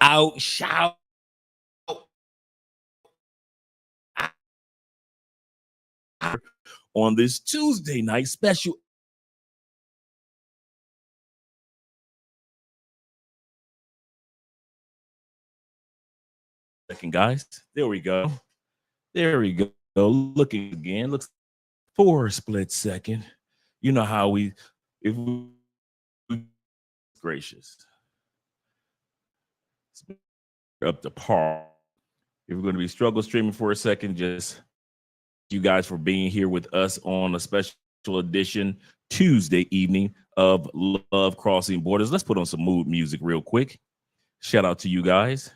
out, shout out on this Tuesday night special. Second, guys, there we go. There we go. Looking again. Looks for a split second. You know how we, if we gracious, up to par. If we're going to be struggle streaming for a second, just you guys for being here with us on a special edition Tuesday evening of Love Crossing Borders. Let's put on some mood music real quick. Shout out to you guys.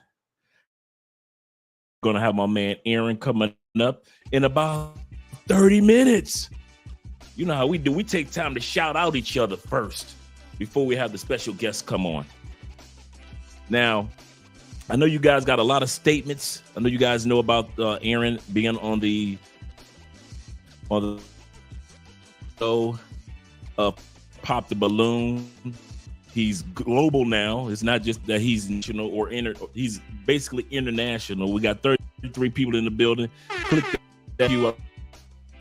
Going to have my man Aaron coming up in about 30 minutes. You know how we do. We take time to shout out each other first before we have the special guests come on. Now, I know you guys got a lot of statements. I know you guys know about Aaron being on the show, Pop the Balloon. He's global now. It's not just that he's national or he's basically international. We got 33 people in the building. Click that you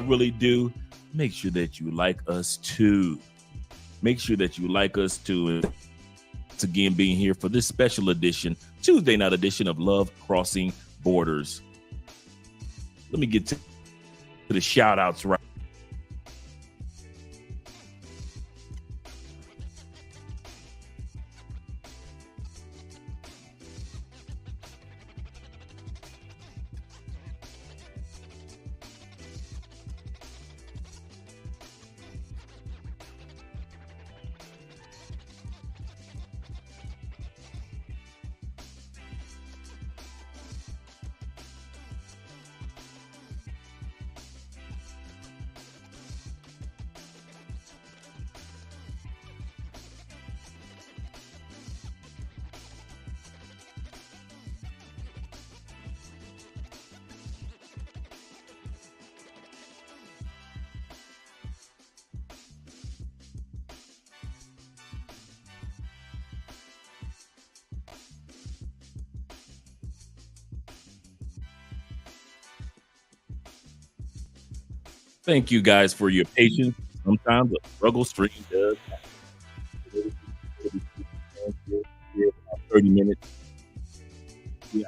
really do. Make sure that you like us too. Make sure that you like us too. Once again, being here for this special edition, Tuesday night edition of Love Crossing Borders. Let me get to the shout outs right. Thank you guys for your patience. Sometimes a struggle stream does happen. 30 minutes. Yeah.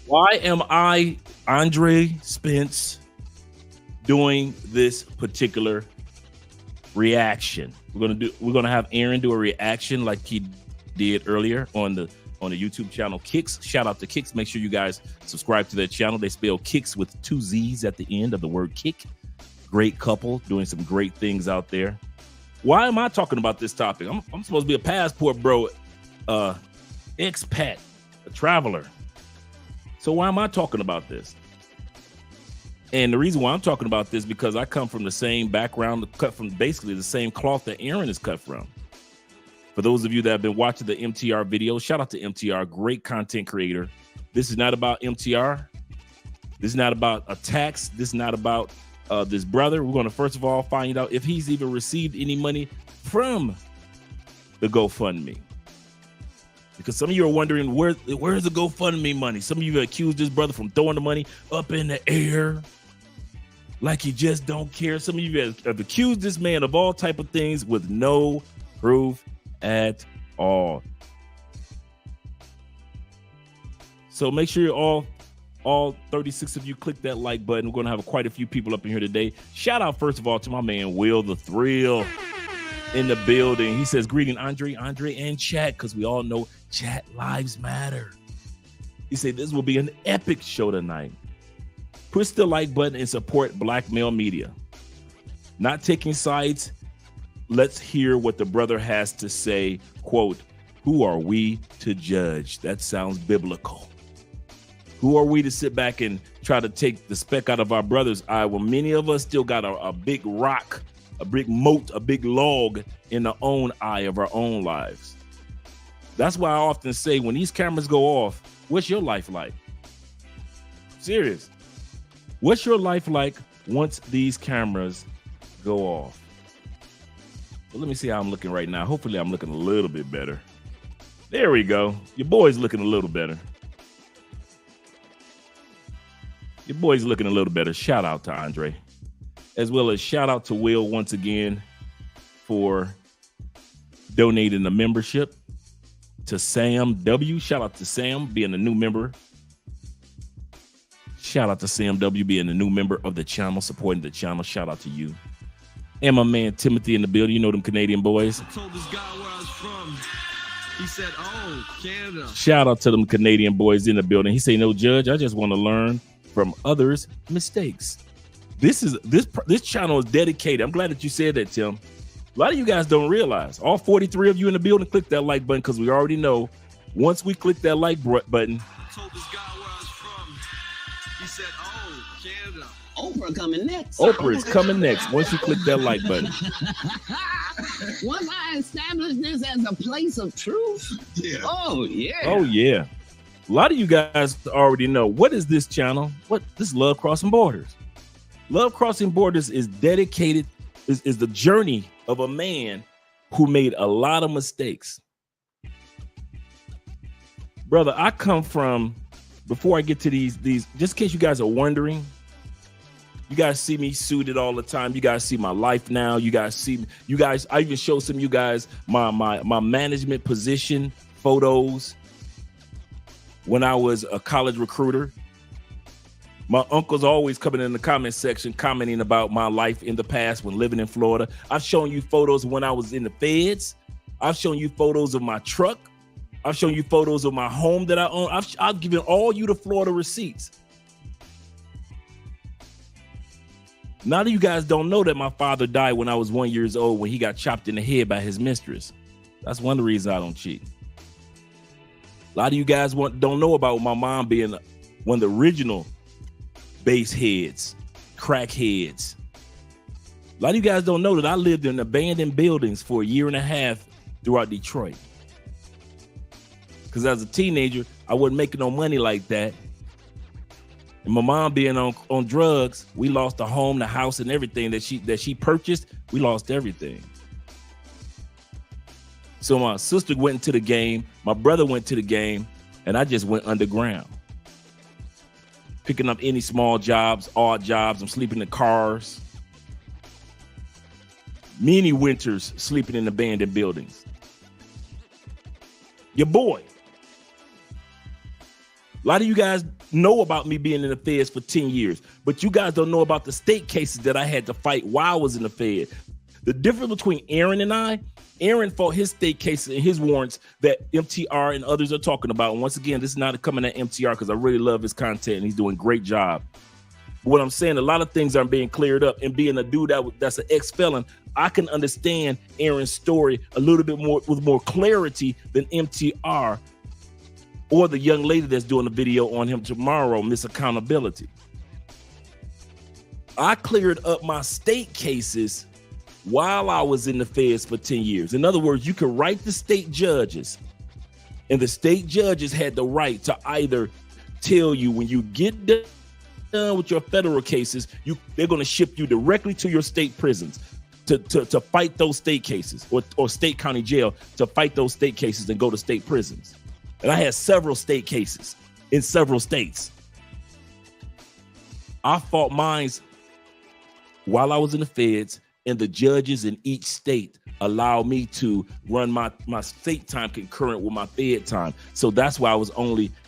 Why am I, Andre Spence, doing this particular reaction? We're gonna have Aaron do a reaction like he did earlier on the YouTube channel Kicks. Shout out to Kicks. Make sure you guys subscribe to their channel. They spell Kicks with 2 Z's at the end of the word kick. Great couple doing some great things out there. Why am I talking about this topic? I'm supposed to be a passport bro, expat, a traveler. So why am I talking about this? And the reason why I'm talking about this because I come from the same background, cut from basically the same cloth that Aaron is cut from. For those of you that have been watching the MTR videos, shout out to MTR, great content creator. This is not about MTR. This is not about attacks. This is not about this brother. We're going to first of all find out if he's even received any money from the GoFundMe. Because some of you are wondering, where's the GoFundMe money? Some of you have accused this brother from throwing the money up in the air like he just don't care. Some of you have accused this man of all type of things with no proof at all. So make sure you're all 36 of you click that like button. We're going to have quite a few people up in here today. Shout out first of all to my man Will the Thrill in the building. He says greeting Andre and chat, because we all know chat lives matter. He said this will be an epic show tonight. Push the like button and support Black male media. Not taking sides. Let's hear what the brother has to say. Quote, who are we to judge? That sounds biblical. Who are we to sit back and try to take the speck out of our brother's eye when many of us still got a big rock, a big moat, a big log in our own eye of our own lives? That's why I often say when these cameras go off, what's your life like? Serious. What's your life like once these cameras go off? Well, let me see how I'm looking right now. Hopefully I'm looking a little bit better. There we go. Your boy's looking a little better. Your boy's looking a little better. Shout out to Andre. As well as shout out to Will once again for donating the membership to Sam W. Shout out to Sam being a new member. Shout out to Sam W being a new member of the channel, supporting the channel. Shout out to you. And my man Timothy in the building. You know them Canadian boys. I told this guy where I was from. He said, "Oh, Canada." Shout out to them Canadian boys in the building. He say, "No, Judge, I just want to learn from others' mistakes." This channel is dedicated. I'm glad that you said that, Tim. A lot of you guys don't realize. All 43 of you in the building, click that like button because we already know once we click that like button. I told this guy where I was from. He said, "Oh, Canada." Oprah coming next. Oprah is coming next once you click that like button. Once I establish this as a place of truth. Yeah. Oh, yeah. Oh, yeah. A lot of you guys already know. What is this channel? This is Love Crossing Borders. Love Crossing Borders is dedicated, is the journey of a man who made a lot of mistakes. Brother, I come from, before I get to these, just in case you guys are wondering, you guys see me suited all the time. You guys see my life now. You guys, I even show some of you guys my management position photos when I was a college recruiter. My uncle's always coming in the comment section commenting about my life in the past when living in Florida. I've shown you photos when I was in the feds. I've shown you photos of my truck. I've shown you photos of my home that I own. I've given all you the Florida receipts. Now that you guys don't know that my father died when I was 1 year old when he got chopped in the head by his mistress. That's one of the reasons I don't cheat. A lot of you guys don't know about my mom being one of the original base heads, crack heads. A lot of you guys don't know that I lived in abandoned buildings for a year and a half throughout Detroit. Because as a teenager, I wasn't making no money like that. And my mom being on drugs, we lost the home, the house, and everything that she purchased. We lost everything. So my sister went into the game, my brother went to the game, and I just went underground. Picking up any small jobs, odd jobs. I'm sleeping in cars. Many winters sleeping in abandoned buildings. Your boy. A lot of you guys know about me being in the feds for 10 years, but you guys don't know about the state cases that I had to fight while I was in the fed. The difference between Aaron and I, Aaron fought his state cases and his warrants that MTR and others are talking about. And once again, this is not coming at MTR because I really love his content and he's doing a great job. But what I'm saying, a lot of things aren't being cleared up, and being a dude that's an ex-felon, I can understand Aaron's story a little bit more with more clarity than MTR or the young lady that's doing a video on him tomorrow, Miss Accountability. I cleared up my state cases while I was in the feds for 10 years. In other words, you could write the state judges, and the state judges had the right to either tell you when you get done with your federal cases, they're going to ship you directly to your state prisons to fight those state cases, or state county jail to fight those state cases and go to state prisons. And I had several state cases in several states. I fought mines while I was in the feds, and the judges in each state allowed me to run my state time concurrent with my fed time. So that's why I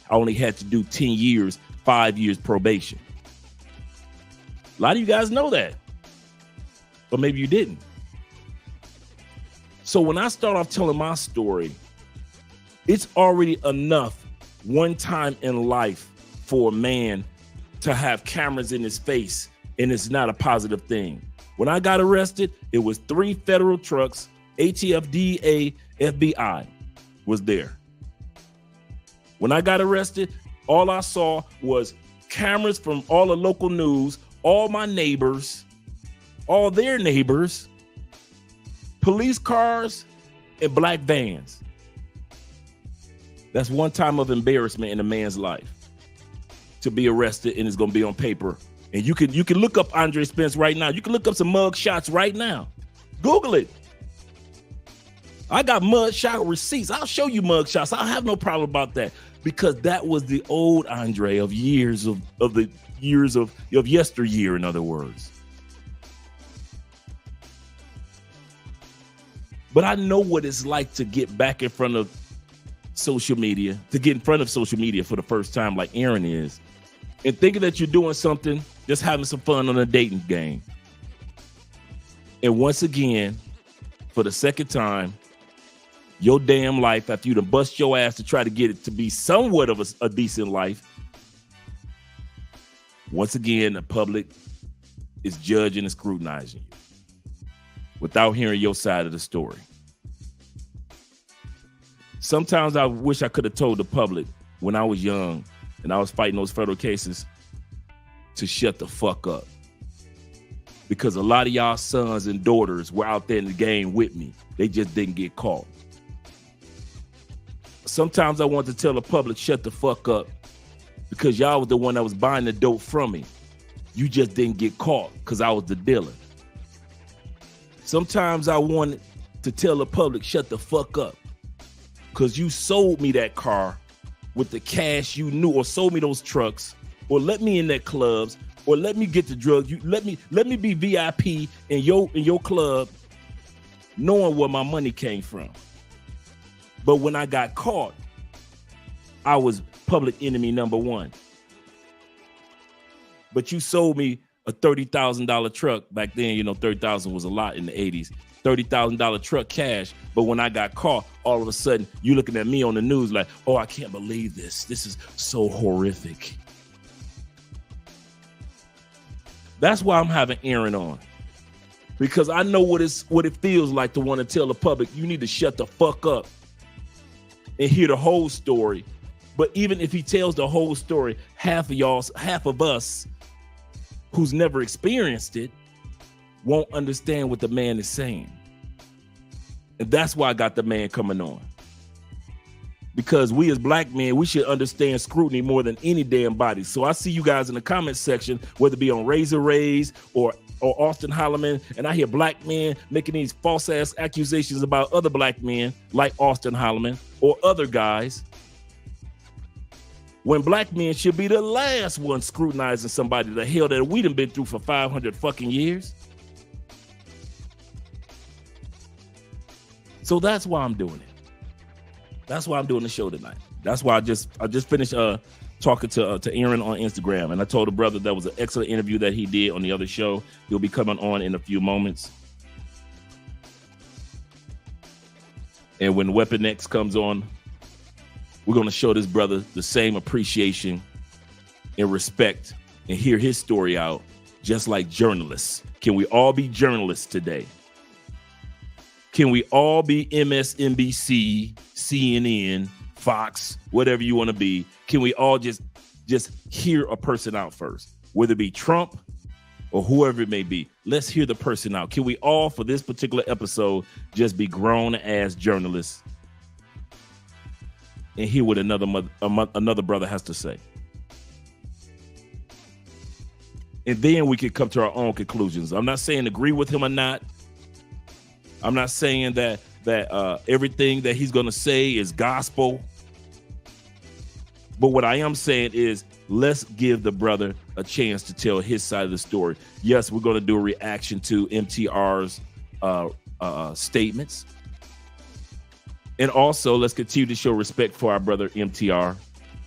only had to do 10 years, 5 years probation. A lot of you guys know that, but maybe you didn't. So when I start off telling my story, it's already enough one time in life for a man to have cameras in his face, and it's not a positive thing. When I got arrested, it was 3 federal trucks, ATF, DEA, FBI was there. When I got arrested, all I saw was cameras from all the local news, all my neighbors, all their neighbors, police cars, and black vans. That's one time of embarrassment in a man's life, to be arrested, and it's going to be on paper. And you can look up Andre Spence right now. You can look up some mug shots right now. Google it. I got mugshot receipts. I'll show you mugshots. I have no problem about that, because that was the old Andre of years of yesteryear, in other words. But I know what it's like to get back in front of social media, to get in front of social media for the first time, like Aaron is, and thinking that you're doing something, just having some fun on a dating game. And once again, for the second time, your damn life, after you done bust your ass to try to get it to be somewhat of a decent life, once again, the public is judging and scrutinizing you without hearing your side of the story. Sometimes I wish I could have told the public when I was young and I was fighting those federal cases to shut the fuck up. Because a lot of y'all sons and daughters were out there in the game with me. They just didn't get caught. Sometimes I want to tell the public, shut the fuck up, because y'all was the one that was buying the dope from me. You just didn't get caught because I was the dealer. Sometimes I wanted to tell the public, shut the fuck up, because you sold me that car with the cash you knew, or sold me those trucks, or let me in that clubs, or let me get the drugs. You let me be VIP in your club, knowing where my money came from. But when I got caught, I was public enemy number one. But you sold me a $30,000 truck back then. You know, $30,000 was a lot in the 80s. $30,000 truck cash. But when I got caught, all of a sudden you looking at me on the news like, oh, I can't believe this. This is so horrific. That's why I'm having Aaron on, because I know what it feels like to want to tell the public, you need to shut the fuck up and hear the whole story. But even if he tells the whole story, half of us who's never experienced it won't understand what the man is saying. And that's why I got the man coming on. Because we as black men, we should understand scrutiny more than any damn body. So I see you guys in the comment section, whether it be on Razor Rays or Austin Holloman, and I hear black men making these false ass accusations about other black men like Austin Holloman or other guys, when black men should be the last one scrutinizing somebody the hell that we done been through for 500 fucking years. So that's why I'm doing it. That's why I'm doing the show tonight. That's why I just finished talking to Aaron on Instagram, and I told the brother that was an excellent interview that he did on the other show. He'll be coming on in a few moments. And when Weapon X comes on, we're going to show this brother the same appreciation and respect and hear his story out, just like journalists. Can we all be journalists today? Can we all be MSNBC, CNN, Fox, whatever you want to be? Can we all just hear a person out first, whether it be Trump or whoever it may be? Let's hear the person out. Can we all, for this particular episode, just be grown ass journalists and hear what another brother has to say? And then we can come to our own conclusions. I'm not saying agree with him or not. I'm not saying that everything that he's going to say is gospel. But what I am saying is, let's give the brother a chance to tell his side of the story. Yes, we're going to do a reaction to MTR's statements. And also, let's continue to show respect for our brother MTR,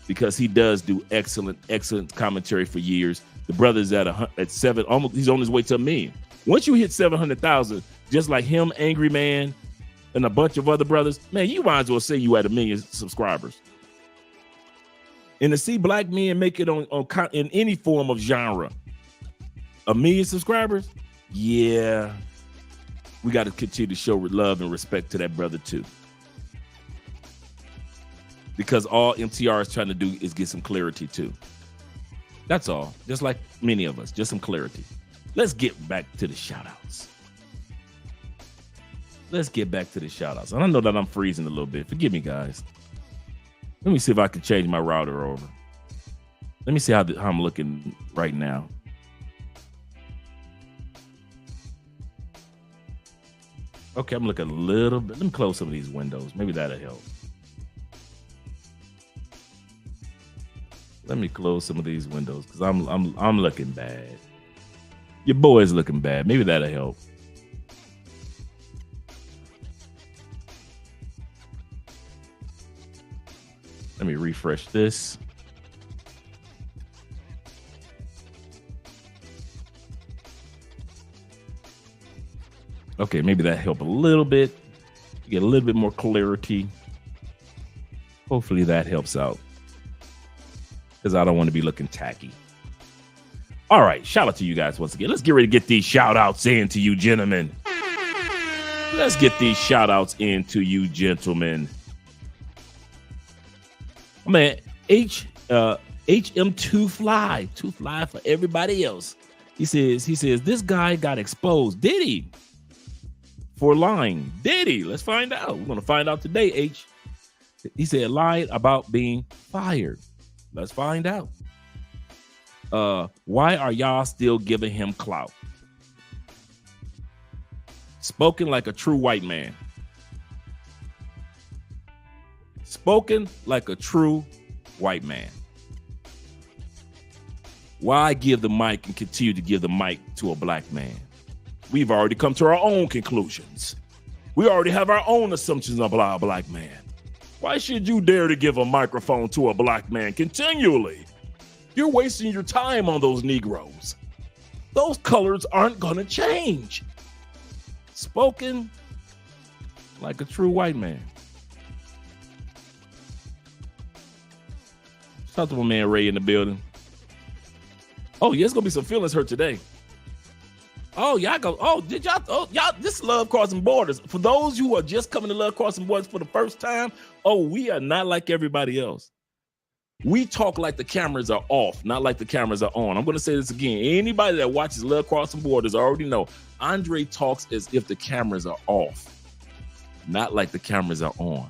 because he does do excellent commentary for years. The brother's at 7, almost, he's on his way to 1 million. Once you hit 700,000, just like him, Angry Man, and a bunch of other brothers, man, you might as well say you at 1 million subscribers. And to see black men make it on in any form of genre, 1 million subscribers, yeah, we got to continue to show love and respect to that brother too. Because all MTR is trying to do is get some clarity too. That's all. Just like many of us, just some clarity. Let's get back to the shout outs. And I know that I'm freezing a little bit. Forgive me, guys. Let me see if I can change my router over. Let me see how I'm looking right now. Okay, I'm looking a little bit. Let me close some of these windows. Maybe that'll help. Let me close some of these windows because I'm looking bad. Your boy's looking bad. Maybe that'll help. Let me refresh this. Okay, maybe that helped a little bit. Get a little bit more clarity. Hopefully that helps out, because I don't want to be looking tacky. All right, shout out to you guys once again. Let's get ready to get these shout outs in to you gentlemen. Let's get these shout outs into you gentlemen. Man, HM2 fly for everybody else. He says this guy got exposed. Did he? For lying. Did he? Let's find out. We're gonna find out today. H. He said lied about being fired. Let's find out. Why are y'all still giving him clout? Spoken like a true white man. Spoken like a true white man. Why give the mic and continue to give the mic to a black man? We've already come to our own conclusions. We already have our own assumptions of a black man. Why should you dare to give a microphone to a black man continually? You're wasting your time on those Negroes. Those colors aren't gonna change. Spoken like a true white man. Shout out to my man Ray in the building. Oh, yeah, it's gonna be some feelings hurt today. Oh, y'all go. Oh, did y'all? Oh, y'all. This is Love Crossing Borders. For those who are just coming to Love Crossing Borders for the first time, oh, we are not like everybody else. We talk like the cameras are off, not like the cameras are on. I'm going to say this again. Anybody that watches Love Crossing Borders already know Andre talks as if the cameras are off, not like the cameras are on.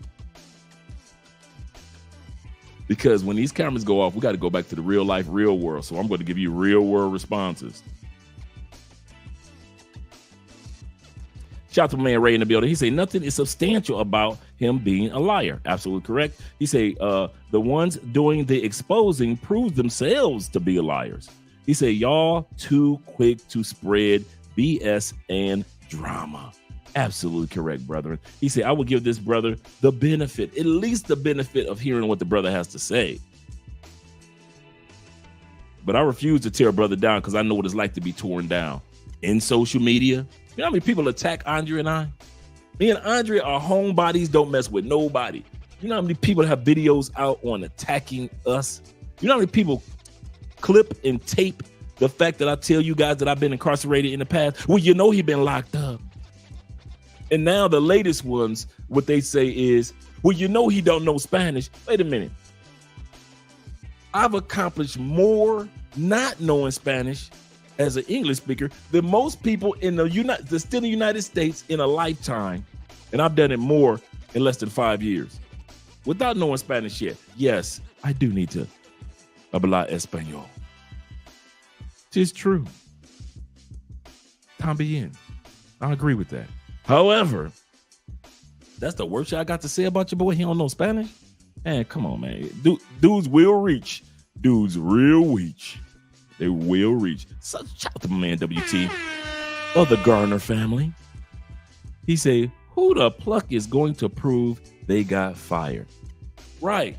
Because when these cameras go off, we got to go back to the real life, real world. So I'm going to give you real world responses. Shout out to my man Ray in the building. He say nothing is substantial about him being a liar. Absolutely correct. He say the ones doing the exposing prove themselves to be liars. He say y'all too quick to spread BS and drama. Absolutely correct, brethren. He said I will give this brother the benefit, at least the benefit of hearing what the brother has to say. But I refuse to tear a brother down because I know what it's like to be torn down in social media. You know how many people attack Andre and I? Me and Andre are homebodies, don't mess with nobody. You know how many people have videos out on attacking us? You know how many people clip and tape the fact that I tell you guys that I've been incarcerated in the past? Well, you know he been locked up. And now the latest ones, what they say is, well, you know he don't know Spanish. Wait a minute. I've accomplished more not knowing Spanish as an English speaker than most people in the United States in a lifetime. And I've done it more in less than 5 years without knowing Spanish yet. Yes, I do need to hablar español. It's true. También. I agree with that. However, that's the worst I got to say about your boy. He don't know Spanish. Man, come on, man. Dudes will reach. Dudes real reach. They will reach. So, shout out to my man WT of the Garner family. He say, who the pluck is going to prove they got fired? Right.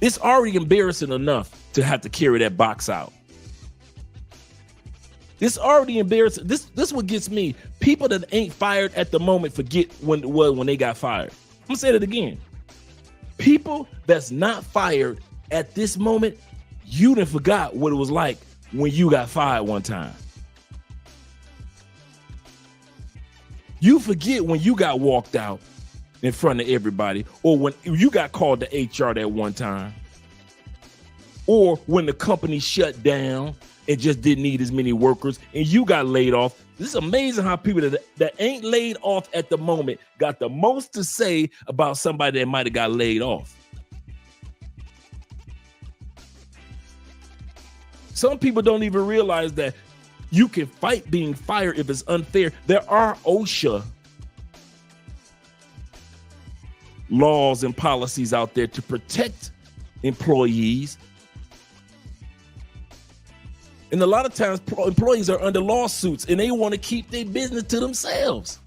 It's already embarrassing enough to have to carry that box out. It's already embarrassing. This what gets me. People that ain't fired at the moment forget when it was when they got fired. I'm gonna say that again. People that's not fired at this moment, you done forgot what it was like when you got fired one time. You forget when you got walked out in front of everybody, or when you got called to HR that one time, or when the company shut down and just didn't need as many workers and you got laid off. This is amazing how people that ain't laid off at the moment got the most to say about somebody that might have got laid off. Some people don't even realize that you can fight being fired if it's unfair. There are OSHA laws and policies out there to protect employees. And a lot of times employees are under lawsuits and they want to keep their business to themselves.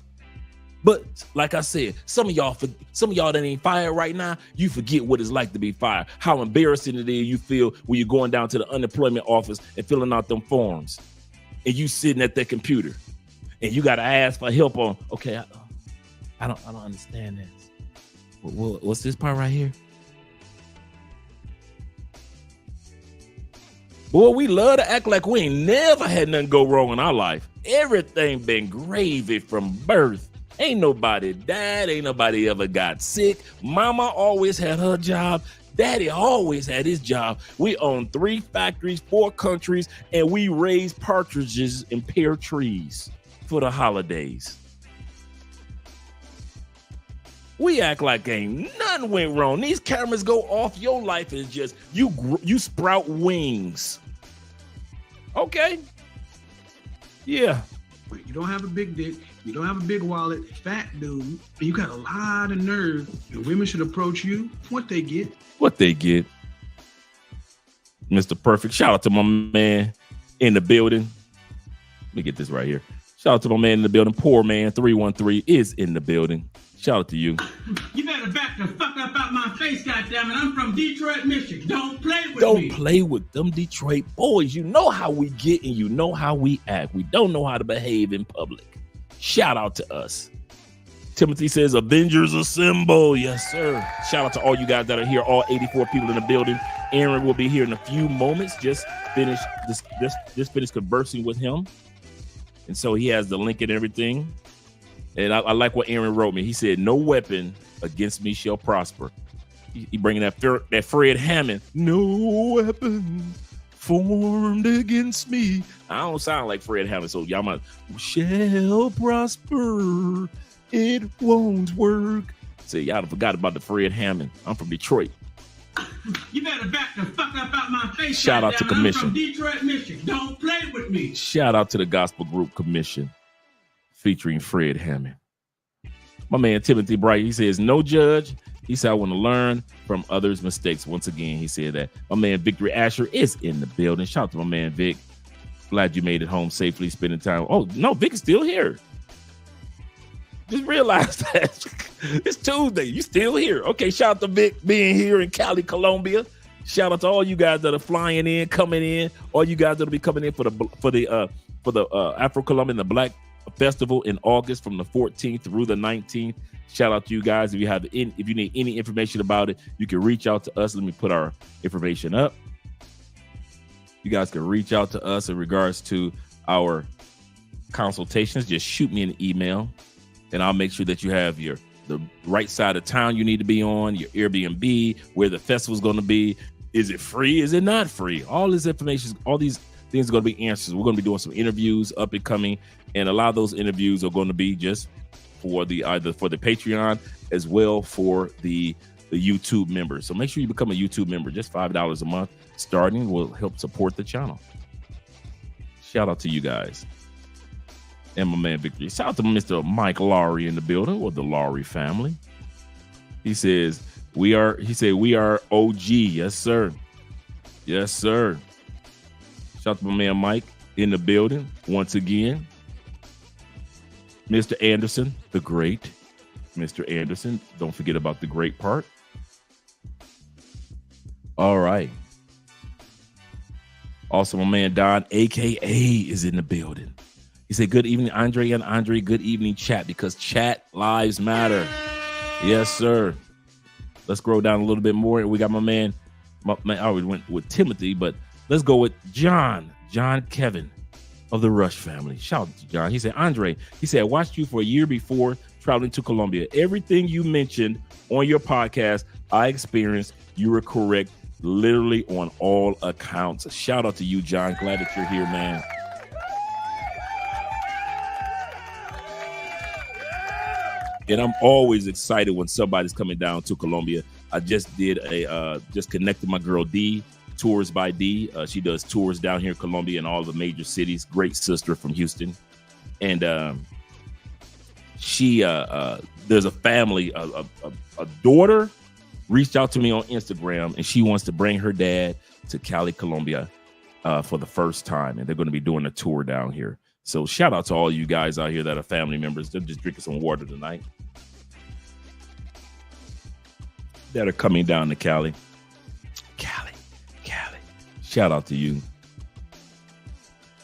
But like I said, some of y'all that ain't fired right now, you forget what it's like to be fired. How embarrassing it is you feel when you're going down to the unemployment office and filling out them forms, and you sitting at that computer, and you got to ask for help on. Okay, I don't understand this. What's this part right here? Boy, we love to act like we ain't never had nothing go wrong in our life. Everything been gravy from birth. Ain't nobody died. Ain't nobody ever got sick. Mama always had her job. Daddy always had his job. We own 3 factories, 4 countries, and we raise partridges and pear trees for the holidays. We act like ain't nothing went wrong. These cameras go off. Your life is just, you sprout wings. Okay. Yeah. You don't have a big dick. You don't have a big wallet, fat dude, and you got a lot of nerve. And women should approach you. What they get. Mr. Perfect. Shout out to my man in the building. Let me get this right here. Shout out to my man in the building. Poor man 313 is in the building. Shout out to you. You better back the fuck up out my face, goddammit. I'm from Detroit, Michigan. Don't play with me. Don't play with them Detroit boys. You know how we get and you know how we act. We don't know how to behave in public. Shout out to us. Timothy says, Avengers Assemble. Yes, sir. Shout out to all you guys that are here, all 84 people in the building. Aaron will be here in a few moments. Just finished conversing with him. And so he has the link and everything. And I like what Aaron wrote me. He said, no weapon against me shall prosper. He bringing that Fred Hammond. No weapon formed against me. I don't sound like Fred Hammond, so y'all might shall prosper. It won't work. See, y'all forgot about the Fred Hammond. I'm from Detroit. You better back the fuck up out my face. Shout out to Commission. I'm from Detroit, Michigan. Don't play with me. Shout out to the gospel group Commission featuring Fred Hammond. My man Timothy Bright, he says, no judge. He said, I want to learn from others' mistakes. Once again, he said that. My man Victory Asher is in the building. Shout out to my man Vic. Glad you made it home safely, spending time. Oh, no, Vic is still here. Just realized that. It's Tuesday. You still here. Okay, shout out to Vic being here in Cali, Colombia. Shout out to all you guys that are flying in, coming in. All you guys that'll be coming in for the Afro-Colombian, the Black Festival in August from the 14th through the 19th. Shout out to you guys. If you need any information about it, you can reach out to us. Let me put our information up. You guys can reach out to us in regards to our consultations. Just shoot me an email, and I'll make sure that you have the right side of town you need to be on, your Airbnb, where the festival's going to be. Is it free? Is it not free? All this information, all these things are going to be answers. We're going to be doing some interviews up and coming, and a lot of those interviews are going to be just for either for the Patreon as well for the YouTube members. So make sure you become a YouTube member. Just $5 a month starting will help support the channel. Shout out to you guys. And my man Victory. Shout out to Mr. Mike Laurie in the building, or the Laurie family. He says, we are OG. Yes, sir. Yes, sir. Shout out to my man Mike in the building once again. Mr. Anderson, the great. Mr. Anderson, don't forget about the great part. All right. Also, my man Don, AKA, is in the building. He said, good evening, Andre and Andre. Good evening, chat, because chat lives matter. Yes, sir. Let's scroll down a little bit more. We got my man, I already went with Timothy, but let's go with John Kevin of the Rush family. Shout out to John. He said, Andre, I watched you for a year before traveling to Colombia. Everything you mentioned on your podcast, I experienced. You were correct, literally on all accounts. Shout out to you, John. Glad that you're here, man. And I'm always excited when somebody's coming down to Colombia. I just did just connected my girl D, Tours by D. She does tours down here in Colombia and all the major cities. Great sister from Houston. And she there's a family, a daughter reached out to me on Instagram, and she wants to bring her dad to Cali, Colombia for the first time, and they're going to be doing a tour down here. So shout out to all you guys out here that are family members. They're just drinking some water tonight that are coming down to Cali. Cali. Shout out to you.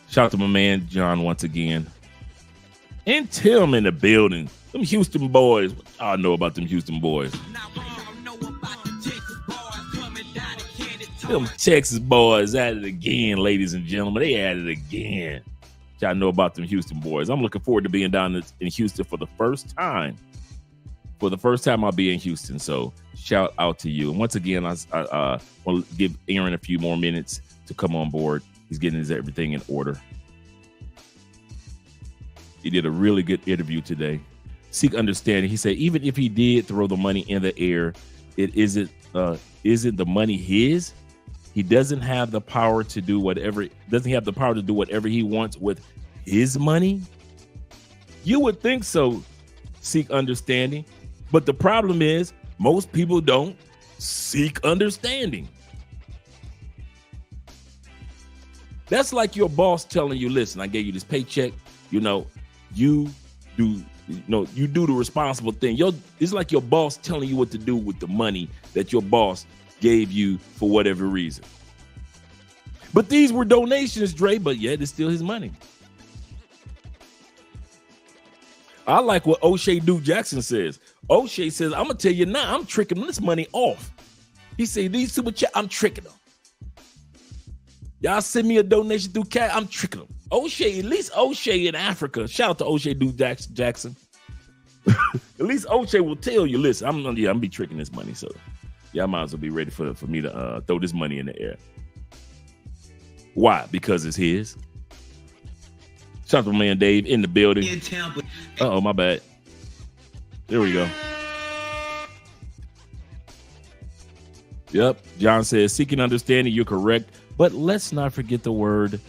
Shout out to my man John once again. And Tim in the building. Them Houston boys. What y'all know about them Houston boys? Them Texas boys at it again, ladies and gentlemen. They at it again. Y'all know about them Houston boys. I'm looking forward to being down in Houston for the first time. For the first time, I'll be in Houston. So shout out to you. And once again, I want to give Aaron a few more minutes to come on board. He's getting his everything in order. He did a really good interview today. Seek understanding. He said, even if he did throw the money in the air, isn't the money his? He doesn't have the power to do whatever. Doesn't he have the power to do whatever he wants with his money? You would think so. Seek understanding. But the problem is most people don't seek understanding. That's like your boss telling you, listen, I gave you this paycheck. You do the responsible thing. It's like your boss telling you what to do with the money that your boss gave you for whatever reason. But these were donations, Dre, but yet it's still his money. I like what O'Shea Duke Jackson says. O'Shea says, I'm going to tell you now, I'm tricking this money off. He said, these super chat, I'm tricking them. Y'all send me a donation through cat, I'm tricking them. O'Shea, at least O'Shea in Africa. Shout out to O'Shea Duke Jackson. At least O'Shea will tell you, listen, I'm gonna be tricking this money. So y'all might as well be ready for me to throw this money in the air. Why? Because it's his. Shout out to my man Dave in the building. Uh-oh, my bad. There we go. Yep. John says, seeking understanding, you're correct. But let's not forget the word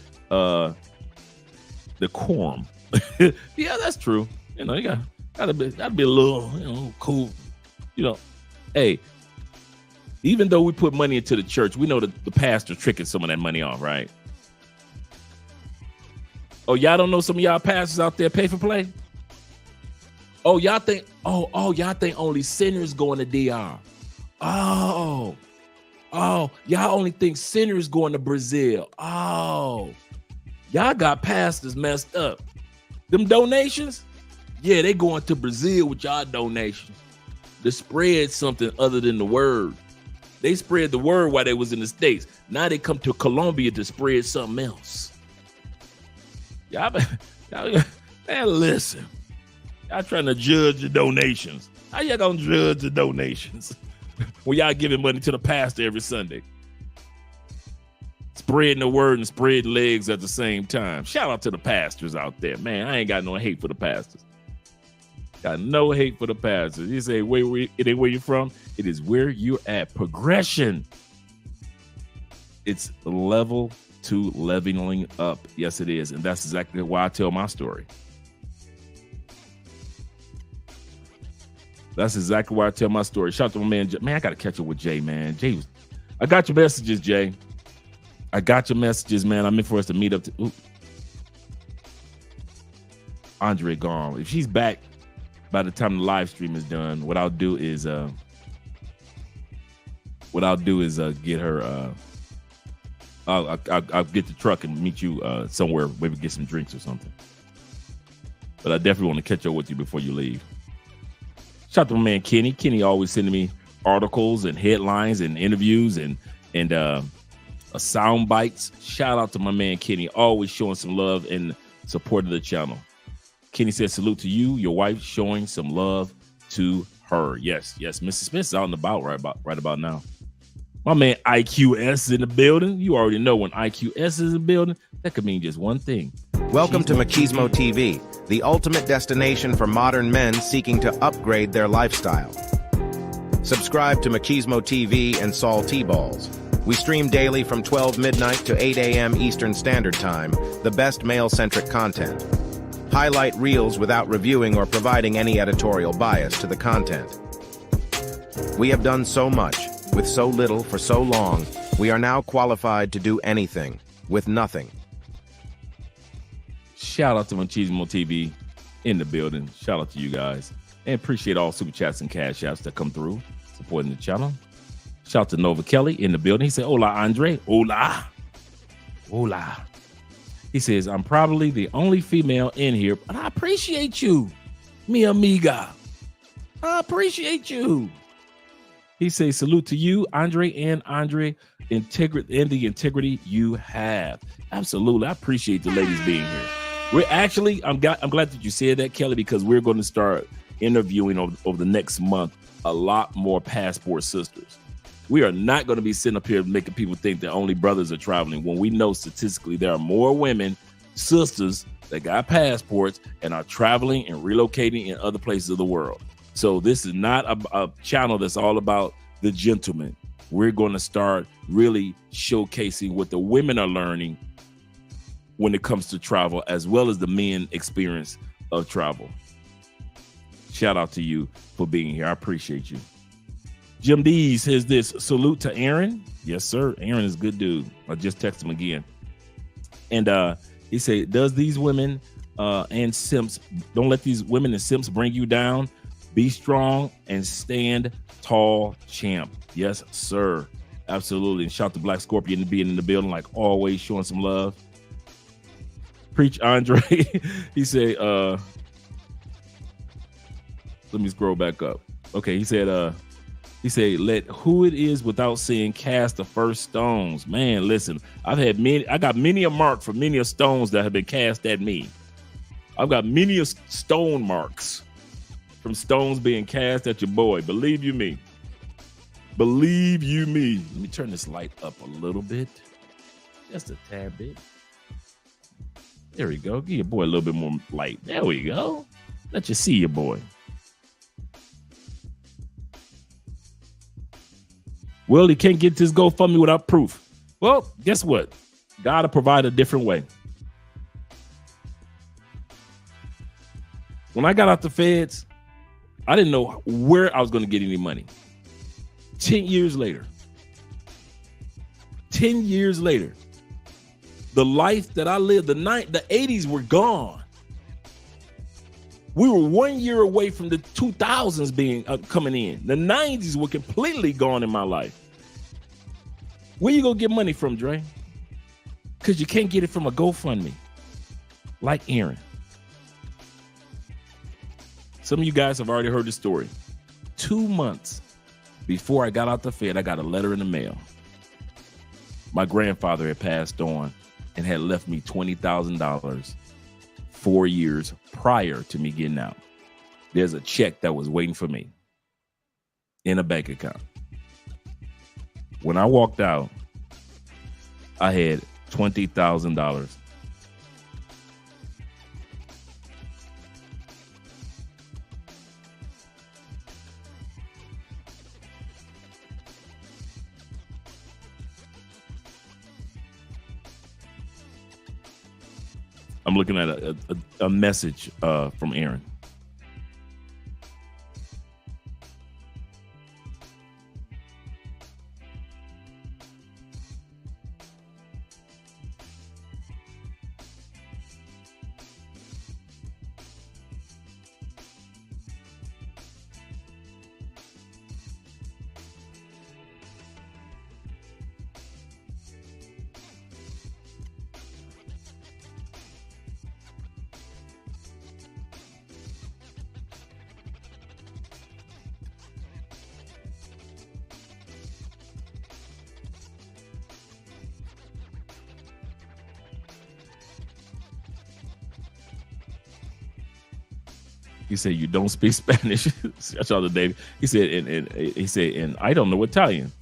decorum. Yeah, that's true. You gotta be a little, cool. Hey, even though we put money into the church, we know that the pastor tricking some of that money off, right? Oh, y'all don't know some of y'all pastors out there pay for play? Oh, y'all think only sinners going to DR. Oh, y'all only think sinners going to Brazil. Oh, y'all got pastors messed up. Them donations? Yeah, they going to Brazil with y'all donations to spread something other than the word. They spread the word while they was in the States. Now they come to Colombia to spread something else. Y'all man, listen. Y'all trying to judge the donations. How y'all gonna judge the donations when y'all giving money to the pastor every Sunday? Spreading the word and spreading legs at the same time. Shout out to the pastors out there. Man, I ain't got no hate for the pastors. Got no hate for the pastors. You say, it ain't where you're from. It is where you're at. Progression. It's level to leveling up. Yes, it is. And that's exactly why I tell my story. That's exactly why I tell my story. Shout out to my man. Man, I got to catch up with Jay, man. I got your messages, Jay. I got your messages, man. I meant for us to meet up. Andrea gone. If she's back by the time the live stream is done, what I'll do is get her. I'll get the truck and meet you somewhere, maybe get some drinks or something. But I definitely want to catch up with you before you leave. Shout out to my man Kenny. Kenny always sending me articles and headlines and interviews and sound bites. Shout out to my man Kenny, always showing some love and support of the channel. Kenny says, salute to you, your wife, showing some love to her. Yes, Mrs. Smith's out and about right about now. My man IQS in the building. You already know when IQS is in the building, that could mean just one thing. Welcome to Machismo TV, the ultimate destination for modern men seeking to upgrade their lifestyle. Subscribe to Machismo TV and Saul T-Balls. We stream daily from 12 midnight to 8 a.m. Eastern Standard Time, the best male-centric content. highlight reels without reviewing or providing any editorial bias to the content. We have done so much, with so little for so long, we are now qualified to do anything, with nothing. Shout out to Machismo TV in the building. Shout out to you guys. And appreciate all super chats and cash apps that come through, supporting the channel. Shout out to Nova Kelly in the building. He said, hola, Andre. Hola. Hola. He says, I'm probably the only female in here, but I appreciate you, mi amiga. I appreciate you. He says, salute to you, Andre, and the integrity you have. Absolutely. I appreciate the ladies being here. We're actually, I'm glad that you said that, Kelly, because we're going to start interviewing over the next month a lot more passport sisters. We are not going to be sitting up here making people think that only brothers are traveling when we know statistically there are more women, sisters that got passports and are traveling and relocating in other places of the world. So this is not a channel that's all about the gentlemen. We're going to start really showcasing what the women are learning when it comes to travel, as well as the men experience of travel. Shout out to you for being here. I appreciate you. Jim D says this, salute to Aaron. Yes, sir. Aaron is a good dude. I just texted him again. And he said, does these women and simps, don't let these women and simps bring you down. Be strong and stand tall, champ. Yes, sir. Absolutely. And shout to Black Scorpion being in the building, like always, showing some love. Preach, Andre. He said, let me scroll back up. Okay, he said, let who it is without seeing cast the first stones. Man, listen, I got many a mark for many of stones that have been cast at me. I've got many of stone marks from stones being cast at your boy. Believe you me. Believe you me. Let me turn this light up a little bit. Just a tad bit. There we go. Give your boy a little bit more light. There we go. Let you see your boy. Well, he can't get this GoFundMe without proof. Well, guess what? God will provide a different way. When I got out the feds, I didn't know where I was going to get any money. 10 years later, the life that I lived, the 80s were gone. We were 1 year away from the 2000s being coming in. The 90s were completely gone in my life. Where you gonna get money from, Dre? Because you can't get it from a GoFundMe, like Aaron. Some of you guys have already heard the story. 2 months before I got out the Fed, I got a letter in the mail. My grandfather had passed on and had left me $20,000 4 years prior to me getting out. There's a check that was waiting for me in a bank account. When I walked out, I had $20,000. I'm looking at a message from Aaron. He said, "You don't speak Spanish." Shout out to David. He said, and I don't know Italian.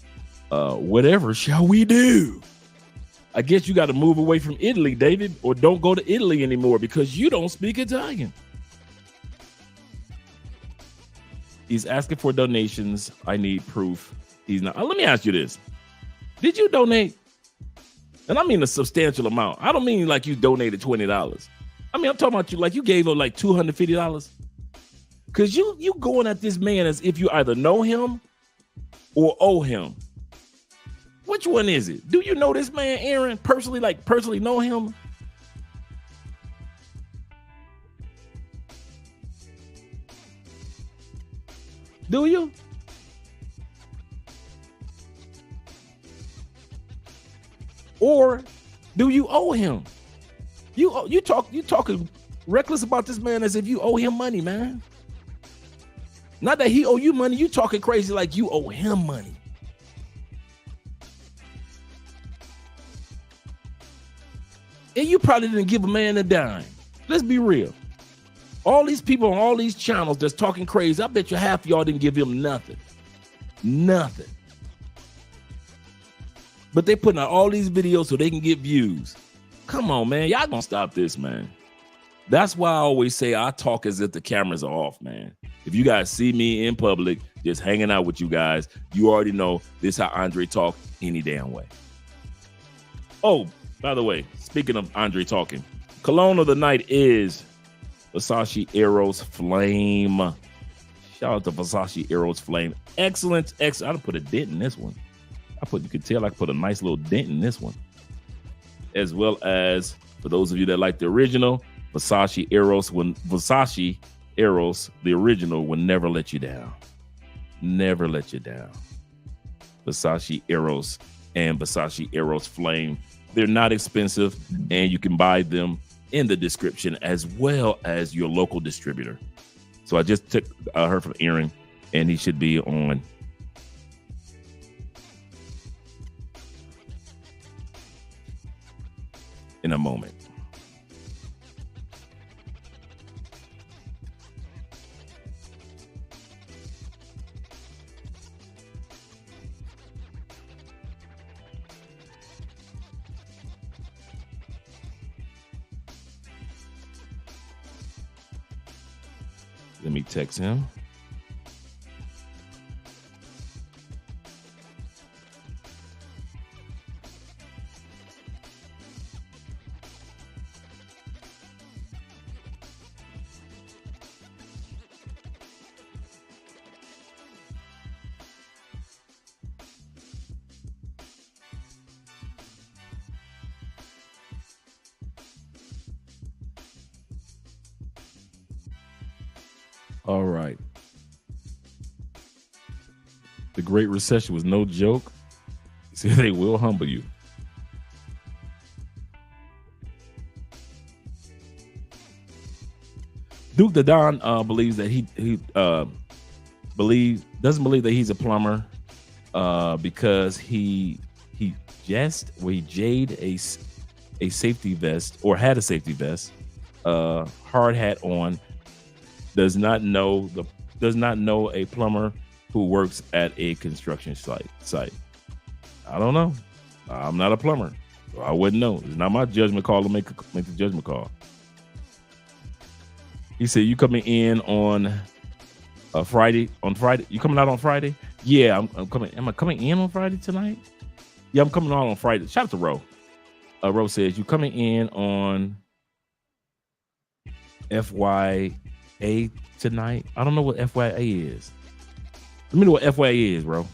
Whatever shall we do? I guess you got to move away from Italy, David, or don't go to Italy anymore because you don't speak Italian. He's asking for donations. I need proof. He's not. Let me ask you this. Did you donate? And I mean a substantial amount. I don't mean like you donated $20. I mean, I'm talking about you like you gave him like $250. Cause you going at this man as if you either know him or owe him. Which one is it? Do you know this man, Aaron, personally, like personally know him? Do you? Or do you owe him? You talking reckless about this man as if you owe him money, man. Not that he owe you money, you talking crazy like you owe him money. And you probably didn't give a man a dime. Let's be real. All these people on all these channels that's talking crazy, I bet you half of y'all didn't give him nothing. Nothing. But they putting out all these videos so they can get views. Come on, man. Y'all gonna stop this, man. That's why I always say I talk as if the cameras are off, man. If you guys see me in public, just hanging out with you guys, you already know this is how Andre talk any damn way. Oh, by the way, speaking of Andre talking, cologne of the night is Versace Eros Flame. Shout out to Versace Eros Flame. Excellent. I done put a dent in this one. You could tell I put a nice little dent in this one. As well as, for those of you that like the original, Versace Eros, the original, will never let you down. Never let you down. Versace Eros and Versace Eros Flame. They're not expensive, and you can buy them in the description as well as your local distributor. So I just heard from Aaron, and he should be on in a moment. Let me text him. All right. The Great Recession was no joke. See, they will humble you. Duke the Don believes that he doesn't believe that he's a plumber because he jade a safety vest, or had a safety vest, hard hat on. Does not know a plumber who works at a construction site. I don't know. I'm not a plumber, so I wouldn't know. It's not my judgment call to make the judgment call. He said, "You coming in on Friday? On Friday? You coming out on Friday?" Yeah, I'm coming. Am I coming in on Friday tonight? Yeah, I'm coming out on Friday. Shout out to Ro. Ro says, "You coming in on FYA tonight?" I don't know what FYA is. Let me know what FYA is, bro.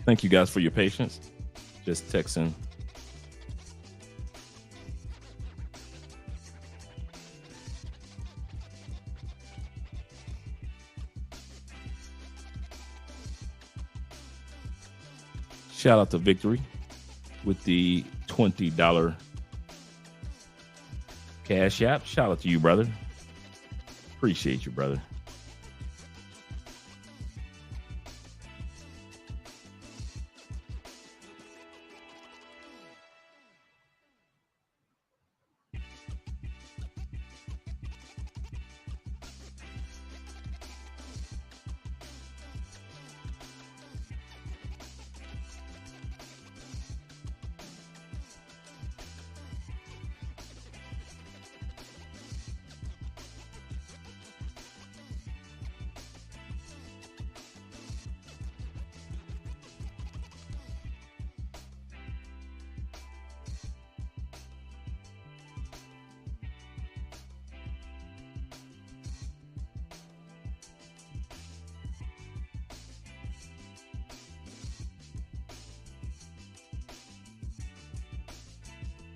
Thank you guys for your patience. Just texting. Shout out to Victory with the $20 Cash App. Shout out to you, brother. Appreciate you, brother.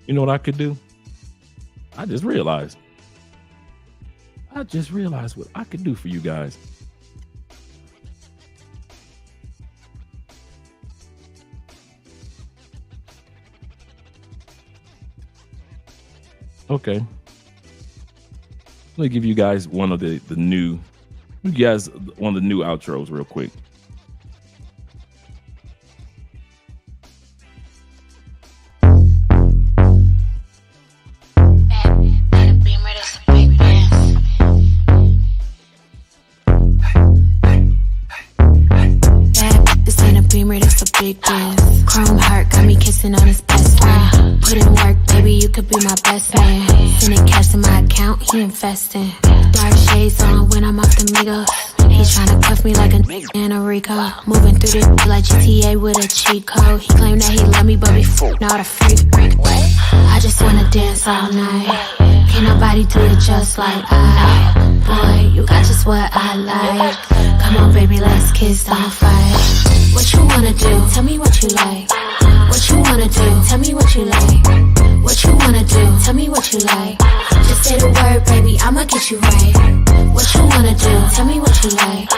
You know what I could do? I just realized what I could do for you guys. Okay. Let me give you guys one of the new outros real quick. Big dance. Chrome heart got me kissing on his best friend. Put in work, baby, you could be my best man. Sending cash to my account, he investing. Dark shades on when I'm off the Migos. He tryna cuff me like a Rico. Moving through this like GTA with a cheat code. He claimed that he love me, but before not a freak. I just wanna dance all night. Can't nobody do it just like I. Boy, you got just what I like. Come on, baby, let's kiss, don't fight. What you wanna do? Tell me what you like. What you wanna do? Tell me what you like. What you wanna do? Tell me what you like. Just say the word, baby, I'ma get you right. What you wanna do? Tell me what you like.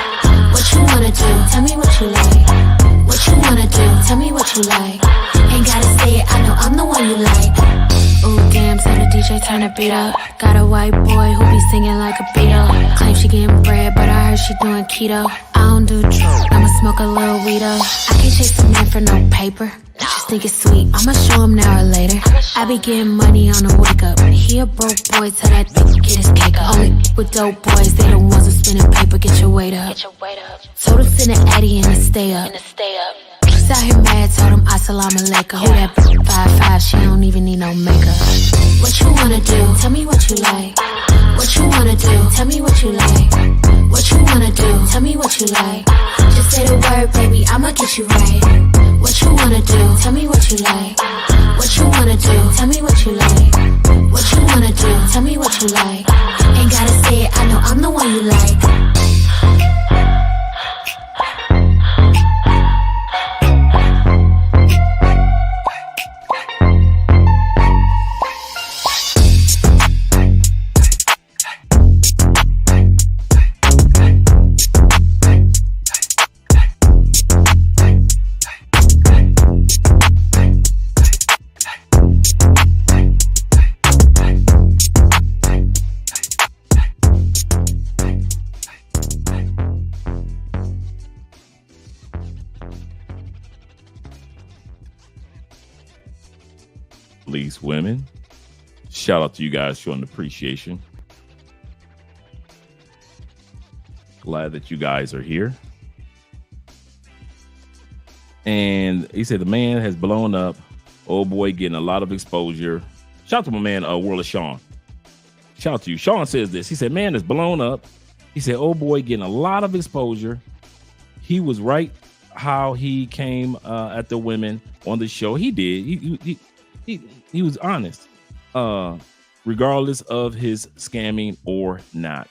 What you wanna do? Tell me what you like. What you wanna do? Tell me what you like. Ain't gotta say it, I know I'm the one you like. Ooh, damn, so the DJ turn the beat up. Got a white boy who be singing like a Beatle. Claim she getting bread, but I heard she doing keto. I don't do drugs, I'ma smoke a little weedo. I can't chase a man for no paper. Just think it's sweet, I'ma show him now or later. I be getting money on the wake up. He a broke boy, tell that bitch get his cake up. Only with dope boys, they the ones who spinning paper, get your weight up. Told him send an Addy and to stay up. She's out here mad, told him assalamu alaikum. Who that 5'5", she don't even need no makeup. What you wanna do? Tell me what you like. What you wanna do? Tell me what you like. What you wanna do? Tell me what you like. Just say the word, baby, I'ma get you right. What you wanna do? Tell me what you like. What you wanna do? Tell me what you like. What you wanna do? Tell me what you like. Ain't gotta say it, I know I'm the one you like. Police women. Shout out to you guys showing appreciation. Glad that you guys are here. And he said the man has blown up. Old boy getting a lot of exposure. Shout out to my man, World of Sean. Shout out to you. Sean says this. He said, man is blown up. He said, old boy getting a lot of exposure. He was right how he came at the women on the show. He did. He was honest, regardless of his scamming or not.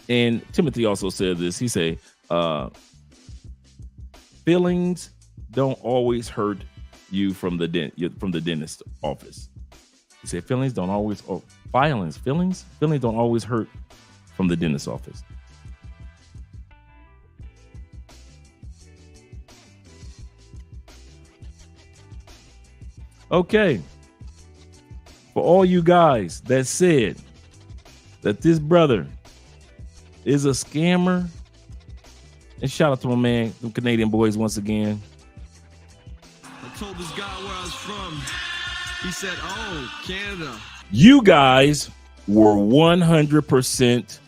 And Timothy also said this. He said, feelings don't always hurt you from the dentist office. He said feelings don't always feelings don't always hurt from the dentist office. Okay. For all you guys that said that this brother is a scammer, and shout out to my man, the Canadian boys once again. I told this guy where I was from. He said, oh, Canada. You guys were 100%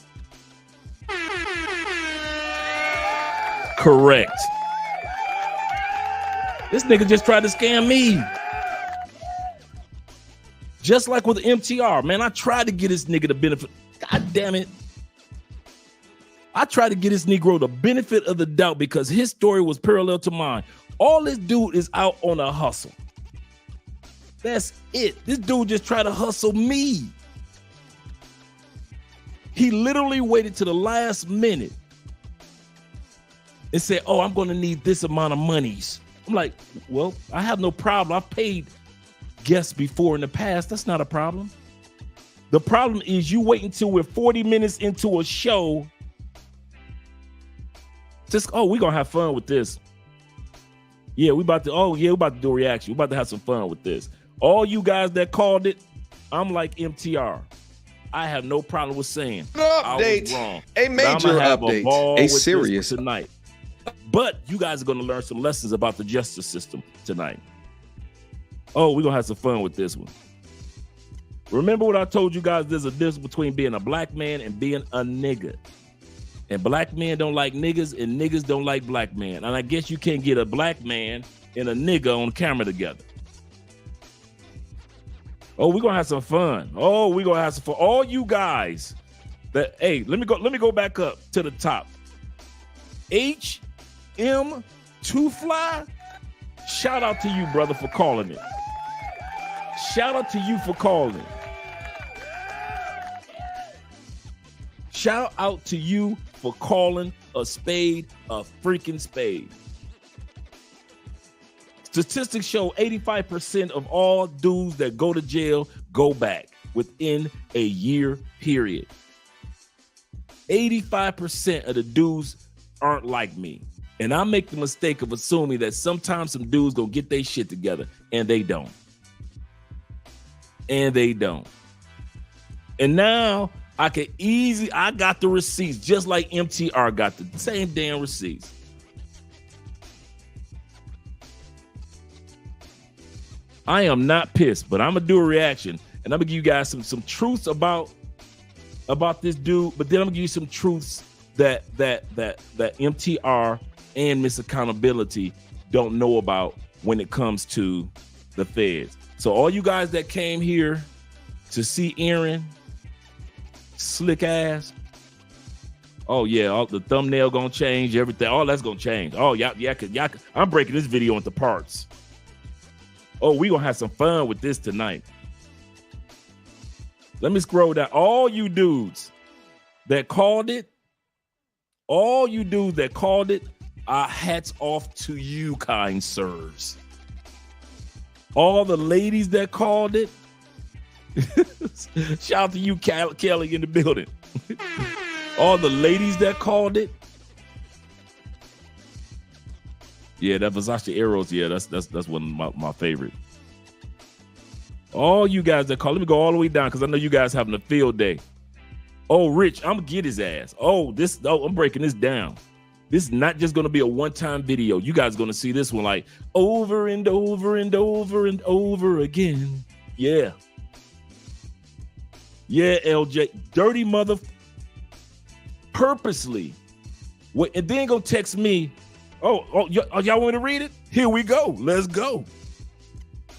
correct. This nigga just tried to scam me. Just like with MTR, man, I tried to get this nigga the benefit. God damn it. I tried to get this Negro the benefit of the doubt because his story was parallel to mine. All this dude is out on a hustle. That's it. This dude just tried to hustle me. He literally waited to the last minute and said, oh, I'm going to need this amount of monies. I'm like, well, I have no problem. I've paid guests before in the past. That's not a problem. The problem is you wait until we're 40 minutes into a show. Just, oh, we're going to have fun with this. Yeah, we about to do a reaction. We're about to have some fun with this. All you guys that called it, I'm like MTR. I have no problem with saying I was wrong. A major update. A serious tonight. But you guys are going to learn some lessons about the justice system tonight. Oh, we're going to have some fun with this one. Remember what I told you guys? There's a difference between being a black man and being a nigga. And black men don't like niggas and niggas don't like black men. And I guess you can't get a black man and a nigga on camera together. Oh, we're going to have some fun. Oh, we're going to have some fun. All you guys that, hey, let me go back up to the top. HM2Fly, shout out to you, brother, for calling it. Shout out to you for calling. Shout out to you for calling a spade a freaking spade. Statistics show 85% of all dudes that go to jail go back within a year period. 85% of the dudes aren't like me. And I make the mistake of assuming that sometimes some dudes gonna get their shit together, and they don't. And they don't. And now I got the receipts, just like MTR got the same damn receipts. I am not pissed, but I'm gonna do a reaction, and I'm gonna give you guys some truths about this dude, but then I'm gonna give you some truths that MTR and Miss Accountability don't know about when it comes to the feds. So all you guys that came here to see Aaron, slick ass, oh yeah, all the thumbnail gonna change, everything, all that's gonna change. Oh y'all, I'm breaking this video into parts. Oh, we gonna have some fun with this tonight. Let me scroll down. All you dudes that called it, hats off to you, kind sirs. All the ladies that called it, shout out to you, Kelly, in the building. All the ladies that called it. Yeah, that Versace Arrows. Yeah, that's one of my favorite. All you guys that call, let me go all the way down because I know you guys having a field day. Oh, Rich, I'm gonna get his ass. I'm breaking this down. This is not just gonna be a one-time video. You guys are gonna see this one like over and over and over and over again. Yeah. Yeah, LJ. Dirty mother. Purposely. What, and then gonna text me. Oh, y'all want to read it? Here we go. Let's go.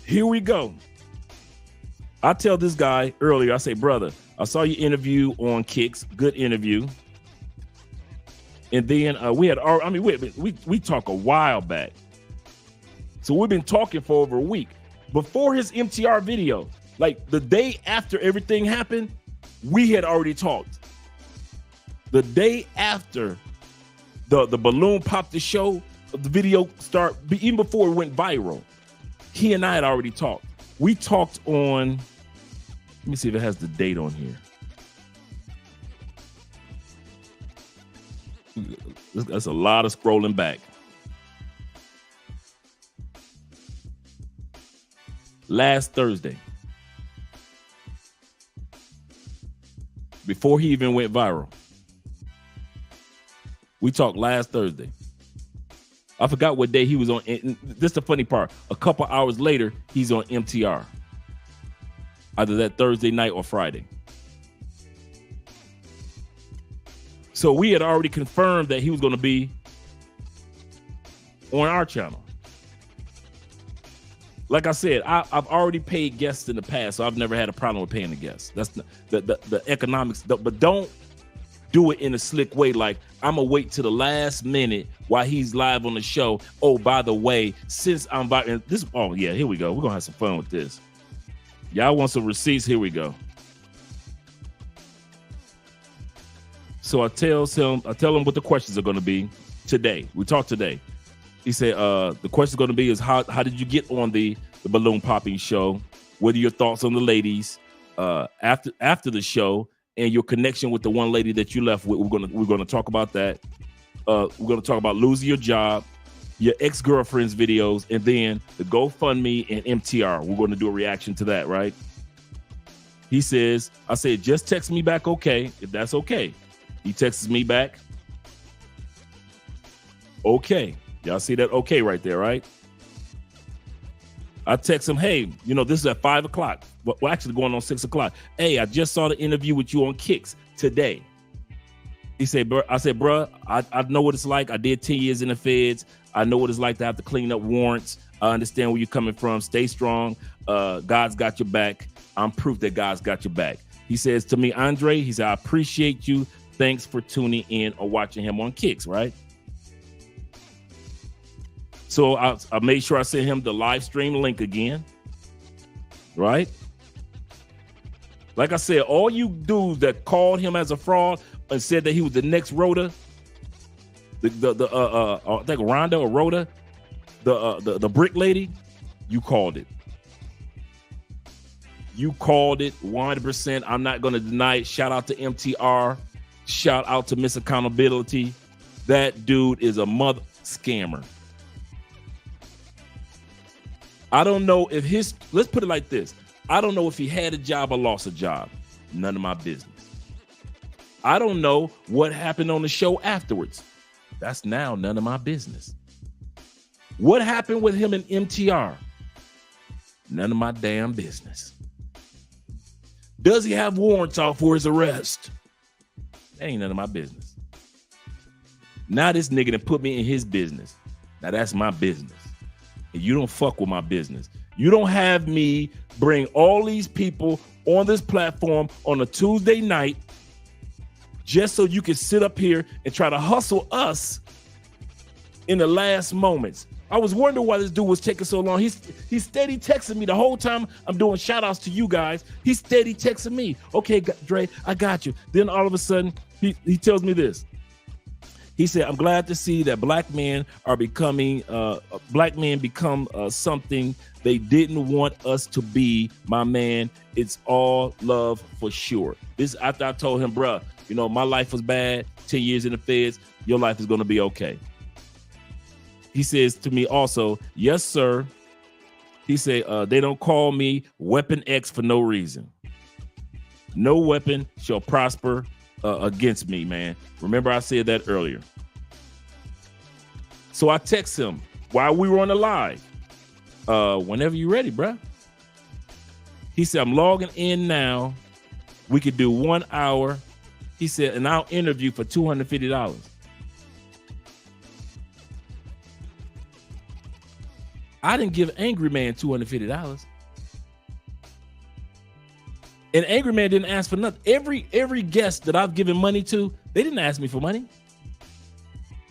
Here we go. I tell this guy earlier, I say, brother, I saw your interview on Kicks. Good interview. And then we talked a while back. So we've been talking for over a week. Before his MTR video, like the day after everything happened, we had already talked. The day after the balloon popped the show, the video start, even before it went viral, he and I had already talked. We talked on, let me see if it has the date on here. That's a lot of scrolling back. Last Thursday, before he even went viral. We talked last Thursday. I forgot what day he was on. This is the funny part. A couple hours later, he's on MTR. Either that Thursday night or Friday. So we had already confirmed that he was going to be on our channel. Like I said, I've already paid guests in the past, so I've never had a problem with paying the guests. That's the economics. But don't do it in a slick way. Like, I'm going to wait to the last minute while he's live on the show. Oh, by the way, since I'm inviting this. Oh, yeah, here we go. We're going to have some fun with this. Y'all want some receipts? Here we go. So I tell him what the questions are going to be today. We talked today. He said, the question going to be is how did you get on the balloon popping show? What are your thoughts on the ladies after the show and your connection with the one lady that you left with? We're gonna talk about that. We're gonna talk about losing your job, your ex-girlfriend's videos, and then the GoFundMe and MTR. We're going to do a reaction to that, right? He says, I said, just text me back, okay, if that's okay. He texts me back, okay. Y'all see that okay right there, right? I text him, hey, this is at 5 o'clock. We're actually going on 6 o'clock. Hey, I just saw the interview with you on Kicks today. He said, I said, bro, I know what it's like. I did 10 years in the feds. I know what it's like to have to clean up warrants. I understand where you're coming from. Stay strong. God's got your back. I'm proof that God's got your back. He says to me, Andre, he said, I appreciate you. Thanks for tuning in or watching him on Kicks, right? So I made sure I sent him the live stream link again, right? Like I said, all you dudes that called him as a fraud and said that he was the next Rhoda, I think Rhonda or Rhoda, the brick lady, you called it. You called it 100%. I'm not going to deny it. Shout out to MTR. Shout out to Miss Accountability. That dude is a mother scammer. I don't know if let's put it like this. I don't know if he had a job or lost a job. None of my business. I don't know what happened on the show afterwards. That's now none of my business. What happened with him in MTR? None of my damn business. Does he have warrants out for his arrest? That ain't none of my business. Now this nigga done put me in his business. Now that's my business. And you don't fuck with my business. You don't have me bring all these people on this platform on a Tuesday night just so you can sit up here and try to hustle us in the last moments. I was wondering why this dude was taking so long. He's steady texting me the whole time I'm doing shout outs to you guys. He's steady texting me. Okay, Dre, I got you. Then all of a sudden he tells me this. He said, I'm glad to see that black men become something they didn't want us to be, my man. It's all love for sure. This after I told him, bruh, my life was bad, 10 years in the feds, your life is going to be okay. He says to me also, yes, sir. He said, they don't call me Weapon X for no reason. No weapon shall prosper against me, man. Remember I said that earlier. So I text him while we were on the live. Whenever you're ready, bruh. He said, I'm logging in now. We could do 1 hour. He said, and I'll interview for $250. I didn't give Angry Man $250. And Angry Man didn't ask for nothing. Every guest that I've given money to, they didn't ask me for money.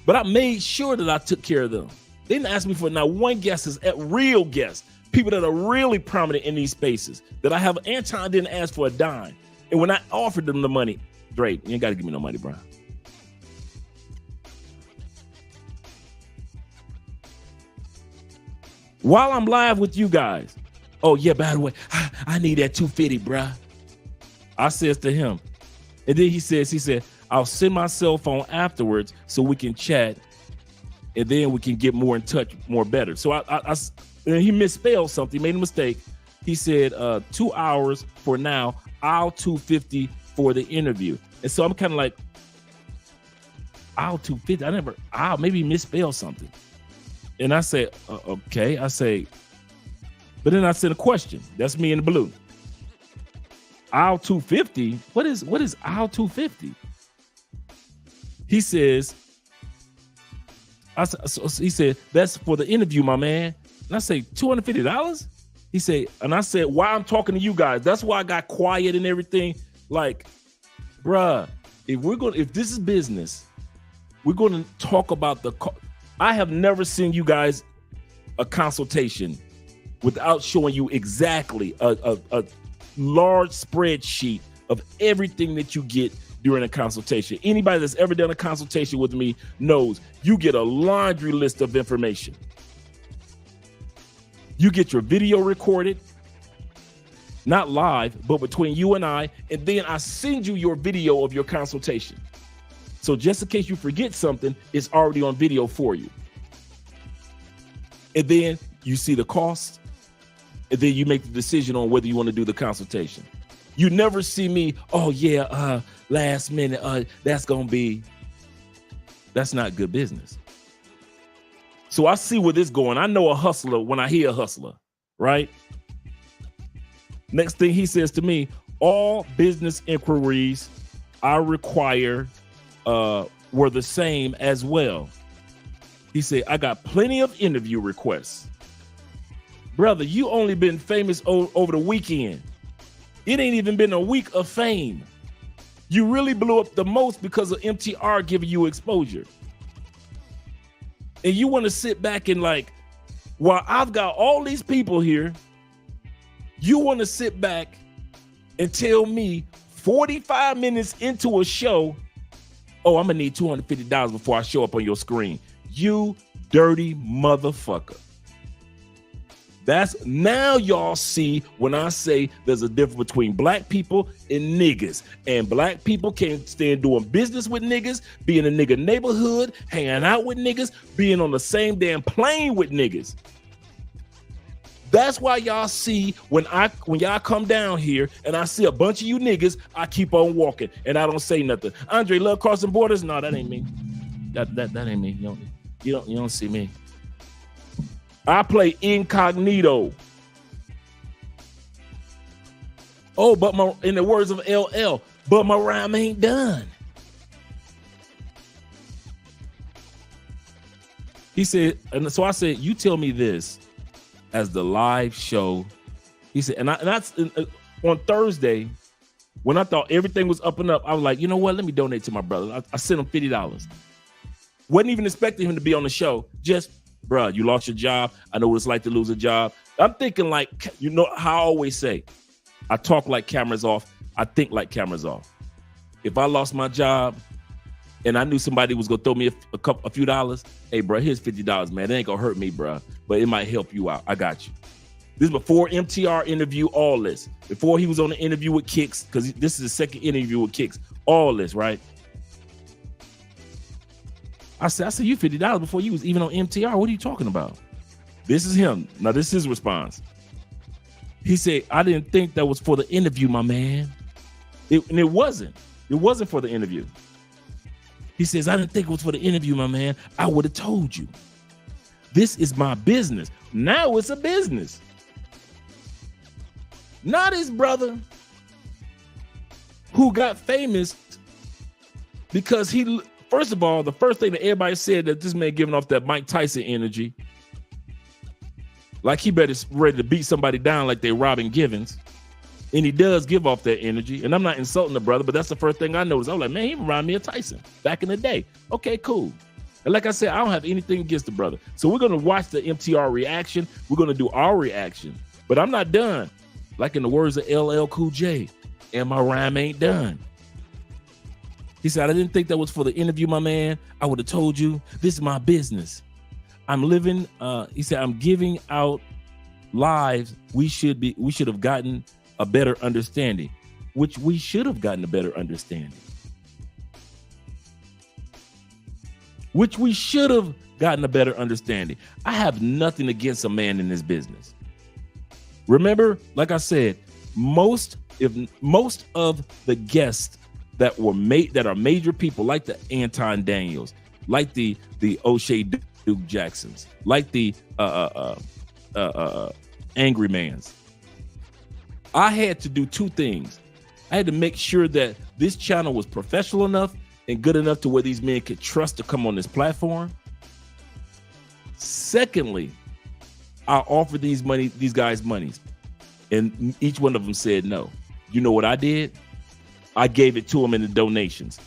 But I made sure that I took care of them. They didn't ask me for not one guest, is real guests, people that are really prominent in these spaces that I have. Anton didn't ask for a dime. And when I offered them the money, Drake, you ain't got to give me no money, bro. while I'm live with you guys. Oh yeah, by the way, I need that 250, bruh. I says to him, and then he said, I'll send my cell phone afterwards so we can chat, and then we can get more in touch, more better. So and he misspelled something, made a mistake. He said 2 hours for now, I'll 250 for the interview. And so I'm kind of like, I'll 250. I'll maybe misspell something. And I say, okay. I say, but then I said a question. That's me in the blue. I'll 250. What is I'll 250? He says, he said, that's for the interview, my man. And I say, $250? He said, and I said, why I'm talking to you guys. That's why I got quiet and everything. Like, bruh, if this is business, we're going to talk about I have never seen you guys a consultation without showing you exactly a large spreadsheet of everything that you get during a consultation. Anybody that's ever done a consultation with me knows you get a laundry list of information. You get your video recorded, not live, but between you and I, and then I send you your video of your consultation. So just in case you forget something, it's already on video for you. And then you see the cost, and then you make the decision on whether you want to do the consultation. You never see me, oh yeah, last minute, that's not good business. So I see where this is going. I know a hustler when I hear a hustler, right? Next thing he says to me, all business inquiries I require were the same as well. He said, I got plenty of interview requests. Brother, you only been famous over the weekend. It ain't even been a week of fame. You really blew up the most because of MTR giving you exposure. And you want to sit back and like, while I've got all these people here, you want to sit back and tell me 45 minutes into a show, oh, I'm going to need $250 before I show up on your screen. You dirty motherfucker. That's now y'all see when I say there's a difference between black people and niggas. And black people can't stand doing business with niggas, be in a nigga neighborhood, hanging out with niggas, being on the same damn plane with niggas. That's why y'all see when y'all come down here and I see a bunch of you niggas, I keep on walking and I don't say nothing. Andre, love crossing borders? No, that ain't me. That ain't me. You don't see me. I play incognito. Oh, but in the words of LL, but my rhyme ain't done. He said, and so I said, you tell me this as the live show. He said, and that's on Thursday when I thought everything was up and up. I was like, you know what? Let me donate to my brother. I sent him $50. Wasn't even expecting him to be on the show. Just, bruh, you lost your job. I know what it's like to lose a job. I'm thinking like, you know how I always say, I talk like cameras off. I think like cameras off. If I lost my job and I knew somebody was going to throw me a few dollars, hey, bro, here's $50, man. It ain't going to hurt me, bro, but it might help you out. I got you. This is before MTR interview, all this. Before he was on the interview with Kicks, because this is the second interview with Kicks. All this, right? I said you $50 before you was even on MTR. What are you talking about? This is him. Now, this is his response. He said, I didn't think that was for the interview, my man. And it wasn't. It wasn't for the interview. He says, I didn't think it was for the interview, my man. I would have told you. This is my business. Now it's a business. Not his brother who got famous because he... First of all, the first thing that everybody said that this man giving off that Mike Tyson energy, like he better ready to beat somebody down like they Robin Givens, and he does give off that energy. And I'm not insulting the brother, but that's the first thing I noticed. I was like, man, he reminded me of Tyson back in the day. Okay, cool. And like I said, I don't have anything against the brother. So we're gonna watch the MTR reaction. We're gonna do our reaction, but I'm not done. Like in the words of LL Cool J, and my rhyme ain't done. He said, I didn't think that was for the interview, my man. I would have told you, this is my business. I'm living, he said, I'm giving out lives. We should have gotten a better understanding, which we should have gotten a better understanding. Which we should have gotten a better understanding. I have nothing against a man in this business. Remember, like I said, most of the guests that are major people, like the Anton Daniels, like the O'Shea Duke Jacksons, like the Angry Mans, I had to do two things. I had to make sure that this channel was professional enough and good enough to where these men could trust to come on this platform. Secondly, I offered these guys monies, and each one of them said no. You know what I did? I gave it to them in the donations.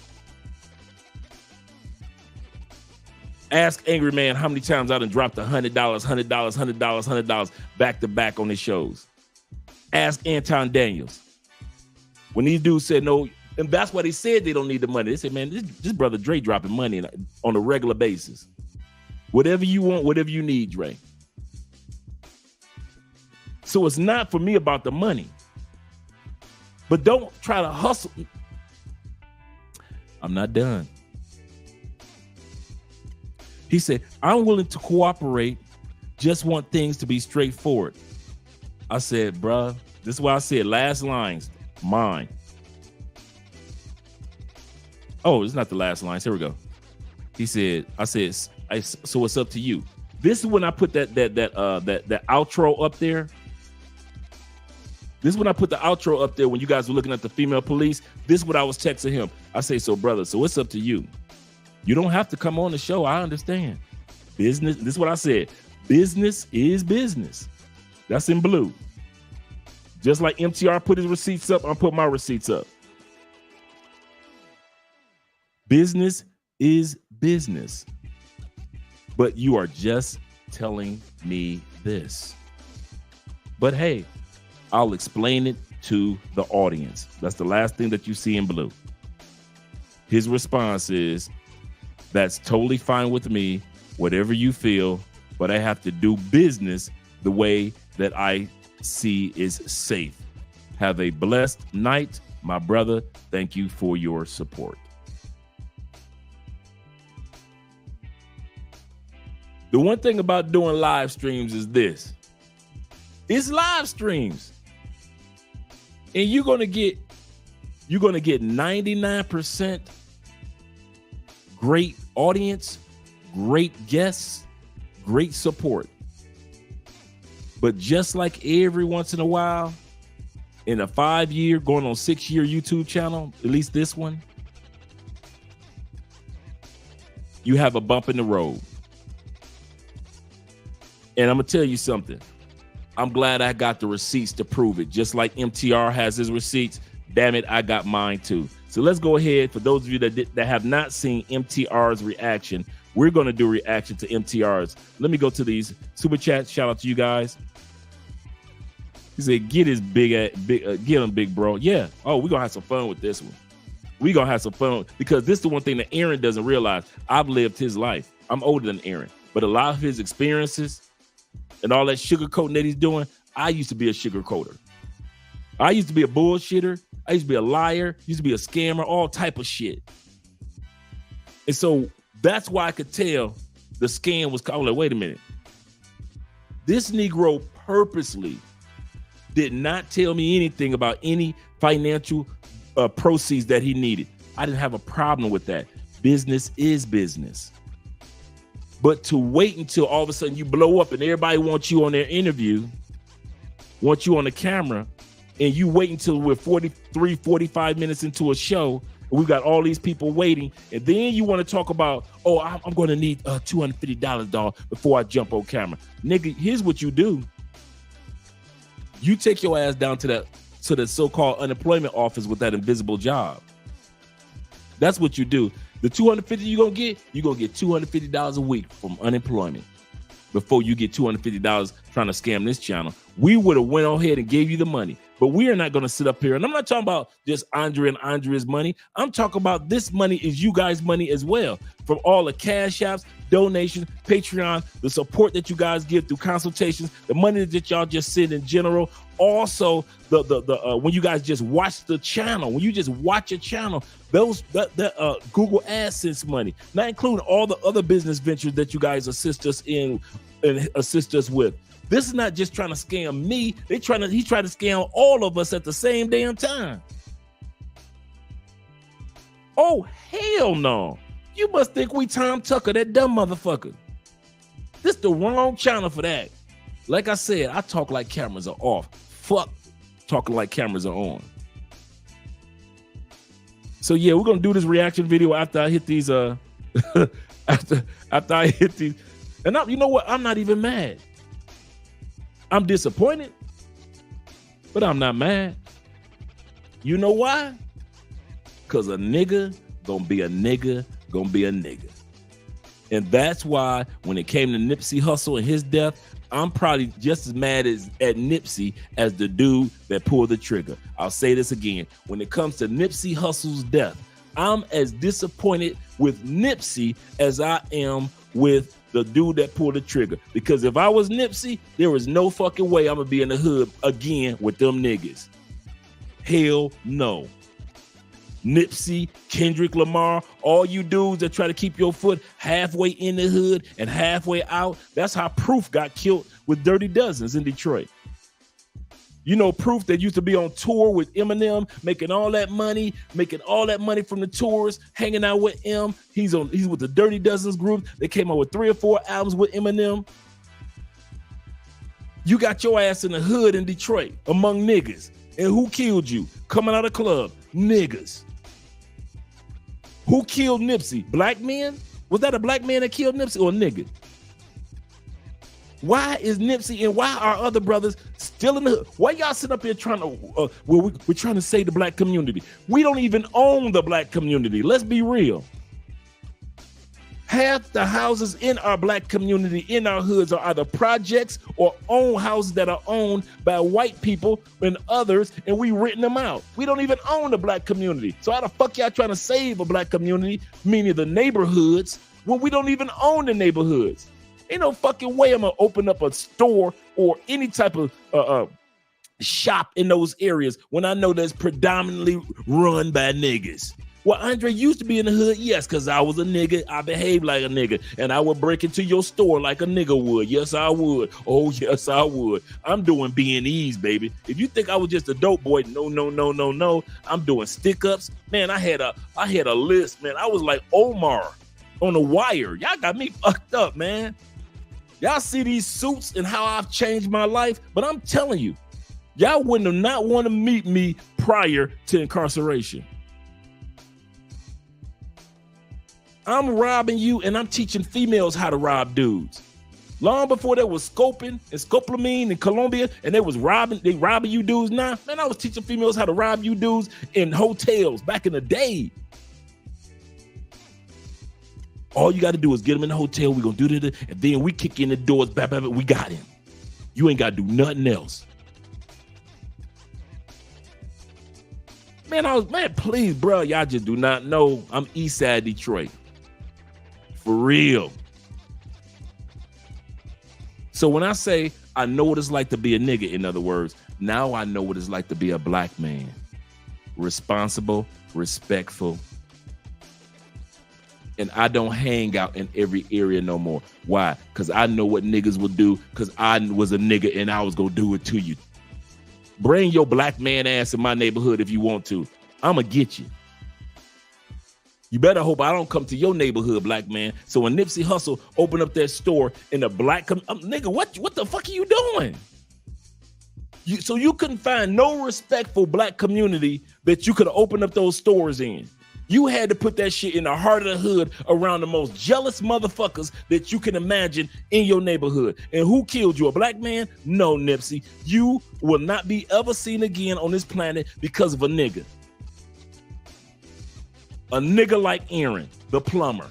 Ask Angry Man how many times I done dropped $100, $100, $100, $100 back to back on his shows. Ask Anton Daniels. When these dudes said no, and that's why they said they don't need the money. They said, man, this brother Dre dropping money on a regular basis. Whatever you want, whatever you need, Dre. So it's not for me about the money. But don't try to hustle. I'm not done. He said, I'm willing to cooperate, just want things to be straightforward. I said, bruh, this is why I said last lines, mine. Oh, it's not the last lines. Here we go. He said, so it's up to you. This is when I put that outro up there. This is when I put the outro up there when you guys were looking at the female police. This is what I was texting him. I say, so brother, so it's up to you. You don't have to come on the show. I understand. Business, this is what I said. Business is business. That's in blue. Just like MTR put his receipts up, I'm putting my receipts up. Business is business. But you are just telling me this. But hey, I'll explain it to the audience. That's the last thing that you see in blue. His response is, that's totally fine with me, whatever you feel, but I have to do business the way that I see is safe. Have a blessed night, my brother. Thank you for your support. The one thing about doing live streams is this. It's live streams. And you're gonna get 99% great audience, great guests, great support. But just like every once in a while, in a 5-year, going on 6-year YouTube channel, at least this one, you have a bump in the road. And I'm gonna tell you something. I'm glad I got the receipts to prove it. Just like MTR has his receipts, damn it, I got mine too. So let's go ahead. For those of you that have not seen MTR's reaction, we're going to do reaction to MTR's. Let me go to these super chats. Shout out to you guys. He said, get his get him, big bro. Yeah. Oh, we're going to have some fun with this one. We're going to have some fun because this is the one thing that Aaron doesn't realize. I've lived his life. I'm older than Aaron, but a lot of his experiences and all that sugarcoating that he's doing, I used to be a sugarcoater. I used to be a bullshitter. I used to be a liar, used to be a scammer, all type of shit. And so that's why I could tell the scam was called. Like, wait a minute. This Negro purposely did not tell me anything about any financial proceeds that he needed. I didn't have a problem with that. Business is business. But to wait until all of a sudden you blow up and everybody wants you on their interview, wants you on the camera, and you wait until we're 43, 45 minutes into a show, and we've got all these people waiting, and then you want to talk about, oh, I'm going to need $250, dog, before I jump on camera. Nigga, here's what you do. You take your ass down to the so-called unemployment office with that invisible job. That's what you do. The $250 you're going to get $250 a week from unemployment before you get $250 trying to scam this channel we would have went ahead and gave you the money. But we are not going to sit up here. And I'm not talking about just Andrea and Andrea's money. I'm talking about this money is you guys' money as well. From all the cash apps, donations, Patreon, the support that you guys give through consultations, the money that y'all just send in general. Also, the when you guys just watch the channel, when you just watch a channel, those Google AdSense money, not including all the other business ventures that you guys assist us in and assist us with. This is not just trying to scam me. He's trying to scam all of us at the same damn time. Oh, hell no. You must think we Tom Tucker, that dumb motherfucker. This the wrong channel for that. Like I said, I talk like cameras are off. Fuck talking like cameras are on. So yeah, we're gonna do this reaction video after I hit these after I hit these. And you know what? I'm not even mad. I'm disappointed, but I'm not mad. You know why? Because a nigga gonna be a nigga, gonna be a nigga. And that's why when it came to Nipsey Hussle and his death, I'm probably just as mad at Nipsey as the dude that pulled the trigger. I'll say this again. When it comes to Nipsey Hussle's death, I'm as disappointed with Nipsey as I am with the dude that pulled the trigger. Because if I was Nipsey, there was no fucking way I'm gonna be in the hood again with them niggas. Hell no. Nipsey, Kendrick Lamar, all you dudes that try to keep your foot halfway in the hood and halfway out. That's how Proof got killed with Dirty Dozens in Detroit. You know, Proof that used to be on tour with Eminem, making all that money from the tours, hanging out with M. He's with the Dirty Dozens group. They came out with 3 or 4 albums with Eminem. You got your ass in the hood in Detroit among niggas. And who killed you? Coming out of the club, niggas. Who killed Nipsey? Black men? Was that a black man that killed Nipsey or a nigga? Why is Nipsey and why are other brothers still in the hood? Why y'all sit up here trying to, we're trying to save the black community? We don't even own the black community. Let's be real. Half the houses in our black community, in our hoods, are either projects or own houses that are owned by white people and others, and we renting them out. We don't even own the black community. So how the fuck y'all trying to save a black community, meaning the neighborhoods, when we don't even own the neighborhoods? Ain't no fucking way I'm gonna open up a store or any type of shop in those areas when I know that's predominantly run by niggas. Well, Andre used to be in the hood, yes, because I was a nigga. I behaved like a nigga, and I would break into your store like a nigga would. Yes, I would. Oh, yes, I would. I'm doing B&Es, baby. If you think I was just a dope boy, no. I'm doing stick-ups. Man, I had a list, man. I was like Omar on The Wire. Y'all got me fucked up, man. Y'all see these suits and how I've changed my life, but I'm telling you, y'all wouldn't have not want to meet me prior to incarceration. I'm robbing you, and I'm teaching females how to rob dudes. Long before there was scoping and scopolamine in Colombia, and they robbing you dudes now. Man, I was teaching females how to rob you dudes in hotels back in the day. All you got to do is get them in the hotel. We're going to do that, and then we kick in the doors. We got him. You ain't got to do nothing else. Man, please, bro. Y'all just do not know I'm Eastside Detroit. For real. So when I say I know what it's like to be a nigga, in other words, now I know what it's like to be a black man. Responsible, respectful. And I don't hang out in every area no more. Why? Because I know what niggas will do, because I was a nigga and I was going to do it to you. Bring your black man ass in my neighborhood if you want to. I'm going to get you. You better hope I don't come to your neighborhood, black man. So when Nipsey Hussle opened up that store in the black nigga, what the fuck are you doing? So you couldn't find no respectful black community that you could open up those stores in. You had to put that shit in the heart of the hood around the most jealous motherfuckers that you can imagine in your neighborhood. And who killed you? A black man? No, Nipsey. You will not be ever seen again on this planet because of a nigga. A nigga like Aaron, the plumber.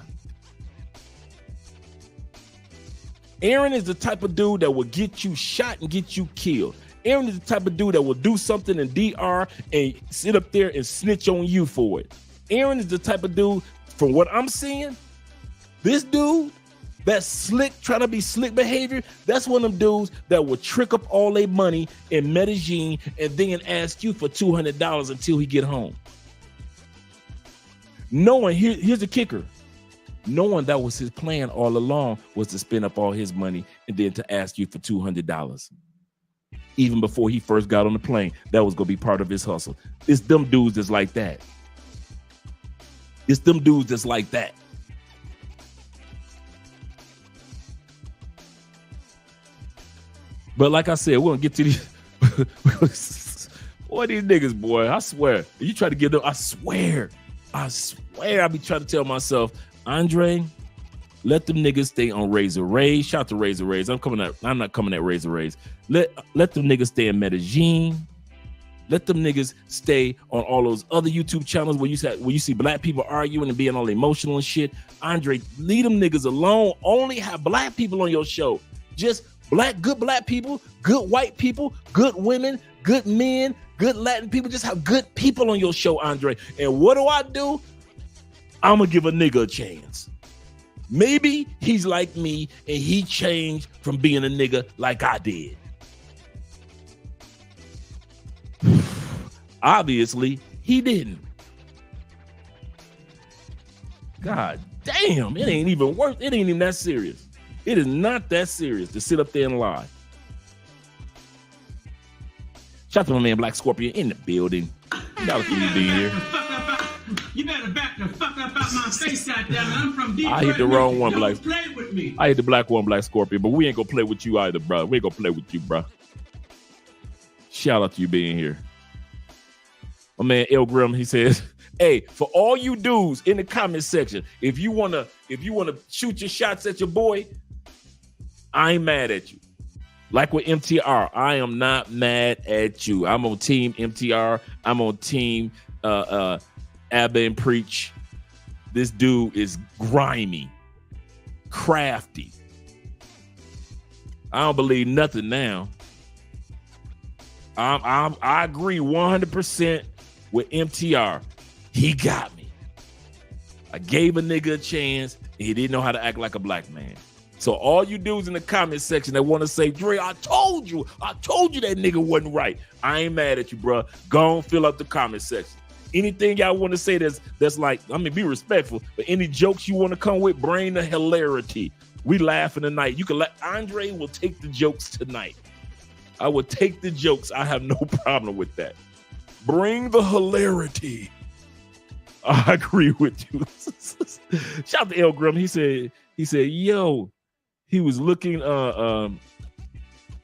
Aaron is the type of dude that will get you shot and get you killed. Aaron is the type of dude that will do something in DR and sit up there and snitch on you for it. Aaron is the type of dude, from what I'm seeing, this dude that's slick, trying to be slick behavior, that's one of them dudes that will trick up all their money in Medellin and then ask you for $200 until he get home. Knowing, here's the kicker, knowing that was his plan all along was to spend up all his money and then to ask you for $200. Even before he first got on the plane, that was going to be part of his hustle. It's them dudes that's like that. It's them dudes that's like that. But like I said, we're going to get to these. Boy, these niggas, boy, I swear. You try to get them, I swear. I be trying to tell myself, Andre, let them niggas stay on Razor Rays. Shout out to Razor Rays. I'm not coming at Razor Rays. Let them niggas stay in Medellin. Let them niggas stay on all those other YouTube channels where you see black people arguing and being all emotional and shit. Andre, leave them niggas alone. Only have black people on your show. Just good black people, good white people, good women, good men, good Latin people. Just have good people on your show, Andre. And what do? I'm going to give a nigga a chance. Maybe he's like me and he changed from being a nigga like I did. Obviously, he didn't. God damn, it ain't even that serious. It is not that serious to sit up there and lie. Shout out to my man Black Scorpion in the building. Shout out to you being here. You better back the fuck up out my face, goddamn. I'm from Detroit. I hit the wrong one, Don't Black. play with me. I hit the black one, Black Scorpion, but we ain't gonna play with you either, bro. We ain't gonna play with you, bro. Shout out to you being here. My man El Grim, he says, hey, for all you dudes in the comment section, if you wanna shoot your shots at your boy, I ain't mad at you. Like with MTR, I am not mad at you. I'm on team MTR. I'm on team Abba and Preach. This dude is grimy, crafty. I don't believe nothing now. I agree 100% with MTR. He got me. I gave a nigga a chance, and he didn't know how to act like a black man. So all you dudes in the comment section that want to say, Dre, I told you that nigga wasn't right. I ain't mad at you, bro. Go on, fill up the comment section. Anything y'all want to say that's like, I mean, be respectful, but any jokes you want to come with, bring the hilarity. We laughing tonight. You can let Andre will take the jokes tonight. I will take the jokes. I have no problem with that. Bring the hilarity. I agree with you. Shout out to El Grim. He said, yo, he was looking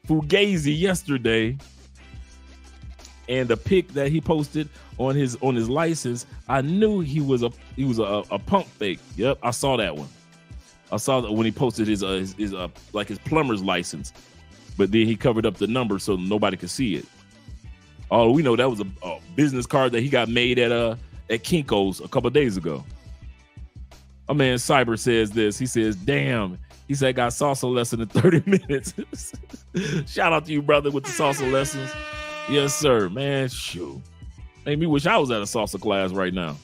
Fugazi yesterday, and the pic that he posted on his license, I knew he was a pump fake. Yep, I saw that one. I saw that when he posted his plumber's license, but then he covered up the number so nobody could see it. Oh, we know that was a business card that he got made at Kinko's a couple of days ago. My man Cyber says this. He says, damn. He said, I got salsa lesson in 30 minutes. Shout out to you, brother, with the salsa lessons. Yes, sir. Man, shoot. Made me wish I was at a salsa class right now.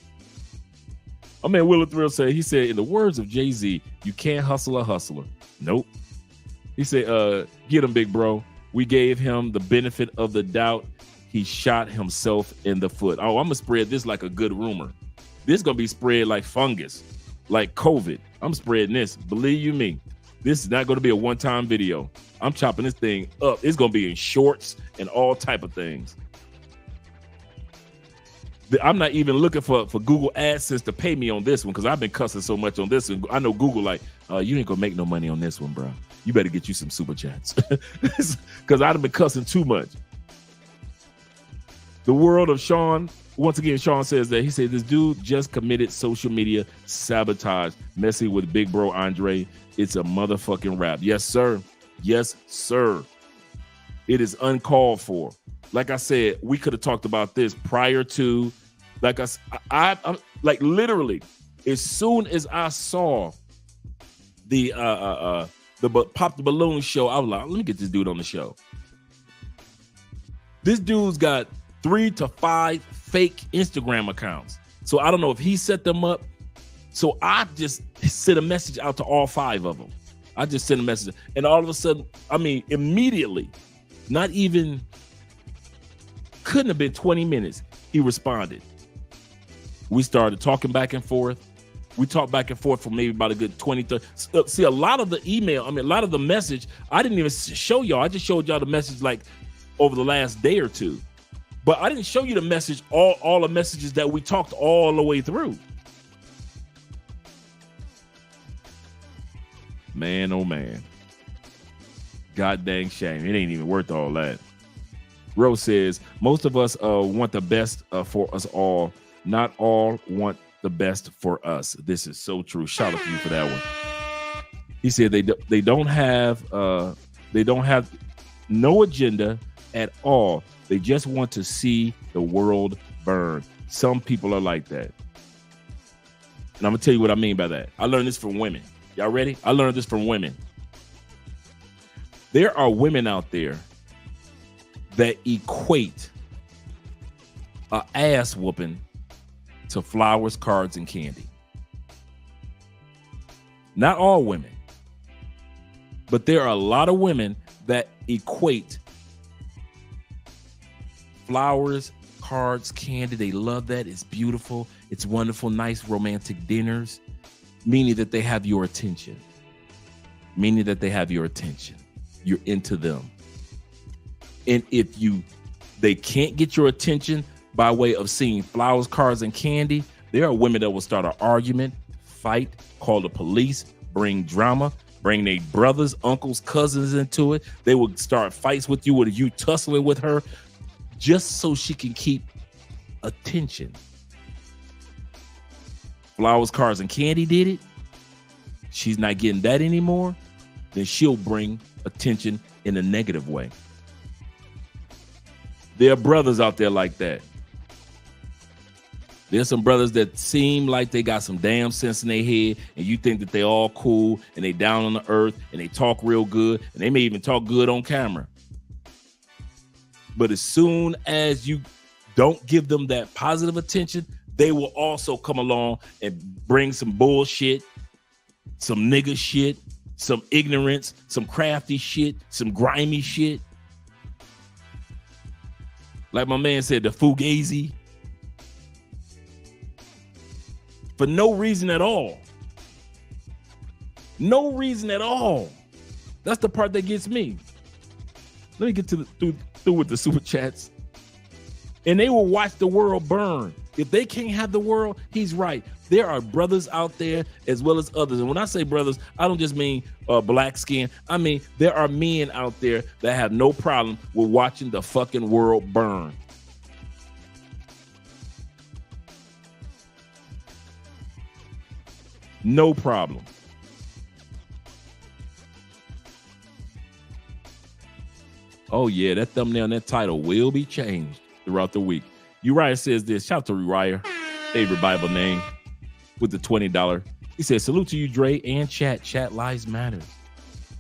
My man Willa Thrill said, he said, in the words of Jay-Z, you can't hustle a hustler. Nope. He said, get him, big bro. We gave him the benefit of the doubt. He shot himself in the foot. Oh, I'm going to spread this like a good rumor. This is going to be spread like fungus, like COVID. I'm spreading this. Believe you me. This is not going to be a one-time video. I'm chopping this thing up. It's going to be in shorts and all type of things. I'm not even looking for Google AdSense to pay me on this one because I've been cussing so much on this one. I know Google like, you ain't going to make no money on this one, bro. You better get you some super chats because I've been cussing too much. The world of Sean. Once again, Sean says that he said this dude just committed social media sabotage, messing with big bro Andre. It's a motherfucking rap. Yes, sir. Yes, sir. It is uncalled for. Like I said, we could have talked about this prior to, like I'm like literally, as soon as I saw the Pop the Balloon show, I was like, let me get this dude on the show. This dude's got 3 to 5 fake Instagram accounts. So I don't know if he set them up. So I just sent a message out to all 5 of them. I just sent a message. And all of a sudden, I mean, immediately, not even, couldn't have been 20 minutes, he responded. We started talking back and forth. We talked back and forth for maybe about a good 20, 30. See, a lot of the email, I mean, a lot of the message, I didn't even show y'all. I just showed y'all the message like over the last day or two. But I didn't show you the message, all the messages that we talked all the way through. Man, oh man. God dang shame. It ain't even worth all that. Rose says, most of us want the best for us all. Not all want the best for us. This is so true. Shout out to you for that one. He said they don't have no agenda at all. They just want to see the world burn. Some people are like that. And I'm gonna tell you what I mean by that. I learned this from women. Y'all ready? I learned this from women. There are women out there that equate a ass whooping to flowers, cards, and candy. Not all women, but there are a lot of women that equate flowers, cards, candy. They love that. It's beautiful. It's wonderful, nice romantic dinners, meaning that they have your attention. Meaning that they have your attention. You're into them. And if they can't get your attention by way of seeing flowers, cards, and candy, there are women that will start an argument, fight, call the police, bring drama, bring their brothers, uncles, cousins into it. They will start fights with you, with you tussling with her, just so she can keep attention. Flowers, cards, and candy did it. She's not getting that anymore. Then she'll bring attention in a negative way. There are brothers out there like that. There's some brothers that seem like they got some damn sense in their head, and you think that they all cool and they down on the earth and they talk real good, and they may even talk good on camera. But as soon as you don't give them that positive attention, they will also come along and bring some bullshit, some nigga shit, some ignorance, some crafty shit, some grimy shit. Like my man said, the fugazi. For no reason at all. No reason at all. That's the part that gets me. Let me get to through with the super chats. And they will watch the world burn. If they can't have the world, he's right. There are brothers out there as well as others. And when I say brothers, I don't just mean black skin. I mean, there are men out there that have no problem with watching the fucking world burn. No problem. Oh, yeah, that thumbnail and that title will be changed throughout the week. Uriah says this. Shout out to Uriah, favorite Bible name, with the $20. He said, salute to you, Dre, and chat. Chat lives matter.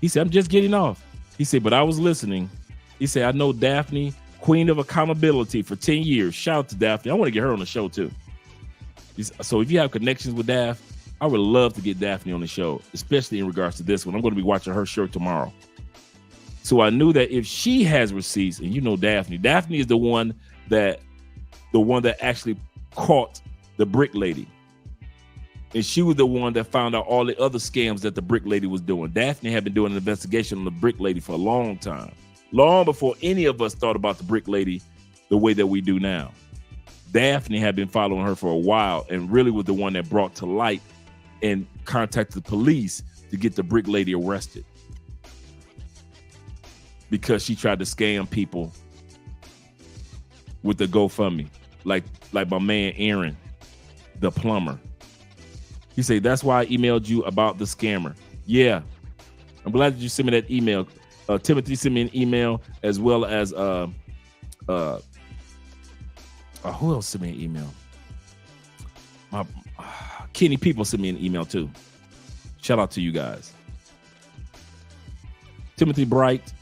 He said, I'm just getting off. He said, but I was listening. He said, I know Daphne, queen of accountability for 10 years. Shout out to Daphne. I want to get her on the show, too. So if you have connections with Daph, I would love to get Daphne on the show, especially in regards to this one. I'm going to be watching her show tomorrow. So I knew that if she has receipts, and you know Daphne is the one that actually caught the brick lady. And she was the one that found out all the other scams that the brick lady was doing. Daphne had been doing an investigation on the brick lady for a long time, long before any of us thought about the brick lady the way that we do now. Daphne had been following her for a while and really was the one that brought to light and contacted the police to get the brick lady arrested because she tried to scam people with the GoFundMe, like my man Aaron, the plumber. He said, that's why I emailed you about the scammer. Yeah, I'm glad that you sent me that email. Timothy sent me an email, as well as who else sent me an email? Kenny People sent me an email too. Shout out to you guys. Timothy Bright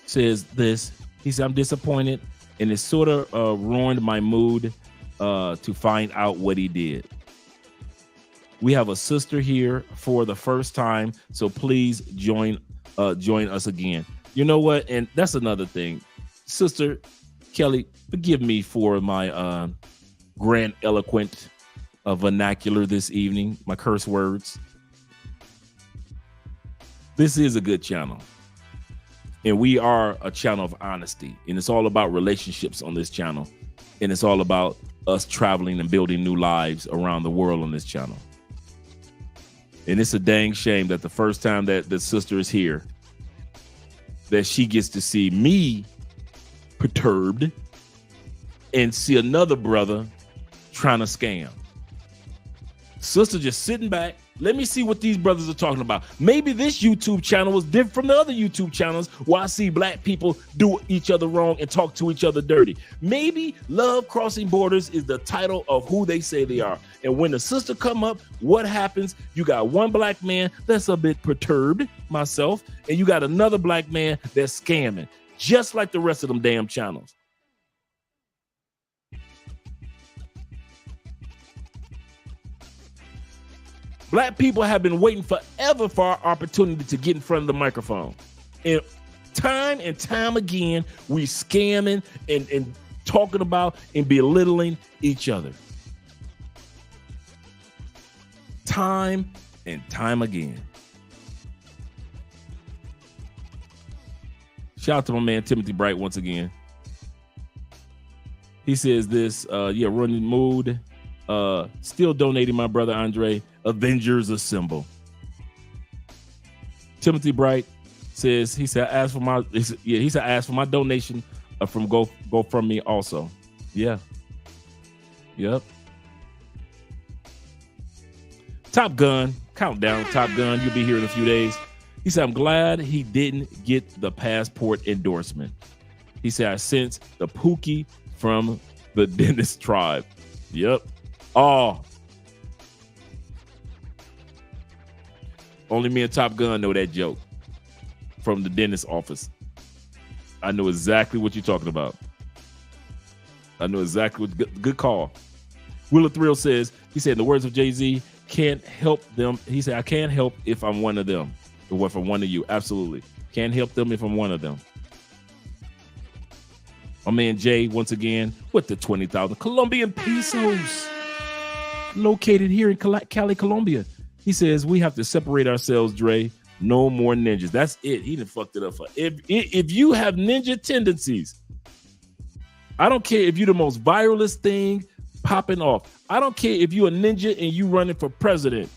says this. He said, I'm disappointed and it sort of ruined my mood to find out what he did. We have a sister here for the first time, so please join us again. You know what? And that's another thing. Sister Kelly, forgive me for my grandiloquent vernacular this evening, my curse words. This is a good channel. And we are a channel of honesty. And it's all about relationships on this channel. And it's all about us traveling and building new lives around the world on this channel. And it's a dang shame that the first time that the sister is here, that she gets to see me perturbed and see another brother trying to scam. Sister just sitting back. Let me see what these brothers are talking about. Maybe this YouTube channel is different from the other YouTube channels where I see black people do each other wrong and talk to each other dirty. Maybe Love Crossing Borders is the title of who they say they are. And when the sister come up, what happens? You got one black man that's a bit perturbed, myself, and you got another black man that's scamming, just like the rest of them damn channels. Black people have been waiting forever for our opportunity to get in front of the microphone. And time again, we scamming and talking about and belittling each other. Time and time again. Shout out to my man Timothy Bright once again. He says this, running mood. Still donating, my brother Andre. Avengers Assemble. Timothy Bright says he said ask for my donation from GoFundMe also. Yeah. Yep. Top Gun countdown. Top Gun. You'll be here in a few days. He said I'm glad he didn't get the passport endorsement. He said I sense the Pookie from the Dennis tribe. Yep. Oh. Only me and Top Gun know that joke from the dentist office. I know exactly what you're talking about. I know exactly what. Good call. Willa Thrill says, he said, in the words of Jay-Z, can't help them. He said, I can't help if I'm one of them. Or if I'm one of you. Absolutely. Can't help them if I'm one of them. My man Jay, once again, with the 20,000 Colombian pesos. Located here in Cali, Colombia. He says, we have to separate ourselves, Dre. No more ninjas. That's it. He done fucked it up. If you have ninja tendencies, I don't care if you're the most viralist thing popping off. I don't care if you're a ninja and you running for president.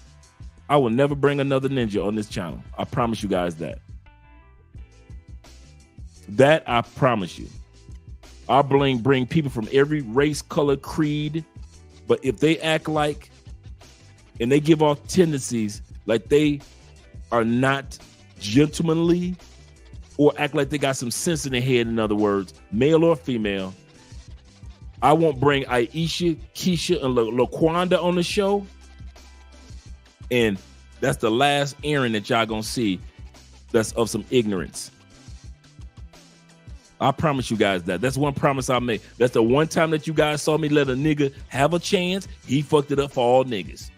I will never bring another ninja on this channel. I promise you guys that. That I promise you. I'll bring people from every race, color, creed. But if they act like and they give off tendencies like they are not gentlemanly or act like they got some sense in their head, in other words, male or female, I won't bring Aisha, Keisha, and LaQuanda on the show. And that's the last Aaron that y'all gonna see that's of some ignorance. I promise you guys that. That's one promise I made. That's the one time that you guys saw me let a nigga have a chance. He fucked it up for all niggas.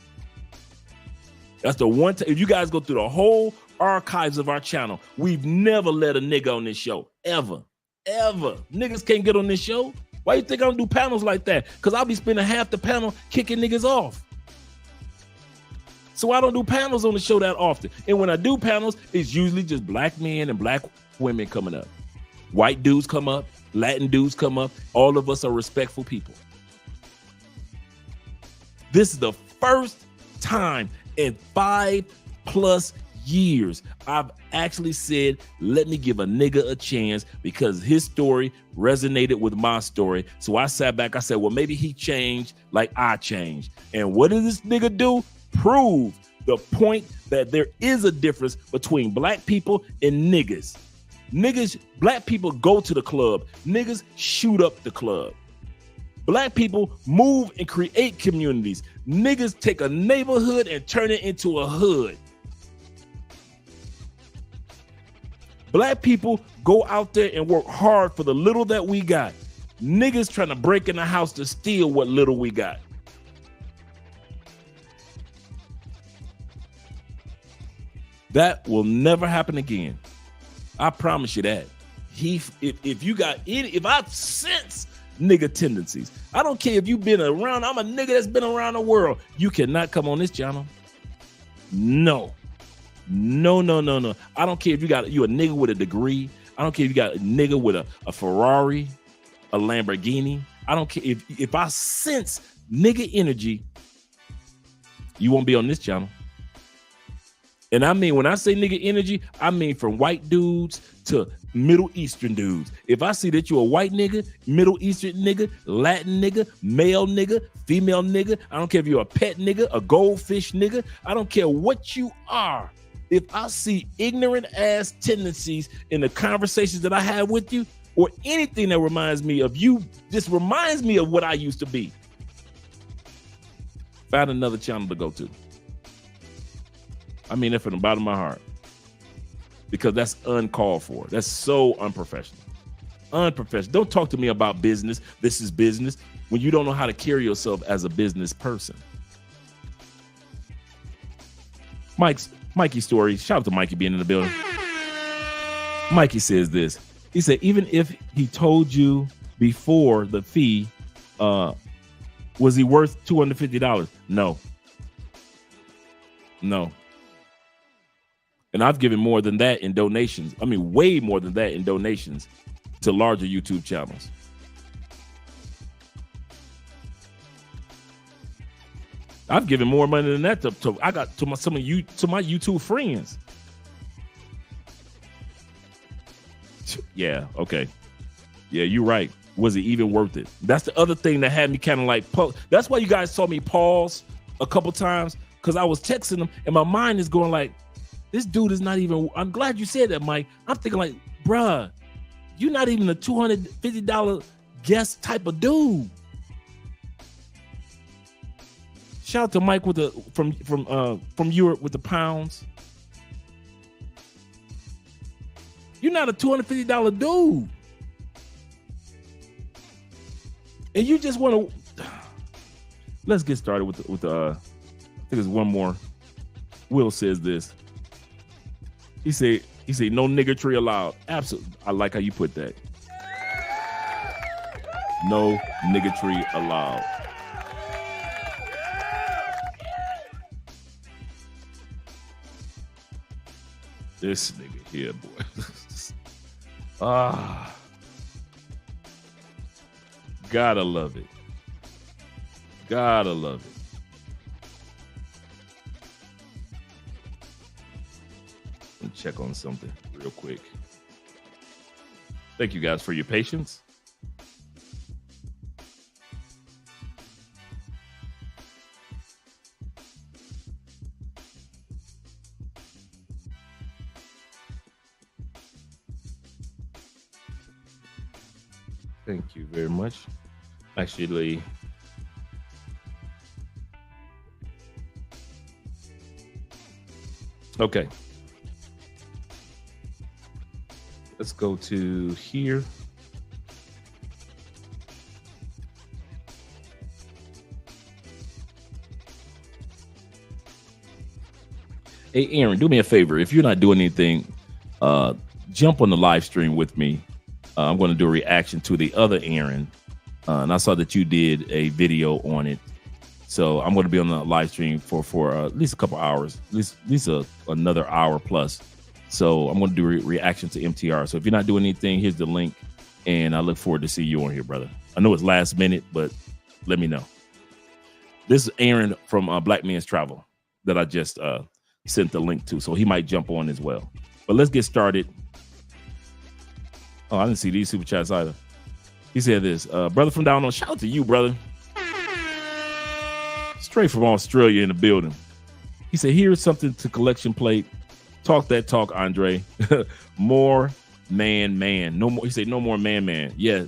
That's the one time. If you guys go through the whole archives of our channel, we've never let a nigga on this show. Ever. Niggas can't get on this show. Why you think I don't do panels like that? Because I'll be spending half the panel kicking niggas off. So I don't do panels on the show that often. And when I do panels, it's usually just black men and black women coming up. White dudes come up, Latin dudes come up. All of us are respectful people. This is the first time in 5+ years I've actually said, let me give a nigga a chance because his story resonated with my story. So I sat back, I said, well, maybe he changed like I changed. And what did this nigga do? Prove the point that there is a difference between black people and niggas. Black people go to the club. Niggas shoot up the club. Black people move and create communities. Niggas take a neighborhood and turn it into a hood. Black people go out there and work hard for the little that we got. Niggas trying to break in the house to steal what little we got. That will never happen again. I promise you that. If I sense nigga tendencies, I don't care if you've been around, I'm a nigga that's been around the world. You cannot come on this channel. No. I don't care if you a nigga with a degree. I don't care if you got a nigga with a Ferrari, a Lamborghini. I don't care if I sense nigga energy, you won't be on this channel. And I mean, when I say nigga energy, I mean from white dudes to Middle Eastern dudes. If I see that you're a white nigga, Middle Eastern nigga, Latin nigga, male nigga, female nigga, I don't care if you're a pet nigga, a goldfish nigga, I don't care what you are. If I see ignorant ass tendencies in the conversations that I have with you, or anything that reminds me of you, just reminds me of what I used to be, find another channel to go to. I mean that from the bottom of my heart, because that's uncalled for. That's so unprofessional. Don't talk to me about business. This is business when you don't know how to carry yourself as a business person. Mikey's story. Shout out to Mikey being in the building. Mikey says this. He said, even if he told you before the fee, was he worth $250? No. And I've given more than that in donations. I mean, way more than that in donations to larger YouTube channels. I've given more money than that to my YouTube friends. Yeah, okay. Yeah, you're right. Was it even worth it? That's the other thing that had me kind of like, that's why you guys saw me pause a couple times, because I was texting them and my mind is going like, this dude is not even, I'm glad you said that, Mike. I'm thinking like, bruh, you're not even a $250 guest type of dude. Shout out to Mike with the from Europe with the pounds. You're not a $250 dude. And you just want to, let's get started with I think there's one more. Will says this. He said, no niggatry allowed. Absolutely. I like how you put that. No niggatry allowed. This nigga here, boy. Gotta love it. Gotta love it. Check on something real quick. Thank you guys for your patience. Thank you very much. Actually, okay. Let's go to here. Hey, Aaron, do me a favor. If you're not doing anything, jump on the live stream with me. I'm going to do a reaction to the other Aaron. And I saw that you did a video on it. So I'm going to be on the live stream for at least a couple hours, at least another hour plus. So I'm going to do a reaction to MTR. So if you're not doing anything, here's the link. And I look forward to see you on here, brother. I know it's last minute, but let me know. This is Aaron from Black Men's Travel that I just sent the link to. So he might jump on as well. But let's get started. Oh, I didn't see these super chats either. He said this, brother from down on, shout out to you, brother. Straight from Australia in the building. He said, here's something to collection plate. Talk that talk, Andre. More man. No more. He said, no more man. Yeah.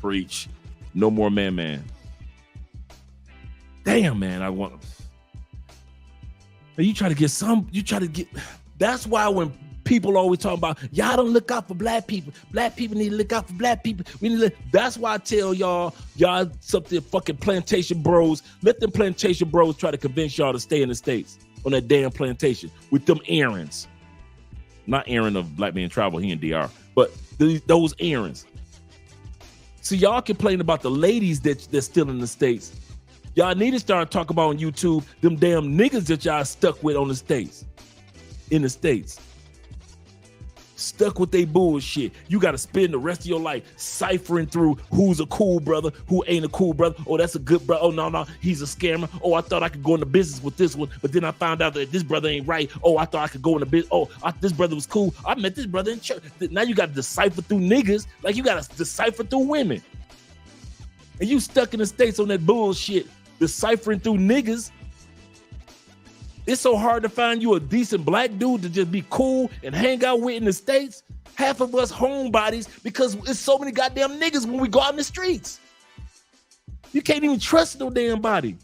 Preach. No more man. Damn, man. I want. You try to get. That's why when people always talking about, y'all don't look out for black people. Black people need to look out for black people. That's why I tell y'all something fucking plantation bros. Let them plantation bros try to convince y'all to stay in the States on that damn plantation with them errands. Not Aaron of Black Man Travel, he in DR, but those errands. See, y'all complain about the ladies that's still in the States. Y'all need to start talking about on YouTube them damn niggas that y'all stuck with on the States. In the States. Stuck with they bullshit. You got to spend the rest of your life ciphering through who's a cool brother, who ain't a cool brother. Oh, that's a good brother. Oh, no, he's a scammer. Oh, I thought I could go into business with this one, but then I found out that this brother ain't right. Oh, I thought I could go into business. Oh, this brother was cool. I met this brother in church. Now you got to decipher through niggas like you got to decipher through women. And you stuck in the States on that bullshit, deciphering through niggas. It's so hard to find you a decent black dude to just be cool and hang out with in the States. Half of us homebodies because it's so many goddamn niggas when we go out in the streets. You can't even trust no damn body.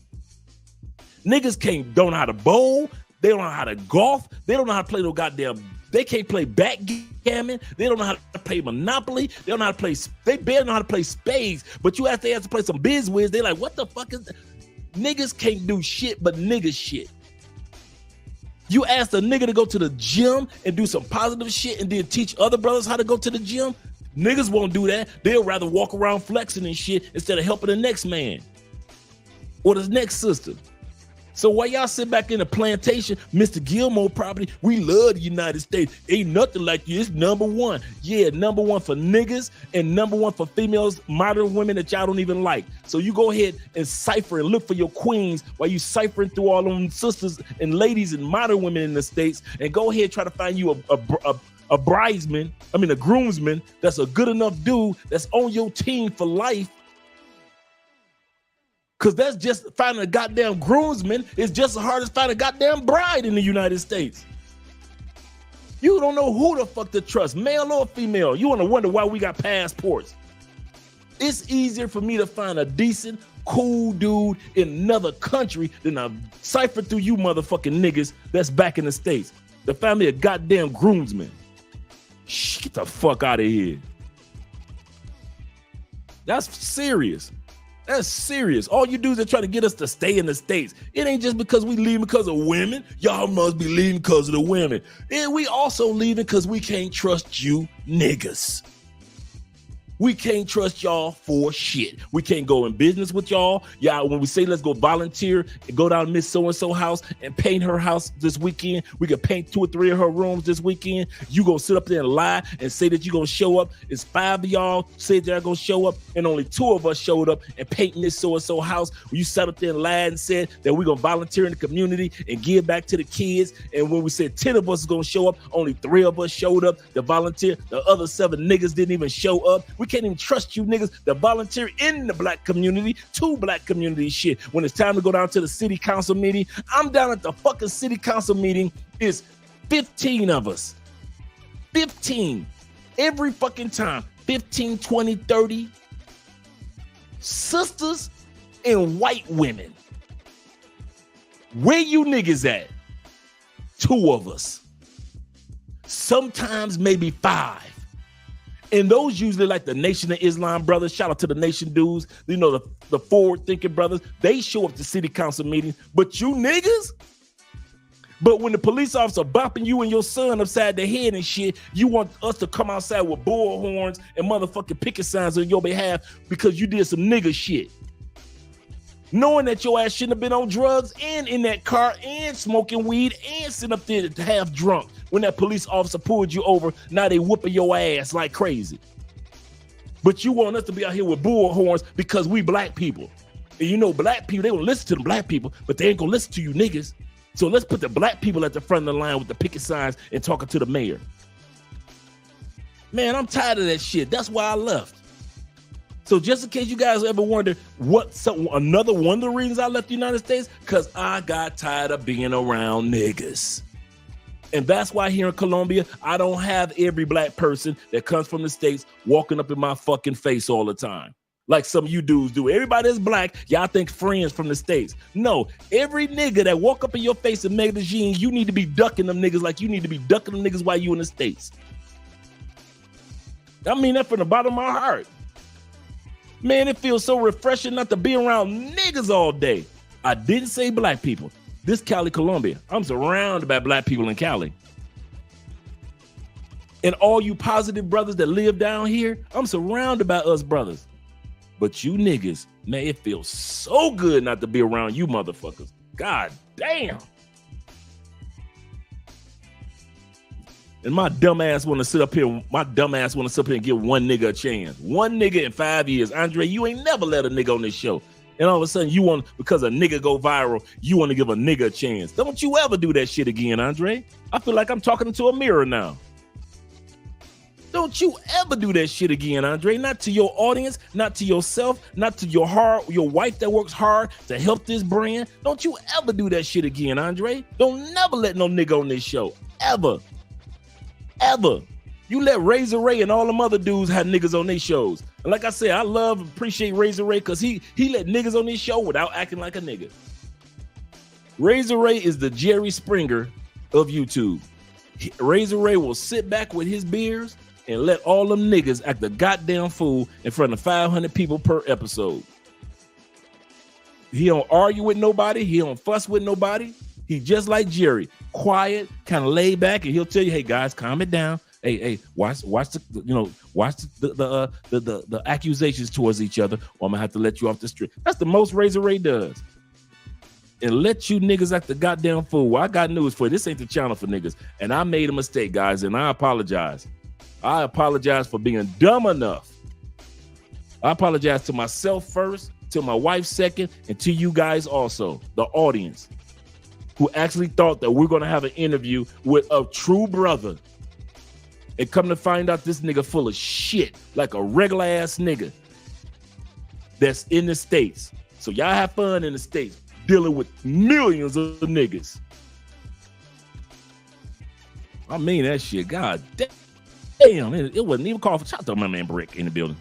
Niggas don't know how to bowl. They don't know how to golf. They don't know how to play no goddamn. They can't play backgammon. They don't know how to play Monopoly. They don't know how to play. They barely know how to play spades. But you ask they have to play some biz whiz. They like, what the fuck is that? Niggas can't do shit but nigga shit. You ask a nigga to go to the gym and do some positive shit and then teach other brothers how to go to the gym. Niggas won't do that. They'll rather walk around flexing and shit instead of helping the next man or the next sister. So while y'all sit back in the plantation, Mr. Gilmore property, we love the United States. Ain't nothing like you. It's number one. Yeah, number one for niggas and number one for females, modern women that y'all don't even like. So you go ahead and cipher and look for your queens while you ciphering through all them sisters and ladies and modern women in the States, and go ahead and try to find you a groomsman that's a good enough dude that's on your team for life. Because that's just finding a goddamn groomsman is just as hard as finding a goddamn bride in the United States. You don't know who the fuck to trust, male or female. You want to wonder why we got passports. It's easier for me to find a decent, cool dude in another country than I cipher through you motherfucking niggas that's back in the States. To find me a goddamn groomsman. Get the fuck out of here. That's serious. That's serious. All you do is try to get us to stay in the States. It ain't just because we leaving because of women. Y'all must be leaving because of the women. And we also leaving because we can't trust you niggas. We can't trust y'all for shit. We can't go in business with y'all. Y'all, when we say let's go volunteer and go down to Miss So-and-so house and paint her house this weekend, we can paint 2 or 3 of her rooms this weekend. You gonna sit up there and lie and say that you gonna show up. It's 5 of y'all said y'all gonna show up and only 2 of us showed up and paint Miss So-and-so house. You sat up there and lied and said that we gonna volunteer in the community and give back to the kids. And when we said 10 of us is gonna show up, only 3 of us showed up to volunteer. The other 7 niggas didn't even show up. We can't even trust you niggas that volunteer in the black community to black community shit. When it's time to go down to the city council meeting, I'm down at the fucking city council meeting. It's 15 of us. 15. Every fucking time. 15, 20, 30. Sisters and white women. Where you niggas at? 2 of us. Sometimes maybe 5. And those usually like the Nation of Islam brothers. Shout out to the Nation dudes. You know, the forward-thinking brothers. They show up to city council meetings. But you niggas? But when the police officer bopping you and your son upside the head and shit, you want us to come outside with bullhorns and motherfucking picket signs on your behalf because you did some nigga shit. Knowing that your ass shouldn't have been on drugs and in that car and smoking weed and sitting up there half drunk. When that police officer pulled you over, now they whooping your ass like crazy. But you want us to be out here with bullhorns because we black people. And you know black people, they gonna listen to the black people, but they ain't gonna listen to you niggas. So let's put the black people at the front of the line with the picket signs and talking to the mayor. Man, I'm tired of that shit. That's why I left. So just in case you guys ever wonder another one of the reasons I left the United States, because I got tired of being around niggas. And that's why here in Colombia, I don't have every black person that comes from the States walking up in my fucking face all the time. like some of you dudes do. Everybody that's black, y'all think friends from the States. No, every nigga that walk up in your face and make the jeans, you need to be ducking them niggas like you need to be ducking them niggas while you in the States. I mean that from the bottom of my heart. Man, it feels so refreshing not to be around niggas all day. I didn't say black people. This Cali, Colombia. I'm surrounded by black people in Cali. And all you positive brothers that live down here, I'm surrounded by us brothers. But you niggas, man, it feels so good not to be around you motherfuckers. God damn. And my dumb ass want to sit up here. My dumb ass want to sit up here and give one nigga a chance. One nigga in 5 years. Andre, you ain't never let a nigga on this show. And all of a sudden you want, because a nigga go viral, you want to give a nigga a chance. Don't you ever do that shit again, Andre. I feel like I'm talking into a mirror now. Don't you ever do that shit again, Andre. Not to your audience, not to yourself, not to your wife that works hard to help this brand. Don't you ever do that shit again, Andre. Don't never let no nigga on this show. Ever. Ever. You let Razor Ray and all them other dudes have niggas on their shows. And like I said, I love and appreciate Razor Ray because he let niggas on this show without acting like a nigga. Razor Ray is the Jerry Springer of YouTube. Razor Ray will sit back with his beers and let all them niggas act a goddamn fool in front of 500 people per episode. He don't argue with nobody. He don't fuss with nobody. He just like Jerry, quiet, kind of laid back, and he'll tell you, "Hey guys, calm it down. Hey, watch the accusations towards each other, or I'm gonna have to let you off the street." That's the most Razor Ray does. And let you niggas act the goddamn fool. Well, I got news for you. This ain't the channel for niggas. And I made a mistake, guys, and I apologize. I apologize for being dumb enough. I apologize to myself first, to my wife second, and to you guys also, the audience, who actually thought that we're going to have an interview with a true brother. And come to find out this nigga full of shit, like a regular ass nigga that's in the States. So y'all have fun in the States dealing with millions of niggas. I mean that shit. God damn, it wasn't even called for. Shout out to my man Brick in the building.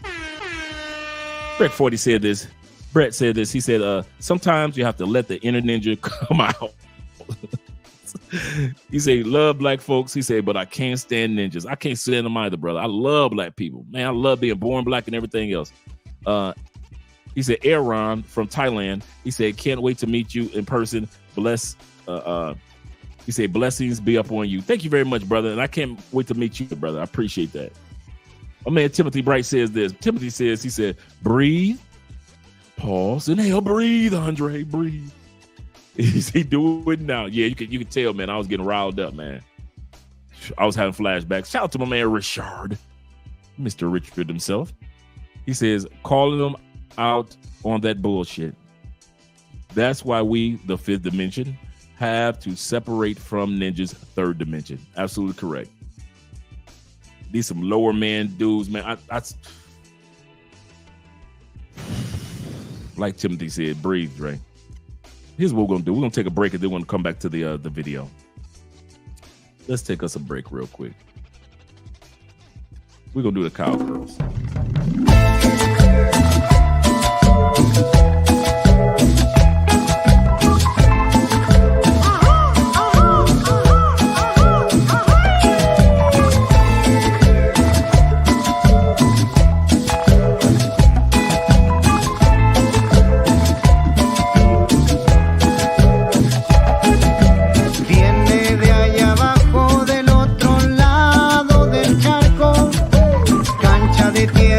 Brick 40 said this. Brett said this. He said, sometimes you have to let the inner ninja come out. He said, love black folks. He said, but I can't stand ninjas. I can't stand them either, brother. I love black people. Man, I love being born black and everything else. He said, Aaron from Thailand. He said, can't wait to meet you in person. Bless. He said, blessings be up on you. Thank you very much, brother. And I can't wait to meet you, brother. I appreciate that. Oh, man, Timothy Bright says this. Timothy says, he said, breathe, pause, inhale, breathe, Andre, breathe. He do it now. Yeah, you can tell, man. I was getting riled up, man. I was having flashbacks. Shout out to my man Richard, Mr. Richard himself. He says, calling them out on that bullshit. That's why we, the fifth dimension, have to separate from ninjas' third dimension. Absolutely correct. These some lower man dudes, man. I like Timothy said, breathe, Dre. Here's what we're gonna do. We're gonna take a break and then we're gonna come back to the video. Let's take us a break real quick. We're gonna do the cowgirls. De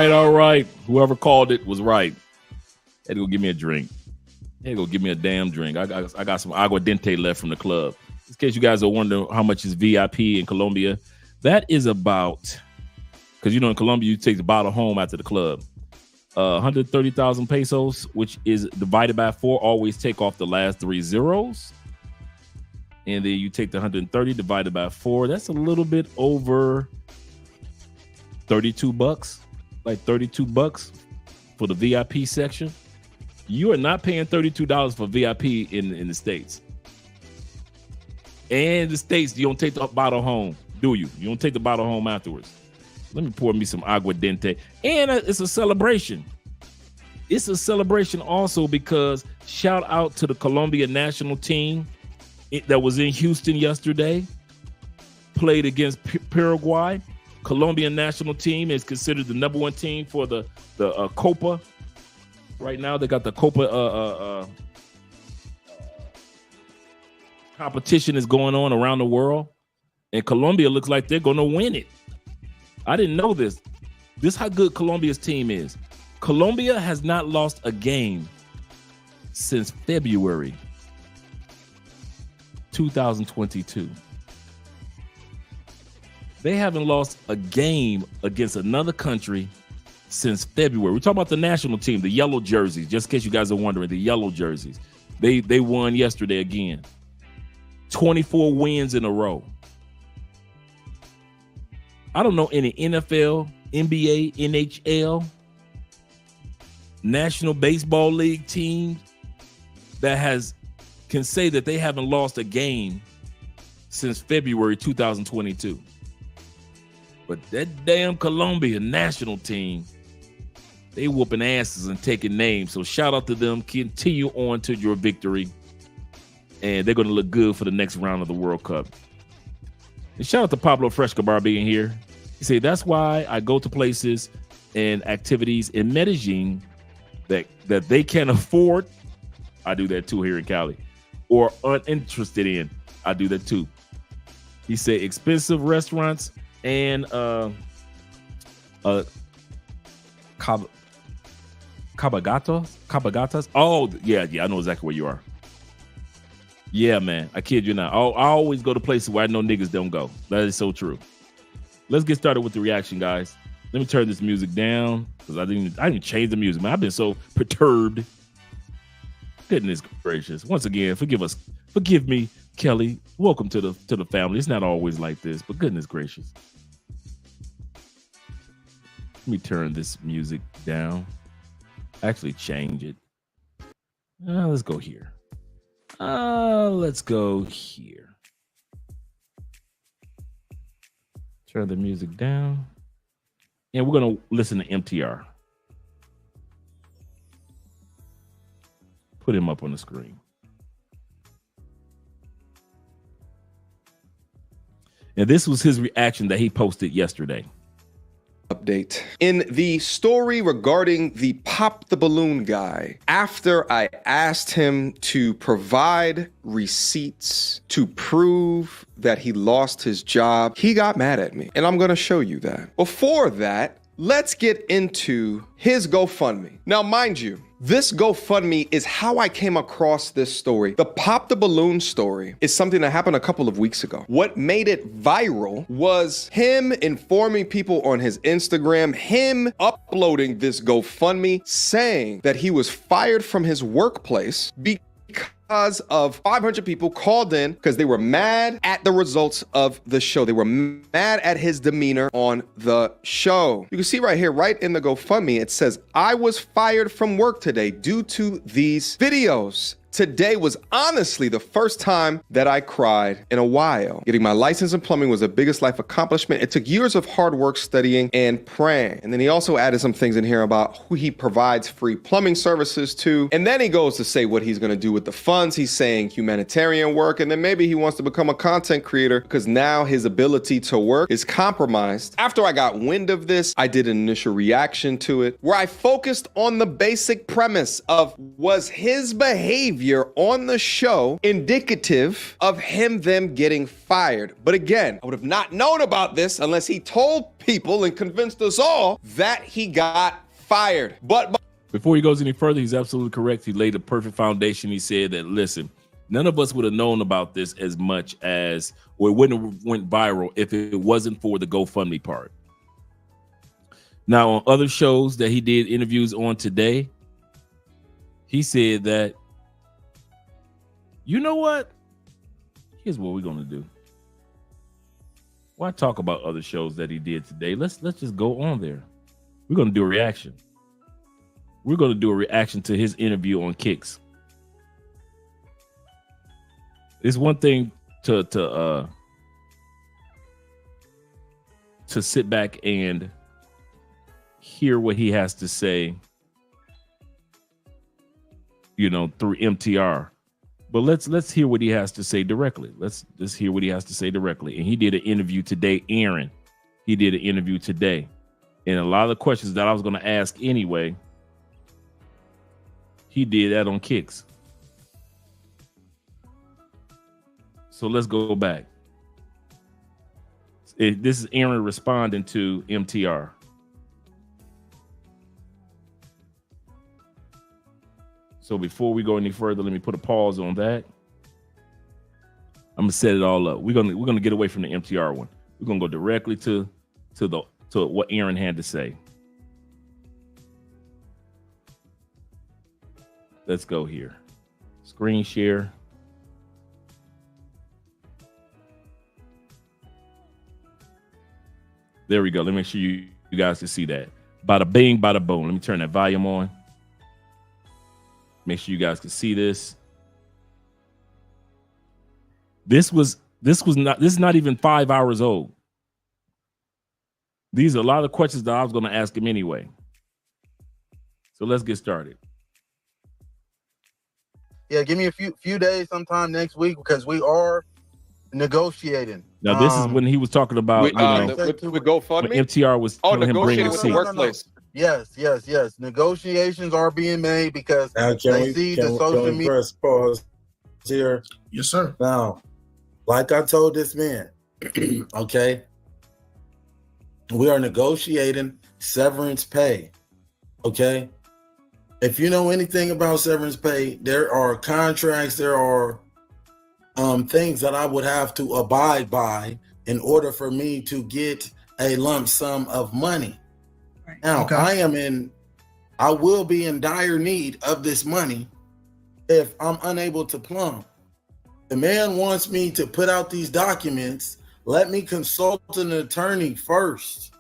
right. Whoever called it was right. Had to go give me a drink. Had to go give me a damn drink. I got some aguardiente left from the club. In case you guys are wondering how much is VIP in Colombia, that is about, because you know in Colombia you take the bottle home after the club. 130,000 pesos, which is divided by 4. Always take off the last 3 zeros. And then you take the 130 divided by 4. That's a little bit over $32, like $32 for the VIP section. You are not paying $32 for VIP in the States. And the States, you don't take the bottle home, do you? You don't take the bottle home afterwards. Let me pour me some aguardiente. And it's a celebration. It's a celebration also because shout out to the Colombian national team that was in Houston yesterday, played against Paraguay. Colombian national team is considered the #1 team for the Copa. Right now, they got the Copa competition is going on around the world, and Colombia looks like they're going to win it. I didn't know this. This is how good Colombia's team is. Colombia has not lost a game since February 2022. They haven't lost a game against another country since February. We're talking about the national team, the yellow jerseys, just in case you guys are wondering, the yellow jerseys. They won yesterday again. 24 wins in a row. I don't know any NFL, NBA, NHL, National Baseball League teams that can say that they haven't lost a game since February 2022. But that damn Colombia national team, they whooping asses and taking names. So shout out to them. Continue on to your victory. And they're going to look good for the next round of the World Cup. And shout out to Pablo Frescobar being here. He said, that's why I go to places and activities in Medellin that they can't afford. I do that too here in Cali. Or uninterested in. I do that too. He said expensive restaurants and Cabagatas. Oh, yeah, I know exactly where you are. Yeah, man, I kid you not. I always go to places where I know niggas don't go. That is so true. Let's get started with the reaction, guys. Let me turn this music down because I didn't change the music, man. I've been so perturbed. Goodness gracious. Once again, forgive me, Kelly. Welcome to the family. It's not always like this, but goodness gracious. Let me turn this music down. Actually change it. Let's go here. Let's go here. Turn the music down. And we're going to listen to MTR. Put him up on the screen. And this was his reaction that he posted yesterday. Update. In the story regarding the Pop the Balloon guy, after I asked him to provide receipts to prove that he lost his job, he got mad at me. And I'm going to show you that. Before that, let's get into his GoFundMe. Now, mind you, this GoFundMe is how I came across this story. The Pop the Balloon story is something that happened a couple of weeks ago. What made it viral was him informing people on his Instagram, him uploading this GoFundMe saying that he was fired from his workplace because of 500 people called in because they were mad at the results of the show. They were mad at his demeanor on the show. You can see right here, right in the GoFundMe, it says, I was fired from work today due to these videos. Today was honestly the first time that I cried in a while. Getting my license in plumbing was the biggest life accomplishment. It took years of hard work, studying, and praying. And then he also added some things in here about who he provides free plumbing services to. And then he goes to say what he's going to do with the funds. He's saying humanitarian work. And then maybe he wants to become a content creator because now his ability to work is compromised. After I got wind of this, I did an initial reaction to it where I focused on the basic premise of was his behavior behavior on the show indicative of them getting fired. But again, I would have not known about this unless he told people and convinced us all that he got fired. But before he goes any further, he's absolutely correct. He laid a perfect foundation. He said that, listen, none of us would have known about this as much as, or it wouldn't have went viral if it wasn't for the GoFundMe part. Now, on other shows that he did interviews on today, he said that, you know what? Here's what we're going to do. Why talk about other shows that he did today? Let's just go on there. We're going to do a reaction. We're going to do a reaction to his interview on Kicks. It's one thing to sit back and hear what he has to say, you know, through MTR. But let's hear what he has to say directly. Let's hear what he has to say directly. And he did an interview today, Aaron. He did an interview today. And a lot of the questions that I was going to ask anyway, he did that on Kicks. So let's go back. This is Aaron responding to MTR. So before we go any further, let me put a pause on that. I'm gonna set it all up. We're gonna get away from the MTR one. We're gonna go directly to what Aaron had to say. Let's go here. Screen share. There we go. Let me make sure you guys can see that. Bada bing, bada boom. Let me turn that volume on. Make sure you guys can see this. This is not even 5 hours old. These are a lot of questions that I was going to ask him anyway. So let's get started. Yeah, give me a few days sometime next week because we are negotiating. Now this is when he was talking about with GoFundMe. when MTR was negotiating with the workplace. Yes. Negotiations are being made because they see the social media. Press pause here. Yes, sir. Now, like I told this man, okay, we are negotiating severance pay. Okay, if you know anything about severance pay, there are contracts, there are things that I would have to abide by in order for me to get a lump sum of money. Now, okay. I will be in dire need of this money if I'm unable to plumb. The man wants me to put out these documents. Let me consult an attorney first.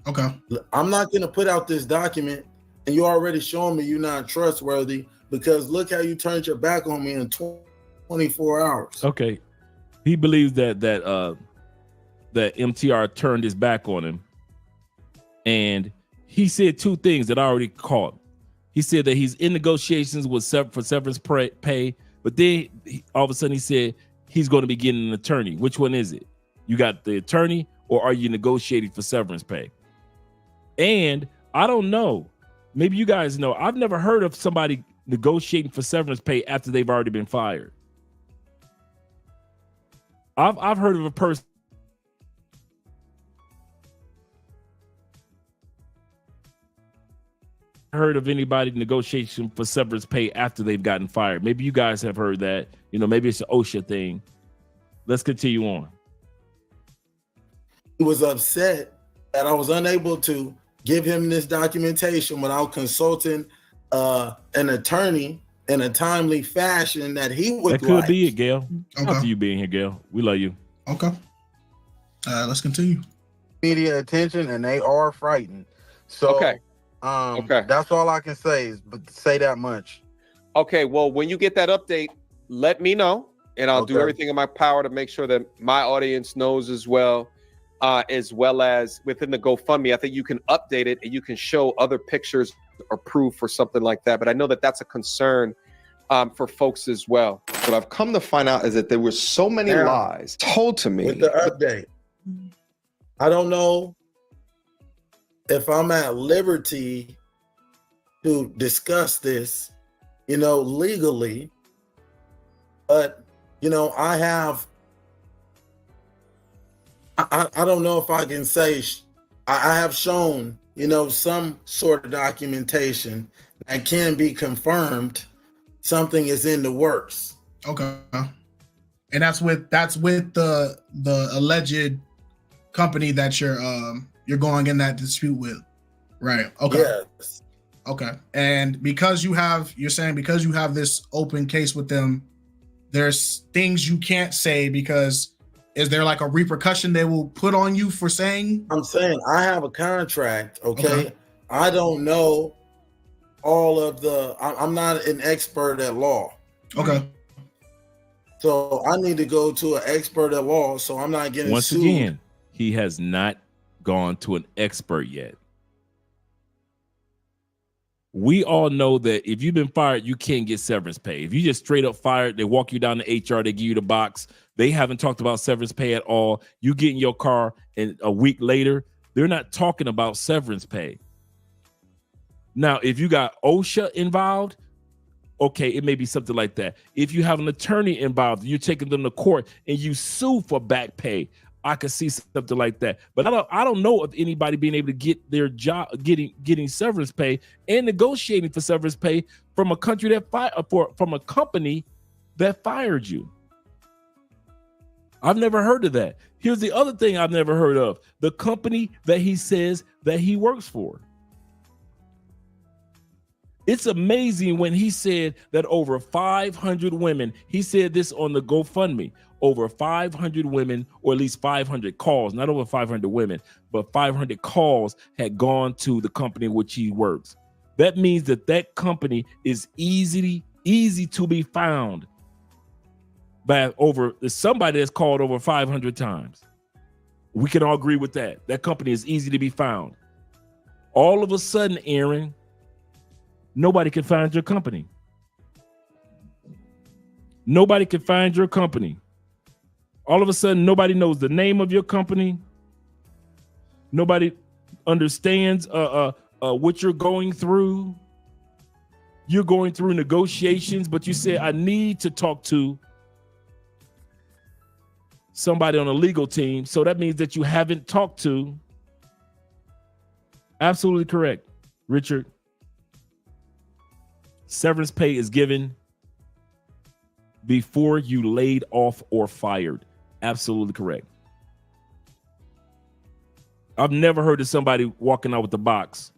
Okay. I'm not going to put out this document and you already showing me you're not trustworthy because look how you turned your back on me in 24 hours. Okay. He believes that MTR turned his back on him. And he said two things that I already caught. He said that he's in negotiations with for severance pay, but then all of a sudden he said he's going to be getting an attorney. Which one is it? You got the attorney or are you negotiating for severance pay? And I don't know. Maybe you guys know. I've never heard of somebody negotiating for severance pay after they've already been fired. I've heard of a person heard of anybody negotiation for severance pay after they've gotten fired. Maybe you guys have heard that. You know, maybe it's an OSHA thing. Let's continue on. He was upset that I was unable to give him this documentation without consulting an attorney in a timely fashion that he would like. That could be it, Gail. Okay. After you being here, Gail. We love you. Okay. Let's continue. Media attention and they are frightened. So okay. That's all I can say is say that much. Okay, well, when you get that update, let me know, and I'll do everything in my power to make sure that my audience knows as well as within the GoFundMe. I think you can update it and you can show other pictures or proof for something like that. But I know that that's a concern for folks as well. What I've come to find out is that there were so many lies told to me. With the update, I don't know if I'm at liberty to discuss this, legally, But you know, I don't know if I can say I have shown, you know, some sort of documentation that can be confirmed something is in the works. Okay. And that's with the alleged company that you're going in that dispute with. Right. Okay. Yes. Okay. And because you're saying because you have this open case with them, there's things you can't say because is there like a repercussion they will put on you for saying? I'm saying I have a contract, okay? I don't know all of I'm not an expert at law. Okay. So I need to go to an expert at law so I'm not getting Once sued. again, he has not gone to an expert yet. We all know that if you've been fired, you can't get severance pay. If you just straight up fired, they walk you down to HR, they give you the box. They haven't talked about severance pay at all. You get in your car and a week later, they're not talking about severance pay. Now, if you got OSHA involved, okay, it may be something like that. If you have an attorney involved, you're taking them to court and you sue for back pay, I could see something like that. But I don't know of anybody being able to get their job, getting severance pay and negotiating for severance pay from a country from a company that fired you. I've never heard of that. Here's the other thing I've never heard of: the company that he says that he works for. It's amazing when he said that over 500 women, he said this on the GoFundMe, over 500 women, or at least 500 calls, not over 500 women, but 500 calls had gone to the company in which he works. That means that company is easy to be found by somebody that's called over 500 times. We can all agree with that. That company is easy to be found. All of a sudden, Aaron, nobody can find your company. Nobody can find your company. All of a sudden, nobody knows the name of your company. Nobody understands what you're going through. You're going through negotiations, but you say, I need to talk to somebody on a legal team. So that means that you haven't talked to. Absolutely correct, Richard. Severance pay is given before you laid off or fired. Absolutely correct. I've never heard of somebody walking out with the box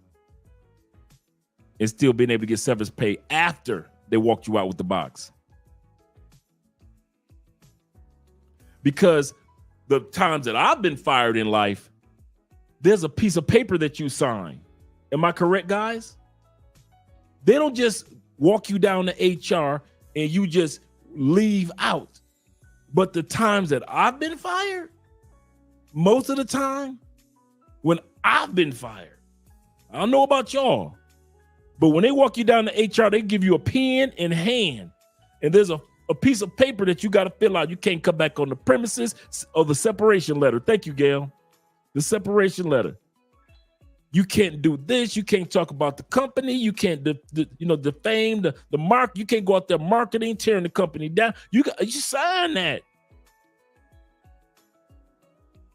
and still being able to get severance pay after they walked you out with the box. Because the times that I've been fired in life, there's a piece of paper that you sign. Am I correct, guys? They don't just walk you down to HR and you just leave out. But the times that I've been fired, most of the time when I've been fired, I don't know about y'all, but when they walk you down to HR, they give you a pen in hand and there's a piece of paper that you got to fill out. You can't come back on the premises of the separation letter. Thank you, Gail. The separation letter. You can't do this. You can't talk about the company. You can't, defame the mark. You can't go out there marketing, tearing the company down. You sign that.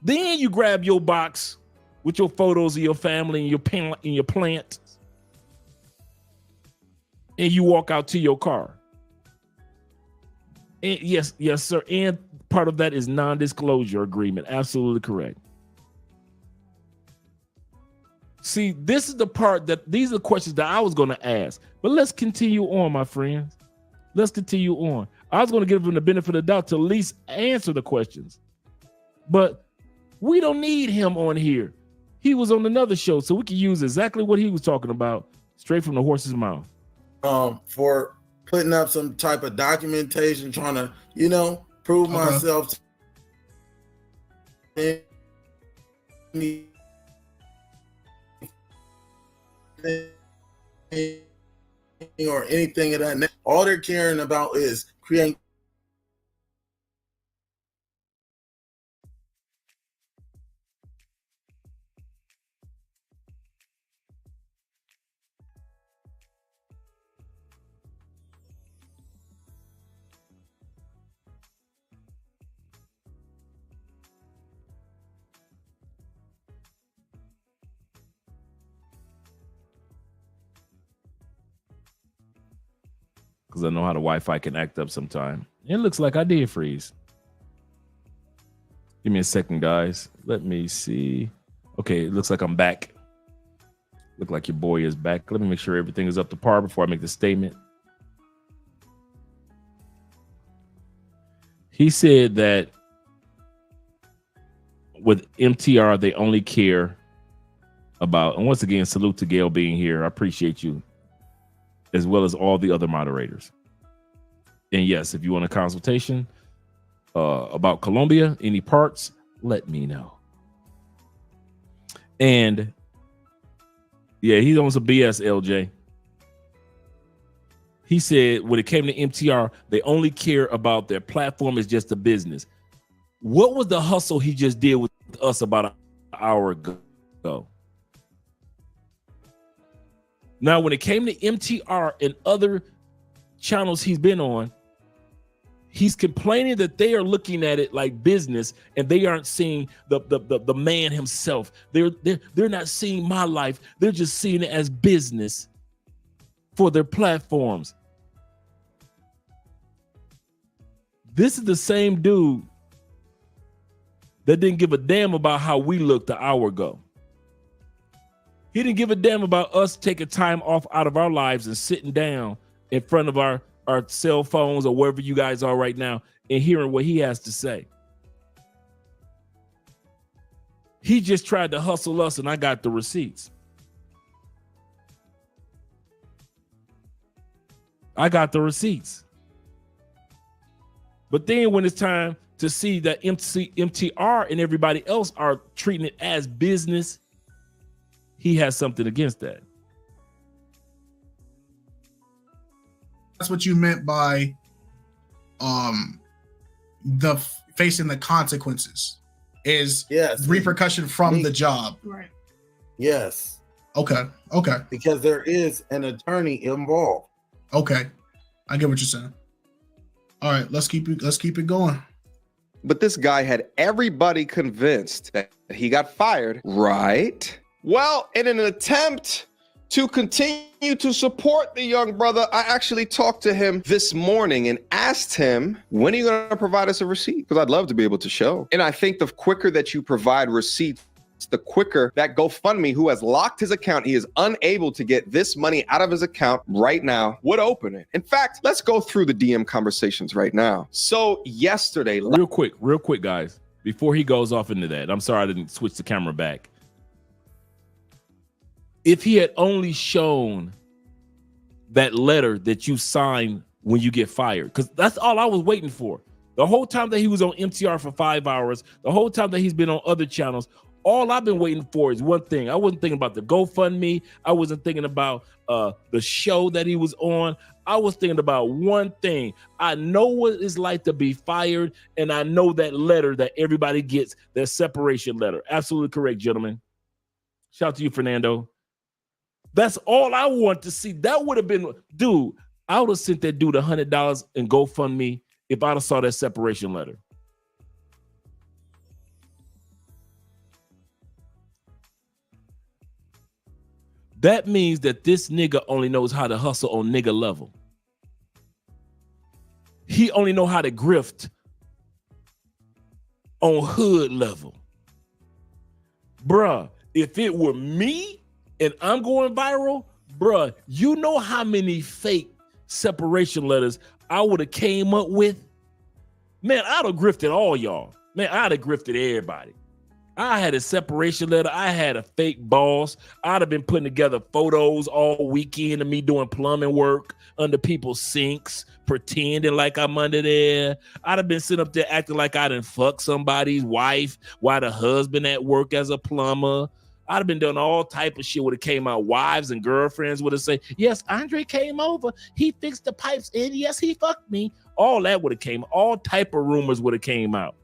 Then you grab your box with your photos of your family and your plant, and you walk out to your car. And yes, sir. And part of that is non-disclosure agreement. Absolutely correct. See, this is the part these are the questions that I was going to ask. But let's continue on, my friends. Let's continue on. I was going to give him the benefit of the doubt to at least answer the questions. But we don't need him on here. He was on another show, so we can use exactly what he was talking about straight from the horse's mouth. For putting up some type of documentation, trying to, prove myself to or anything of that nature. All they're caring about is creating because I know how the Wi-Fi can act up sometime. It looks like I did freeze. Give me a second, guys. Let me see. Okay, it looks like I'm back. Look like your boy is back. Let me make sure everything is up to par before I make the statement. He said that with MTR, they only care about, and once again, salute to Gail being here. I appreciate you, as well as all the other moderators. And yes, if you want a consultation about Colombia, any parts, let me know. And yeah, he's on some BS, LJ. He said when it came to MTR, they only care about their platform is just a business. What was the hustle he just did with us about an hour ago? Now, when it came to MTR and other channels he's been on, he's complaining that they are looking at it like business and they aren't seeing the man himself. They're not seeing my life. They're just seeing it as business for their platforms. This is the same dude that didn't give a damn about how we looked an hour ago. He didn't give a damn about us taking time off out of our lives and sitting down in front of our cell phones or wherever you guys are right now and hearing what he has to say. He just tried to hustle us and I got the receipts. I got the receipts. But then when it's time to see that MTR and everybody else are treating it as business, he has something against that. That's what you meant by facing the consequences is repercussion from the job. Right. Yes. Okay. Because there is an attorney involved. Okay. I get what you're saying. All right, let's keep it going. But this guy had everybody convinced that he got fired, right? Well, in an attempt to continue to support the young brother, I actually talked to him this morning and asked him, when are you going to provide us a receipt? Because I'd love to be able to show. And I think the quicker that you provide receipts, the quicker that GoFundMe, who has locked his account, he is unable to get this money out of his account right now, would open it. In fact, let's go through the DM conversations right now. So yesterday, real quick, guys, before he goes off into that, I'm sorry I didn't switch the camera back. If he had only shown that letter that you signed when you get fired, because that's all I was waiting for. The whole time that he was on MTR for 5 hours, the whole time that he's been on other channels, all I've been waiting for is one thing. I wasn't thinking about the GoFundMe. I wasn't thinking about the show that he was on. I was thinking about one thing. I know what it's like to be fired, and I know that letter that everybody gets, that separation letter. Absolutely correct, gentlemen. Shout out to you, Fernando. That's all I want to see. That would have been, dude, I would have sent that dude $100 in GoFundMe if I'd have saw that separation letter. That means that this nigga only knows how to hustle on nigga level. He only know how to grift on hood level. Bruh, if it were me and I'm going viral, bruh, you know how many fake separation letters I would have came up with? Man, I'd have grifted all y'all. Man, I'd have grifted everybody. I had a separation letter. I had a fake boss. I'd have been putting together photos all weekend of me doing plumbing work under people's sinks, pretending like I'm under there. I'd have been sitting up there acting like I done fucked somebody's wife while the husband at work as a plumber. I'd have been doing all type of shit would have came out. Wives and girlfriends would have said, yes, Andre came over. He fixed the pipes and yes, he fucked me. All that would have came. All type of rumors would have came out.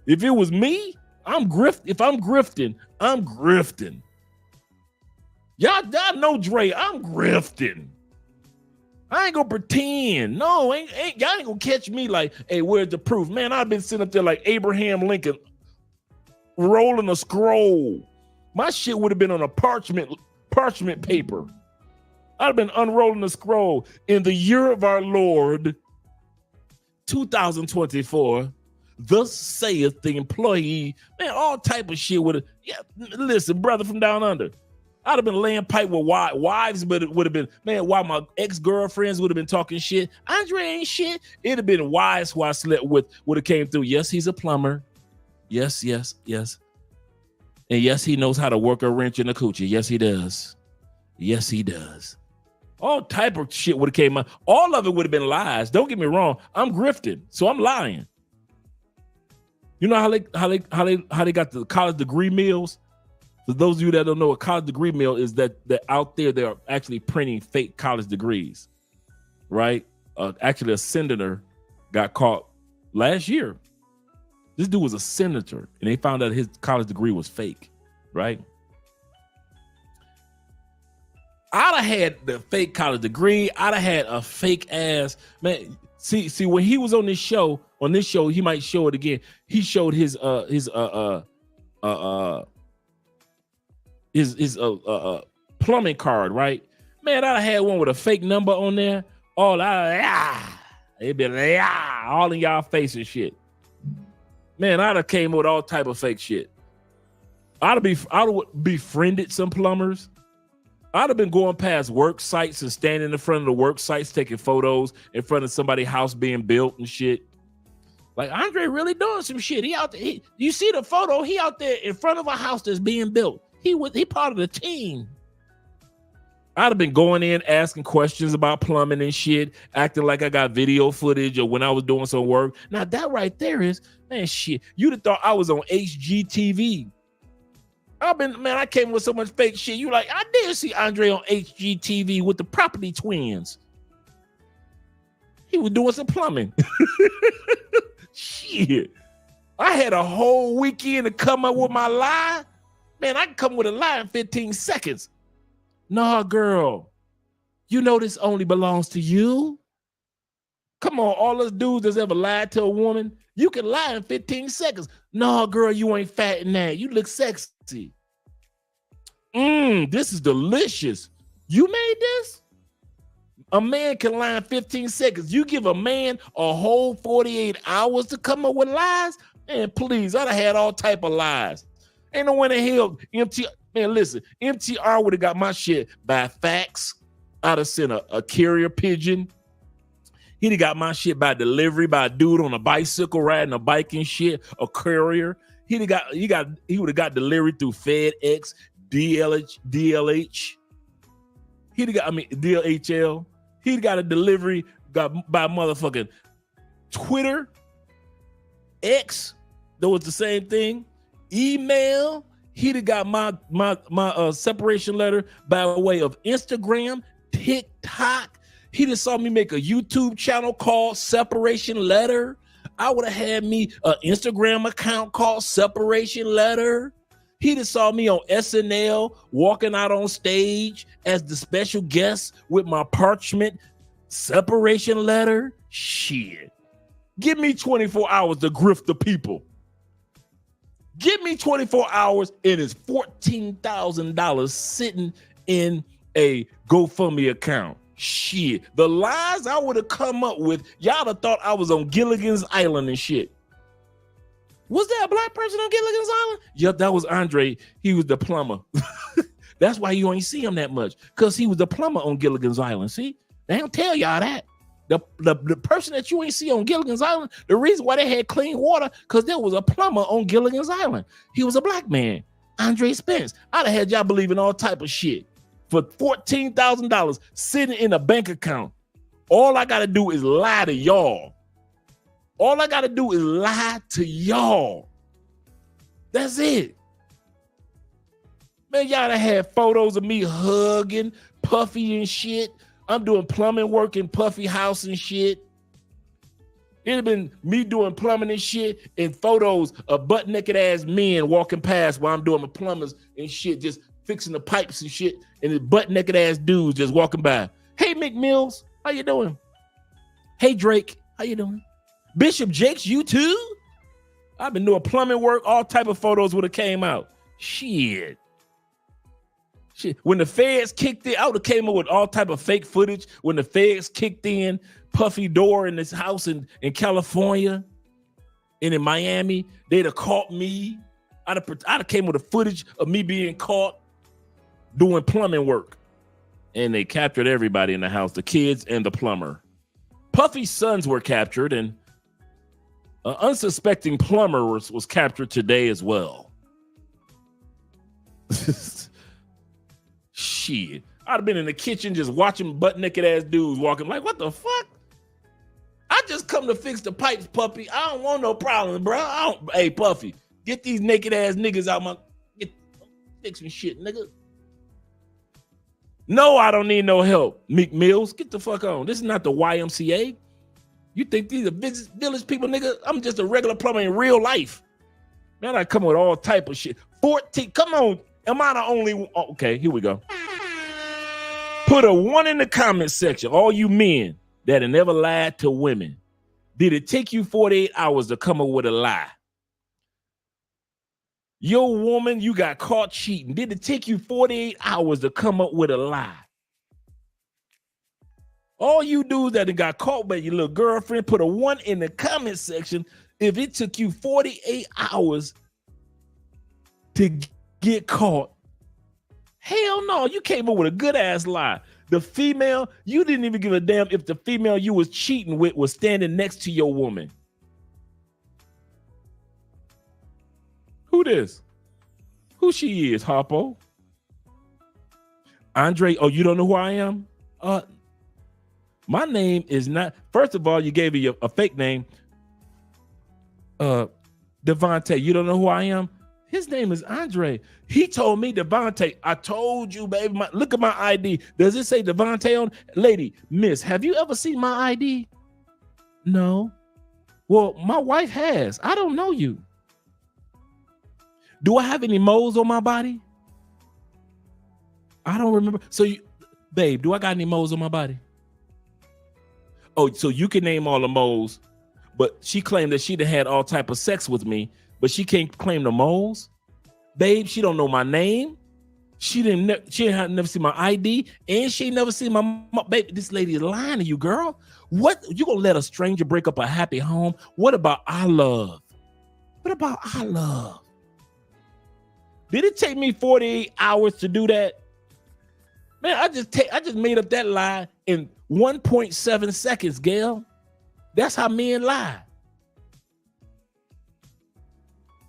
If it was me, if I'm grifting, I'm grifting. Y'all know Dre, I'm grifting. I ain't gonna pretend. No, y'all ain't gonna catch me like, hey, where's the proof? Man, I've been sitting up there like Abraham Lincoln rolling a scroll. My shit would have been on a parchment paper. I'd have been unrolling the scroll in the year of our Lord, 2024. Thus saith the employee. Man, all type of shit would have. Yeah, listen, brother from down under. I'd have been laying pipe with wives, but it would have been, man, while my ex-girlfriends would have been talking shit. Andre ain't shit. It'd have been wives who I slept with would have came through. Yes, he's a plumber. Yes. And yes, he knows how to work a wrench in a coochie. Yes, he does. Yes, he does. All type of shit would have came out. All of it would have been lies. Don't get me wrong. I'm grifting, so I'm lying. You know how they got the college degree meals? For those of you that don't know, a college degree meal is that out there they're actually printing fake college degrees, right? Actually, a senator got caught last year. This dude was a senator, and they found out his college degree was fake, right? I'd have had the fake college degree. I'd have had a fake ass man. See, when he was on this show, he might show it again. He showed his plumbing card, right? Man, I'd have had one with a fake number on there. It'd be all in y'all face and shit. Man, I'd have came with all type of fake shit. I'd have befriended some plumbers. I'd have been going past work sites and standing in front of the work sites taking photos in front of somebody's house being built and shit. Like, Andre really doing some shit. He out there. You see the photo? He out there in front of a house that's being built. He part of the team. I'd have been going in asking questions about plumbing and shit, acting like I got video footage or when I was doing some work. Now that right there is, man, shit. You'd have thought I was on HGTV. I came with so much fake shit. You like, I did see Andre on HGTV with the Property Twins. He was doing some plumbing. Shit. I had a whole weekend to come up with my lie. Man, I can come with a lie in 15 seconds. Nah, girl. You know this only belongs to you. Come on, all those dudes that's ever lied to a woman, you can lie in 15 seconds. Nah, girl, you ain't fat in that. You look sexy. This is delicious. You made this? A man can lie in 15 seconds. You give a man a whole 48 hours to come up with lies? Man, please, I'd have had all type of lies. Ain't no way in hell MTR. Man, listen, MTR would have got my shit by fax. I'd have sent a carrier pigeon. He'd have got my shit by delivery by a dude on a bicycle riding a bike and shit, a courier. He would have got delivery through FedEx, DLH. He'd have got, DLHL. He'd got a delivery got by motherfucking Twitter, X. That was the same thing. Email. He'd have got my separation letter by way of Instagram, TikTok. He just saw me make a YouTube channel called Separation Letter. I would have had me an Instagram account called Separation Letter. He just saw me on SNL walking out on stage as the special guest with my parchment separation letter. Shit. Give me 24 hours to grift the people. Give me 24 hours and it's $14,000 sitting in a GoFundMe account. Shit. The lies I would have come up with, y'all have thought I was on Gilligan's Island and shit. Was there a black person on Gilligan's Island? Yep, that was Andre. He was the plumber. That's why you ain't see him that much, because he was the plumber on Gilligan's Island. See? They don't tell y'all that. The person that you ain't see on Gilligan's Island, the reason why they had clean water, because there was a plumber on Gilligan's Island. He was a black man, Andre Spence. I'd have had y'all believing all type of shit for $14,000 sitting in a bank account. All I got to do is lie to y'all. All I got to do is lie to y'all. That's it. Man, y'all done had photos of me hugging Puffy and shit. I'm doing plumbing work in Puffy house and shit. It'd have been me doing plumbing and shit and photos of butt-naked ass men walking past while I'm doing my plumbers and shit, just fixing the pipes and shit, and the butt-naked ass dudes just walking by. Hey, Mick Mills, how you doing? Hey, Drake, how you doing? Bishop Jakes, you too? I've been doing plumbing work. All type of photos would have came out. Shit. Shit, when the feds kicked in, I would have came up with all type of fake footage. When the feds kicked in, Puffy door in this house in California and in Miami, they'd have caught me. I'd have came with a footage of me being caught doing plumbing work. And they captured everybody in the house, the kids and the plumber. Puffy's sons were captured, and an unsuspecting plumber was captured today as well. Shit. I'd have been in the kitchen just watching butt naked ass dudes walking like, what the fuck? I just come to fix the pipes, Puffy. I don't want no problems, bro. Hey, Puffy, get these naked ass niggas out my fixing shit, nigga. No, I don't need no help. Meek Mills, get the fuck on. This is not the YMCA. You think these are village people, nigga? I'm just a regular plumber in real life. Man, I come with all type of shit. 14, come on. Am I the only one? Oh, okay, here we go. Put a 1 in the comment section, all you men that have never lied to women. Did it take you 48 hours to come up with a lie? Your woman, you got caught cheating. Did it take you 48 hours to come up with a lie? All you dudes that got caught by your little girlfriend, put a 1 in the comment section if it took you 48 hours to get caught. Hell no, you came up with a good ass lie. The female, you didn't even give a damn if the female you was cheating with was standing next to your woman. Who this? Who she is, Harpo? Andre, oh, you don't know who I am? My name is not, first of all, you gave me a fake name. Devontae, you don't know who I am? His name is Andre. He told me, Devontae, I told you, baby, look at my ID. Does it say Devontae on? Lady, miss, have you ever seen my ID? No. Well, my wife has. I don't know you. Do I have any moles on my body? I don't remember. So, babe, do I got any moles on my body? Oh, so you can name all the moles, but she claimed that she'd had all type of sex with me, but she can't claim the moles. Babe, she don't know my name. She had never seen my ID, and she ain't never seen my baby. This lady is lying to you, girl. What, you gonna let a stranger break up a happy home? What about our love? What about our love? Did it take me 48 hours to do that? Man, I just made up that lie in 1.7 seconds, Gail. That's how men lie.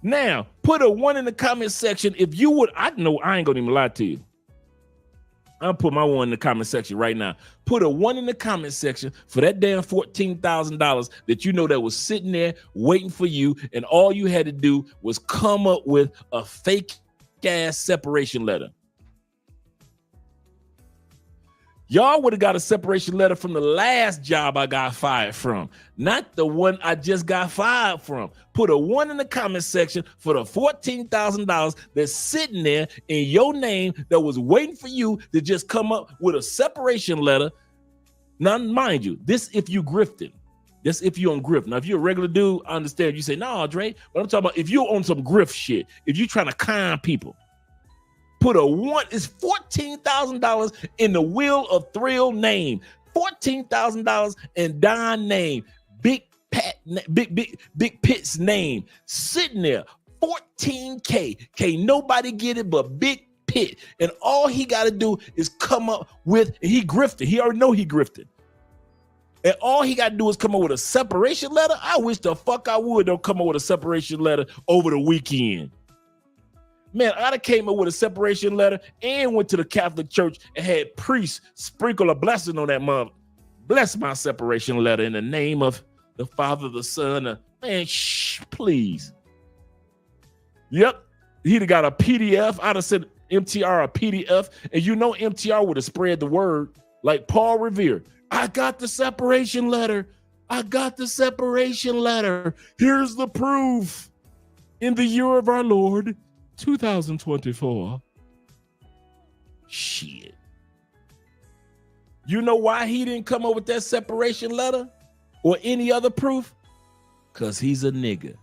Now, put a 1 in the comment section if you would. I know I ain't gonna even lie to you. I'll put my 1 in the comment section right now. Put a 1 in the comment section for that damn $14,000 that you know that was sitting there waiting for you, and all you had to do was come up with a fake ass separation letter. Y'all would have got a separation letter from the last job I got fired from, not the one I just got fired from. Put a 1 in the comment section for the $14,000 that's sitting there in your name that was waiting for you to just come up with a separation letter. Now, mind you, this if you grifted. This if you on grift. Now, if you're a regular dude, I understand. You say, no, Dre, but I'm talking about if you're on some grift shit, if you're trying to con people, put a 1, it's $14,000 in the Wheel of Thrill name. $14,000 in Don name. Big Pitt's name. Sitting there. $14K. Can't nobody get it but Big Pitt. And all he got to do is come up with, he grifted. He already know he grifted. And all he got to do is come up with a separation letter. I wish the fuck I would don't come up with a separation letter over the weekend. Man, I'd have came up with a separation letter and went to the Catholic Church and had priests sprinkle a blessing on that mother. Bless my separation letter in the name of the Father, the Son. Man, please. Yep, he'd have got a PDF. I'd have sent MTR a PDF, and you know MTR would have spread the word like Paul Revere. I got the separation letter. I got the separation letter. Here's the proof. In the year of our Lord, 2024. Shit. You know why he didn't come up with that separation letter or any other proof? Because he's a nigga.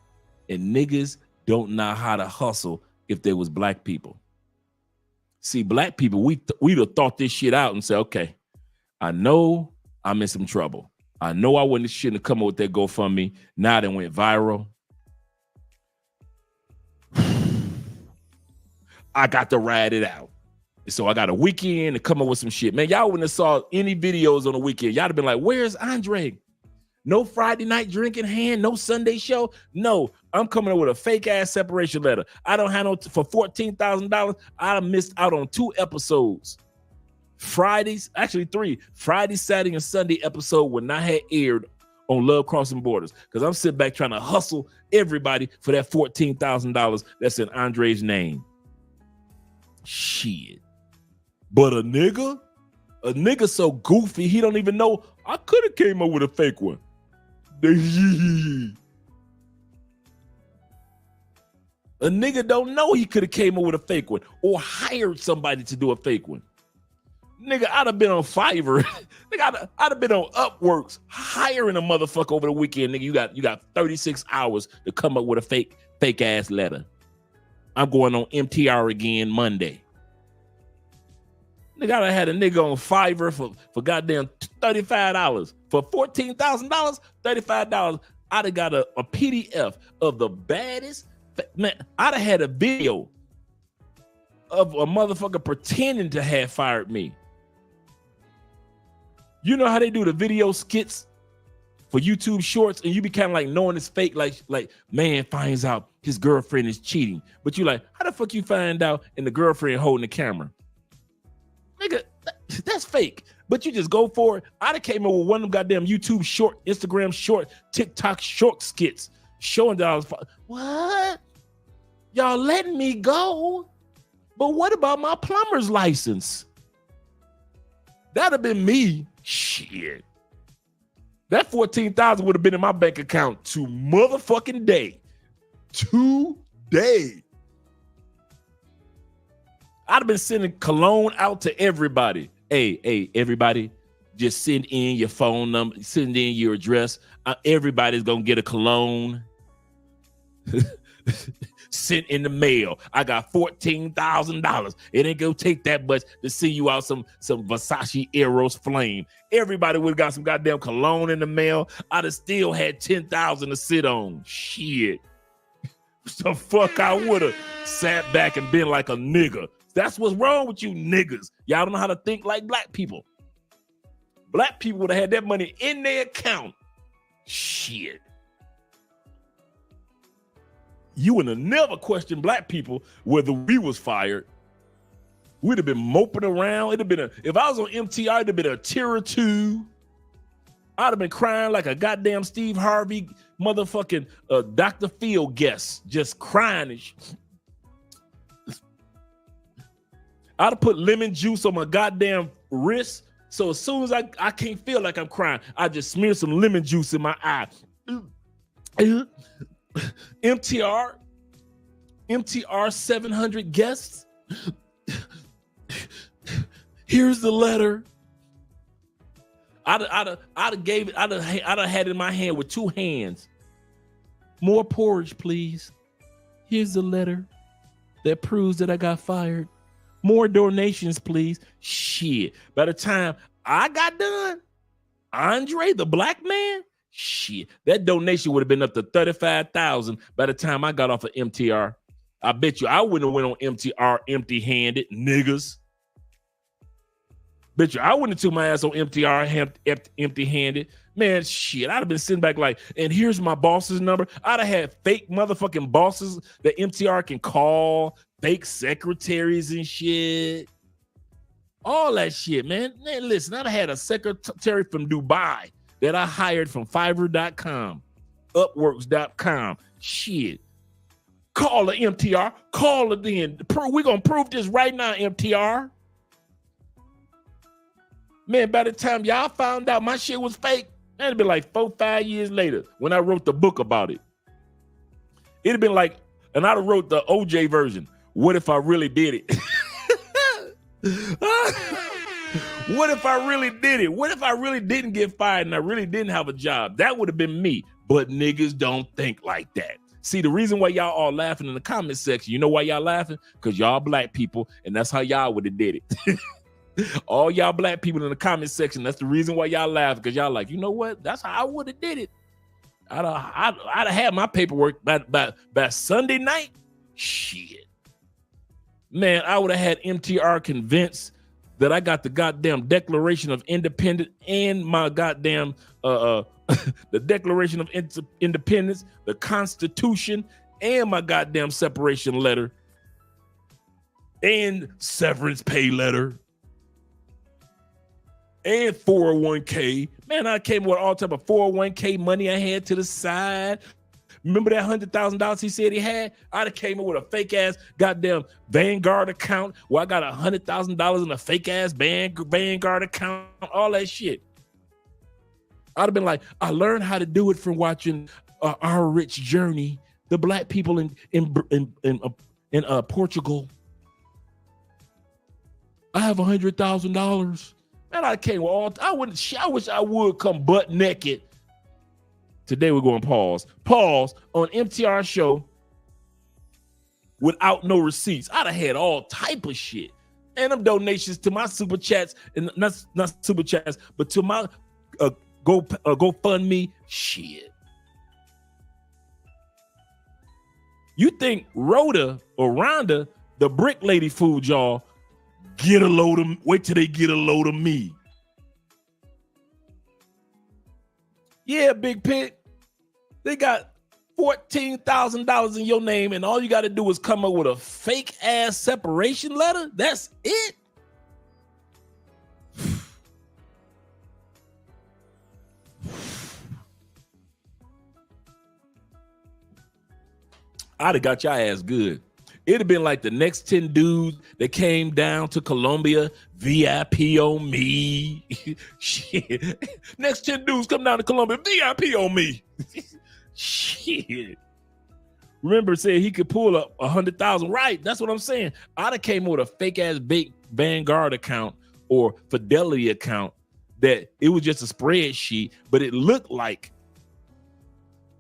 And niggas don't know how to hustle if there was black people. See, black people, we'd have thought this shit out and said, okay, I know I'm in some trouble. I know I shouldn't have come up with that GoFundMe. Now that went viral. I got to ride it out. So I got a weekend to come up with some shit. Man, y'all wouldn't have saw any videos on the weekend. Y'all have been like, where's Andre? No Friday night drinking hand, no Sunday show. No, I'm coming up with a fake ass separation letter. I don't have no, for $14,000. I missed out on 2 episodes. Fridays, actually 3. Friday, Saturday, and Sunday episode when I had aired on Love Crossing Borders. Because I'm sitting back trying to hustle everybody for that $14,000 that's in Andre's name. Shit. But a nigga so goofy, he don't even know I could have came up with a fake one. A nigga don't know he could have came up with a fake one or hired somebody to do a fake one. Nigga, I'd have been on Fiverr. Nigga, I'd have been on Upworks hiring a motherfucker over the weekend. Nigga, you got 36 hours to come up with a fake ass letter. I'm going on MTR again Monday. Nigga, I had a nigga on Fiverr for goddamn $35. For $14,000, $35. I'd have got a PDF of the baddest. Man, I'd have had a video of a motherfucker pretending to have fired me. You know how they do the video skits for YouTube shorts, and you be kind of like knowing it's fake, like man finds out his girlfriend is cheating, but you like, how the fuck you find out and the girlfriend holding the camera? Nigga, that's fake. But you just go for it. I'd have came up with one of them goddamn YouTube short, Instagram short, TikTok short skits showing that I was what? Y'all letting me go? But what about my plumber's license? That'd have been me. Shit. That $14,000 would have been in my bank account to motherfucking day. Today. I'd have been sending cologne out to everybody. Hey, everybody, just send in your phone number, send in your address. Everybody's gonna get a cologne sent in the mail. I got $14,000. It ain't gonna take that much to send you out some Versace Eros Flame. Everybody would have got some goddamn cologne in the mail. I'd have still had $10,000 to sit on. Shit. The fuck I would have sat back and been like a nigga. That's what's wrong with you niggas. Y'all don't know how to think like black people. Black people would have had that money in their account. Shit. You would have never questioned black people whether we was fired. We'd have been moping around. It'd have been if I was on MTR, it'd have been a tear or two. I'd have been crying like a goddamn Steve Harvey motherfucking Dr. Phil guest, just crying and I'd have put lemon juice on my goddamn wrist. So as soon as I can't feel like I'm crying, I just smear some lemon juice in my eye. MTR 700 guests. Here's the letter. I'd have gave it. I'd have had it in my hand with 2 hands. More porridge, please. Here's the letter that proves that I got fired. More donations, please. Shit. By the time I got done, Andre, the black man, shit, that donation would have been up to $35,000 by the time I got off of MTR. I bet you I wouldn't have went on MTR empty-handed, niggas. Bet you I wouldn't have took my ass on MTR empty-handed. Man, shit, I'd have been sitting back like, and here's my boss's number. I'd have had fake motherfucking bosses that MTR can call, fake secretaries and shit. All that shit, man. Man, listen, I'd have had a secretary from Dubai that I hired from Fiverr.com, Upworks.com. Shit. Call the MTR. Call it then. We're going to prove this right now, MTR. Man, by the time y'all found out my shit was fake, it'd been like 4-5 years later when I wrote the book about it. It'd have been like, and I'd have wrote the OJ version. What if I really did it? What if I really did it? What if I really didn't get fired and I really didn't have a job? That would have been me. But niggas don't think like that. See, the reason why y'all all laughing in the comment section, you know why y'all laughing? Because y'all black people, and that's how y'all would have did it. All y'all black people in the comment section, that's the reason why y'all laughing, because y'all like, you know what? That's how I would have did it. I'd have had my paperwork by Sunday night. Shit. Man, I would have had MTR convinced that I got the goddamn Declaration of Independence and my goddamn the Declaration of Independence, the Constitution, and my goddamn separation letter and severance pay letter and 401k. Man, I came with all type of 401k money I had to the side. Remember that $100,000 he said he had? I'd have came in with a fake ass goddamn Vanguard account where I got $100,000 in a fake ass Vanguard account, all that shit. I'd have been like, I learned how to do it from watching Our Rich Journey, the black people in Portugal. I have $100,000. Man, I came with all. I wish I would come butt naked. Today we're going pause on MTR show without no receipts. I'd have had all type of shit. And them donations to my super chats, and not super chats, but to my GoFundMe shit. You think Rhoda or Rhonda, the brick lady, fooled y'all? Wait till they get a load of me. Yeah, Big Pig. They got $14,000 in your name, and all you got to do is come up with a fake ass separation letter. That's it. I'd have got your ass good. It'd have been like the next 10 dudes that came down to Colombia, VIP on me. Shit. Next 10 dudes come down to Colombia, VIP on me. Shit. Remember, said he could pull up 100,000. Right, that's what I'm saying. I'd have came with a fake ass big Vanguard account or Fidelity account that it was just a spreadsheet, but it looked like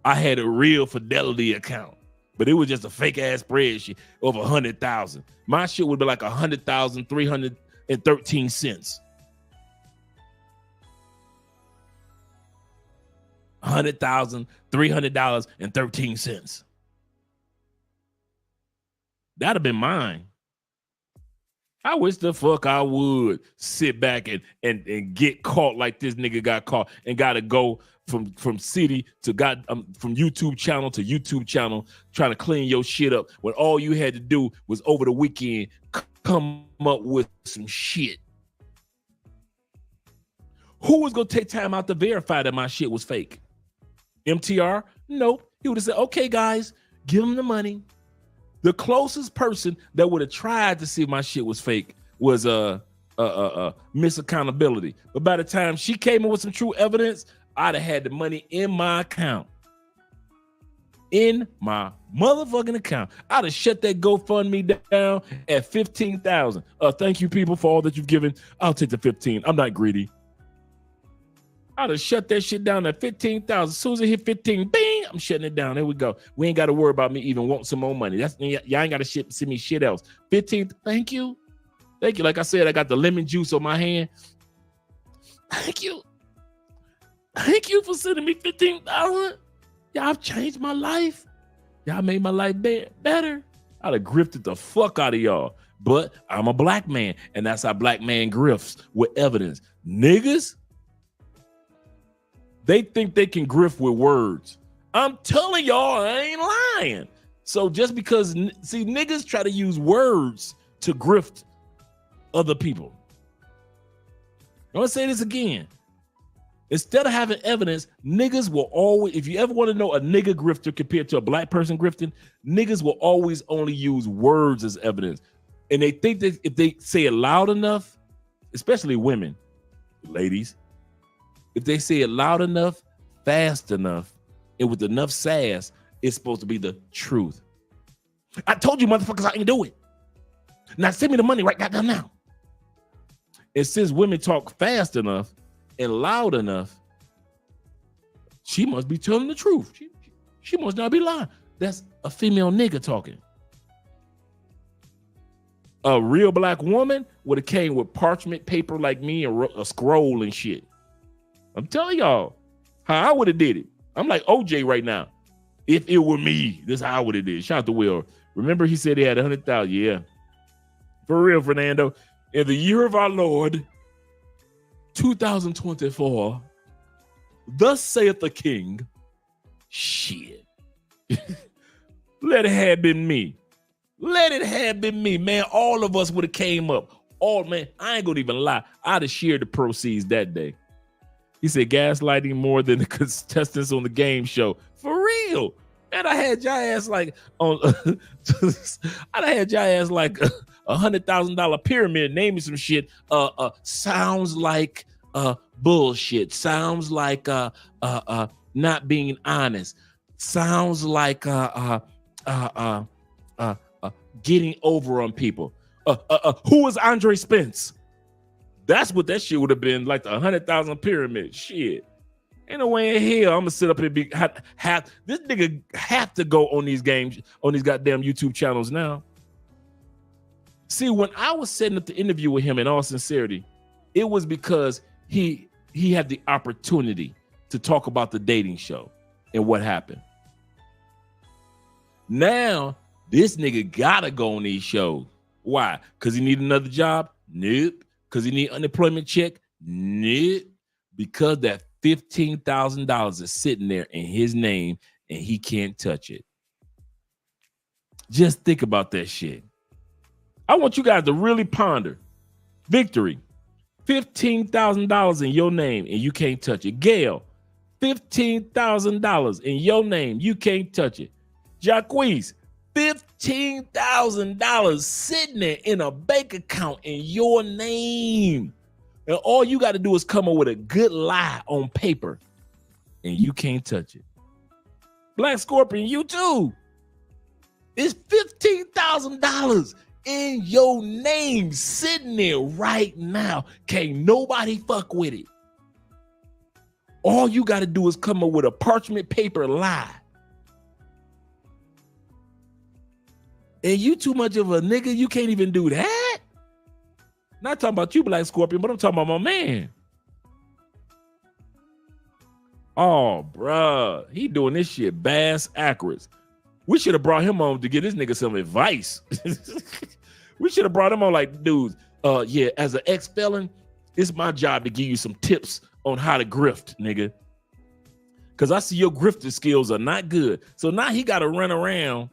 I had a real Fidelity account. But it was just a fake ass spreadsheet of 100,000. My shit would be like 100,313 cents. $100,300.13. That'd have been mine. I wish the fuck I would sit back and get caught like this nigga got caught and gotta go from city to from YouTube channel to YouTube channel trying to clean your shit up when all you had to do was over the weekend come up with some shit. Who was gonna take time out to verify that my shit was fake? MTR? Nope. He would have said, okay, guys, give him the money. The closest person that would have tried to see if my shit was fake was Miss Accountability. But by the time she came in with some true evidence, I'd have had the money in my account. In my motherfucking account. I'd have shut that GoFundMe down at 15,000. Thank you, people, for all that you've given. I'll take the 15. I'm not greedy. I'd have shut that shit down at 15,000. As soon as it hit 15, bing, I'm shutting it down. There we go. We ain't got to worry about me even wanting some more money. Y'all ain't got to send me shit else. 15, thank you. Thank you. Like I said, I got the lemon juice on my hand. Thank you. Thank you for sending me 15,000. Y'all changed my life. Y'all made my life better. I'd have grifted the fuck out of y'all. But I'm a black man, and that's how black man grifts with evidence. Niggas, they think they can grift with words. I'm telling y'all, I ain't lying. So just because, see, niggas try to use words to grift other people. I'm gonna say this again. Instead of having evidence, niggas will always, if you ever want to know a nigga grifter compared to a black person grifting, niggas will always only use words as evidence. And they think that if they say it loud enough, especially women, ladies, if they say it loud enough, fast enough, and with enough sass, it's supposed to be the truth. I told you motherfuckers I can do it. Now send me the money right goddamn now. And since women talk fast enough and loud enough, she must be telling the truth. She must not be lying. That's a female nigga talking. A real black woman would have came with parchment paper like me and a scroll and shit. I'm telling y'all how I would have did it. I'm like OJ right now. If it were me, this is how I would have did it. Shout out to Will. Remember he said he had 100,000. Yeah. For real, Fernando. In the year of our Lord, 2024, thus saith the king, shit. Let it have been me. Let it have been me, man. All of us would have came up. All, man, I ain't gonna even lie. I'd have shared the proceeds that day. He said gaslighting more than the contestants on the game show. For real. Man, I had your ass like on I'd had your ass like $100,000 pyramid. Name me some shit. Sounds like bullshit. Sounds like not being honest. Sounds like getting over on people. Who is Andre Spence? That's what that shit would have been, like the 100,000 pyramid. Shit. Ain't no way in hell I'm gonna sit up here and this nigga have to go on these games, on these goddamn YouTube channels now. See, when I was setting up the interview with him, in all sincerity, it was because he had the opportunity to talk about the dating show and what happened. Now, this nigga gotta go on these shows. Why? Because he need another job? Nope. Because he need unemployment check? Nope. Because that $15,000 is sitting there in his name and he can't touch it. Just think about that shit. I want you guys to really ponder. Victory, $15,000 in your name and you can't touch it. Gail, $15,000 in your name, you can't touch it. Jacquees, $15,000 sitting there in a bank account in your name. And all you got to do is come up with a good lie on paper and you can't touch it. Black Scorpion, you too. It's $15,000 in your name sitting there right now. Can't nobody fuck with it. All you got to do is come up with a parchment paper lie. And you too much of a nigga, you can't even do that? Not talking about you, Black Scorpion, but I'm talking about my man. Oh, bruh. He doing this shit bass backwards. We should have brought him on to get this nigga some advice. We should have brought him on like, dude, yeah, as an ex-felon, it's my job to give you some tips on how to grift, nigga. Because I see your grifting skills are not good. So now he got to run around.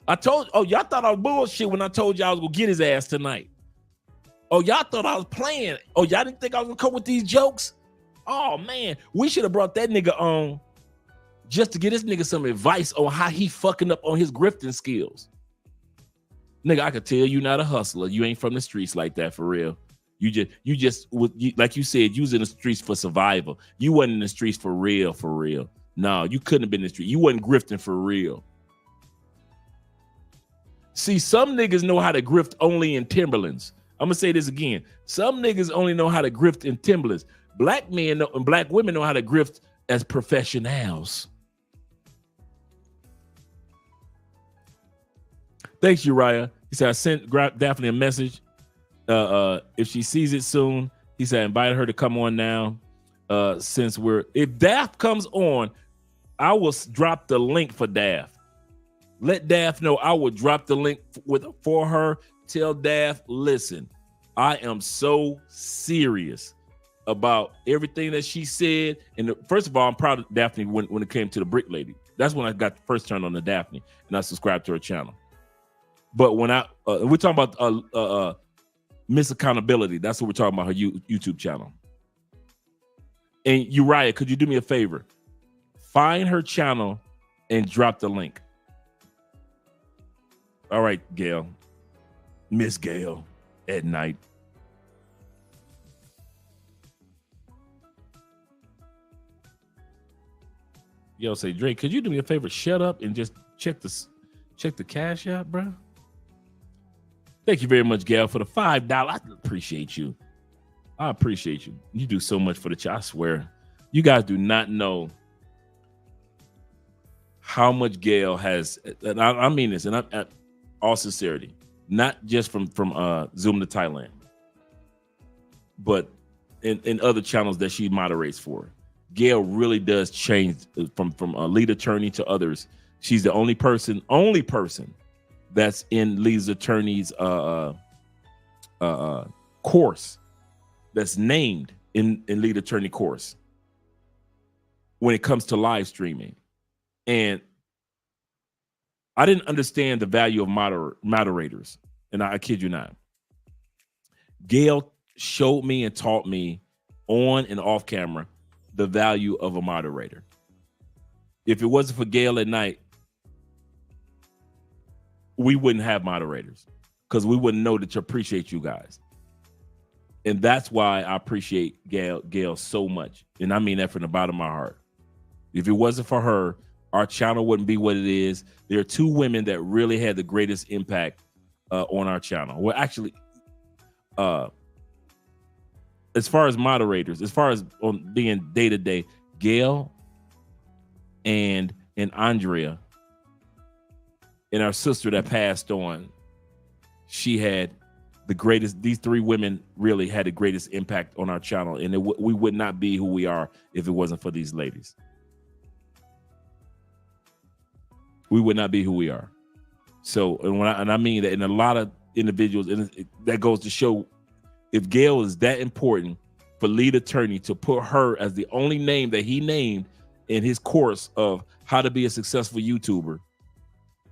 Y'all thought I was bullshit when I told y'all I was going to get his ass tonight. Oh, y'all thought I was playing. Oh, y'all didn't think I was going to come with these jokes? Oh, man. We should have brought that nigga on just to get this nigga some advice on how he fucking up on his grifting skills. Nigga, I could tell you not a hustler. You ain't from the streets like that, for real. You just like you said, you was in the streets for survival. You wasn't in the streets for real, for real. No, you couldn't have been in the street. You wasn't grifting for real. See, some niggas know how to grift only in Timberlands. I'm gonna say this again. Some niggas only know how to grift in Timberlands. Black men and black women know how to grift as professionals. Thanks, Uriah. He said, I sent Daphne a message. If she sees it soon, he said, I invited her to come on now. If Daph comes on, I will drop the link for Daph. Let Daph know I will drop the link for her. Tell Daph, listen, I am so serious about everything that she said. And first of all, I'm proud of Daphne when it came to the Brick Lady. That's when I got the first turn on the Daphne, and I subscribed to her channel. But when we're talking about misaccountability, that's what we're talking about, her YouTube channel. And Uriah, could you do me a favor? Find her channel and drop the link. All right, Gail. Miss Gail at night. Yo, say, Drake, could you do me a favor? Shut up and just check the cash out, bro. Thank you very much, Gail, for the $5. I appreciate you. I appreciate you. You do so much for the chat. I swear. You guys do not know how much Gail has, and I mean this, and at all sincerity, not just from Zoom to Thailand, but in other channels that she moderates for. Gail really does change from a lead attorney to others. She's the only person that's in lead attorney's course that's named in lead attorney course when it comes to live streaming. And I didn't understand the value of moderators, and I kid you not. Gail showed me and taught me on and off camera the value of a moderator. If it wasn't for Gail at night, we wouldn't have moderators because we wouldn't know to appreciate you guys. And that's why I appreciate Gail so much. And I mean that from the bottom of my heart. If it wasn't for her, our channel wouldn't be what it is. There are two women that really had the greatest impact on our channel. Well, actually, as far as moderators, as far as on being day-to-day, Gail and Andrea and our sister that passed on, she had the greatest. These three women really had the greatest impact on our channel, and we would not be who we are if it wasn't for these ladies. We would not be who we are. So, and I mean that in a lot of individuals, and that goes to show, if Gail is that important for lead attorney to put her as the only name that he named in his course of how to be a successful YouTuber,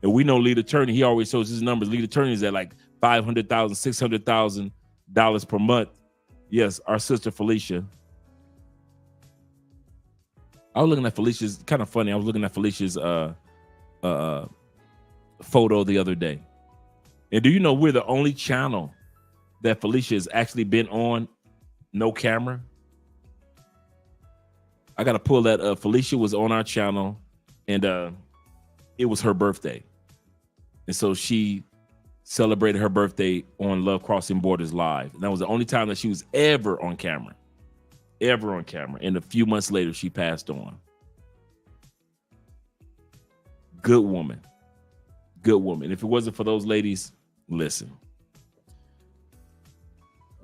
and we know lead attorney, he always shows his numbers. Lead attorney is at like $500,000, $600,000 per month. Yes, our sister Felicia. I was looking at Felicia's, kind of funny. I was looking at Felicia's photo the other day. And do you know we're the only channel that Felicia has actually been on no camera? I got to pull that up. Felicia was on our channel, and it was her birthday. And so she celebrated her birthday on Love Crossing Borders Live. And that was the only time that she was ever on camera. And a few months later, she passed on. Good woman. If it wasn't for those ladies, listen.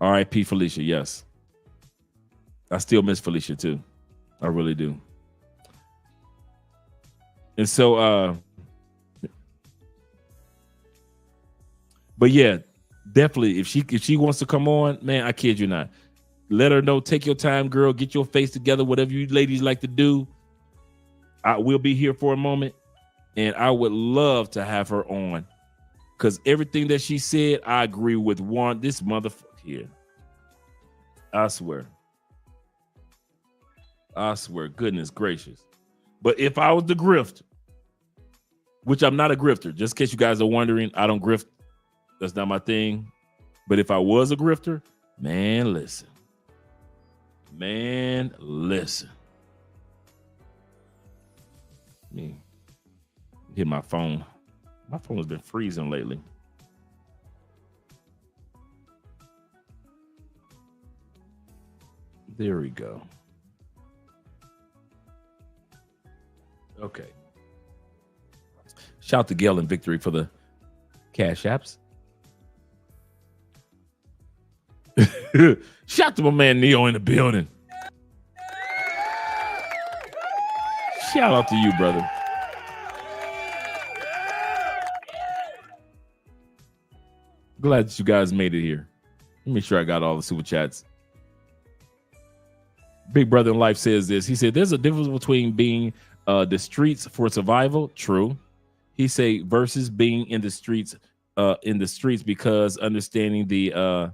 R.I.P. Felicia, yes. I still miss Felicia too. I really do. And so, but yeah, definitely, if she wants to come on, man, I kid you not. Let her know, take your time, girl, get your face together, whatever you ladies like to do. I will be here for a moment, and I would love to have her on, because everything that she said, I agree with. This motherfucker here. I swear, goodness gracious. But if I was the grift, which I'm not a grifter, just in case you guys are wondering, I don't grift. That's not my thing. But if I was a grifter, man, listen. Me hit my phone. My phone has been freezing lately. There we go. Okay. Shout out to Gail and Victory for the cash apps. Shout out to my man Neo in the building. Shout out to you, brother. Glad that you guys made it here. Let me make sure I got all the super chats. Big Brother in Life says this. He said, there's a difference between being the streets for survival. True. He say versus being in the streets because understanding the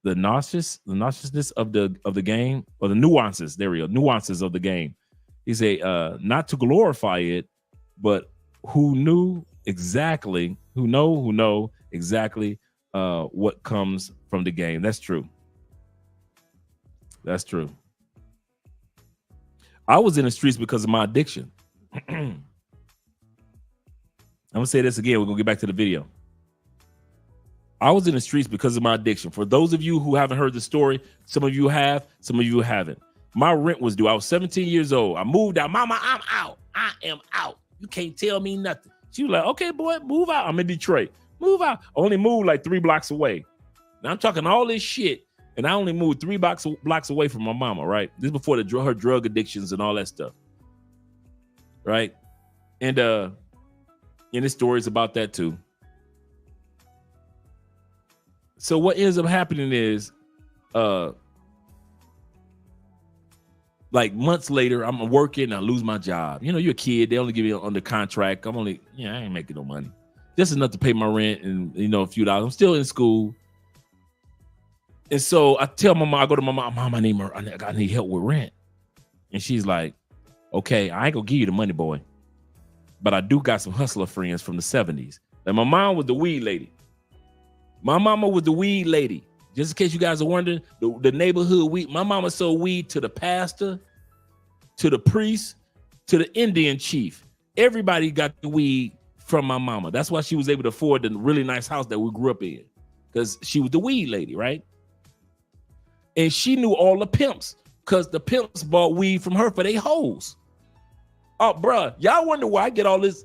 nauseousness of the game, or the nuances. There we go. Nuances of the game. He say not to glorify it, but who know exactly what comes from the game. That's true. I was in the streets because of my addiction. I'm gonna say this again. We're gonna get back to the video. I was in the streets because of my addiction. For those of you who haven't heard the story, some of you have, some of you haven't. My rent was due. I was 17 years old. I moved out. Mama, I'm out. I am out. You can't tell me nothing. She was like, okay, boy, move out. I'm in Detroit. Move out. Only moved like 3 blocks away. Now I'm talking all this shit, and I only moved 3 blocks away from my mama, right? This is before her drug addictions and all that stuff, right? And there's stories about that too. So what ends up happening is, like months later, I'm working, I lose my job. You know, you're a kid, they only give you under contract. I ain't making no money. Just enough to pay my rent and, you know, a few dollars. I'm still in school. And so I tell my mom, I go to my mom, I need help with rent. And she's like, okay, I ain't gonna give you the money, boy. But I do got some hustler friends from the 70s. And my mom was the weed lady. My mama was the weed lady. Just in case you guys are wondering, the neighborhood weed. My mama sold weed to the pastor, to the priest, to the Indian chief. Everybody got the weed from my mama. That's why she was able to afford the really nice house that we grew up in, because she was the weed lady, right? And she knew all the pimps, because the pimps bought weed from her for their hoes. Oh, bruh, y'all wonder why I get all this.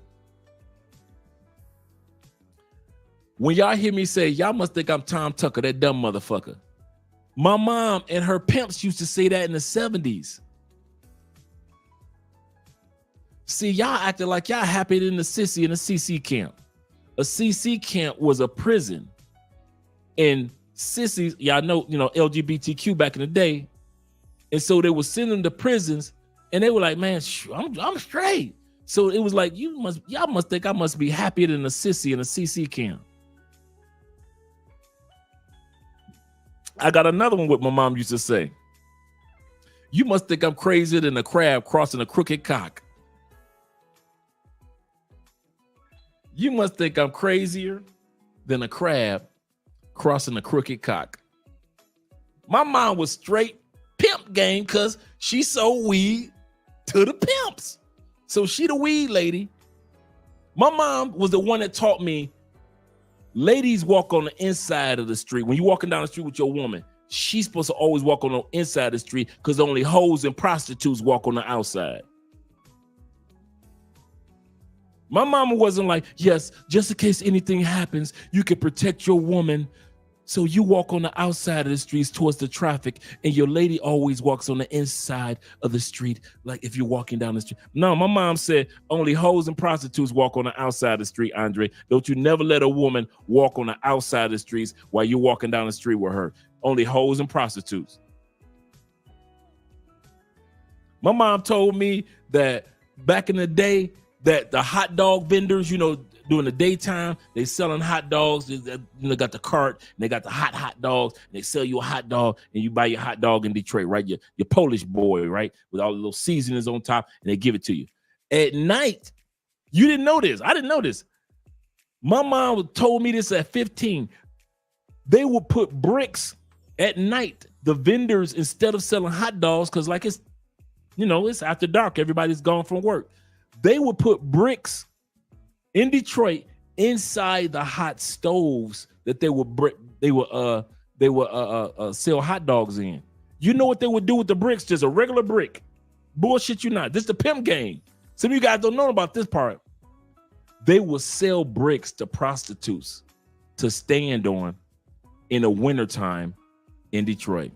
When y'all hear me say, y'all must think I'm Tom Tucker, that dumb motherfucker. My mom and her pimps used to say that in the 70s. See, y'all acting like y'all happy in the sissy in a CC camp. A CC camp was a prison. And sissies, y'all know, LGBTQ back in the day. And so they would send them to prisons, and they were like, man, I'm straight. So it was like, y'all must think I must be happier than a sissy in a CC camp. I got another one what my mom used to say. You must think I'm crazier than a crab crossing a crooked cock. You must think I'm crazier than a crab crossing a crooked cock. My mom was straight pimp game because she sold weed to the pimps. So she the weed lady. My mom was the one that taught me ladies walk on the inside of the street. When you're walking down the street with your woman, she's supposed to always walk on the inside of the street, because only hoes and prostitutes walk on the outside. My mama wasn't like, yes, just in case anything happens, you can protect your woman. So you walk on the outside of the streets towards the traffic, and your lady always walks on the inside of the street, like if you're walking down the street. No, my mom said only hoes and prostitutes walk on the outside of the street, Andre. Don't you never let a woman walk on the outside of the streets while you're walking down the street with her. Only hoes and prostitutes. My mom told me that back in the day, that the hot dog vendors, during the daytime, they selling hot dogs. They got the cart, and they got the hot dogs. And they sell you a hot dog, and you buy your hot dog in Detroit, right? Your Polish boy, right? With all the little seasonings on top, and they give it to you. At night, you didn't know this. I didn't know this. My mom told me this at 15. They would put bricks at night. The vendors, instead of selling hot dogs, because like it's after dark, everybody's gone from work. They would put bricks in Detroit inside the hot stoves that they would sell hot dogs in. You know what they would do with the bricks? Just a regular brick. Bullshit you not. This is the pimp game. Some of you guys don't know about this part. They would sell bricks to prostitutes to stand on in the wintertime in Detroit.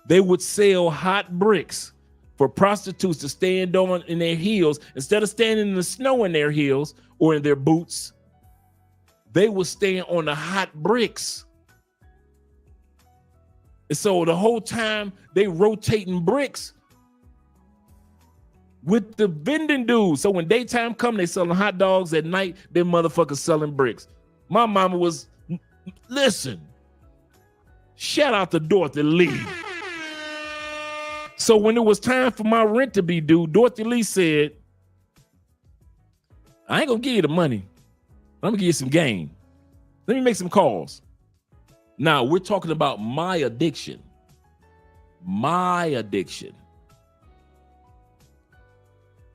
They would sell hot bricks for prostitutes to stand on in their heels. Instead of standing in the snow in their heels or in their boots, they would stand on the hot bricks. And so the whole time they rotating bricks with the vending dudes. So when daytime come, they selling hot dogs. At night, them motherfuckers selling bricks. My mama was, listen, shout out to Dorothy Lee. So when it was time for my rent to be due, Dorothy Lee said, I ain't gonna give you the money. I'm gonna give you some game. Let me make some calls. Now we're talking about my addiction. My addiction.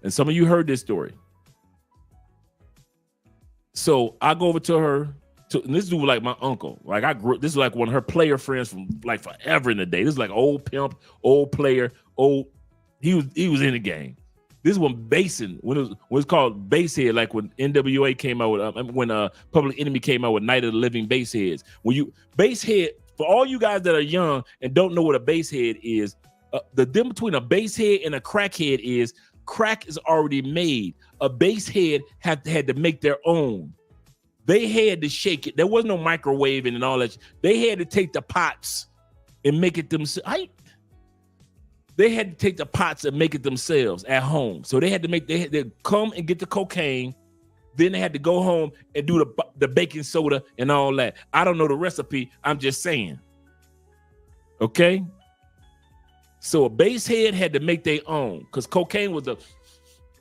And some of you heard this story. So I go over to her, and this dude was like my uncle. Like this is like one of her player friends from like forever in the day. This is like old pimp, old player, old. He was in the game. This one basing when it was called Basehead, like when NWA came out with when Public Enemy came out with Night of the Living Baseheads. When you Basehead, for all you guys that are young and don't know what a basehead is, the difference between a basehead and a crackhead is crack is already made. A basehead had to make their own. They had to shake it. There was no microwaving and all that. They had to take the pots and make it themselves. They had to take the pots and make it themselves at home. So they had to come and get the cocaine. Then they had to go home and do the baking soda and all that. I don't know the recipe. I'm just saying. Okay. So a basehead had to make their own because cocaine was and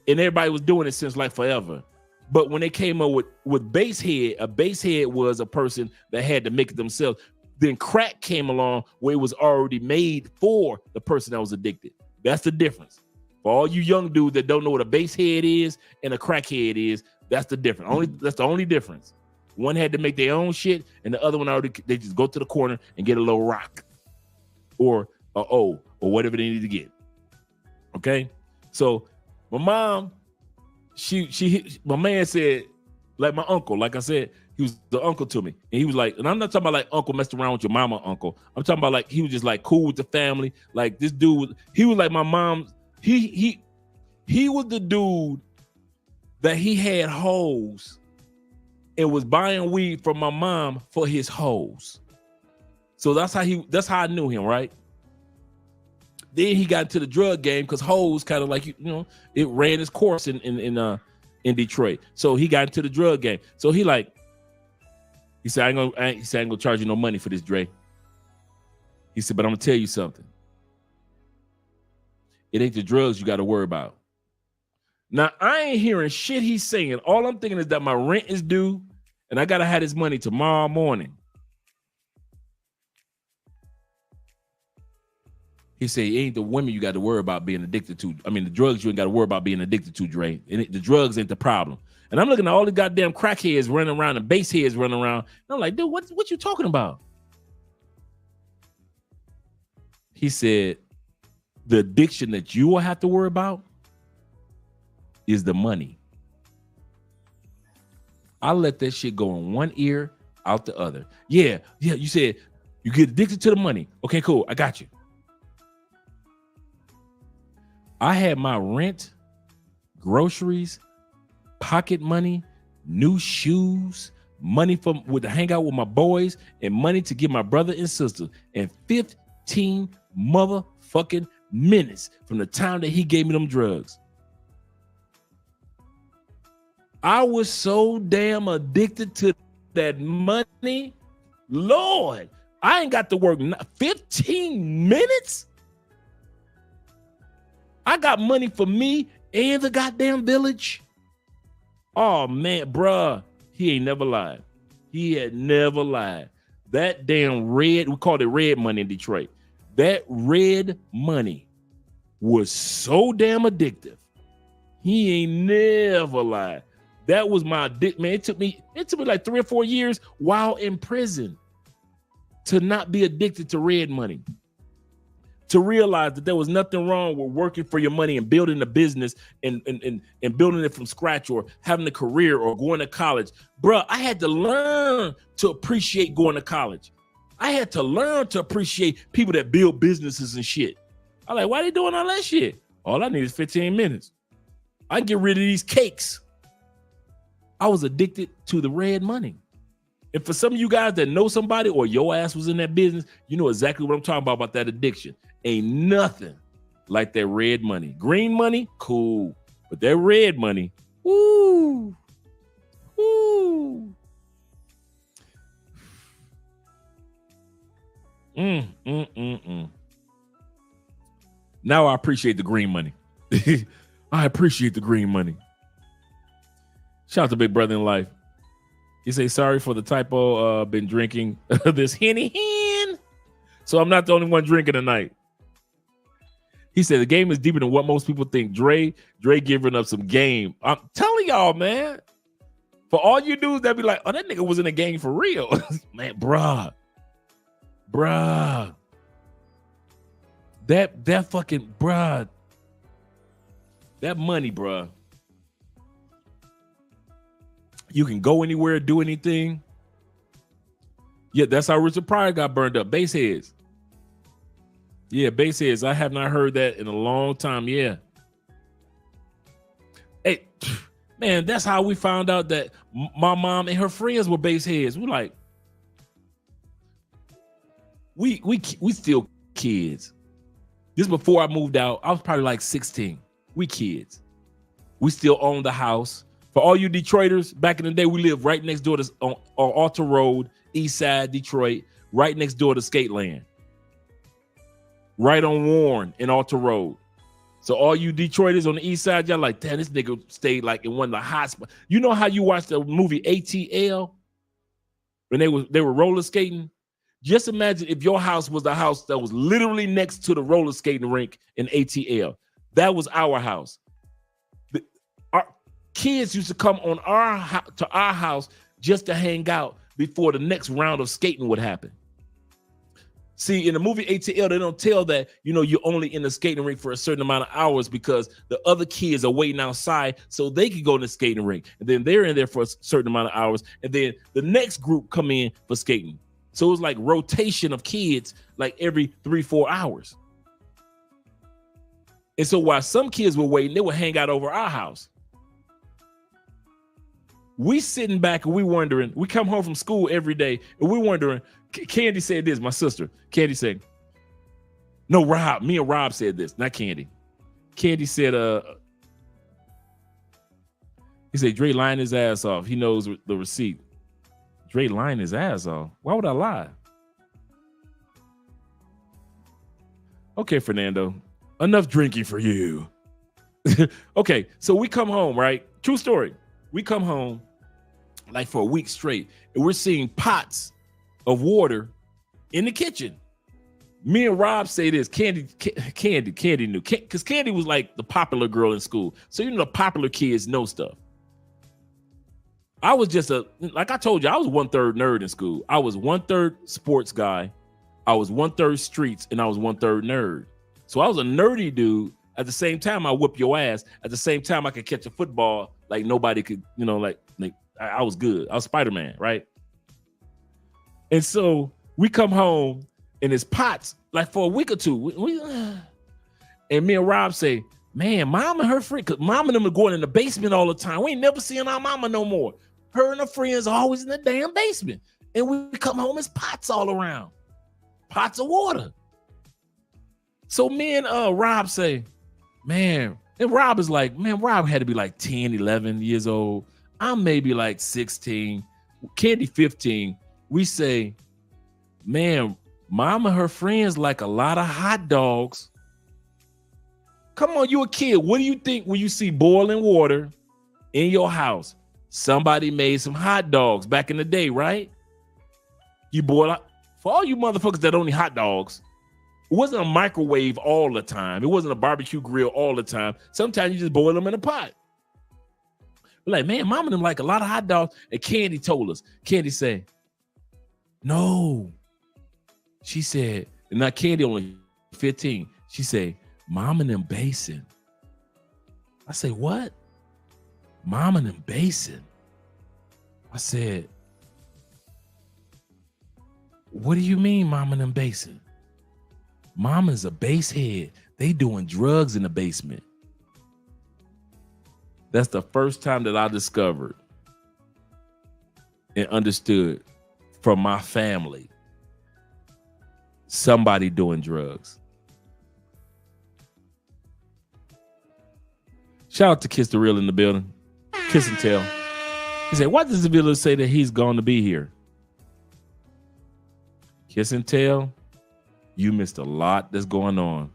everybody was doing it since like forever. But when they came up with basehead, a basehead was a person that had to make it themselves. Then crack came along where it was already made for the person that was addicted. That's the difference. For all you young dudes that don't know what a basehead is and a crackhead is, that's the difference. That's the only difference. One had to make their own shit, and the other one they just go to the corner and get a little rock or a O or whatever they need to get. Okay, so my mom, my man said, like my uncle, like I said. He was the uncle to me. And he was like, and I'm not talking about like uncle messed around with your mama uncle. I'm talking about like he was just like cool with the family. Like this dude, he was like my mom. He was the dude that he had hoes and was buying weed from my mom for his hoes. So that's how I knew him, right? Then he got into the drug game because hoes kind of like, it ran its course in Detroit. So he got into the drug game. So he said, I ain't gonna charge you no money for this, Dre. He said, but I'm gonna tell you something. It ain't the drugs you gotta worry about. Now, I ain't hearing shit he's saying. All I'm thinking is that my rent is due and I gotta have this money tomorrow morning. He said, it ain't the women you got to worry about being addicted to. I mean, the drugs you ain't got to worry about being addicted to, Dre. The drugs ain't the problem. And I'm looking at all the goddamn crackheads running around and baseheads running around. And I'm like, dude, what you talking about? He said, the addiction that you will have to worry about is the money. I let that shit go in one ear, out the other. Yeah, you said you get addicted to the money. Okay, cool, I got you. I had my rent, groceries, pocket money, new shoes, money to hang out with my boys, and money to give my brother and sister in 15 motherfucking minutes from the time that he gave me them drugs. I was so damn addicted to that money. Lord, I ain't got to work 15 minutes. I got money for me and the goddamn village. Oh, man, bruh. He ain't never lied. He had never lied. That damn red, we called it red money in Detroit. That red money was so damn addictive. He ain't never lied. That was my addict, man. It took me like 3 or 4 years while in prison to not be addicted to red money. To realize that there was nothing wrong with working for your money and building a business and building it from scratch or having a career or going to college. Bruh, I had to learn to appreciate going to college. I had to learn to appreciate people that build businesses and shit. I'm like, why are they doing all that shit? All I need is 15 minutes. I can get rid of these cakes. I was addicted to the red money. And for some of you guys that know somebody or your ass was in that business, you know exactly what I'm talking about that addiction. Ain't nothing like that red money. Green money, cool. But that red money, woo. Now I appreciate the green money. I appreciate the green money. Shout out to Big Brother in Life. He say, sorry for the typo. Been drinking this Henny Hen. So I'm not the only one drinking tonight. He said the game is deeper than what most people think. Dre giving up some game. I'm telling y'all, man. For all you dudes that be like, oh, that nigga was in a game for real. Man, bruh. That fucking, bruh. That money, bruh. You can go anywhere, do anything. Yeah, that's how Richard Pryor got burned up. Base heads. Yeah, base heads. I have not heard that in a long time. Yeah. Hey, man, that's how we found out that my mom and her friends were base heads. We're like, we still kids. This is before I moved out. I was probably like 16. We kids. We still own the house. For all you Detroiters, back in the day, we lived right next door to on Alta Road, East Side, Detroit, right next door to Skateland. Right on Warren and Alta Road. So all you Detroiters on the East Side, y'all like, damn, this nigga stayed like in one of the hot spots. You know how you watched the movie ATL when they were roller skating? Just imagine if your house was the house that was literally next to the roller skating rink in ATL. That was our house. Our kids used to come on to our house just to hang out before the next round of skating would happen. See, in the movie ATL, they don't tell that, you're only in the skating rink for a certain amount of hours because the other kids are waiting outside so they can go in the skating rink. And then they're in there for a certain amount of hours. And then the next group come in for skating. So it was like rotation of kids like every 3-4 hours. And so while some kids were waiting, they would hang out over our house. We sitting back and we wondering, we come home from school every day and we wondering, Candy said this, my sister. Candy said, no, Rob, me and Rob said this, not Candy. Candy said, he said, Dre lying his ass off. He knows the receipt. Dre lying his ass off. Why would I lie? Okay, Fernando, enough drinking for you. Okay, so we come home, right? True story. We come home like for a week straight and we're seeing pots of water in the kitchen. Me and Rob say this, Candy knew, because Candy was like the popular girl in school. So, the popular kids know stuff. I was just like I told you, I was 1/3 nerd in school. I was 1/3 sports guy. I was 1/3 streets and I was 1/3 nerd. So I was a nerdy dude. At the same time, I whip your ass. At the same time, I could catch a football like nobody could, like I was good. I was Spider-Man, right? And so we come home and it's pots like for a week or two. And me and Rob say, man, mom and her friend, because mom and them are going in the basement all the time. We ain't never seeing our mama no more. Her and her friends are always in the damn basement. And we come home, it's pots all around. Pots of water. So me and Rob say, man, and Rob is like, man, Rob had to be like 10, 11 years old. I'm maybe like 16, Candy 15. We say, man, mom and her friends like a lot of hot dogs. Come on, you a kid. What do you think when you see boiling water in your house? Somebody made some hot dogs back in the day, right? You boil up. For all you motherfuckers that only hot dogs, it wasn't a microwave all the time. It wasn't a barbecue grill all the time. Sometimes you just boil them in a pot. We're like, man, mom and them like a lot of hot dogs. And Candy told us. Candy said, no. She said, and now Candy only 15. She said, mom and them basing. I say, what? Mom and them basing. I said, what do you mean mom and them basing? Mama's a base head. They doing drugs in the basement. That's the first time that I discovered and understood from my family somebody doing drugs. Shout out to Kiss the Real in the building. Kiss and tell. He said, why does the village say that he's going to be here? Kiss and tell, you missed a lot that's going on.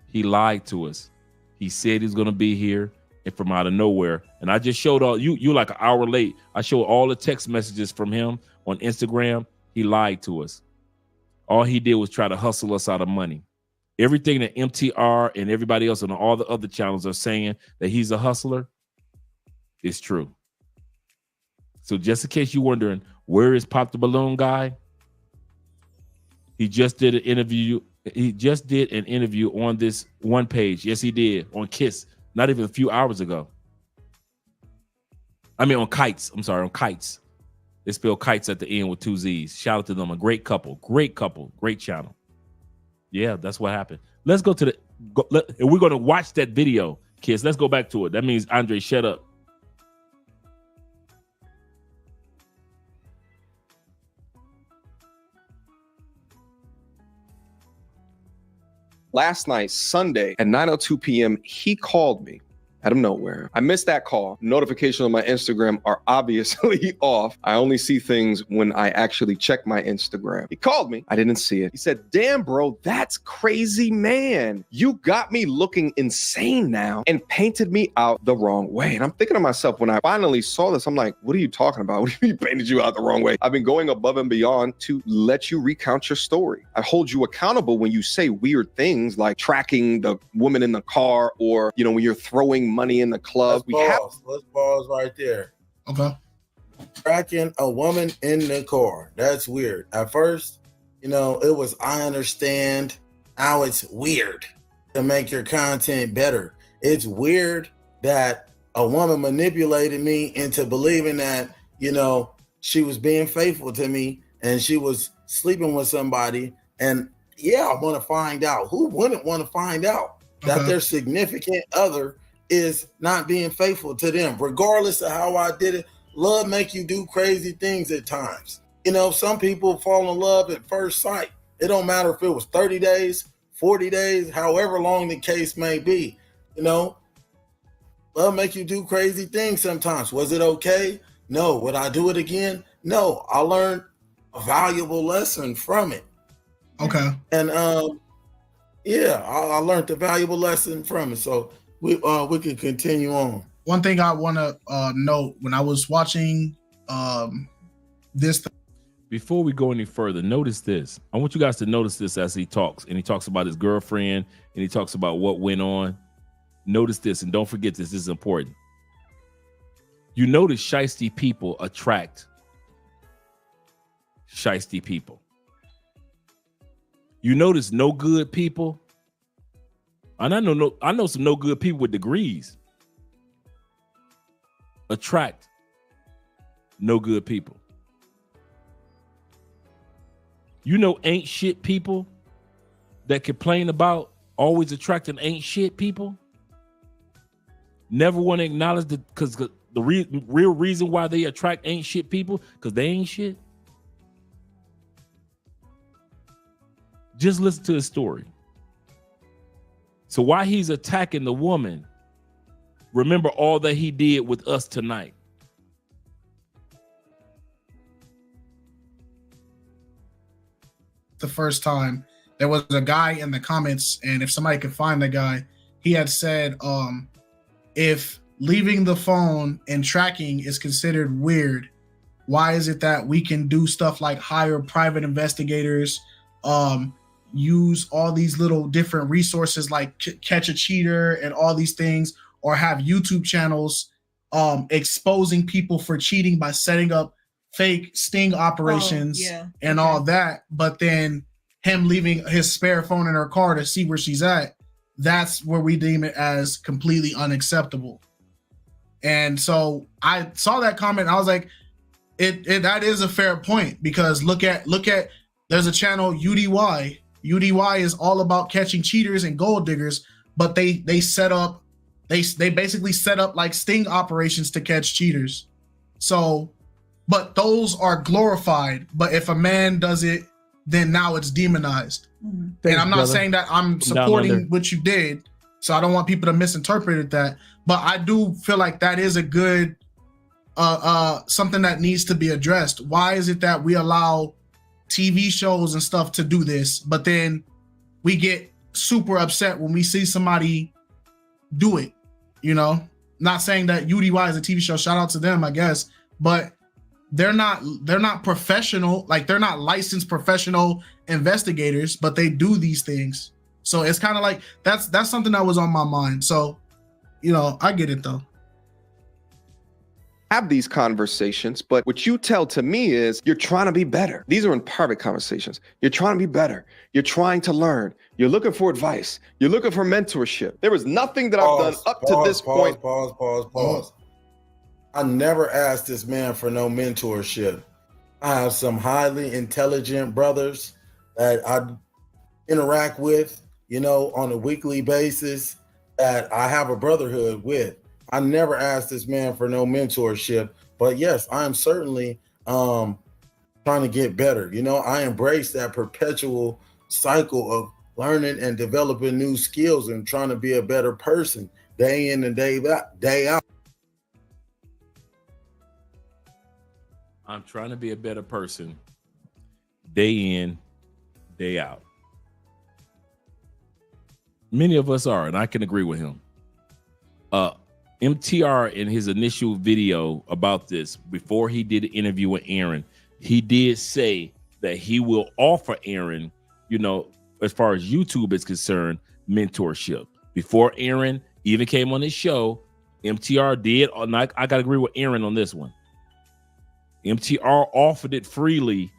He lied to us. He said he's going to be here and from out of nowhere. And I just showed all you like an hour late. I showed all the text messages from him on Instagram. He lied to us. All he did was try to hustle us out of money. Everything that MTR and everybody else on all the other channels are saying that he's a hustler is true. So just in case you're wondering, where is Pop the Balloon guy? He just did an interview. He just did an interview on this one page. Yes, he did on Kiss Not even a few hours ago. I mean, on Kites. I'm sorry, on Kites. They spell Kites at the end with 2 Z's. Shout out to them. A great couple. Great couple. Great channel. Yeah, that's what happened. Let's go to we're going to watch that video, kids. Let's go back to it. That means, Andre, shut up. Last night, Sunday, at 9:02 p.m., he called me out of nowhere. I missed that call. Notifications on my Instagram are obviously off. I only see things when I actually check my Instagram. He called me. I didn't see it. He said, damn, bro, that's crazy, man. You got me looking insane now and painted me out the wrong way. And I'm thinking to myself, when I finally saw this, I'm like, what are you talking about? What do you mean painted you out the wrong way? I've been going above and beyond to let you recount your story. I hold you accountable when you say weird things like tracking the woman in the car, or, you know, when you're throwing money in the club. Let's pause right there. Okay. Tracking a woman in the car. That's weird. At first, you know, it was, I understand. Now it's weird to make your content better. It's weird that a woman manipulated me into believing that, you know, she was being faithful to me and she was sleeping with somebody. And yeah, I want to find out. Who wouldn't want to find out that their significant other is not being faithful to them, regardless of how I did it? Love make you do crazy things at times. You know, some people fall in love at first sight. It don't matter if it was 30 days, 40 days, however long the case may be. You know, love make you do crazy things sometimes. Was it okay? No. Would I do it again? No. I learned a valuable lesson from it. Okay. And yeah, I learned a valuable lesson from it. So we can continue on. One thing I want to note, when I was watching this. Before we go any further, notice this. I want you guys to notice this as he talks. And he talks about his girlfriend, and he talks about what went on. Notice this, and don't forget this. This is important. You notice shiesty people attract shiesty people. You notice no good people. And I know some no good people with degrees attract no good people. You know, ain't shit people that complain about always attracting ain't shit people. Never want to acknowledge because the real reason why they attract ain't shit people, because they ain't shit. Just listen to his story. So while he's attacking the woman, remember all that he did with us tonight. The first time, there was a guy in the comments, and if somebody could find the guy, he had said, if leaving the phone and tracking is considered weird, why is it that we can do stuff like hire private investigators, use all these little different resources like catch a cheater and all these things, or have YouTube channels exposing people for cheating by setting up fake sting operations and all that, but then him leaving his spare phone in her car to see where she's at, that's where we deem it as completely unacceptable. And so I saw that comment, I was like, that is a fair point, because look at there's a channel, UDY. UDY is all about catching cheaters and gold diggers, but they basically set up like sting operations to catch cheaters. So, but those are glorified. But if a man does it, then now it's demonized. Thanks, and I'm not brother. saying that I'm supporting what you did, so I don't want people to misinterpret that. But I do feel like that is a good something that needs to be addressed. Why is it that we allow TV shows and stuff to do this, but then we get super upset when we see somebody do it? You know, not saying that UDY is a TV show, shout out to them, I guess, but they're not professional, like they're not licensed professional investigators, but they do these things. So it's kind of like that's something that was on my mind. So, you know, I get it though. have these conversations, but what you tell to me is you're trying to be better. These are in private conversations. You're trying to be better. You're trying to learn. You're looking for advice. You're looking for mentorship. There was nothing that I've done up to this point. Pause. I never asked this man for no mentorship. I have some highly intelligent brothers that I interact with, you know, on a weekly basis that I have a brotherhood with. I never asked this man for no mentorship, but yes, I am certainly trying to get better. You know, I embrace that perpetual cycle of learning and developing new skills and trying to be a better person day in and day out. I'm trying to be a better person day in, day out. Many of us are, and I can agree with him. MTR in his initial video about this, before he did an interview with Aaron, he did say that he will offer Aaron, you know, as far as YouTube is concerned, mentorship. Before Aaron even came on his show, MTR did, and I got to agree with Aaron on this one. MTR offered it freely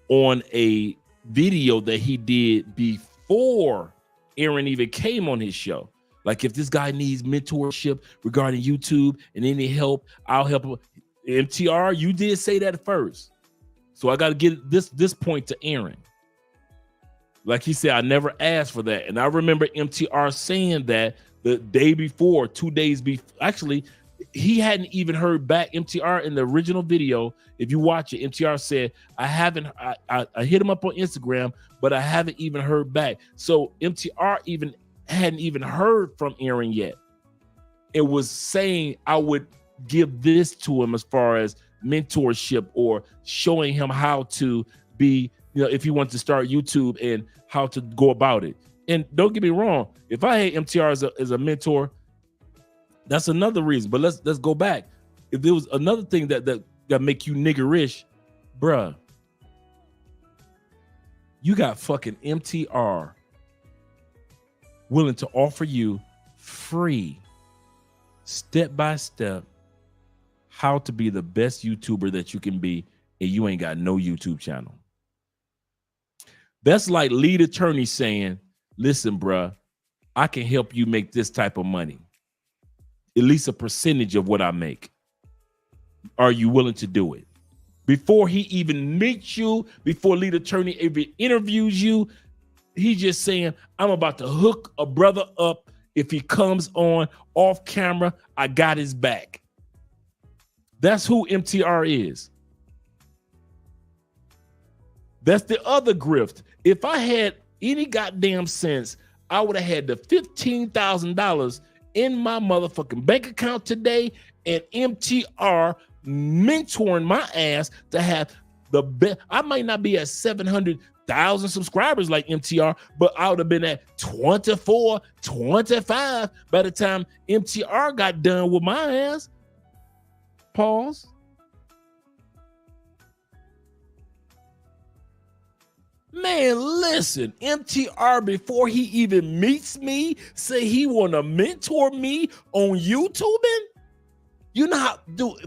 on a video that he did before Aaron even came on his show. Like, if this guy needs mentorship regarding YouTube and any help, I'll help him. MTR, you did say that first. So I got to get this point to Aaron. Like he said, I never asked for that. And I remember MTR saying that the day before, 2 days before. Actually, he hadn't even heard back. MTR in the original video, if you watch it, MTR said, I hit him up on Instagram, but I haven't even heard back. So MTR hadn't even heard from Aaron yet. It was saying I would give this to him as far as mentorship or showing him how to be, you know, if he wants to start YouTube and how to go about it. And don't get me wrong, if I had MTR as a mentor, that's another reason. But let's go back. If there was another thing that make you niggerish, bruh, you got fucking MTR willing to offer you free, step-by-step, how to be the best YouTuber that you can be, and you ain't got no YouTube channel. That's like lead attorney saying, listen, bruh, I can help you make this type of money, at least a percentage of what I make. Are you willing to do it? Before he even meets you, before lead attorney even interviews you, he's just saying, I'm about to hook a brother up. If he comes on off camera, I got his back. That's who MTR is. That's the other grift. If I had any goddamn sense, I would have had the $15,000 in my motherfucking bank account today, and MTR mentoring my ass to have the best. I might not be at 700,000 subscribers like MTR, but I would have been at 24, 25 by the time MTR got done with my ass. Pause. Man, listen, MTR, before he even meets me, say he want to mentor me on YouTubing. You know how,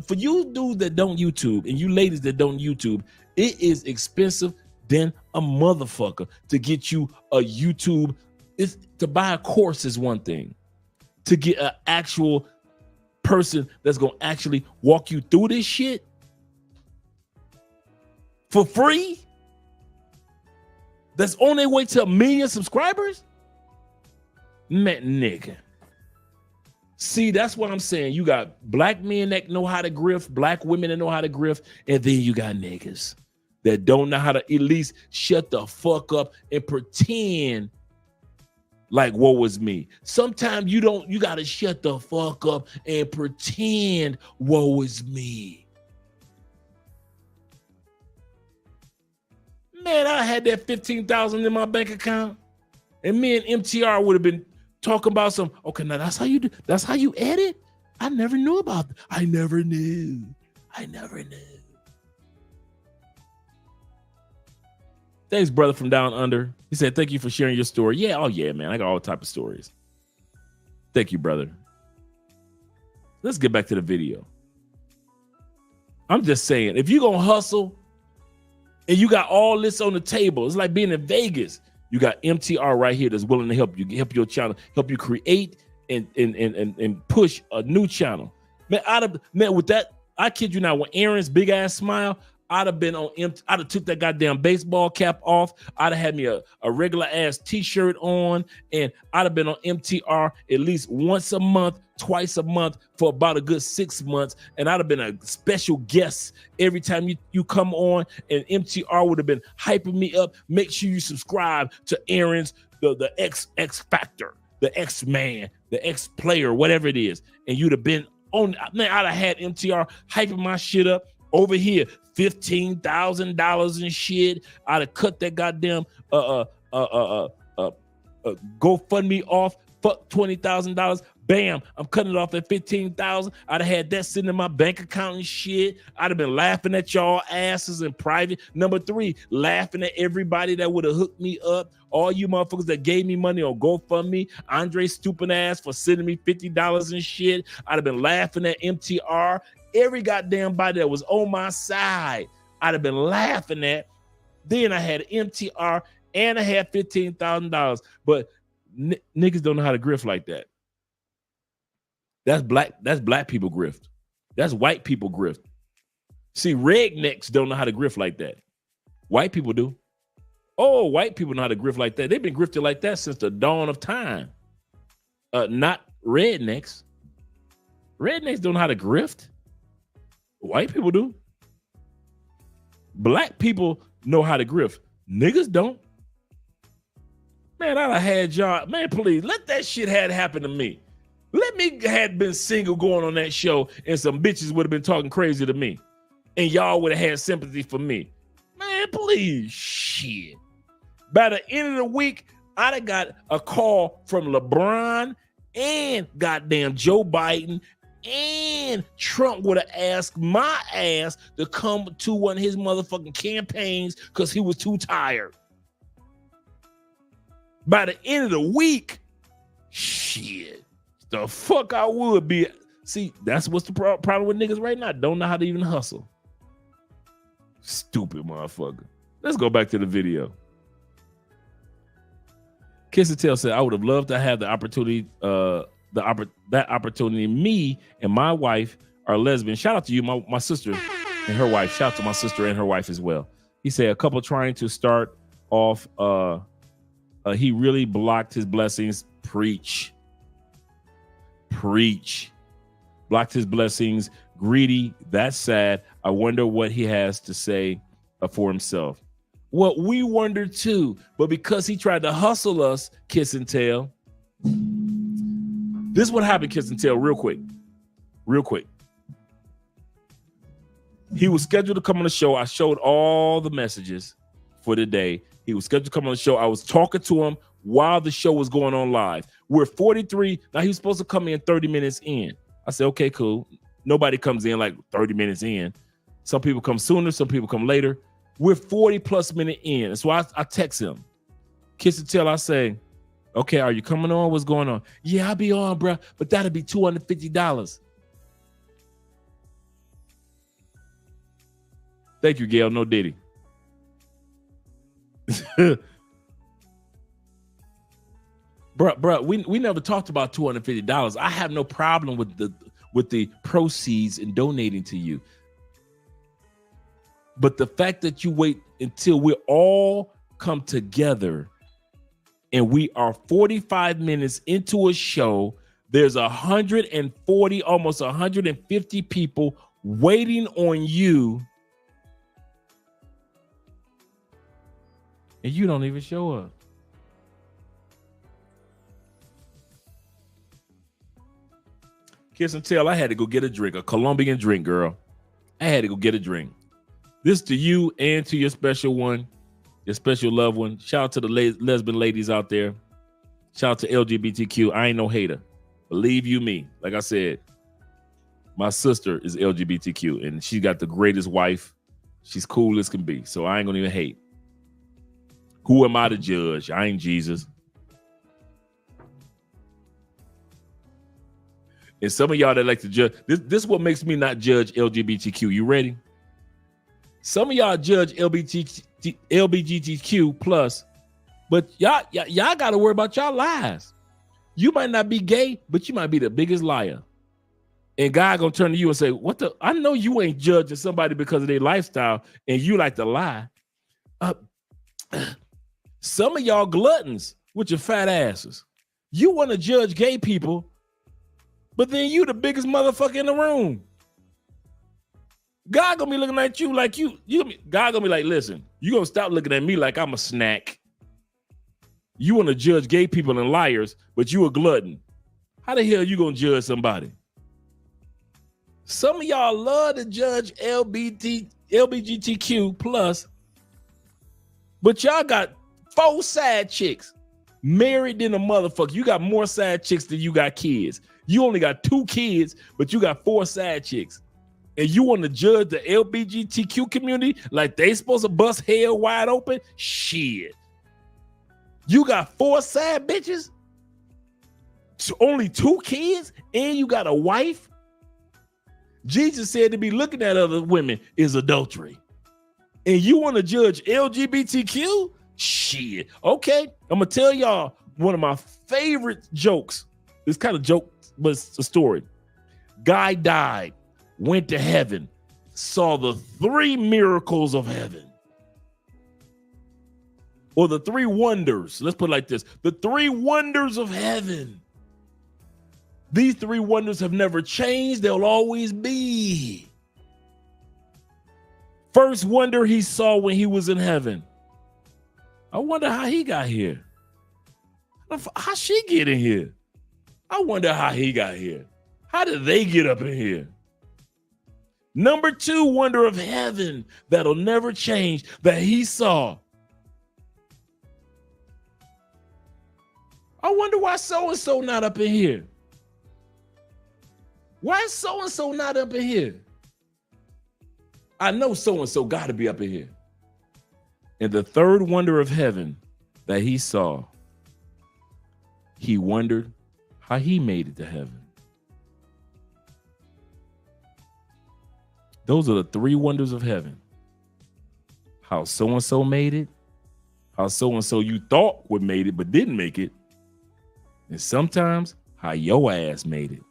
for you dudes that don't YouTube and you ladies that don't YouTube, it is expensive than a motherfucker to get you a YouTube. It's to buy a course is one thing. To get an actual person that's going to actually walk you through this shit for free, that's on their way to 1 million subscribers? Man, nigga. See, that's what I'm saying. You got black men that know how to grift, black women that know how to grift, and then you got niggas that don't know how to at least shut the fuck up and pretend like woe was me. Sometimes you got to shut the fuck up and pretend woe is me. Man, I had that 15,000 in my bank account, and me and MTR would have been talking about some, okay, now that's how you do, that's how you edit? I never knew about that. I never knew. Thanks, brother from down under. He said, thank you for sharing your story. Yeah, oh yeah, man. I got all type of stories. Thank you, brother. Let's get back to the video. I'm just saying, if you're gonna hustle and you got all this on the table, it's like being in Vegas. You got MTR right here that's willing to help you, help your channel, help you create and push a new channel. Man, with that, I kid you not, with Aaron's big ass smile, I'd have been on empty. I'd have took that goddamn baseball cap off. I'd have had me a regular ass t-shirt on, and I'd have been on MTR at least once a month, twice a month for about a good 6 months. And I'd have been a special guest every time you come on, and MTR would have been hyping me up. Make sure you subscribe to Aaron's, the X Factor, the X Man, the X Player, whatever it is. And you'd have been on, man, I'd have had MTR hyping my shit up over here. $15,000 and shit. I'd have cut that goddamn GoFundMe off. Fuck $20,000. Bam, I'm cutting it off at $15,000. I'd have had that sitting in my bank account and shit. I'd have been laughing at y'all asses in private. Number 3, laughing at everybody that would have hooked me up. All you motherfuckers that gave me money on GoFundMe. Andre stupid ass for sending me $50 and shit. I'd have been laughing at MTR. Every goddamn body that was on my side, I'd have been laughing at. Then I had MTR and I had $15,000. But niggas don't know how to grift like that. That's black people grift. That's white people grift. See, rednecks don't know how to grift like that. White people do. Oh, white people know how to grift like that. They've been grifted like that since the dawn of time. Not rednecks. Rednecks don't know how to grift. White people do. Black people know how to grift. Niggas don't. Man, I'd have had y'all. Man, please, let that shit had happened to me. Let me had been single going on that show and some bitches would have been talking crazy to me. And y'all would have had sympathy for me. Man, please, shit. By the end of the week, I'd have got a call from LeBron and goddamn Joe Biden, and Trump would have asked my ass to come to one of his motherfucking campaigns because he was too tired. By the end of the week, shit, the fuck I would be. See, that's what's the problem with niggas right now. Don't know how to even hustle. Stupid motherfucker. Let's go back to the video. Kiss and Tell said, I would have loved to have the opportunity, that opportunity. Me and my wife are lesbian. Shout out to you, my sister and her wife. Shout out to my sister and her wife as well. He said a couple trying to start off. He really blocked his blessings. Preach. Blocked his blessings. Greedy. That's sad. I wonder what he has to say for himself. Well, we wonder too, but because he tried to hustle us, Kiss and Tell. This is what happened, Kiss and Tell, real quick. He was scheduled to come on the show. I showed all the messages for the day. He was scheduled to come on the show. I was talking to him while the show was going on live. We're 43. Now, he was supposed to come in 30 minutes in. I said, okay, cool. Nobody comes in like 30 minutes in. Some people come sooner. Some people come later. We're 40 plus minute in. So I text him. Kiss and Tell, I say, okay, are you coming on? What's going on? Yeah, I'll be on, bro. But that'll be $250. Thank you, Gail. No Diddy. Bruh, we never talked about $250. I have no problem with the proceeds and donating to you. But the fact that you wait until we all come together and we are 45 minutes into a show, there's 140, almost 150 people waiting on you, and you don't even show up. Kiss and Tell, I had to go get a drink, a Colombian drink, girl. I had to go get a drink. This to you and to your special one, your special loved one. Shout out to the lesbian ladies out there. Shout out to LGBTQ. I ain't no hater. Believe you me. Like I said, my sister is LGBTQ and she got the greatest wife. She's cool as can be. So I ain't gonna even hate. Who am I to judge? I ain't Jesus. And some of y'all that like to judge, this is what makes me not judge LGBTQ. You ready? Some of y'all judge LGBTQ plus, but y'all got to worry about y'all lies. You might not be gay, but you might be the biggest liar. And God gonna turn to you and say, "What the? I know you ain't judging somebody because of their lifestyle, and you like to lie." Some of y'all gluttons with your fat asses. You want to judge gay people, but then you the biggest motherfucker in the room. God gonna be looking at you like God gonna be like, listen, you gonna stop looking at me like I'm a snack. You want to judge gay people and liars, but you a glutton. How the hell you gonna judge somebody? Some of y'all love to judge LGBTQ plus, but y'all got 4 side chicks married than a motherfucker. You got more side chicks than you got kids. You only got 2 kids, but you got 4 side chicks. And you want to judge the LGBTQ community like they supposed to bust hell wide open? Shit. You got 4 side bitches, only 2 kids, and you got a wife? Jesus said to be looking at other women is adultery. And you want to judge LGBTQ? Shit. Okay, I'm going to tell y'all one of my favorite jokes. This kind of joke, but it's a story. Guy died, went to heaven, saw the 3 miracles of heaven. Or the 3 wonders. Let's put it like this. The 3 wonders of heaven. These 3 wonders have never changed. They'll always be. First wonder he saw when he was in heaven. I wonder how he got here. How she get in here? I wonder how he got here. How did they get up in here? Number 2 wonder of heaven that'll never change that he saw. I wonder why so-and-so not up in here. Why is so-and-so not up in here? I know so-and-so got to be up in here. And the 3rd wonder of heaven that he saw, he wondered how he made it to heaven. Those are the 3 wonders of heaven. How so-and-so made it, how so-and-so you thought would made it but didn't make it, and sometimes how your ass made it.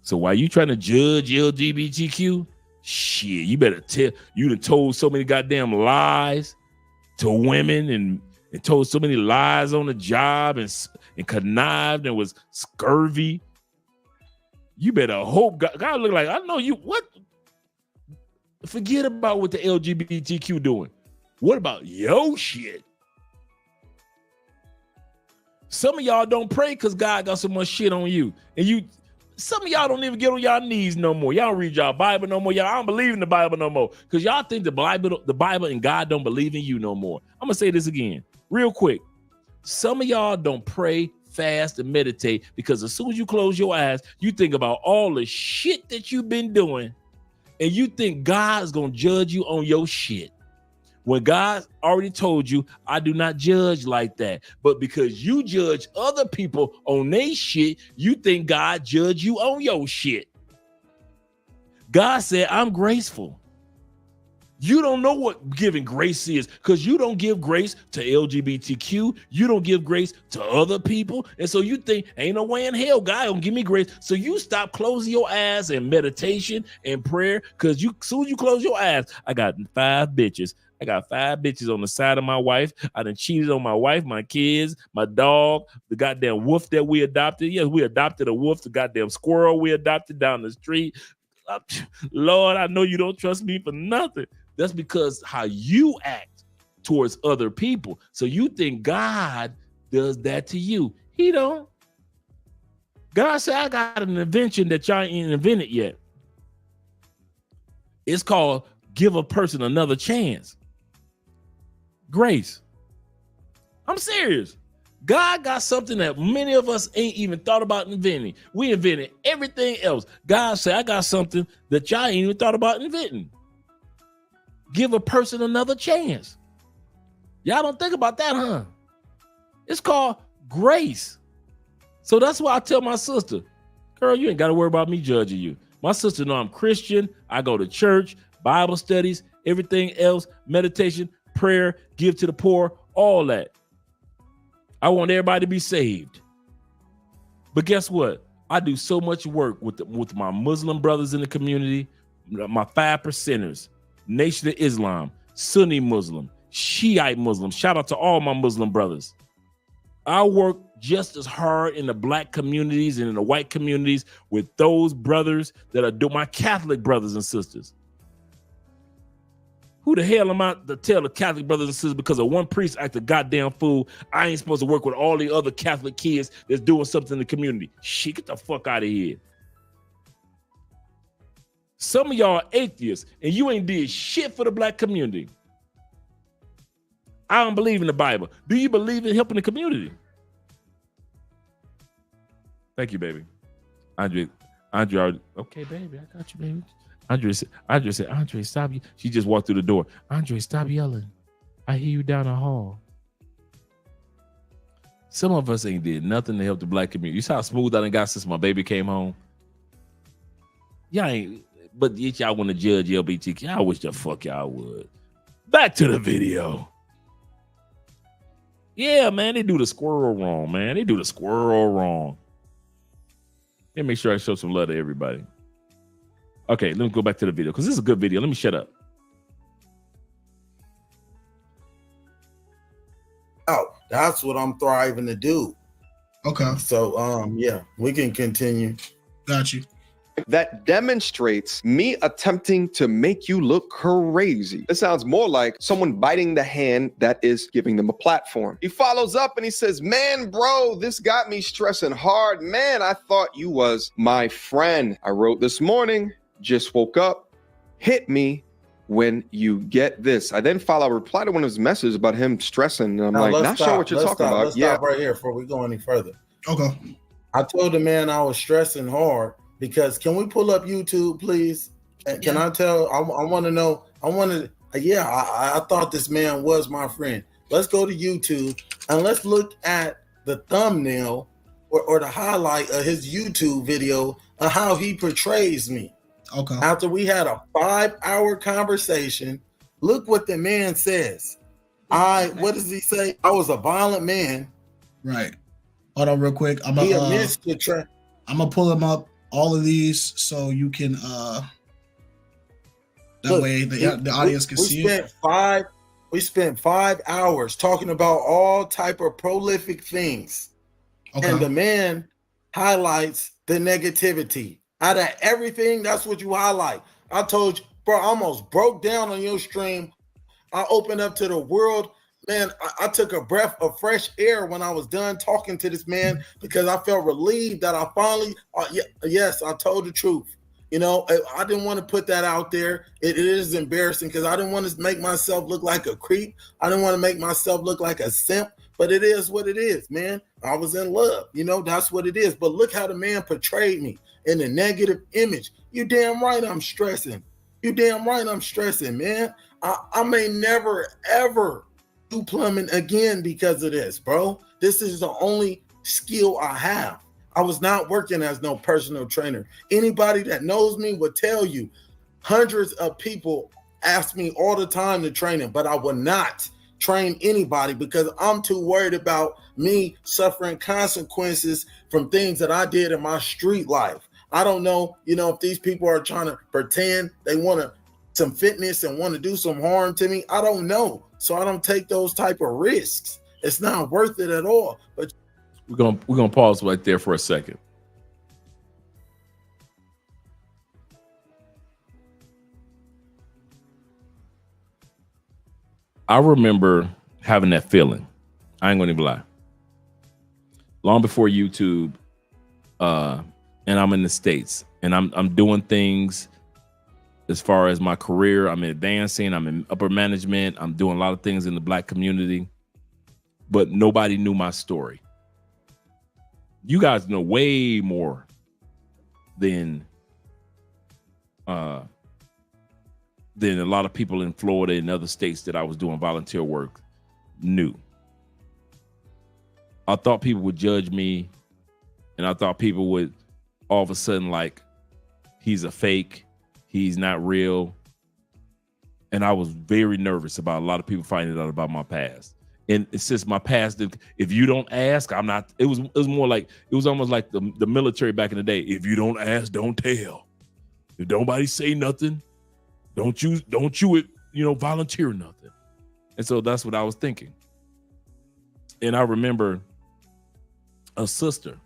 So while you trying to judge LGBTQ, shit, you better tell. You done told so many goddamn lies to women and told so many lies on the job and connived and was scurvy. You better hope God look like, I know you. What? Forget about what the LGBTQ doing. What about your shit? Some of y'all don't pray because God got so much shit on you. And some of y'all don't even get on y'all knees no more. Y'all don't read y'all Bible no more. Y'all don't believe in the Bible no more. Because y'all think the Bible and God don't believe in you no more. I'm going to say this again, real quick. Some of y'all don't pray, fast, and meditate because as soon as you close your eyes, you think about all the shit that you've been doing, and you think God's going to judge you on your shit. When God already told you, I do not judge like that. But because you judge other people on their shit, you think God judge you on your shit. God said, I'm graceful. You don't know what giving grace is because you don't give grace to LGBTQ. You don't give grace to other people. And so you think, ain't no way in hell God gonna give me grace. So you stop closing your eyes and meditation and prayer because soon as you close your eyes, I got 5 bitches. I got 5 bitches on the side of my wife. I done cheated on my wife, my kids, my dog, the goddamn wolf that we adopted. Yes, we adopted a wolf, the goddamn squirrel we adopted down the street. Lord, I know you don't trust me for nothing. That's because how you act towards other people. So you think God does that to you. He don't. God said, I got an invention that y'all ain't invented yet. It's called give a person another chance. Grace. I'm serious. God got something that many of us ain't even thought about inventing. We invented everything else. God said, I got something that y'all ain't even thought about inventing. Give a person another chance. Y'all don't think about that, huh? It's called grace. So that's why I tell my sister, Girl, you ain't got to worry about me judging you. My sister know I'm Christian. I go to church, Bible studies, everything else, meditation, prayer, give to the poor, all that. I want everybody to be saved. But guess what? I do so much work with my Muslim brothers in the community, my 5%ers, Nation of Islam, Sunni Muslim, Shiite Muslim. Shout out to all my Muslim brothers. I work just as hard in the black communities and in the white communities with those brothers that are doing my Catholic brothers and sisters. Who the hell am I to tell the Catholic brothers and sisters because of one priest act a goddamn fool? I ain't supposed to work with all the other Catholic kids that's doing something in the community. Shit, get the fuck out of here. Some of y'all are atheists and you ain't did shit for the black community. I don't believe in the Bible. Do you believe in helping the community? Thank you, baby. Andre, okay, baby, I got you, baby. Andre said, Andre, stop you. She just walked through the door. Andre, stop yelling. I hear you down the hall. Some of us ain't did nothing to help the black community. You saw how smooth I done got since my baby came home? Y'all ain't, but yet y'all want to judge LBTQ. I wish the fuck y'all would. Back to the video. Yeah, man, they do the squirrel wrong, man. They do the squirrel wrong. Let me make sure I show some love to everybody. Okay, let me go back to the video because this is a good video. Let me shut up. Oh, that's what I'm thriving to do. Okay. So, yeah, we can continue. Got you. That demonstrates me attempting to make you look crazy. It sounds more like someone biting the hand that is giving them a platform. He follows up and he says, man, bro, this got me stressing hard. Man, I thought you was my friend. I wrote this morning, just woke up, hit me when you get this. I then follow a reply to one of his messages about him stressing. And I'm like, not sure what you're talking about. Let's stop right here before we go any further. Okay. I told the man I was stressing hard. Because can we pull up YouTube, please? Can I tell? I want to know. I thought this man was my friend. Let's go to YouTube and let's look at the thumbnail or the highlight of his YouTube video of how he portrays me. Okay. After we had a 5-hour conversation, look what the man says. What does he say? I was a violent man. Right. Hold on real quick. I'm gonna pull him up. All of these so you can way the audience can see it. We spent 5 hours talking about all type of prolific things. Okay. And the man highlights the negativity. Out of everything, that's what you highlight. I told you, bro, I almost broke down on your stream. I opened up to the world. Man, I took a breath of fresh air when I was done talking to this man because I felt relieved that I finally, yes, I told the truth. You know, I didn't want to put that out there. It is embarrassing because I didn't want to make myself look like a creep. I didn't want to make myself look like a simp, but it is what it is, man. I was in love. You know, that's what it is. But look how the man portrayed me in a negative image. You damn right I'm stressing. You damn right I'm stressing, man. I may never, ever do plumbing again because of this, bro. This is the only skill I have. I was not working as no personal trainer. Anybody that knows me would tell you hundreds of people ask me all the time to train them, but I will not train anybody because I'm too worried about me suffering consequences from things that I did in my street life. I don't know, if these people are trying to pretend they want some fitness and want to do some harm to me. I don't know. So I don't take those type of risks. It's not worth it at all. But we're gonna pause right there for a second. I remember having that feeling. I ain't gonna even lie. Long before YouTube, and I'm in the States, and I'm doing things. As far as my career, I'm advancing, I'm in upper management, I'm doing a lot of things in the black community, but nobody knew my story. You guys know way more than a lot of people in Florida and other states that I was doing volunteer work knew. I thought people would judge me, and I thought people would all of a sudden, like, he's a fake, he's not real. And I was very nervous about a lot of people finding out about my past. And since my past, if you don't ask, I'm not. It was more like, it was almost like the military back in the day. If you don't ask, don't tell. If nobody say nothing, don't you volunteer nothing. And so that's what I was thinking. And I remember a sister.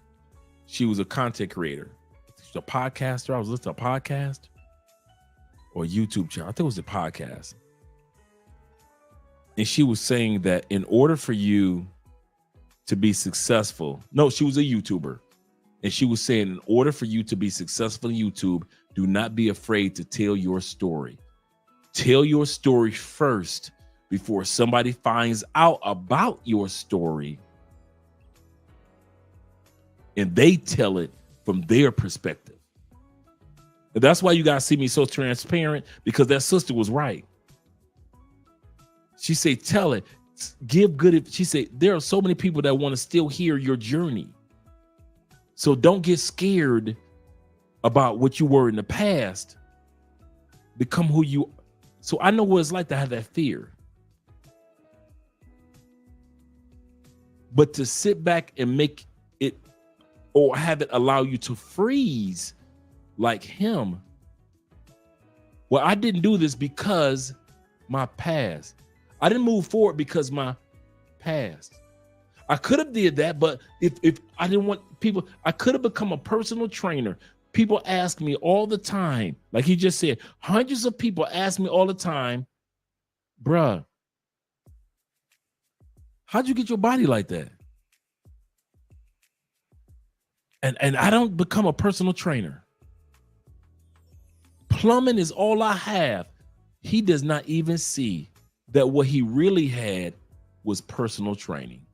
She was a content creator. She's a podcaster. I was listening to a podcast or a YouTube channel. I think it was a podcast. And she was saying that in order for you to be successful, no, she was a YouTuber. And she was saying, in order for you to be successful in YouTube, do not be afraid to tell your story. Tell your story first before somebody finds out about your story and they tell it from their perspective. And that's why you guys see me so transparent, because that sister was right. She said, tell it, give good. She said, there are so many people that want to still hear your journey. So don't get scared about what you were in the past. Become who you. So I know what it's like to have that fear. But to sit back and make it, or have it allow you to freeze like him. Well, I didn't do this because my past. I didn't move forward because my past. I could have did that, but if I didn't want people, I could have become a personal trainer. People ask me all the time, like he just said, hundreds of people ask me all the time, bruh, how'd you get your body like that? And I don't become a personal trainer. Plumbing is all I have. He does not even see that what he really had was personal training.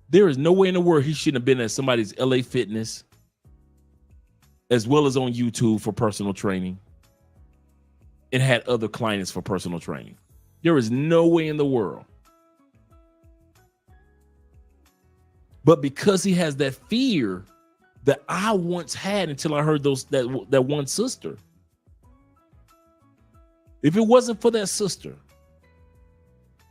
There is no way in the world he shouldn't have been at somebody's LA Fitness as well as on YouTube for personal training and had other clients for personal training. There is no way in the world. But because he has that fear that I once had until I heard that one sister. If it wasn't for that sister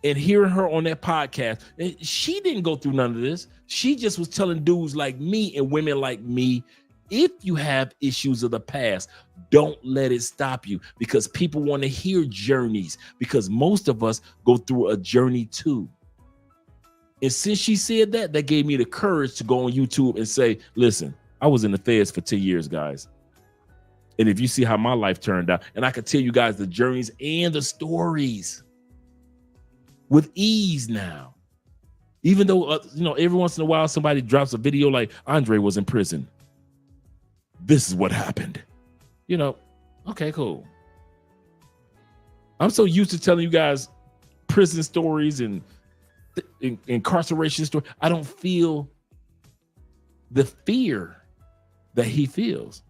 and hearing her on that podcast, she didn't go through none of this. She just was telling dudes like me and women like me, if you have issues of the past, don't let it stop you, because people want to hear journeys, because most of us go through a journey too. And since she said that gave me the courage to go on YouTube and say, listen, I was in the feds for 10 years, guys. And if you see how my life turned out, and I could tell you guys the journeys and the stories with ease now. Even though, every once in a while somebody drops a video like Andre was in prison. This is what happened. Okay, cool. I'm so used to telling you guys prison stories and incarceration story. I don't feel the fear that he feels.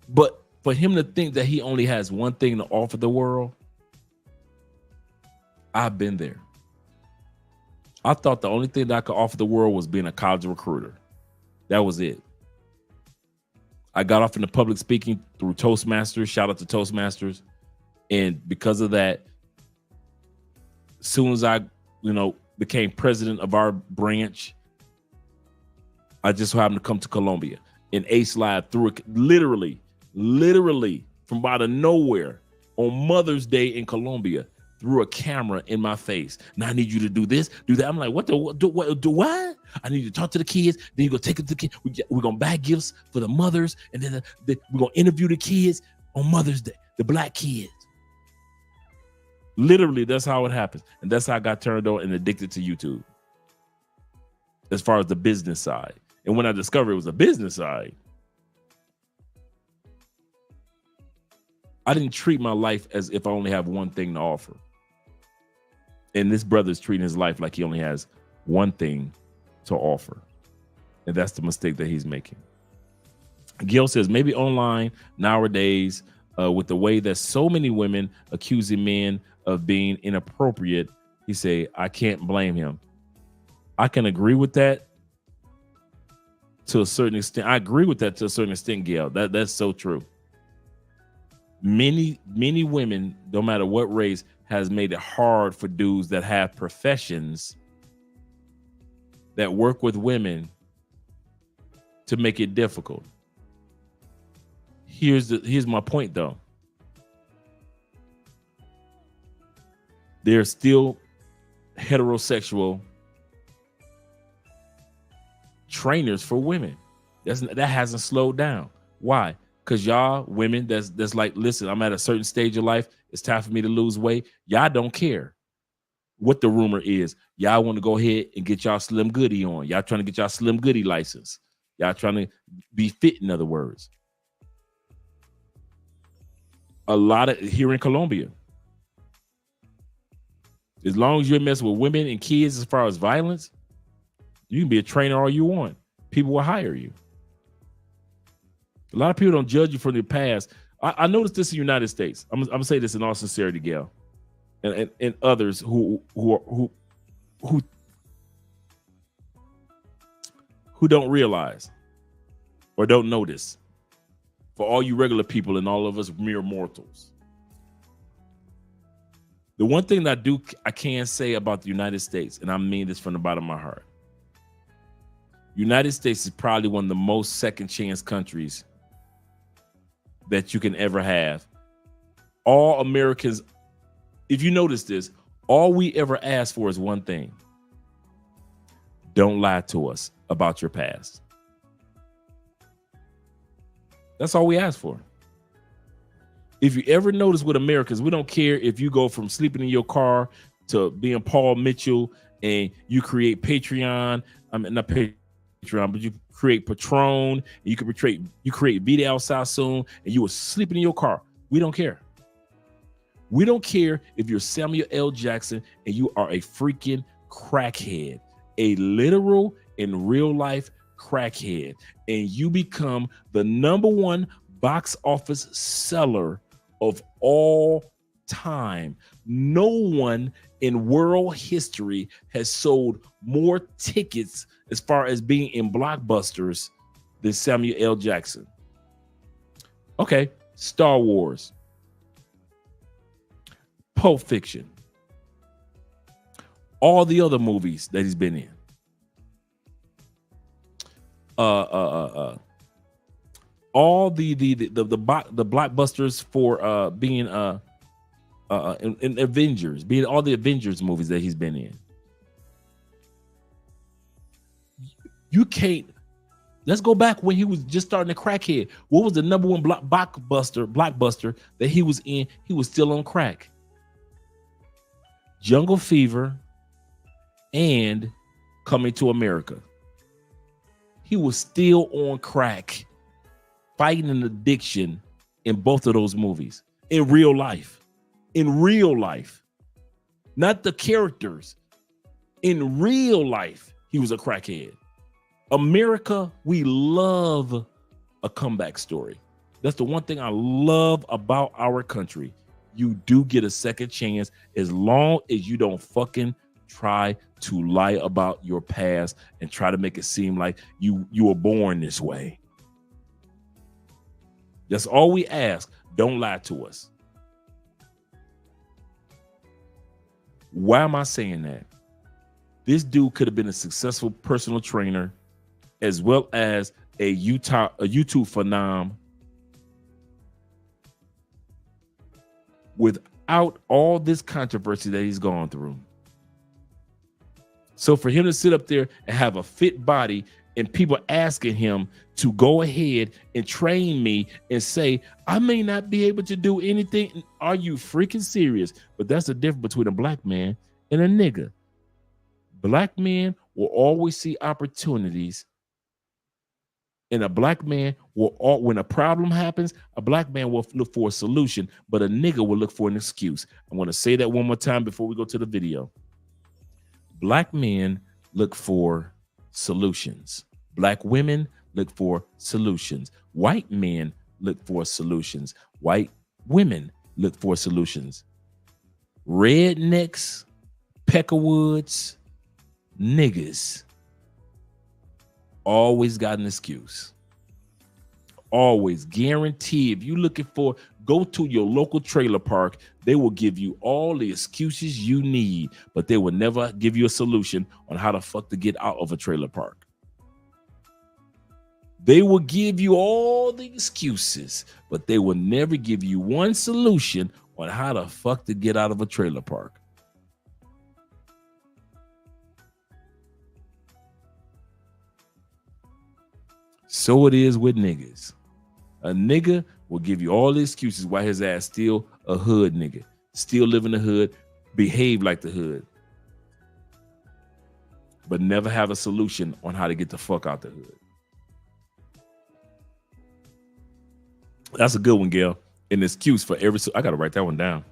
But for him to think that he only has one thing to offer the world, I've been there. I thought the only thing that I could offer the world was being a college recruiter. That was it. I got off into public speaking through Toastmasters. Shout out to Toastmasters. And because of that, as soon as I, became president of our branch, I just happened to come to Colombia. And Ace Live threw it literally from out of nowhere on Mother's Day in Colombia, threw a camera in my face. Now I need you to do this, do that. I'm like, what? What? I need you to talk to the kids. Then you go take it to the kids. We're going to buy gifts for the mothers. And then we're going to interview the kids on Mother's Day, the black kids. Literally, that's how it happens. And that's how I got turned on and addicted to YouTube. As far as the business side. And when I discovered it was a business side, I didn't treat my life as if I only have one thing to offer. And this brother's treating his life like he only has one thing to offer. And that's the mistake that he's making. Gil says, maybe online nowadays, with the way that so many women accusing men of being inappropriate, he say, I can't blame him. I can agree with that to a certain extent. I agree with that to a certain extent, Gail. That's so true. Many women, no matter what race, has made it hard for dudes that have professions that work with women to make it difficult. Here's my point though. There's still heterosexual trainers for women. That hasn't slowed down. Why? Because y'all women that's like, listen, I'm at a certain stage of life. It's time for me to lose weight. Y'all don't care what the rumor is. Y'all want to go ahead and get y'all Slim Goody on. Y'all trying to get y'all Slim Goody license. Y'all trying to be fit, in other words. A lot of here in Colombia, as long as you're messing with women and kids as far as violence, you can be a trainer all you want. People will hire you. A lot of people don't judge you from your past. I noticed this in the United States. I'm gonna say this in all sincerity, Gail, and others who don't realize or don't notice. For all you regular people and all of us mere mortals, the one thing that I can say about the United States, and I mean this from the bottom of my heart, United States is probably one of the most second chance countries that you can ever have. All Americans, if you notice this, all we ever ask for is one thing. Don't lie to us about your past. That's all we ask for. If you ever notice with Americans, we don't care if you go from sleeping in your car to being Paul Mitchell and you create Patreon. I mean, not Patreon, but you create Patron. And you create Vida El Sassoon, and you were sleeping in your car. We don't care. We don't care if you're Samuel L. Jackson and you are a freaking crackhead, a literal in real life crackhead, and you become the #1 box office seller of all time. No one in world history has sold more tickets as far as being in blockbusters than Samuel L. Jackson. Okay, Star Wars, Pulp Fiction, all the other movies that he's been in. All the blockbusters for being in Avengers, being all the Avengers movies that he's been in. You can't. Let's go back when he was just starting to crackhead. What was the #1 blockbuster that he was in? He was still on crack. Jungle Fever and Coming to America. He was still on crack, fighting an addiction in both of those movies. In real life, not the characters. In real life, he was a crackhead. America, we love a comeback story. That's the one thing I love about our country. You do get a second chance as long as you don't fucking try to lie about your past and try to make it seem like you were born this way. That's all we ask. Don't lie to us. Why am I saying that? This dude could have been a successful personal trainer as well as a YouTube phenom without all this controversy that he's gone through. So for him to sit up there and have a fit body and people asking him to go ahead and train me and say, I may not be able to do anything. Are you freaking serious? But that's the difference between a black man and a nigga. Black men will always see opportunities. And a black man will, when a problem happens, a black man will look for a solution, but a nigga will look for an excuse. I want to say that one more time before we go to the video. Black men look for solutions. Black women look for solutions. White men look for solutions. White women look for solutions. Rednecks, peckerwoods, niggas always got an excuse. Always, guarantee. If you're looking for, go to your local trailer park. They will give you all the excuses you need, but they will never give you a solution on how the fuck to get out of a trailer park. They will give you all the excuses, but they will never give you one solution on how the fuck to get out of a trailer park. So it is with niggas. A nigga will give you all the excuses why his ass still a hood nigga, still live in the hood, behave like the hood, but never have a solution on how to get the fuck out the hood. That's a good one, Gail. An excuse for every. I gotta write that one down.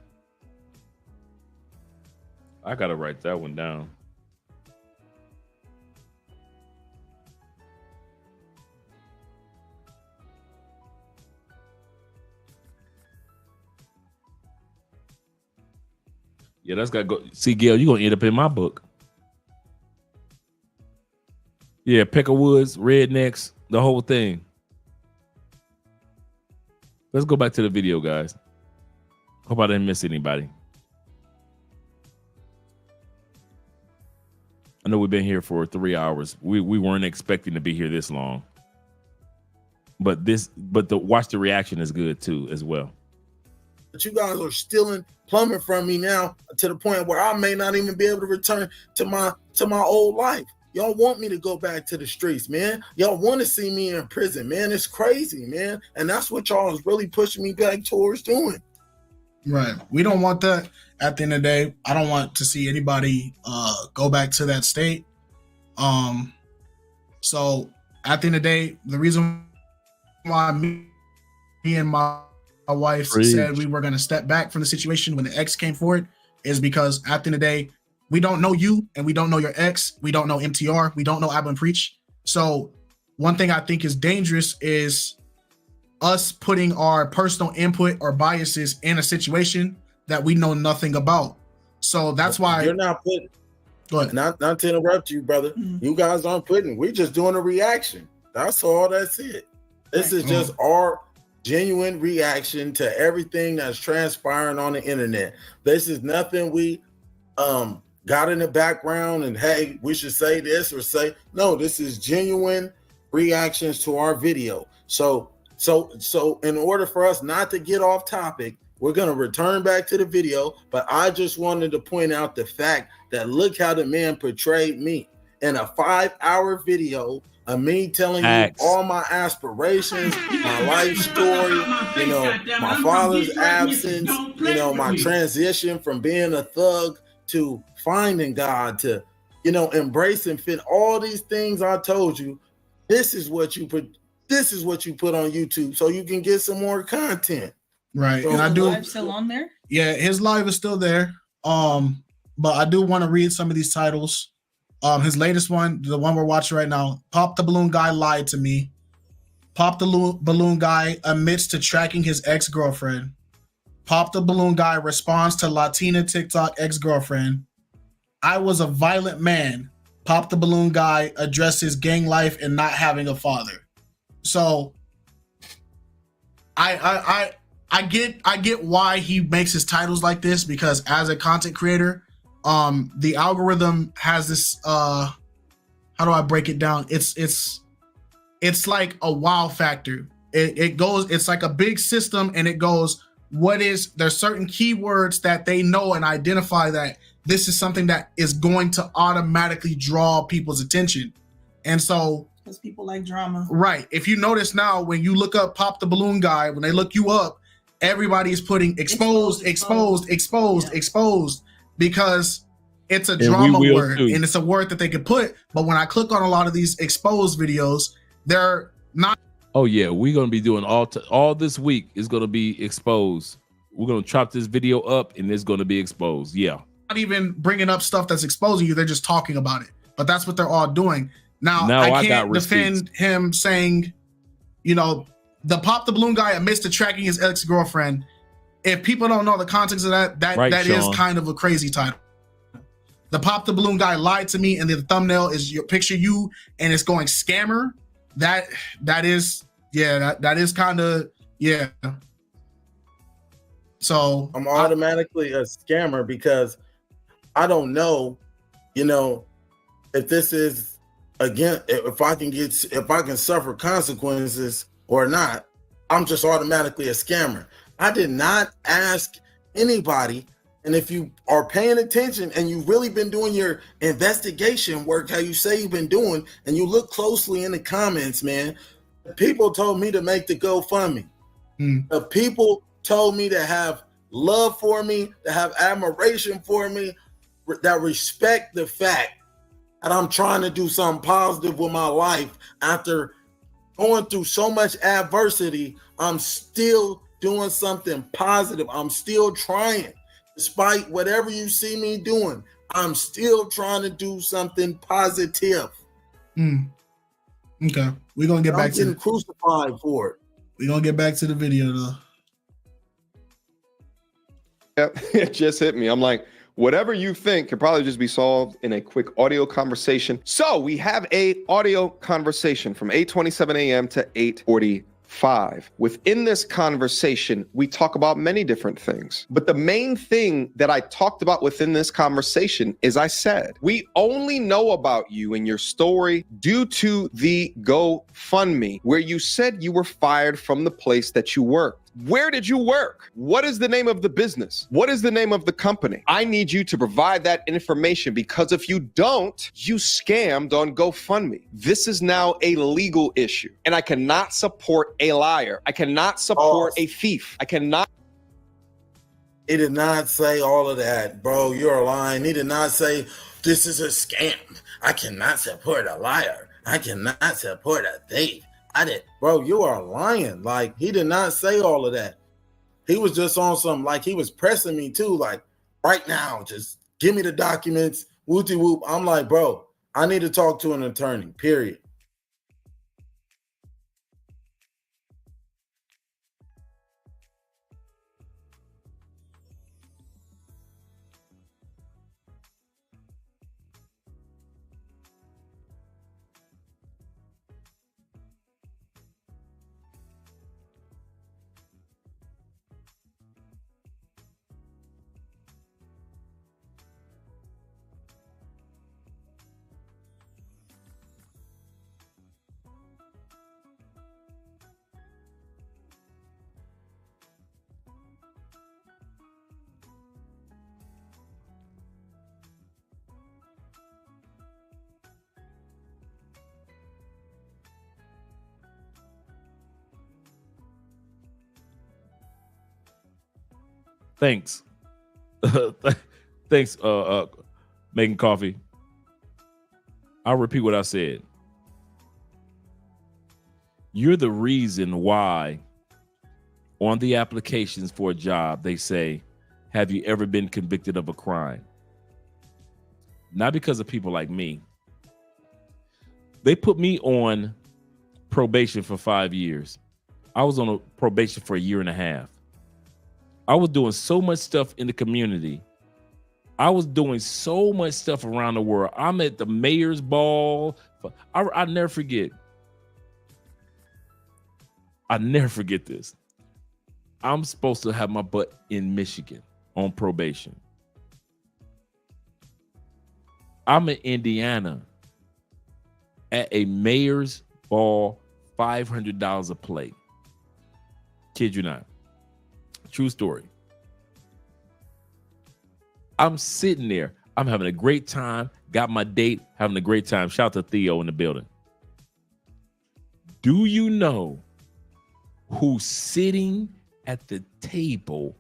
Yeah, that's gotta go. See, Gail, you're gonna end up in my book. Yeah, Peckerwoods, Rednecks, the whole thing. Let's go back to the video, guys. Hope I didn't miss anybody. I know we've been here for 3 hours. We weren't expecting to be here this long. But watch the reaction is good too, as well. But you guys are stealing plumbing from me now to the point where I may not even be able to return to my old life. Y'all want me to go back to the streets, man. Y'all want to see me in prison, man. It's crazy, man. And that's what y'all is really pushing me back towards doing. Right. We don't want that. At the end of the day, I don't want to see anybody go back to that state. So at the end of the day, the reason why me and my wife said we were going to step back from the situation when the ex came forward is because at the end of the day, we don't know you and we don't know your ex. We don't know MTR. We don't know Abba and Preach. So one thing I think is dangerous is us putting our personal input or biases in a situation that we know nothing about. So that's why you're not putting. Go ahead. Not to interrupt you, brother. Mm-hmm. You guys aren't putting. We're just doing a reaction. That's all. That's it. This is just our genuine reaction to everything that's transpiring on the internet. This is nothing we got in the background and hey, we should say this or say no. This is genuine reactions to our video. So in order for us not to get off topic, we're going to return back to the video, but I just wanted to point out the fact that look how the man portrayed me in a 5-hour video of me telling you all my aspirations, my life story, you know, my father's absence, you know, my transition from being a thug to finding God, to, you know, embrace and fit all these things I told you. This is what you put on YouTube so you can get some more content. Right. So and I do live still on there? Yeah, his live is still there. But I do want to read some of these titles. His latest one, the one we're watching right now, Pop the Balloon Guy lied to me. Pop the Balloon Guy admits to tracking his ex-girlfriend. Pop the Balloon Guy responds to Latina TikTok ex-girlfriend. I was a violent man. Pop the Balloon Guy addresses gang life and not having a father. So I get why he makes his titles like this, because as a content creator, the algorithm has this how do I break it down? It's like a wow factor. It's like a big system, and it goes, there's certain keywords that they know and identify that this is something that is going to automatically draw people's attention. And so because people like drama. Right. If you notice now, when you look up Pop the Balloon Guy, when they look you up, everybody is putting exposed, because it's a drama word and it's a word that they could put. But when I click on a lot of these exposed videos, they're not. Oh yeah, we're gonna be doing all this week is gonna be exposed. We're gonna chop this video up and it's gonna be exposed. Yeah. Not even bringing up stuff that's exposing you. They're just talking about it. But that's what they're all doing. Now I can't defend him saying, you know, the Pop the Balloon Guy admits to tracking his ex-girlfriend. If people don't know the context of that right, is kind of a crazy title. the pop the balloon guy lied to me, and the thumbnail is your picture you, and it's going scammer. That is kind of yeah. So I'm automatically a scammer because I don't know, if this is again, if I can suffer consequences or not. I'm just automatically a scammer. I did not ask anybody. And if you are paying attention and you've really been doing your investigation work, how you say you've been doing, and you look closely in the comments, man, the people told me to make the GoFundMe. The people told me to have love for me, to have admiration for me, that respect the fact that I'm trying to do something positive with my life. After going through so much adversity, I'm still doing something positive. I'm still trying. Despite whatever you see me doing, I'm still trying to do something positive. Okay, we're gonna get back to getting crucified for it. We're gonna get back to the video though. Yep, it just hit me. I'm like, whatever you think could probably just be solved in a quick audio conversation. So we have a audio conversation from 8:27 a.m. to 8:45. Within this conversation, we talk about many different things. But the main thing that I talked about within this conversation is I said, we only know about you and your story due to the GoFundMe, where you said you were fired from the place that you worked. Where did you work? What is the name of the business? What is the name of the company? I need you to provide that information, because if you don't, you scammed on GoFundMe. This is now a legal issue, and I cannot support a liar. I cannot support a thief. I cannot. He did not say all of that, bro. You're lying. He did not say this is a scam. I cannot support a liar. I cannot support a thief. Bro, you are lying. Like, he did not say all of that. He was just on some, like, he was pressing me too, like, right now, just give me the documents, whoopty whoop. I'm like, bro, I need to talk to an attorney, period. Thanks. Thanks, making coffee. I'll repeat what I said. You're the reason why on the applications for a job, they say, have you ever been convicted of a crime? Not because of people like me. They put me on probation for 5 years. I was on a probation for 1.5 years. I was doing so much stuff in the community. I was doing so much stuff around the world. I'm at the mayor's ball. I'll never forget. I'll never forget this. I'm supposed to have my butt in Michigan on probation. I'm in Indiana at a mayor's ball, $500 a plate. Kid you not. True story. I'm sitting there. I'm having a great time. Got my date, having a great time. Shout out to Theo in the building. Do you know who's sitting at the table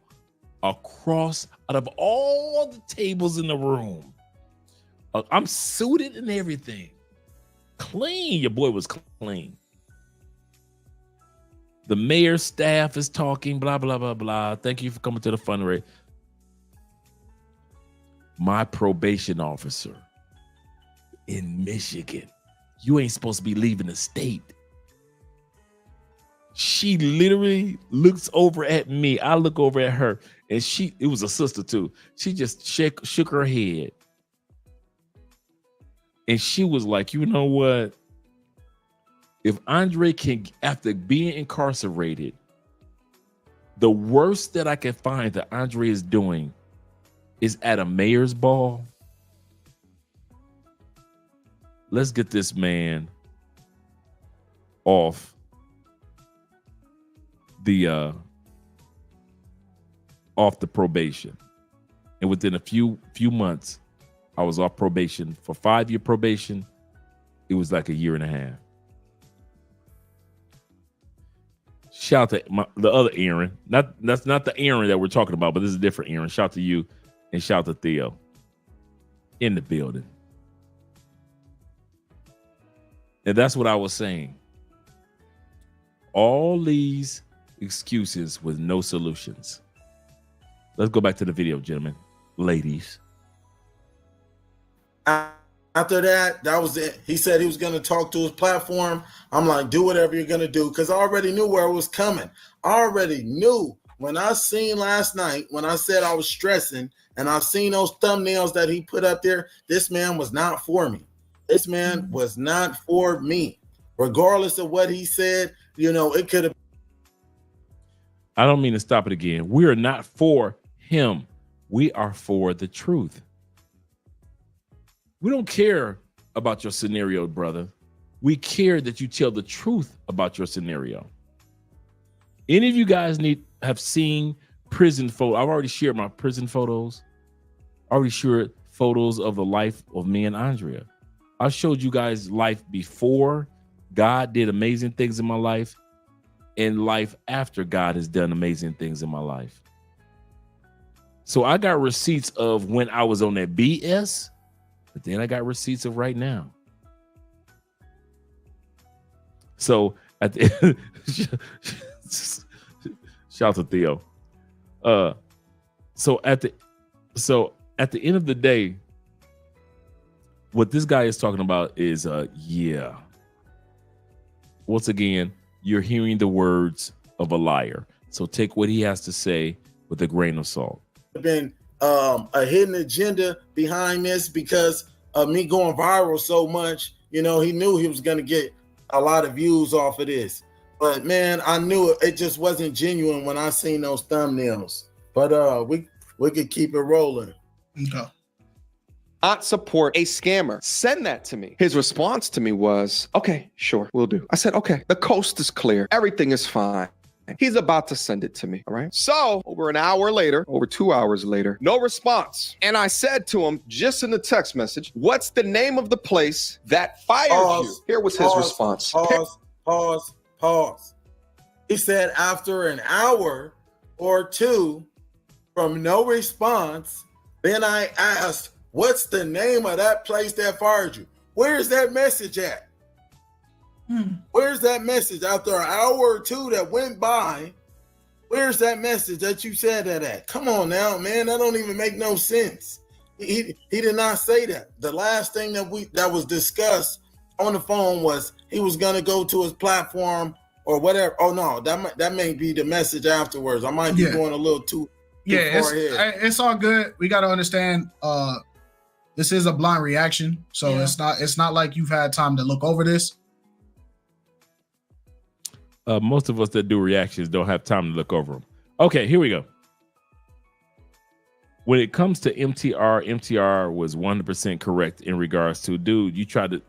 across out of all the tables in the room? I'm suited and everything. Clean. Your boy was clean. The mayor's staff is talking, blah, blah, blah, blah. Thank you for coming to the fundraiser. My probation officer in Michigan. You ain't supposed to be leaving the state. She literally looks over at me. I look over at her, and it was a sister too. She just shook her head. And she was like, you know what? If Andre can, after being incarcerated, the worst that I can find that Andre is doing is at a mayor's ball. Let's get this man off the probation. And within a few months, I was off probation. For 5-year probation, it was like a year and a half. Shout out to the other Aaron. That's not the Aaron that we're talking about, but this is a different Aaron. Shout out to you and shout out to Theo in the building. And that's what I was saying. All these excuses with no solutions. Let's go back to the video, gentlemen, ladies. After that was it. He said he was going to talk to his platform. I'm like, do whatever you're going to do, because I already knew where it was coming. I already knew when I seen last night, when I said I was stressing, and I've seen those thumbnails that he put up there, this man was not for me. This man was not for me. Regardless of what he said, it could have. I don't mean to stop it again. We are not for him. We are for the truth. We don't care about your scenario, brother. We care that you tell the truth about your scenario. Any of you guys have seen prison photos? I've already shared my prison photos. I already shared photos of the life of me and Andrea. I showed you guys life before God did amazing things in my life and life after God has done amazing things in my life. So I got receipts of when I was on that BS, but then I got receipts of right now. So at the shout out to Theo. So at the end of the day, what this guy is talking about is once again, you're hearing the words of a liar. So take what he has to say with a grain of salt. Been a hidden agenda behind this because of me going viral so much. He knew he was going to get a lot of views off of this. But man, I knew it just wasn't genuine when I seen those thumbnails. But we could keep it rolling. Okay. Not support a scammer. Send that to me. His response to me was, okay, sure, we'll do. I said, okay, the coast is clear. Everything is fine. He's about to send it to me, all right? So over an hour later, over 2 hours later, no response. And I said to him, just in the text message, what's the name of the place that fired you? Here was his response. Pause. He said after an hour or two from no response, then I asked, what's the name of that place that fired you? Where's that message at? Where's that message after an hour or two that went by? Where's that message that you said that at? Come on now, man. That don't even make no sense. He did not say that. The last thing that was discussed on the phone was he was gonna go to his platform or whatever. Oh no, that may be the message afterwards. I might be going a little too far ahead. It's all good. We got to understand. This is a blind reaction, so it's not like you've had time to look over this. Most of us that do reactions don't have time to look over them. Okay, here we go. When it comes to MTR was 100% correct in regards to, dude, you tried to,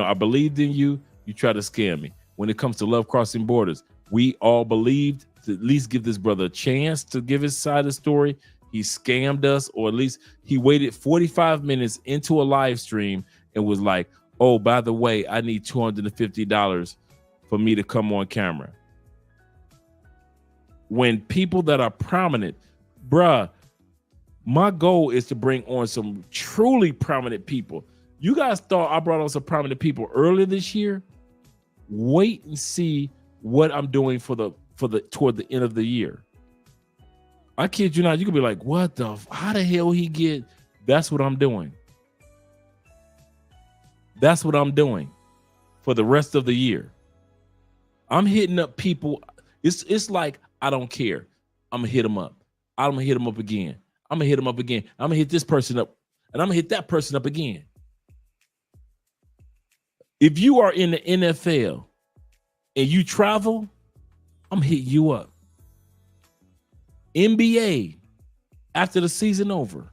I believed in you. You tried to scam me. When it comes to love crossing borders, we all believed to at least give this brother a chance to give his side of the story. He scammed us, or at least he waited 45 minutes into a live stream and was like, oh, by the way, I need $250 for me to come on camera. When people that are prominent, bruh, my goal is to bring on some truly prominent people. You guys thought I brought on some prominent people earlier this year. Wait and see what I'm doing toward the end of the year. I kid you not, you could be like, how the hell he get? That's what I'm doing. That's what I'm doing for the rest of the year. I'm hitting up people. It's like, I don't care. I'm gonna hit them up. I'm gonna hit them up again. I'm gonna hit them up again. I'm gonna hit this person up, and I'm gonna hit that person up again. If you are in the NFL and you travel, I'm hitting you up. NBA, after the season over,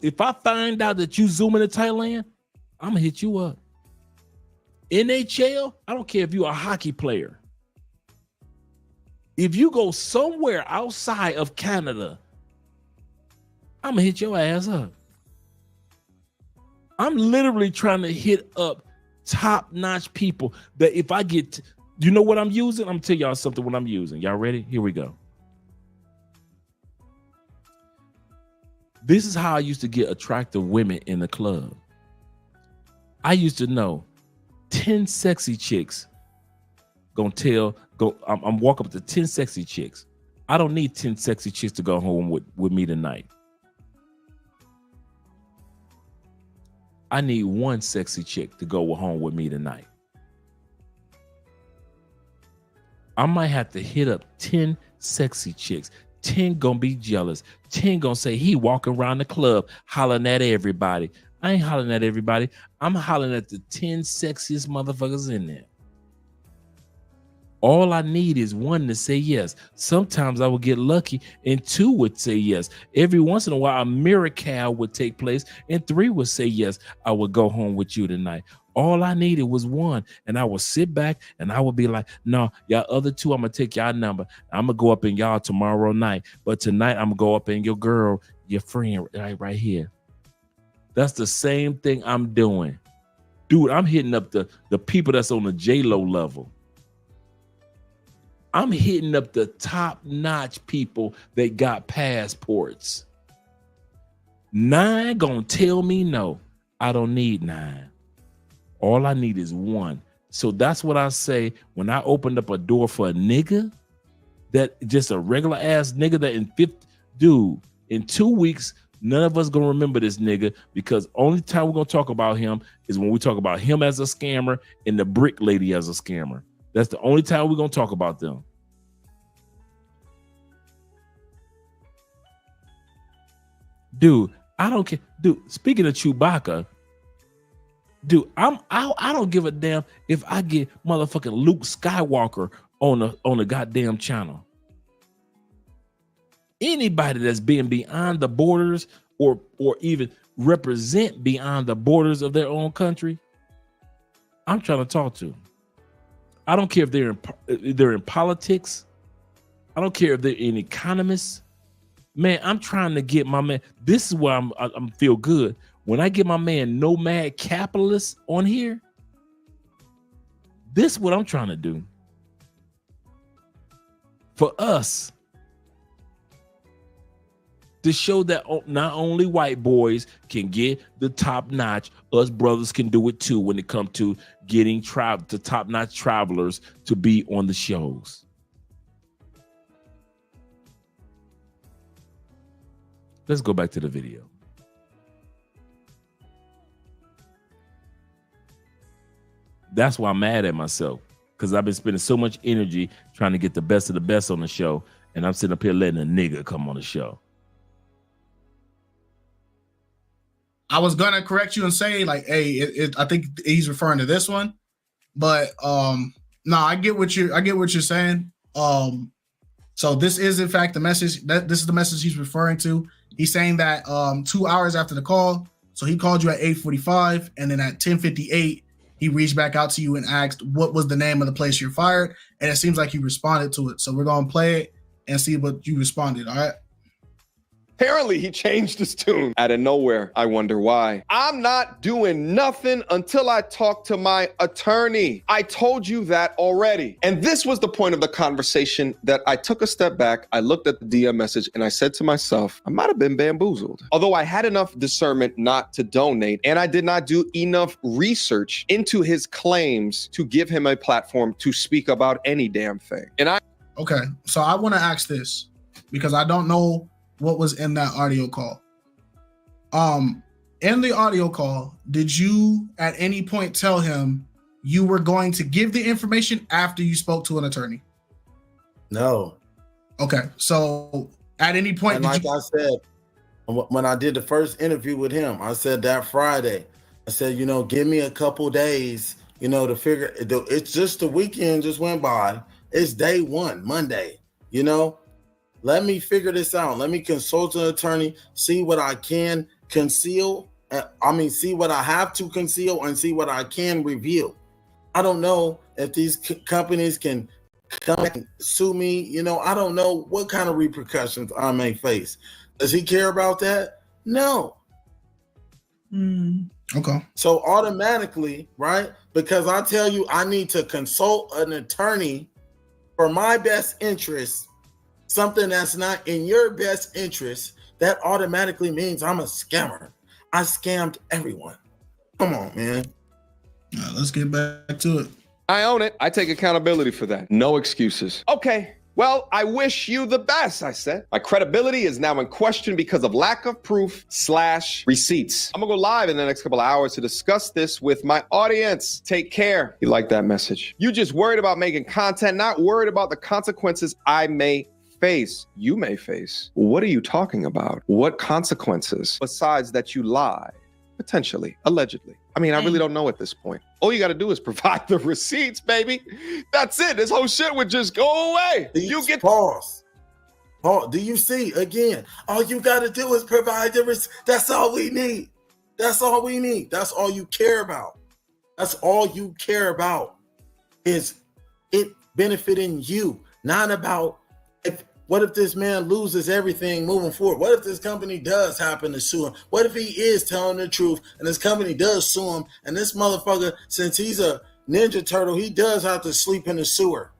if I find out that you zooming to Thailand, I'm gonna hit you up. NHL, I don't care if you're a hockey player. If you go somewhere outside of Canada, I'm gonna hit your ass up. I'm literally trying to hit up top-notch people that if I get, you know what I'm using? I'm gonna tell y'all something what I'm using. Y'all ready? Here we go. This is how I used to get attractive women in the club. I used to know 10 sexy chicks I'm walk up to 10 sexy chicks. I don't need 10 sexy chicks to go home with me tonight. I need one sexy chick to go home with me tonight. I might have to hit up 10 sexy chicks. 10 gonna be jealous. 10 gonna say he walking around the club hollering at everybody. I ain't hollering at everybody. I'm hollering at the 10 sexiest motherfuckers in there. All I need is one to say yes. Sometimes I would get lucky and 2 would say yes. Every once in a while, a miracle would take place and 3 would say yes. I would go home with you tonight. All I needed was one. And I would sit back and I would be like, no, y'all other 2, I'm going to take y'all number. I'm going to go up in y'all tomorrow night. But tonight, I'm going to go up in your girl, your friend right here. That's the same thing I'm doing. Dude, I'm hitting up the people that's on the J-Lo level. I'm hitting up the top-notch people that got passports. 9 gonna tell me no. I don't need 9. All I need is 1. So that's what I say when I opened up a door for a nigga, that just a regular ass nigga that in 2 weeks, none of us gonna remember this nigga, because only time we're gonna talk about him is when we talk about him as a scammer and the brick lady as a scammer. That's the only time we're gonna talk about them. Dude, I don't care. Dude, speaking of Chewbacca, dude, I don't give a damn if I get motherfucking Luke Skywalker on a goddamn channel. Anybody that's being beyond the borders or even represent beyond the borders of their own country, I'm trying to talk to. I don't care if they're in politics. I don't care if they're in economists. Man, I'm trying to get my man. This is where I'm feel good. When I get my man Nomad Capitalist on here, this is what I'm trying to do. For us to show that not only white boys can get the top notch, us brothers can do it too when it comes to getting the top notch travelers to be on the shows. Let's go back to the video. That's why I'm mad at myself, because I've been spending so much energy trying to get the best of the best on the show, and I'm sitting up here letting a nigga come on the show. I was gonna correct you and say, like, hey, I think he's referring to this one, but no, I get what you're saying. So this is in fact the message. This is the message he's referring to. He's saying that 2 hours after the call, so he called you at 8:45, and then at 10:58, he reached back out to you and asked what was the name of the place you're fired, and it seems like you responded to it. So we're gonna play it and see what you responded. All right. Apparently, he changed his tune out of nowhere. I wonder why. I'm not doing nothing until I talk to my attorney. I told you that already. And this was the point of the conversation that I took a step back. I looked at the DM message and I said to myself, I might have been bamboozled. Although I had enough discernment not to donate, and I did not do enough research into his claims to give him a platform to speak about any damn thing. Okay, so I want to ask this because I don't know what was in that audio call. In the audio call, did you at any point tell him you were going to give the information after you spoke to an attorney? No. Okay, so at any point, and I said, when I did the first interview with him, I said that Friday, I said, you know, give me a couple days, you know, to figure. It's just the weekend just went by. It's day one, Monday. You know, let me figure this out. Let me consult an attorney, see what I can conceal. See what I have to conceal and see what I can reveal. I don't know if these companies can come back and sue me. You know, I don't know what kind of repercussions I may face. Does he care about that? No. Okay. So automatically, right? Because I tell you, I need to consult an attorney for my best interest, something that's not in your best interest, that automatically means I'm a scammer. I scammed everyone. Come on, man. Let's get back to it. I own it. I take accountability for that. No excuses. Okay. Well, I wish you the best, I said. My credibility is now in question because of lack of proof / receipts. I'm gonna go live in the next couple of hours to discuss this with my audience. Take care. You like that message? You just worried about making content, not worried about the consequences I may face. You may face. What are you talking about? What consequences besides that you lie? Potentially, allegedly. I mean, I really don't know at this point. All you got to do is provide the receipts, baby. That's it. This whole shit would just go away. You get pause. Oh, do you see again? All you got to do is provide the receipts. That's all we need. That's all we need. That's all you care about. That's all you care about is it benefiting you, not about what if this man loses everything moving forward? What if this company does happen to sue him? What if he is telling the truth and this company does sue him and this motherfucker, since he's a Ninja Turtle, he does have to sleep in the sewer?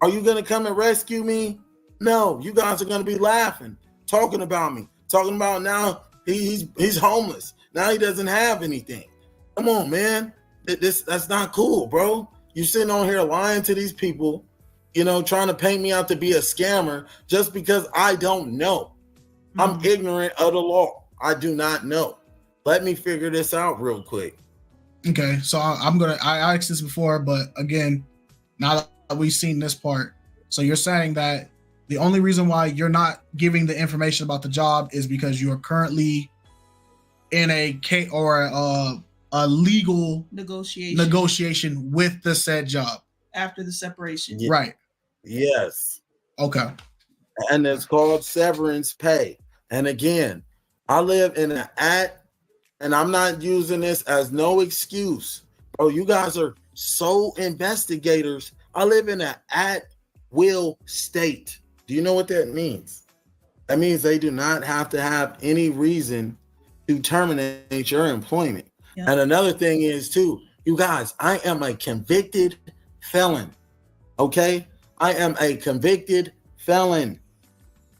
Are you going to come and rescue me? No, you guys are going to be laughing, talking about me, talking about now he's homeless. Now he doesn't have anything. Come on, man. That's not cool, bro. You sitting on here lying to these people, you know, trying to paint me out to be a scammer just because I don't know. I'm ignorant of the law. I do not know. Let me figure this out real quick. Okay, so I asked this before, but again, now that we've seen this part, so you're saying that the only reason why you're not giving the information about the job is because you are currently in a case or a legal negotiation with the said job after the separation. Yeah. Right. Yes. Okay. And it's called severance pay. And again, I live in an and I'm not using this as no excuse. Oh, you guys are so investigators. I live in an at-will state. Do you know what that means? That means they do not have to have any reason to terminate your employment. Yep. And another thing is too, you guys, I am a convicted felon. Okay? I am a convicted felon.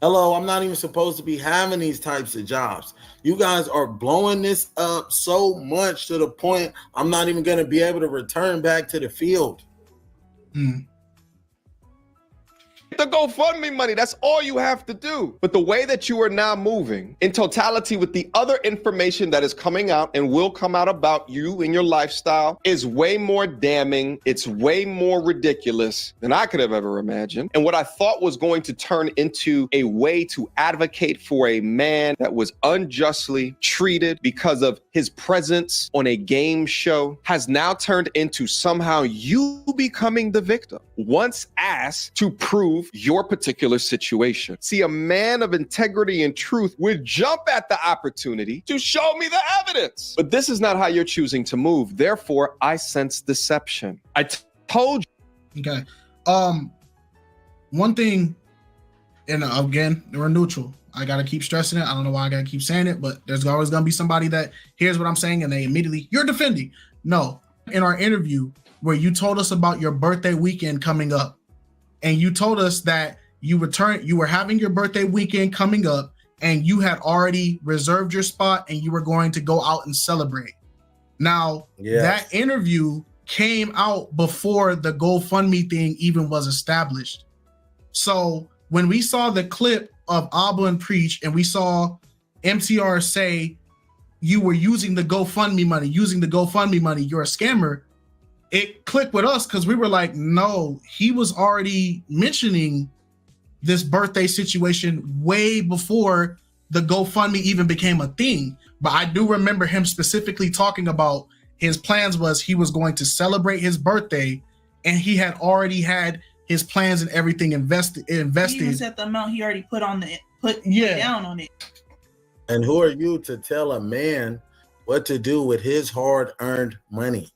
Hello, I'm not even supposed to be having these types of jobs. You guys are blowing this up so much to the point I'm not even going to be able to return back to the field. The GoFundMe money, that's all you have to do. But the way that you are now moving in totality with the other information that is coming out and will come out about you and your lifestyle is way more damning. It's way more ridiculous than I could have ever imagined. And what I thought was going to turn into a way to advocate for a man that was unjustly treated because of his presence on a game show has now turned into somehow you becoming the victim once asked to prove your particular situation. See, a man of integrity and truth would jump at the opportunity to show me the evidence. But this is not how you're choosing to move. Therefore, I sense deception. I told you. Okay. One thing, and again, we're neutral. I got to keep stressing it. I don't know why I got to keep saying it, but there's always going to be somebody that hears what I'm saying and they immediately, you're defending. No. In our interview where you told us about your birthday weekend coming up, and you told us that you were having your birthday weekend coming up and you had already reserved your spot and you were going to go out and celebrate. Now, that interview came out before the GoFundMe thing even was established. So when we saw the clip of Abba preach and we saw MTR say you were using the GoFundMe money, you're a scammer, it clicked with us because we were like, no, he was already mentioning this birthday situation way before the GoFundMe even became a thing. But I do remember him specifically talking about his plans was he was going to celebrate his birthday, and he had already had his plans and everything invested. He even said the amount he already put on put down on it. And who are you to tell a man what to do with his hard-earned money?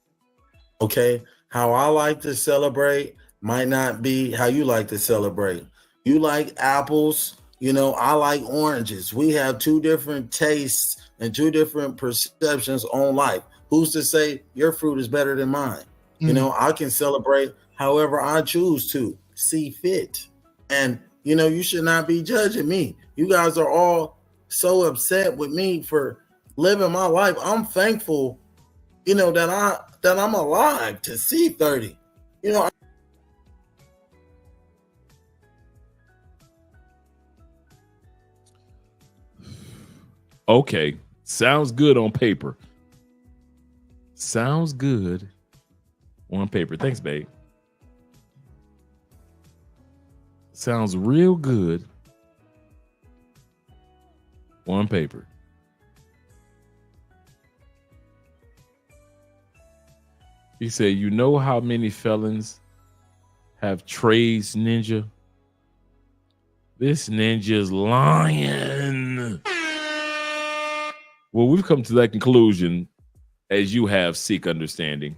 Okay, how I like to celebrate might not be how you like to celebrate. You like apples, you know, I like oranges. We have two different tastes and two different perceptions on life. Who's to say your fruit is better than mine? You know, I can celebrate however I choose to see fit. And, you know, you should not be judging me. You guys are all so upset with me for living my life. I'm thankful, you know, that I'm alive to see 30. You know, okay, sounds good on paper. Sounds good on paper. Thanks, babe. Sounds real good on paper. He said, you know how many felons have trades, ninja? This ninja's lying. Well, we've come to that conclusion, as you have, seek understanding,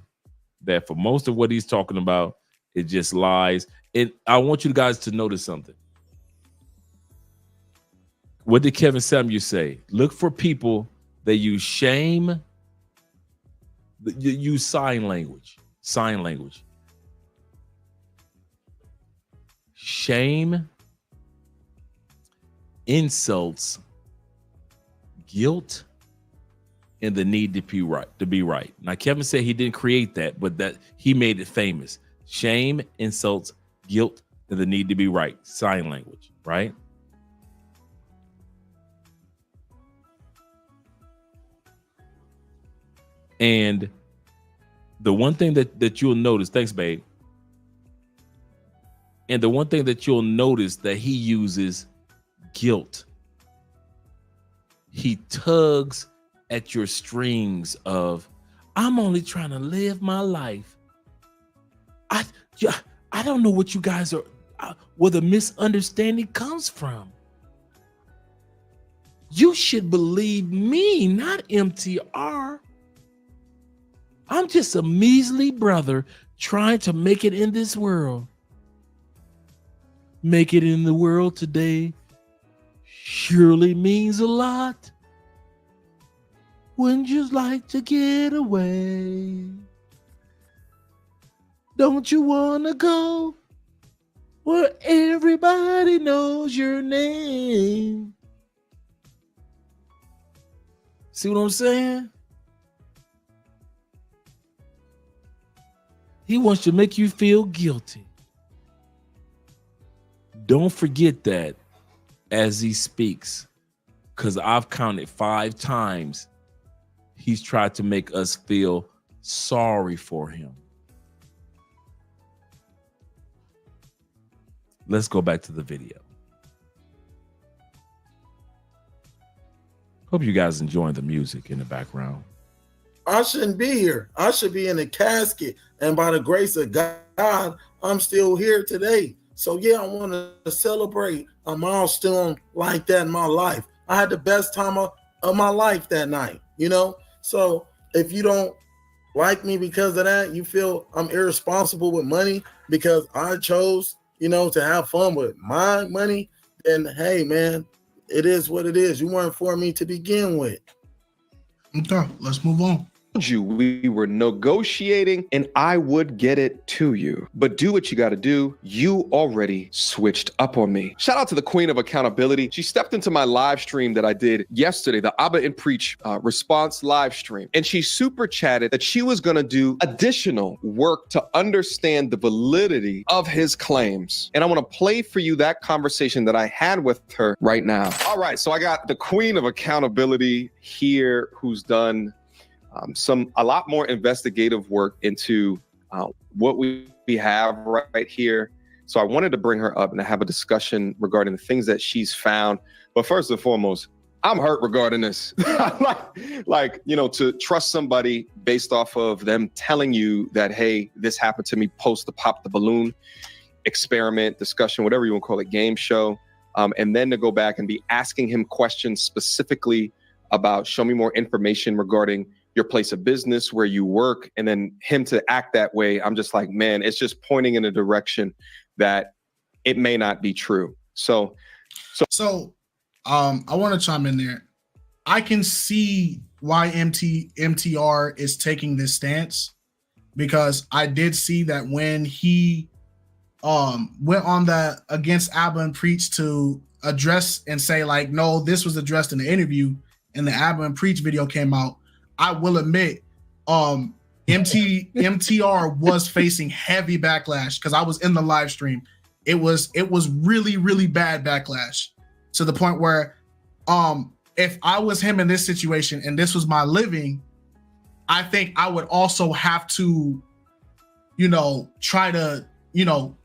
that for most of what he's talking about, it just lies. And I want you guys to notice something. What did Kevin Samuels say? Look for people that use shame, use sign language. Shame, insults, guilt, and the need to be right. Now, Kevin said he didn't create that, but that he made it famous. Shame, insults, guilt, and the need to be right. Sign language, right? And the one thing that you'll notice, thanks, babe. And the one thing that you'll notice that he uses guilt. He tugs at your strings of, I'm only trying to live my life. I don't know what you guys are, where the misunderstanding comes from. You should believe me, not MTR. I'm just a measly brother trying to make it in this world. Make it in the world today surely means a lot. Wouldn't you like to get away? Don't you want to go where everybody knows your name? See what I'm saying? He wants to make you feel guilty. Don't forget that as he speaks, because I've counted 5 times he's tried to make us feel sorry for him. Let's go back to the video. Hope you guys enjoying the music in the background. I shouldn't be here. I should be in a casket. And by the grace of God, I'm still here today. So yeah, I want to celebrate a milestone like that in my life. I had the best time of my life that night, you know? So if you don't like me because of that, you feel I'm irresponsible with money because I chose, you know, to have fun with my money, then hey, man, it is what it is. You weren't for me to begin with. Okay, let's move on. We were negotiating and I would get it to you, but do what you got to do. You already switched up on me. Shout out to the queen of accountability. She stepped into my live stream that I did yesterday, the Abba and Preach response live stream. And she super chatted that she was going to do additional work to understand the validity of his claims. And I want to play for you that conversation that I had with her right now. All right. So I got the queen of accountability here who's done a lot more investigative work into what we have right here. So I wanted to bring her up and have a discussion regarding the things that she's found. But first and foremost, I'm hurt regarding this. like, you know, to trust somebody based off of them telling you that, hey, this happened to me post the Pop the Balloon experiment, discussion, whatever you want to call it, game show. And then to go back and be asking him questions specifically about show me more information regarding your place of business, where you work, and then him to act that way. I'm just like, man, it's just pointing in a direction that it may not be true. So I want to chime in there. I can see why MTR is taking this stance, because I did see that when he went on that against Abba and Preach to address and say like, no, this was addressed in the interview, and the Abba and Preach video came out. I will admit, MTR was facing heavy backlash, because I was in the live stream. It was really, really bad backlash, to the point where if I was him in this situation and this was my living, I think I would also have to, you know, try to, you know,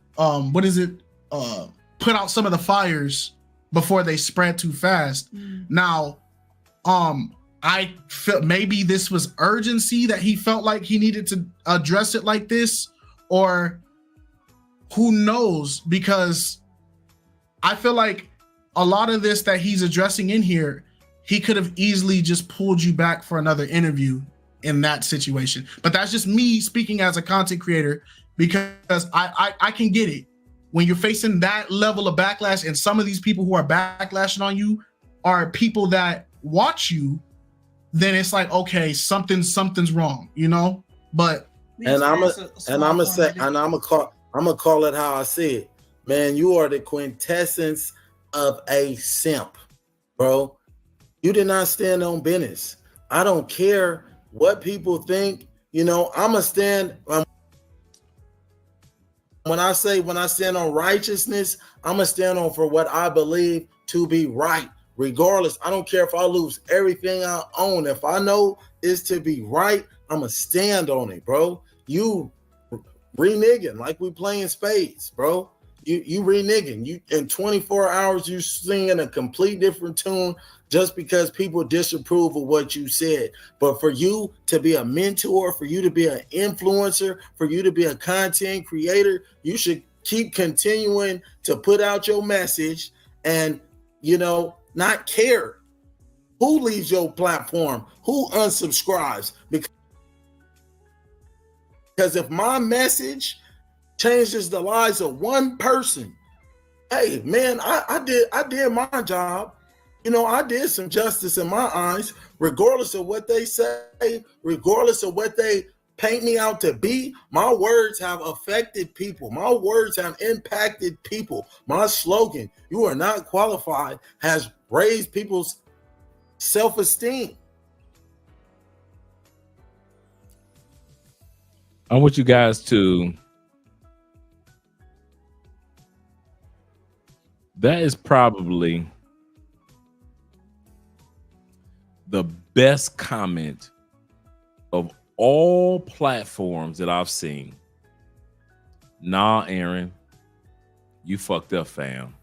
put out some of the fires before they spread too fast. Now, I felt maybe this was urgency that he felt like he needed to address it like this, or who knows, because I feel like a lot of this that he's addressing in here, he could have easily just pulled you back for another interview in that situation. But that's just me speaking as a content creator, because I can get it. When you're facing that level of backlash, and some of these people who are backlashing on you are people that watch you, then it's like, okay, something's wrong, you know? But I'm gonna call it how I see it. Man, you are the quintessence of a simp, bro. You did not stand on business. I don't care what people think. You know, I'm a stand. When I stand on righteousness, I'm gonna stand on for what I believe to be right. Regardless, I don't care if I lose everything I own. If I know it's to be right, I'm gonna stand on it, bro. You reneging like we playing spades, bro. You reneging. You in 24 hours you singing a complete different tune just because people disapprove of what you said. But for you to be a mentor, for you to be an influencer, for you to be a content creator, you should keep continuing to put out your message and, you know, not care who leaves your platform, who unsubscribes. Because if my message changes the lives of one person, hey man, I did my job. You know, I did some justice in my eyes, regardless of what they say, regardless of what they paint me out to be. My words have affected people. My words have impacted people. My slogan, "You are not qualified," has raised people's self-esteem. I want you guys to, that is probably the best comment of all platforms that I've seen. Nah, Aaron, you fucked up, fam.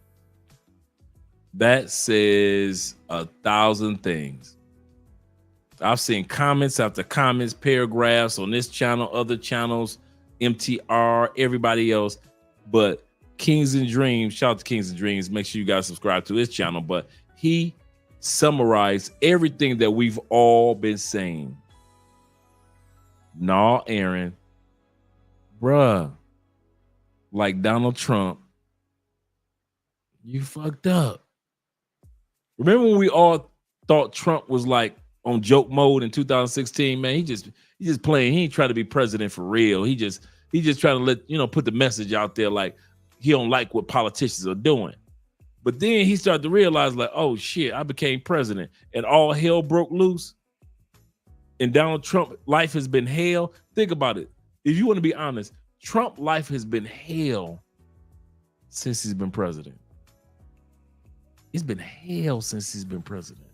That says 1,000 things. I've seen comments after comments, paragraphs on this channel, other channels, MTR, everybody else. But Kings and Dreams, shout out to Kings and Dreams. Make sure you guys subscribe to his channel. But he summarized everything that we've all been saying. Nah, Aaron, bruh, like Donald Trump, you fucked up. Remember when we all thought Trump was like on joke mode in 2016? Man, he just playing. He ain't trying to be president for real. He just trying to put the message out there like he don't like what politicians are doing. But then he started to realize like, oh shit, I became president and all hell broke loose. And Donald Trump life has been hell. Think about it. If you want to be honest, Trump life has been hell since he's been president. It's been hell since he's been president.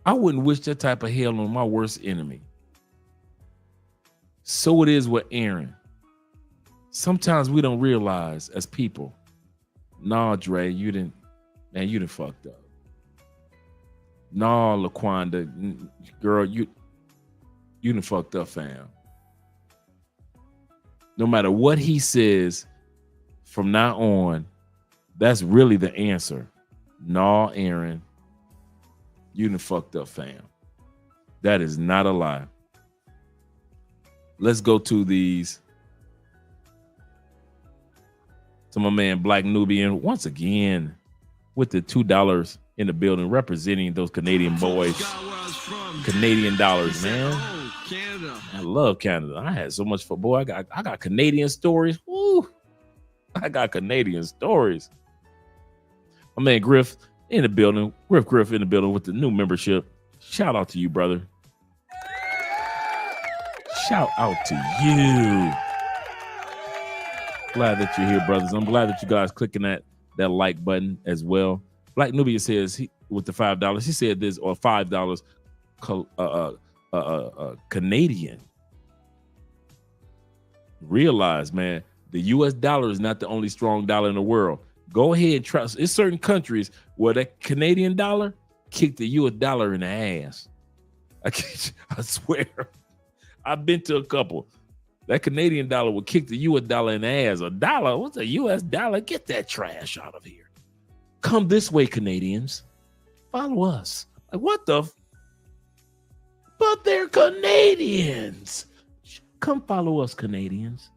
I wouldn't wish that type of hell on my worst enemy. So it is with Aaron. Sometimes we don't realize as people, nah, Dre, you didn't fucked up. No, Laquanda, girl, you done fucked up, fam. No matter what he says from now on, that's really the answer. No, Aaron, you done fucked up, fam. That is not a lie. Let's go to these. To my man Black Nubian once again with the $2 in the building, representing those Canadian boys. Canadian dollars, man. I love Canada. I had so much fun. Boy, I got Canadian stories. Woo! I got Canadian stories. My man Griff in the building. Griff in the building with the new membership. Shout out to you, brother. Shout out to you. Glad that you're here, brothers. I'm glad that you guys clicking that like button as well. Black Nubia says with the $5, he said this, or $5 Canadian. Realize, man, the US dollar is not the only strong dollar in the world. Go ahead and trust. It's certain countries where that Canadian dollar kicked the US dollar in the ass. I swear. I've been to a couple. That Canadian dollar would kick the US dollar in the ass. A dollar? What's a US dollar? Get that trash out of here. Come this way, Canadians. Follow us. Like, what the? But they're Canadians. Come follow us, Canadians.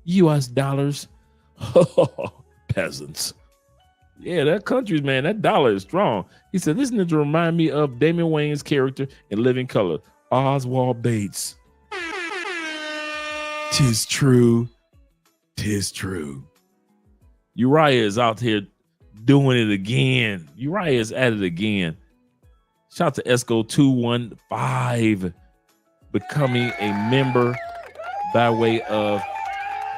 US dollars. Peasants. Yeah, that country's, man, that dollar is strong. He said, this ninja remind me of Damian Wayne's character in Living Color, Oswald Bates. 'Tis true. 'Tis true. Uriah is out here doing it again. Uriah is at it again. Shout out to Esco215 becoming a member by way of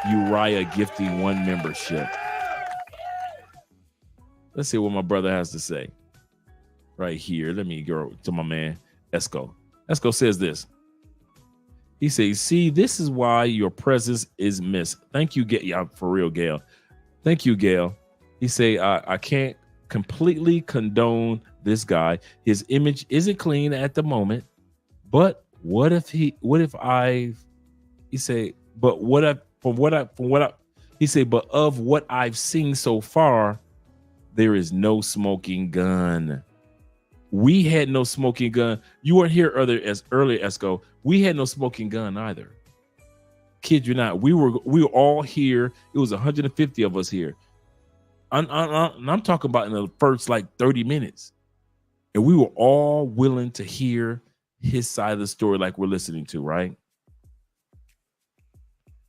Uriah gifting 1 membership. Let's see what my brother has to say right here. Let me go to my man Esco. Esco says this. He says, see, this is why your presence is missed. Thank you, yeah, for real, Gail. Thank you, Gail. He say, I can't completely condone this guy. His image isn't clean at the moment. But what if he say, but of what I've seen so far, there is no smoking gun. We had no smoking gun. You weren't here earlier, Esco. We had no smoking gun either. Kid you not. We were all here. It was 150 of us here. I'm talking about in the first like 30 minutes. And we were all willing to hear his side of the story like we're listening to, right?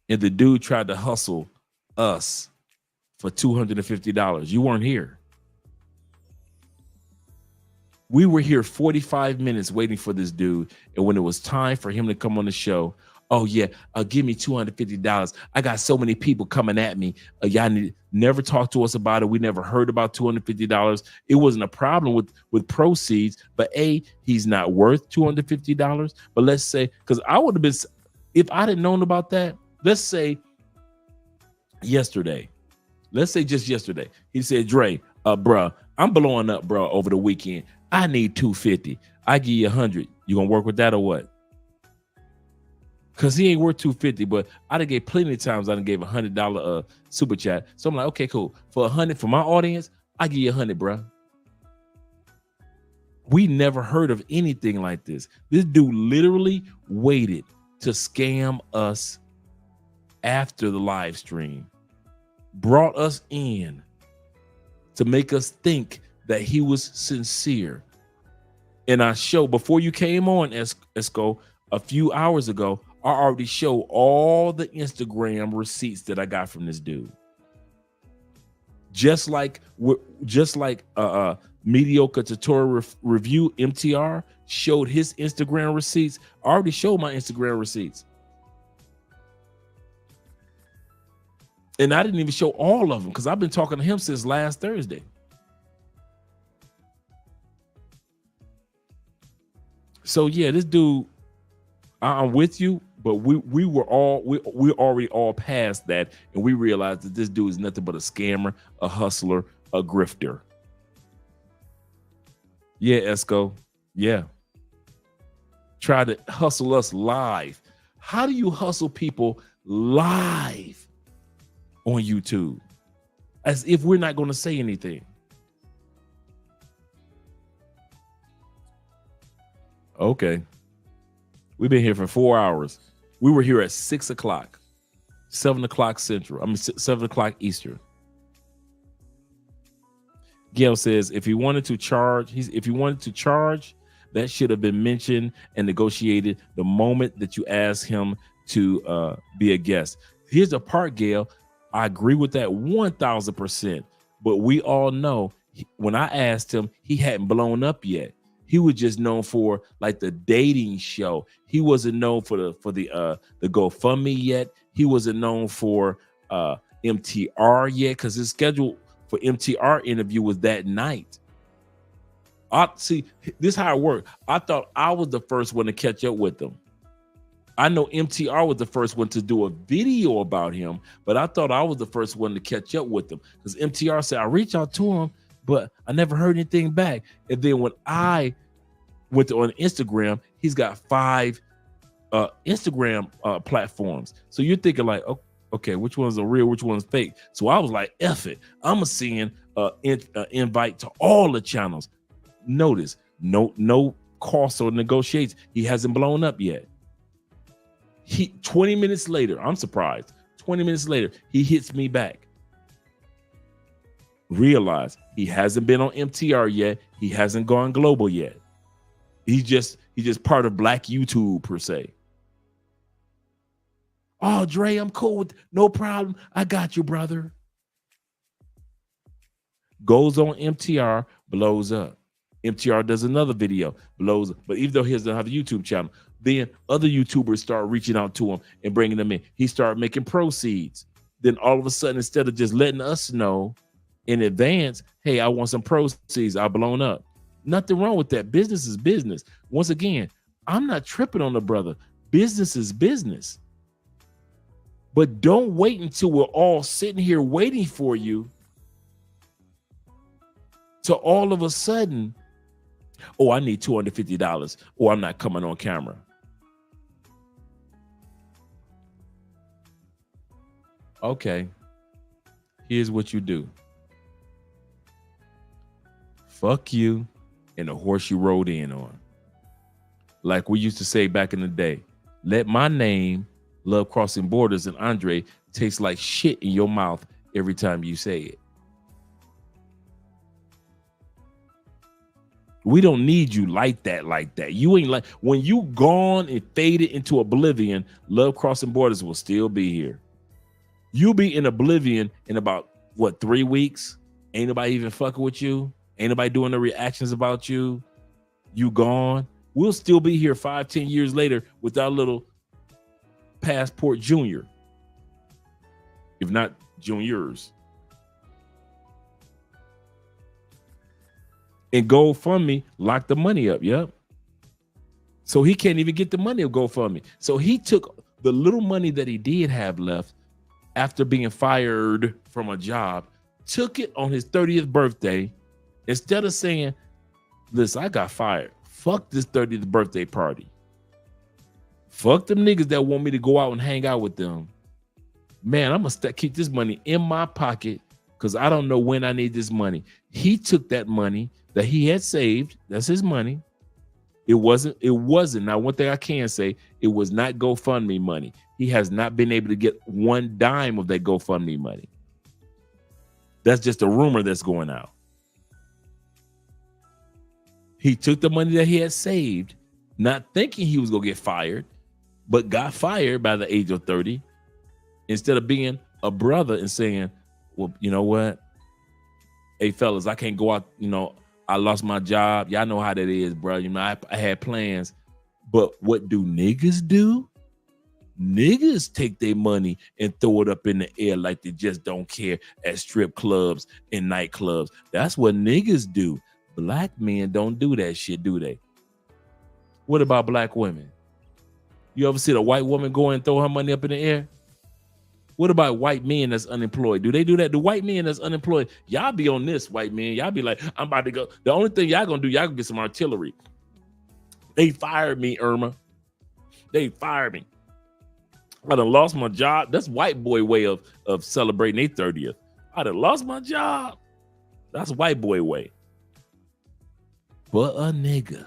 And the dude tried to hustle us for $250. You weren't here. We were here 45 minutes waiting for this dude. And when it was time for him to come on the show, oh yeah, give me $250. I got so many people coming at me. Y'all never talked to us about it. We never heard about $250. It wasn't a problem with proceeds, but he's not worth $250. But let's say, because I would have been, if I didn't known about that, let's say yesterday. Let's say just yesterday. He said, Dre, bruh, I'm blowing up, bro, over the weekend. I need $250. I give you $100. You gonna work with that or what? Cause he ain't worth $250, but I done gave plenty of times I done gave $100 super chat. So I'm like, okay, cool. For $100 for my audience, I give you $100, bro. We never heard of anything like this. This dude literally waited to scam us after the live stream, brought us in to make us think that he was sincere. In our show, before you came on, Esco, a few hours ago, I already showed all the Instagram receipts that I got from this dude. Just like Mediocre Tutorial Review MTR showed his Instagram receipts. I already showed my Instagram receipts. And I didn't even show all of them because I've been talking to him since last Thursday. So yeah, this dude, I'm with you, but we already all past that, and we realized that this dude is nothing but a scammer, a hustler, a grifter. Yeah, Esco, Yeah. Try to hustle us live. How do you hustle people live on YouTube? As if we're not going to say anything. Okay. We've been here for 4 hours. We were here at 6 o'clock, 7 o'clock Central. I mean, 7 o'clock Eastern. Gail says, if he wanted to charge, that should have been mentioned and negotiated the moment that you asked him to be a guest. Here's the part, Gail. I agree with that 1,000%. But we all know when I asked him, he hadn't blown up yet. He was just known for like the dating show. He wasn't known for the GoFundMe yet. He wasn't known for MTR yet, because his schedule for MTR interview was that night. See, this is how it worked. I thought I was the first one to catch up with him. I know MTR was the first one to do a video about him, but I thought I was the first one to catch up with him, because MTR said I reached out to him, but I never heard anything back. And then when I went on Instagram, he's got 5 Instagram platforms. So you're thinking like, oh, okay, which one's a real, which one's fake? So I was like, F it. I'm going to send an invite to all the channels. Notice, no cost or negotiations. He hasn't blown up yet. 20 minutes later, I'm surprised. 20 minutes later, he hits me back. Realize he hasn't been on MTR yet. He hasn't gone global yet. He's just part of Black YouTube per se. Oh, Dre, I'm cool with, no problem. I got you, brother. Goes on MTR, blows up. MTR does another video, blows up. But even though he doesn't have a YouTube channel, then other YouTubers start reaching out to him and bringing them in. He started making proceeds. Then all of a sudden, instead of just letting us know in advance, hey, I want some proceeds, I've blown up. Nothing wrong with that. Business is business. Once again, I'm not tripping on the brother. Business is business. But don't wait until we're all sitting here waiting for you to all of a sudden, oh, I need $250, or I'm not coming on camera. Okay, here's what you do. Fuck you and the horse you rode in on. Like we used to say back in the day, let my name, Love Crossing Borders, and Andre taste like shit in your mouth every time you say it. We don't need you like that. You ain't like, when you gone and faded into oblivion, Love Crossing Borders will still be here. You'll be in oblivion in about, what, 3 weeks? Ain't nobody even fucking with you. Ain't nobody doing the reactions about you. You gone. We'll still be here 5-10 years later with our little Passport Junior, if not juniors. And GoFundMe locked the money up. Yep. So he can't even get the money of GoFundMe. So he took the little money that he did have left after being fired from a job, took it on his 30th birthday. Instead of saying, listen, I got fired. Fuck this 30th birthday party. Fuck them niggas that want me to go out and hang out with them. Man, I'm going to keep this money in my pocket because I don't know when I need this money. He took that money that he had saved. That's his money. It wasn't. Now, one thing I can say, it was not GoFundMe money. He has not been able to get one dime of that GoFundMe money. That's just a rumor that's going out. He took the money that he had saved, not thinking he was going to get fired, but got fired by the age of 30, instead of being a brother and saying, well, you know what? Hey, fellas, I can't go out. You know, I lost my job. Y'all know how that is, bro. You know, I had plans. But what do niggas do? Niggas take their money and throw it up in the air like they just don't care at strip clubs and nightclubs. That's what niggas do. Black men don't do that shit, do they? What about black women? You ever see a white woman go and throw her money up in the air? What about white men that's unemployed? Do they do that? The white men that's unemployed, y'all be on this, white men. Y'all be like, I'm about to go. The only thing y'all gonna do, y'all gonna get some artillery. They fired me, Irma. They fired me. I done lost my job. That's white boy way of celebrating their 30th. I done lost my job. That's white boy way. But a nigga,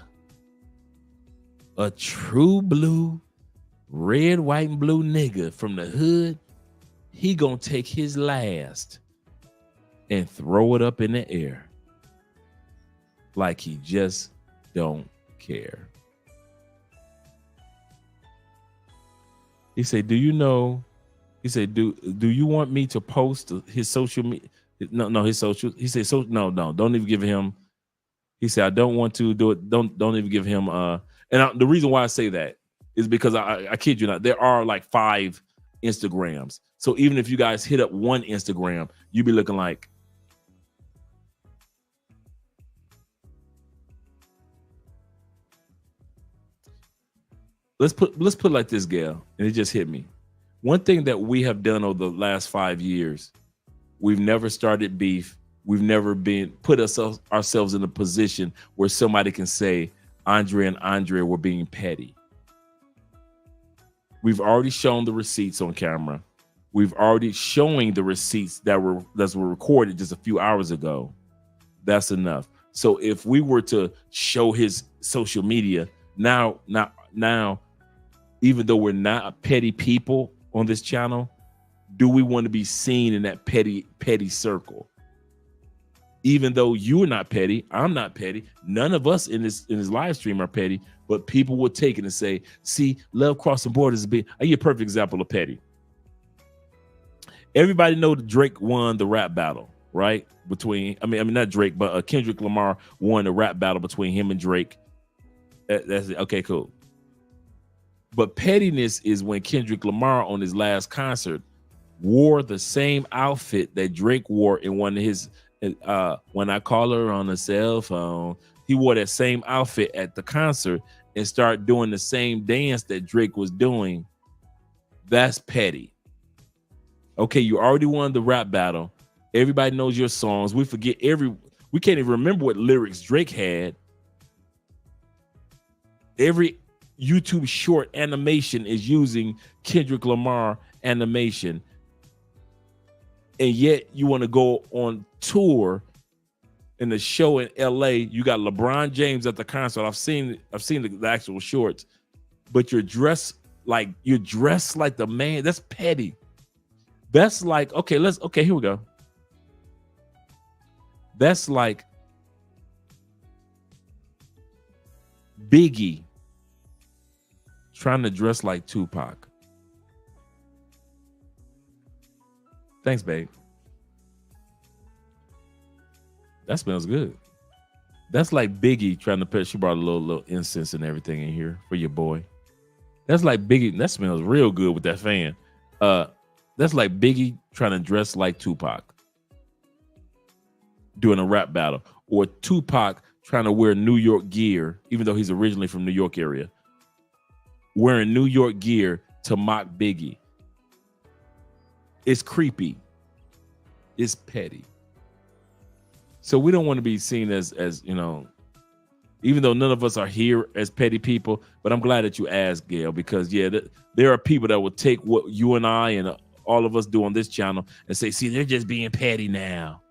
a true blue, red, white, and blue nigga from the hood, he gonna take his last and throw it up in the air like he just don't care. He said, do you know? He said, do you want me to post his social media? No, his social. He said, so no, don't even give him. He said, I don't want to do it. Don't even give him. The reason why I say that is because I kid you not, there are like 5 Instagrams. So even if you guys hit up one Instagram, you be looking like. Let's put it like this, Gail, and it just hit me. One thing that we have done over the last 5 years, we've never started beef. We've never put ourselves in a position where somebody can say Andrea and Andrea were being petty. We've already shown the receipts on camera. We've already showing the receipts that were recorded just a few hours ago. That's enough. So if we were to show his social media now, even though we're not petty people on this channel, do we want to be seen in that petty circle? Even though you're not petty, I'm not petty. None of us in this live stream are petty, but people will take it and say, see, love crossing borders is big. I give you a perfect example of petty. Everybody know that Drake won the rap battle, right? Not Drake, but Kendrick Lamar won the rap battle between him and Drake. That's it. Okay, cool. But pettiness is when Kendrick Lamar on his last concert wore the same outfit that Drake wore in one of his When I Call Her on the Cell Phone. He wore that same outfit at the concert and started doing the same dance that Drake was doing. That's petty. Okay, you already won the rap battle. Everybody knows your songs. We can't even remember what lyrics Drake had. Every YouTube short animation is using Kendrick Lamar animation. And yet you want to go on tour in the show in LA. You got LeBron James at the concert. I've seen the actual shorts, but you're dressed like the man. That's petty. That's like, okay, here we go. That's like Biggie trying to dress like Tupac. Thanks, babe. That smells good. That's like Biggie trying to put. She brought a little incense and everything in here for your boy. That's like Biggie. That smells real good with that fan. That's like Biggie trying to dress like Tupac doing a rap battle, or Tupac trying to wear New York gear, even though he's originally from New York area, wearing New York gear to mock Biggie. It's creepy. It's petty. So we don't want to be seen as even though none of us are here as petty people, but I'm glad that you asked, Gail, because there are people that will take what you and I and all of us do on this channel and say, see, they're just being petty now.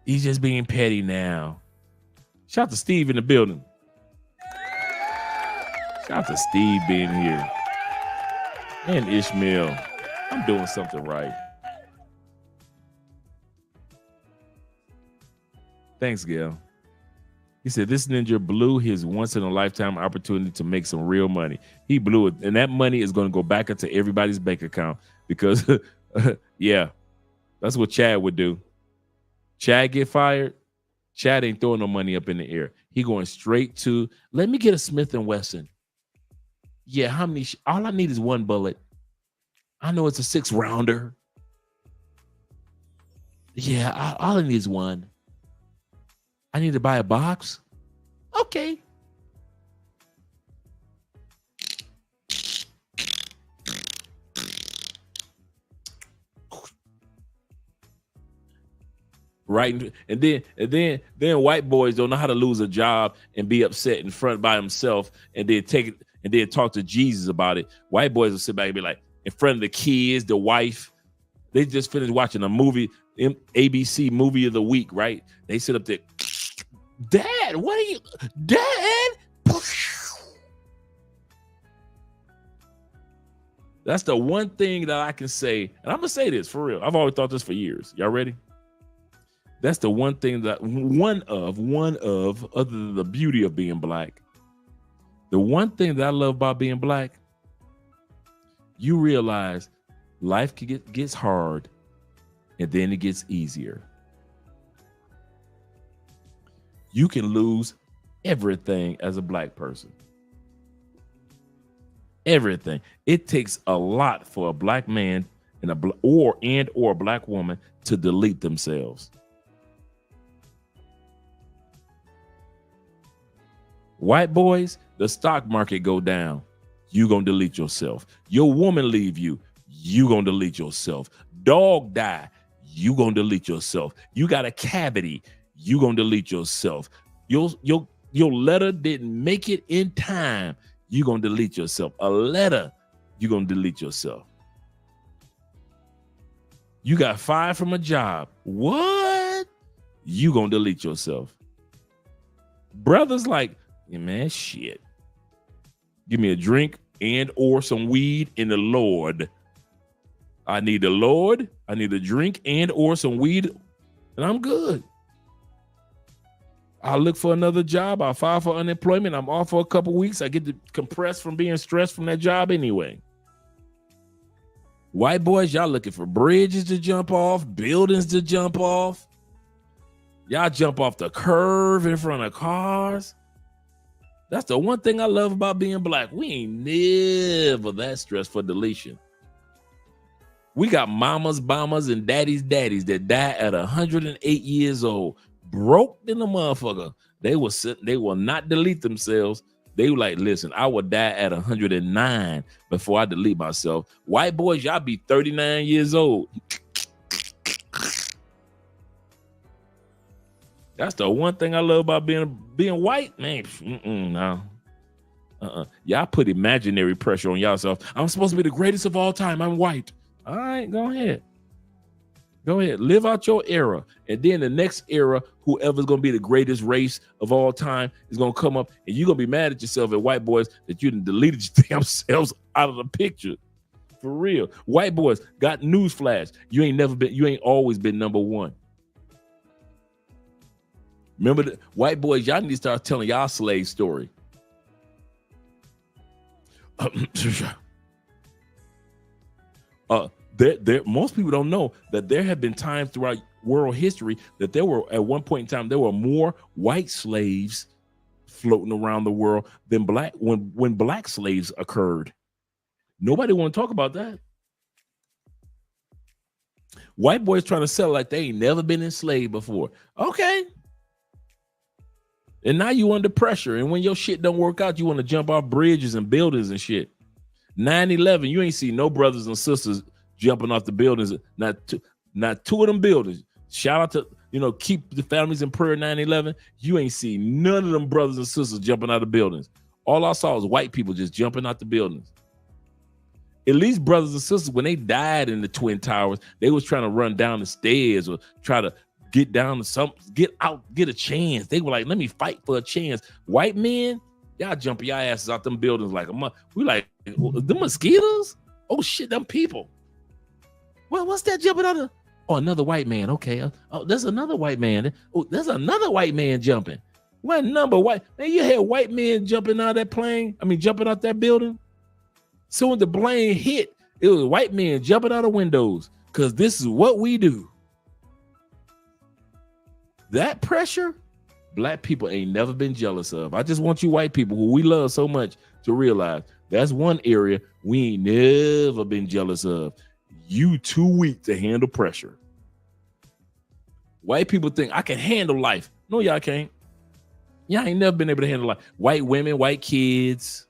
He's just being petty now. Shout out to Steve in the building. Shout out to Steve being here. And Ishmael. I'm doing something right. Thanks, Gail. He said, this ninja blew his once-in-a-lifetime opportunity to make some real money. He blew it. And that money is going to go back into everybody's bank account because, yeah, that's what Chad would do. Chad get fired. Chad ain't throwing no money up in the air. He going straight to, let me get a Smith & Wesson. Yeah, how many? All I need is one bullet. I know it's a 6-rounder. Yeah, all I need is one. I need to buy a box. Okay. right? And then white boys don't know how to lose a job and be upset in front by himself, and then take it and then talk to Jesus about it. White boys will sit back and be like, in front of the kids, the wife. They just finished watching a movie, ABC movie of the week, right? They sit up there, Dad, what are you, Dad? That's the one thing that I can say, and I'm gonna say this for real. I've always thought this for years. Y'all ready? That's the one thing that one of, other than the beauty of being black, the one thing that I love about being black, you realize life gets hard and then it gets easier. You can lose everything as a black person. Everything. It takes a lot for a black man and a black woman to delete themselves. White boys, the stock market go down, you gonna delete yourself. Your woman leave you, you gonna delete yourself. Dog die, you gonna delete yourself. You got a cavity, you gonna delete yourself. Your letter didn't make it in time, you gonna delete yourself. A letter, you gonna delete yourself. You got fired from a job, what? You gonna delete yourself. Brothers like, yeah, man, shit. Give me a drink and or some weed in the Lord. I need the Lord. I need a drink and or some weed, and I'm good. I'll look for another job. I'll file for unemployment. I'm off for a couple weeks. I get to compress from being stressed from that job anyway. White boys, y'all looking for bridges to jump off, buildings to jump off. Y'all jump off the curve in front of cars. That's the one thing I love about being black. We ain't never that stressed for deletion. We got mamas, bombers, and daddies that died at 108 years old, broke in the motherfucker. They will not delete themselves. They were like, listen, I will die at 109 before I delete myself. White boys, y'all be 39 years old. That's the one thing I love about being white, man. No. Y'all put imaginary pressure on yourself. I'm supposed to be the greatest of all time. I'm white. All right, go ahead. Go ahead. Live out your era. And then the next era, whoever's going to be the greatest race of all time is going to come up, and you're going to be mad at yourself at white boys that you done deleted your damn selves out of the picture. For real. White boys, got newsflash. You ain't always been number one. Remember, the white boys, y'all need to start telling y'all slave story. Most people don't know that there have been times throughout world history that there were, at one point in time, there were more white slaves floating around the world than black when black slaves occurred. Nobody want to talk about that. White boys trying to sell like they ain't never been enslaved before. Okay. And now you under pressure. And when your shit don't work out, you want to jump off bridges and buildings and shit. 9/11, you ain't see no brothers and sisters jumping off the buildings. Not two of them buildings. Shout out to, keep the families in prayer. 9/11. You ain't see none of them brothers and sisters jumping out of buildings. All I saw was white people just jumping out the buildings. At least brothers and sisters, when they died in the Twin Towers, they was trying to run down the stairs or try to get down to get a chance. They were like, let me fight for a chance. White men, y'all jumping y'all asses out them buildings like a month. We like, the mosquitoes? Oh shit, them people. Well, what's that jumping out of? Oh, another white man. Okay. Oh, there's another white man. Oh, there's another white man jumping. What number white? Man, you had white men jumping out of that plane. Jumping out that building. So when the plane hit, it was white men jumping out of windows because this is what we do. That pressure, black people ain't never been jealous of. I just want you white people who we love so much to realize that's one area we ain't never been jealous of. You too weak to handle pressure. White people think I can handle life. No, y'all can't. Y'all ain't never been able to handle life. White women, white kids,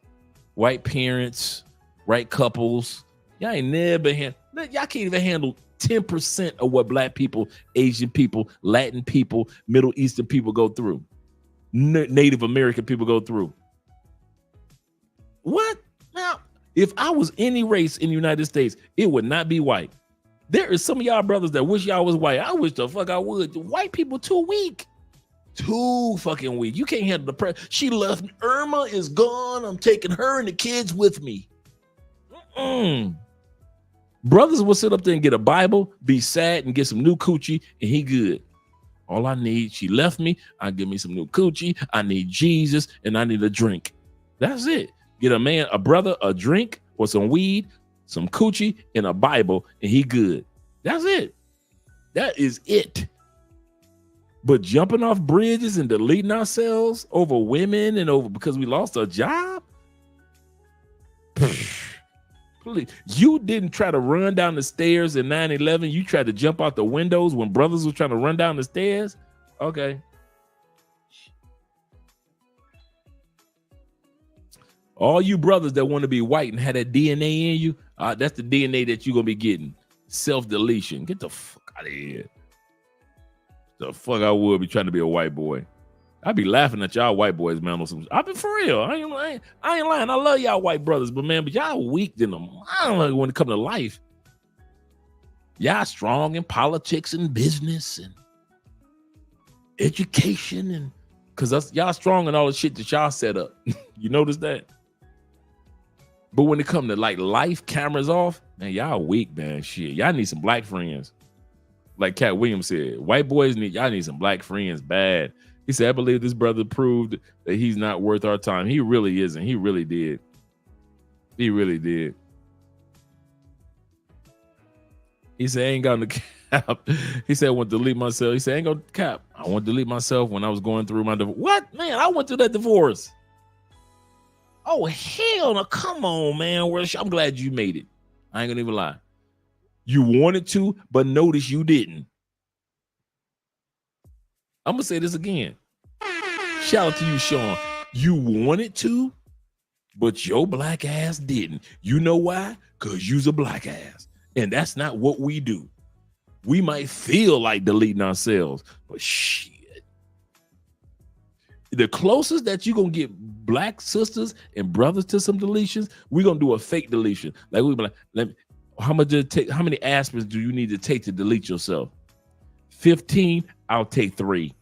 white parents, white couples. Y'all ain't never been y'all can't even handle 10% of what black people, Asian people, Latin people, Middle Eastern people go through. Native American people go through. What? Now, if I was any race in the United States, it would not be white. There is some of y'all brothers that wish y'all was white. I wish the fuck I would. White people too weak. Too fucking weak. You can't handle the pressure. She left me. Irma is gone. I'm taking her and the kids with me. Brothers will sit up there and get a Bible, be sad, and get some new coochie, and he good. All I need, she left me. I give me some new coochie. I need Jesus, and I need a drink. That's it. Get a man, a brother, a drink, or some weed, some coochie, and a Bible, and he good. That's it. That is it. But jumping off bridges and deleting ourselves over women and over because we lost a job? Please. You didn't try to run down the stairs in 9/11. You tried to jump out the windows when brothers were trying to run down the stairs? Okay. All you brothers that want to be white and have that DNA in you, that's the DNA that you're going to be getting. Self-deletion. Get the fuck out of here. The fuck I would be trying to be a white boy. I'd be laughing at y'all white boys, man. I've been for real. I ain't lying. I love y'all white brothers, but man, y'all weak in them. I don't know when it comes to life. Y'all strong in politics and business and education, and because y'all strong in all the shit that y'all set up. You notice that? But when it comes to like life, cameras off, man, y'all weak, man. Shit, y'all need some black friends. Like Cat Williams said, white boys y'all need some black friends bad. He said, I believe this brother proved that he's not worth our time. He really isn't. He really did. He really did. He said, I ain't got no cap. He said, I want to delete myself. He said, I ain't got cap. I want to delete myself when I was going through my divorce. What? Man, I went through that divorce. Oh, hell no. Come on, man. I'm glad you made it. I ain't gonna even lie. You wanted to, but notice you didn't. I'm going to say this again. Shout out to you, Sean. You wanted to, but your black ass didn't. You know why? Because you's a black ass. And that's not what we do. We might feel like deleting ourselves, but shit. The closest that you're going to get black sisters and brothers to some deletions, we're going to do a fake deletion. Like we be like, how many aspirins do you need to take to delete yourself? 15, I'll take 3.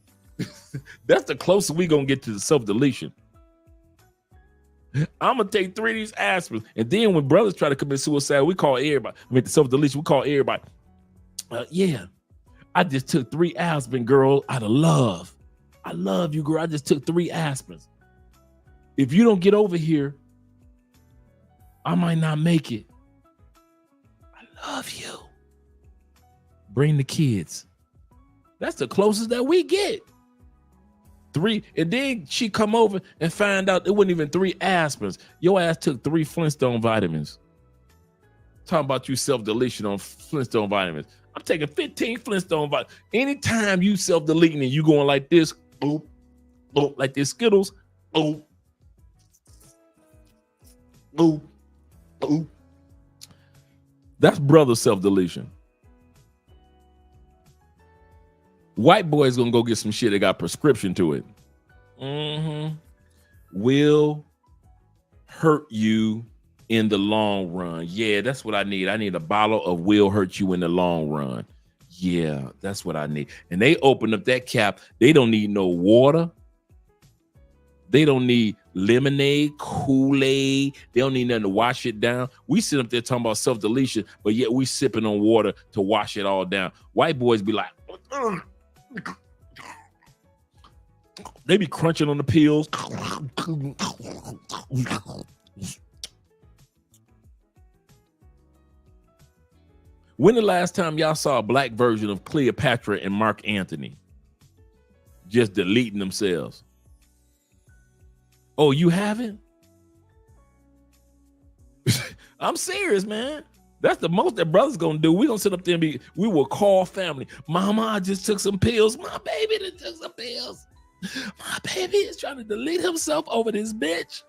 That's the closest we gonna get to the self-deletion. I'm gonna take 3 of these aspirins. And then when brothers try to commit suicide, we call everybody. I mean, the self-deletion, we call everybody. Yeah, I just took 3 aspirin, girl, out of love. I love you, girl. I just took 3 aspirins. If you don't get over here, I might not make it. I love you. Bring the kids. That's the closest that we get. 3, and then she come over and find out it wasn't even 3 aspirins. Your ass took 3 Flintstone vitamins. Talking about you self-deletion on Flintstone vitamins. I'm taking 15 Flintstone vitamins. Anytime you self-deleting and you going like this, boop, boop, like this Skittles, boop, boop, boop. That's brother self-deletion. White boy's gonna go get some shit that got prescription to it. Will hurt you in the long run. Yeah, that's what I need. I need a bottle of will hurt you in the long run. Yeah, that's what I need. And they open up that cap. They don't need no water. They don't need lemonade, Kool-Aid. They don't need nothing to wash it down. We sit up there talking about self-deletion, but yet we sipping on water to wash it all down. White boys be like, ugh. They be crunching on the pills. When the last time y'all saw a black version of Cleopatra and Mark Antony just deleting themselves? Oh, you haven't? I'm serious, man. That's the most that brother's gonna do. We're gonna sit up there and we will call family. Mama, I just took some pills. My baby just took some pills. My baby is trying to delete himself over this bitch.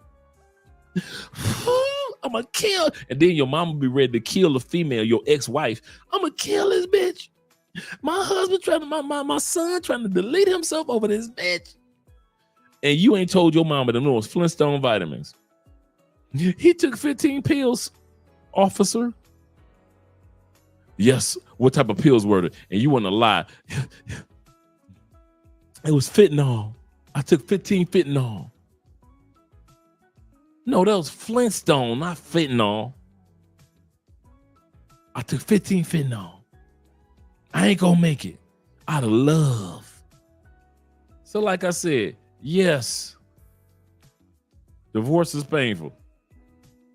I'm gonna kill. And then your mama be ready to kill the female, your ex-wife. I'm gonna kill this bitch. My husband my son trying to delete himself over this bitch. And you ain't told your mama them those Flintstone vitamins. He took 15 pills, officer. Yes, what type of pills were it? And you want to lie. It was fentanyl. I took 15 fentanyl. No, that was Flintstone, not fentanyl. I took 15 fentanyl. I ain't gonna make it out of love. So like I said, yes, divorce is painful.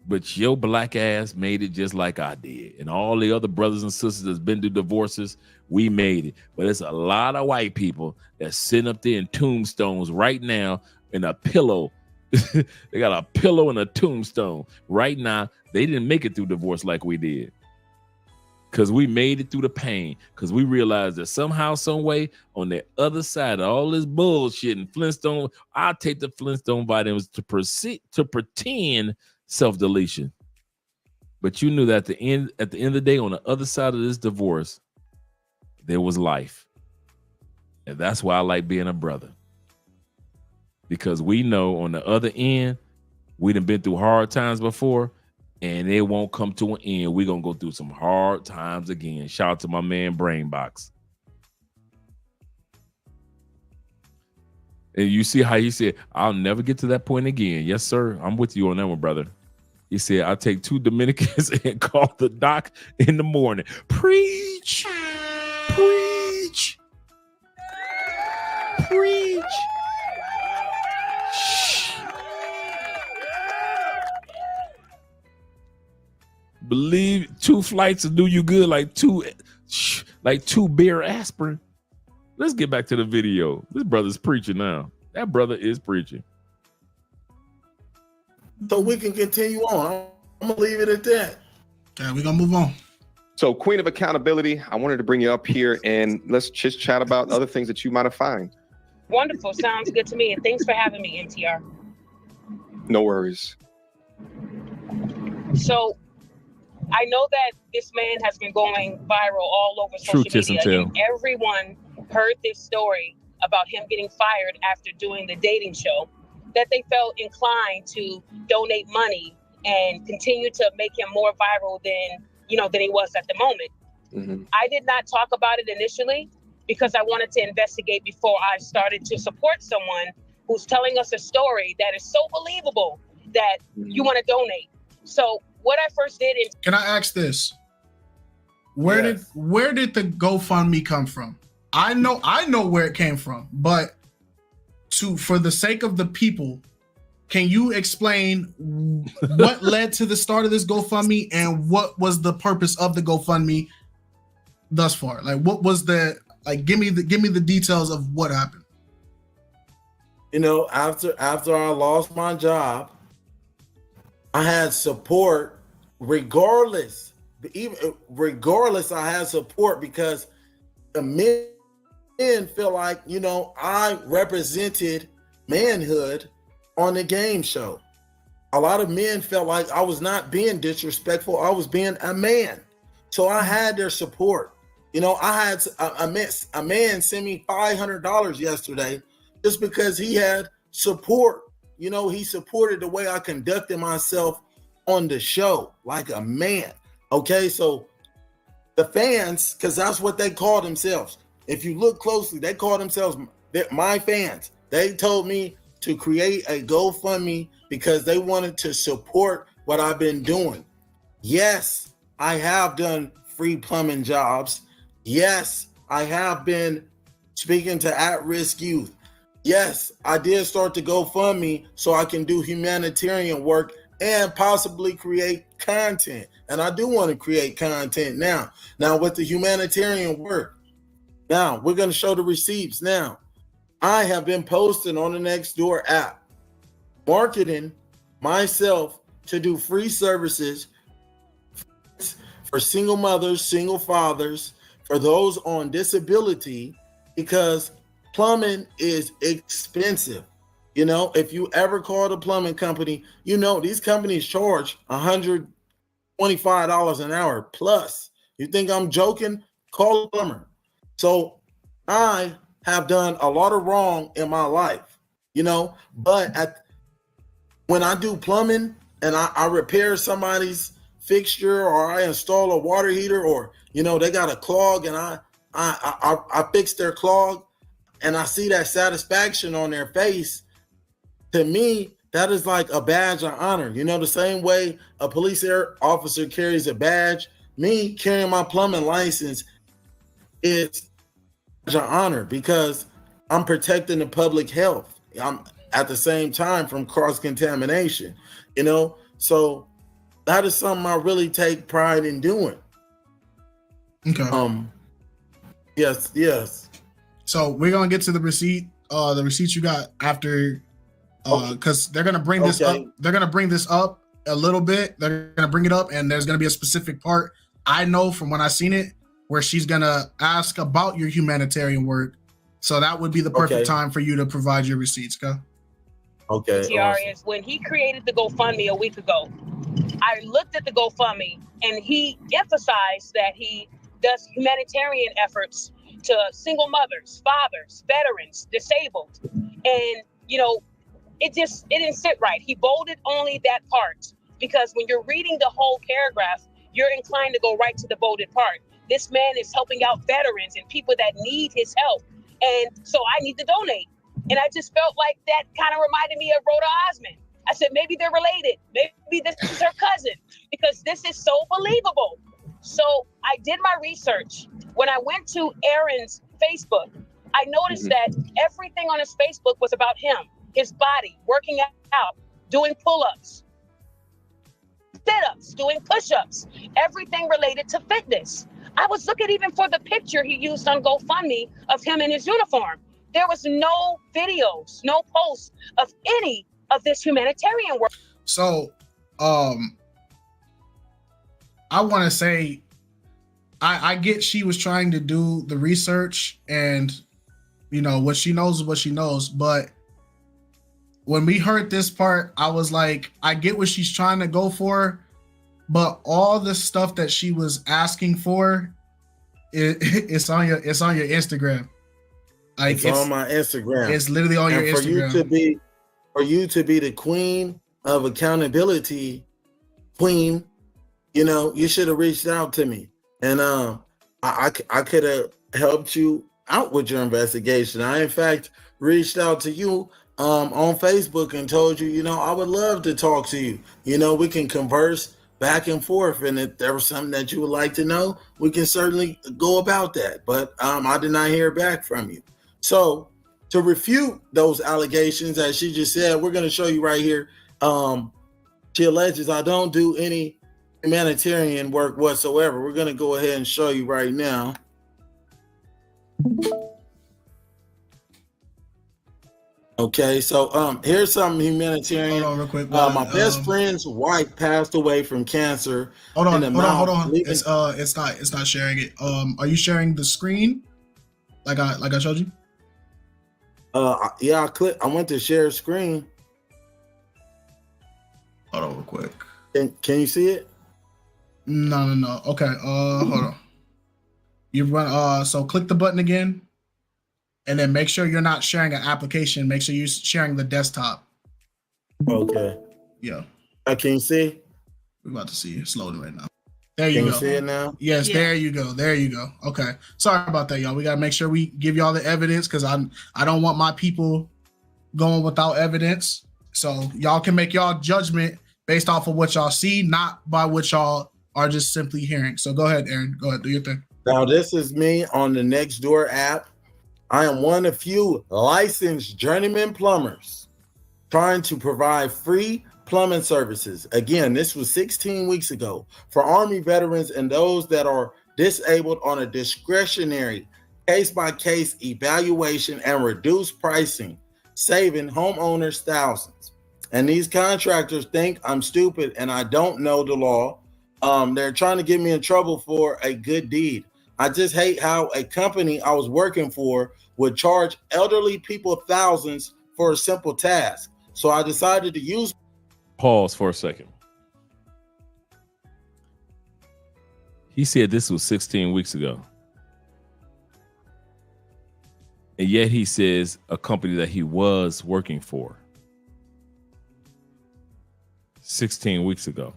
But your black ass made it just like I did. And all the other brothers and sisters that's been through divorces, we made it. But it's a lot of white people that's sitting up there in tombstones right now in a pillow. They got a pillow and a tombstone. Right now, they didn't make it through divorce like we did. Because we made it through the pain. Because we realized that somehow, some way, on the other side of all this bullshit and Flintstone, I'll take the Flintstone vitamins to pretend self-deletion. But you knew that at the end of the day, on the other side of this divorce, there was life. And that's why I like being a brother. Because we know on the other end, we done been through hard times before, and it won't come to an end. We're going to go through some hard times again. Shout out to my man Brainbox. And you see how he said, I'll never get to that point again. Yes, sir. I'm with you on that one, brother. He said, I'll take 2 Dominicans and call the doc in the morning. Preach. Preach. Preach. Believe 2 flights will do you good, like two beer aspirin. Let's get back to the video. This brother's preaching now. That brother is preaching. So we can continue on. I'm gonna leave it at that. Yeah, we're gonna move on. So, Queen of Accountability, I wanted to bring you up here and let's just chat about other things that you might have found. Wonderful. Sounds good to me. And thanks for having me, MTR. No worries. So, I know that this man has been going viral all over social media. And everyone heard this story about him getting fired after doing the dating show, that they felt inclined to donate money and continue to make him more viral than he was at the moment. Mm-hmm. I did not talk about it initially because I wanted to investigate before I started to support someone who's telling us a story that is so believable that you want to donate. So what I first did is... Can I ask this? Where did the GoFundMe come from? I know where it came from, but for the sake of the people, can you explain what led to the start of this GoFundMe and what was the purpose of the GoFundMe thus far? Like, what was give me the details of what happened. After I lost my job, I had support regardless. I had support because the men feel like, I represented manhood on the game show. A lot of men felt like I was not being disrespectful. I was being a man. So I had their support. I had a man send me $500 yesterday just because he had support. He supported the way I conducted myself on the show like a man. Okay, so the fans, because that's what they call themselves. If you look closely, they call themselves my fans. They told me to create a GoFundMe because they wanted to support what I've been doing. Yes, I have done free plumbing jobs. Yes, I have been speaking to at-risk youth. Yes, I did start the GoFundMe so I can do humanitarian work and possibly create content. And I do want to create content now. Now with the humanitarian work, now we're going to show the receipts now. I have been posting on the Nextdoor app, marketing myself to do free services for single mothers, single fathers, for those on disability, because plumbing is expensive. You know, if you ever call a plumbing company, you know, these companies charge $125 an hour plus. You think I'm joking? Call a plumber. So I have done a lot of wrong in my life, you know, but when I do plumbing and I repair somebody's fixture or I install a water heater or, you know, they got a clog and I fix their clog and I see that satisfaction on their face, to me, that is like a badge of honor. You know, the same way a police officer carries a badge, me carrying my plumbing license is an honor because I'm protecting the public health. I'm at the same time from cross-contamination, you know? So that is something I really take pride in doing. Okay. Yes. So we're gonna get to the receipt, the receipts you got after, because they're gonna bring this up. They're gonna bring this up a little bit. They're gonna bring it up, and there's gonna be a specific part I know from when I seen it where she's gonna ask about your humanitarian work. So that would be the perfect time for you to provide your receipts. Okay. TR is when he created the GoFundMe a week ago. I looked at the GoFundMe and he emphasized that he does humanitarian efforts to single mothers, fathers, veterans, disabled. And, you know, it didn't sit right. He bolded only that part because when you're reading the whole paragraph, you're inclined to go right to the bolded part. This man is helping out veterans and people that need his help. And so I need to donate. And I just felt like that kind of reminded me of Rhoda Osmond. I said, maybe they're related. Maybe this is her cousin because this is so believable. So I did my research. When I went to Aaron's Facebook, I noticed that everything on his Facebook was about him, his body, working out, doing pull-ups, sit-ups, doing push-ups, everything related to fitness. I was looking even for the picture he used on GoFundMe of him in his uniform. There was no videos, no posts of any of this humanitarian work. So, I want to say, I get she was trying to do the research and, you know, what she knows is what she knows. But when we heard this part, I was like, I get what she's trying to go for, but all the stuff that she was asking for, it's on your Instagram. Like, it's on my Instagram. It's literally on your Instagram. For you to be the queen of accountability, queen, you know, you should have reached out to me. And I could have helped you out with your investigation. I, in fact, reached out to you on Facebook and told you, you know, I would love to talk to you. You know, we can converse back and forth. And if there was something that you would like to know, we can certainly go about that. But I did not hear back from you. So to refute those allegations, as she just said, we're going to show you right here. She alleges I don't do any humanitarian work whatsoever. We're going to go ahead and show you right now. Okay, so here's some humanitarian. Hold on real quick. My best friend's wife passed away from cancer. Hold on. It's not sharing it. Are you sharing the screen? Like I showed you? Yeah, I went to share screen. Hold on real quick. Can you see it? No. Okay. Hold on. You run. So click the button again, and then make sure you're not sharing an application. Make sure you're sharing the desktop. Okay. Yeah. Can you see? We're about to see it. It's loading right now. There you go. Can you see it now? Yes. Yeah. There you go. There you go. Okay. Sorry about that, y'all. We gotta make sure we give y'all the evidence because I don't want my people going without evidence. So y'all can make y'all judgment based off of what y'all see, not by what y'all are just simply hearing. So go ahead, Aaron. Go ahead. Do your thing. Now, this is me on the Nextdoor app. I am one of few licensed journeyman plumbers trying to provide free plumbing services. Again, this was 16 weeks ago for Army veterans and those that are disabled on a discretionary case-by-case evaluation and reduced pricing, saving homeowners thousands. And these contractors think I'm stupid and I don't know the law. They're trying to get me in trouble for a good deed. I just hate how a company I was working for would charge elderly people thousands for a simple task. So I decided to use. Pause for a second. He said this was 16 weeks ago. And yet he says a company that he was working for 16 weeks ago.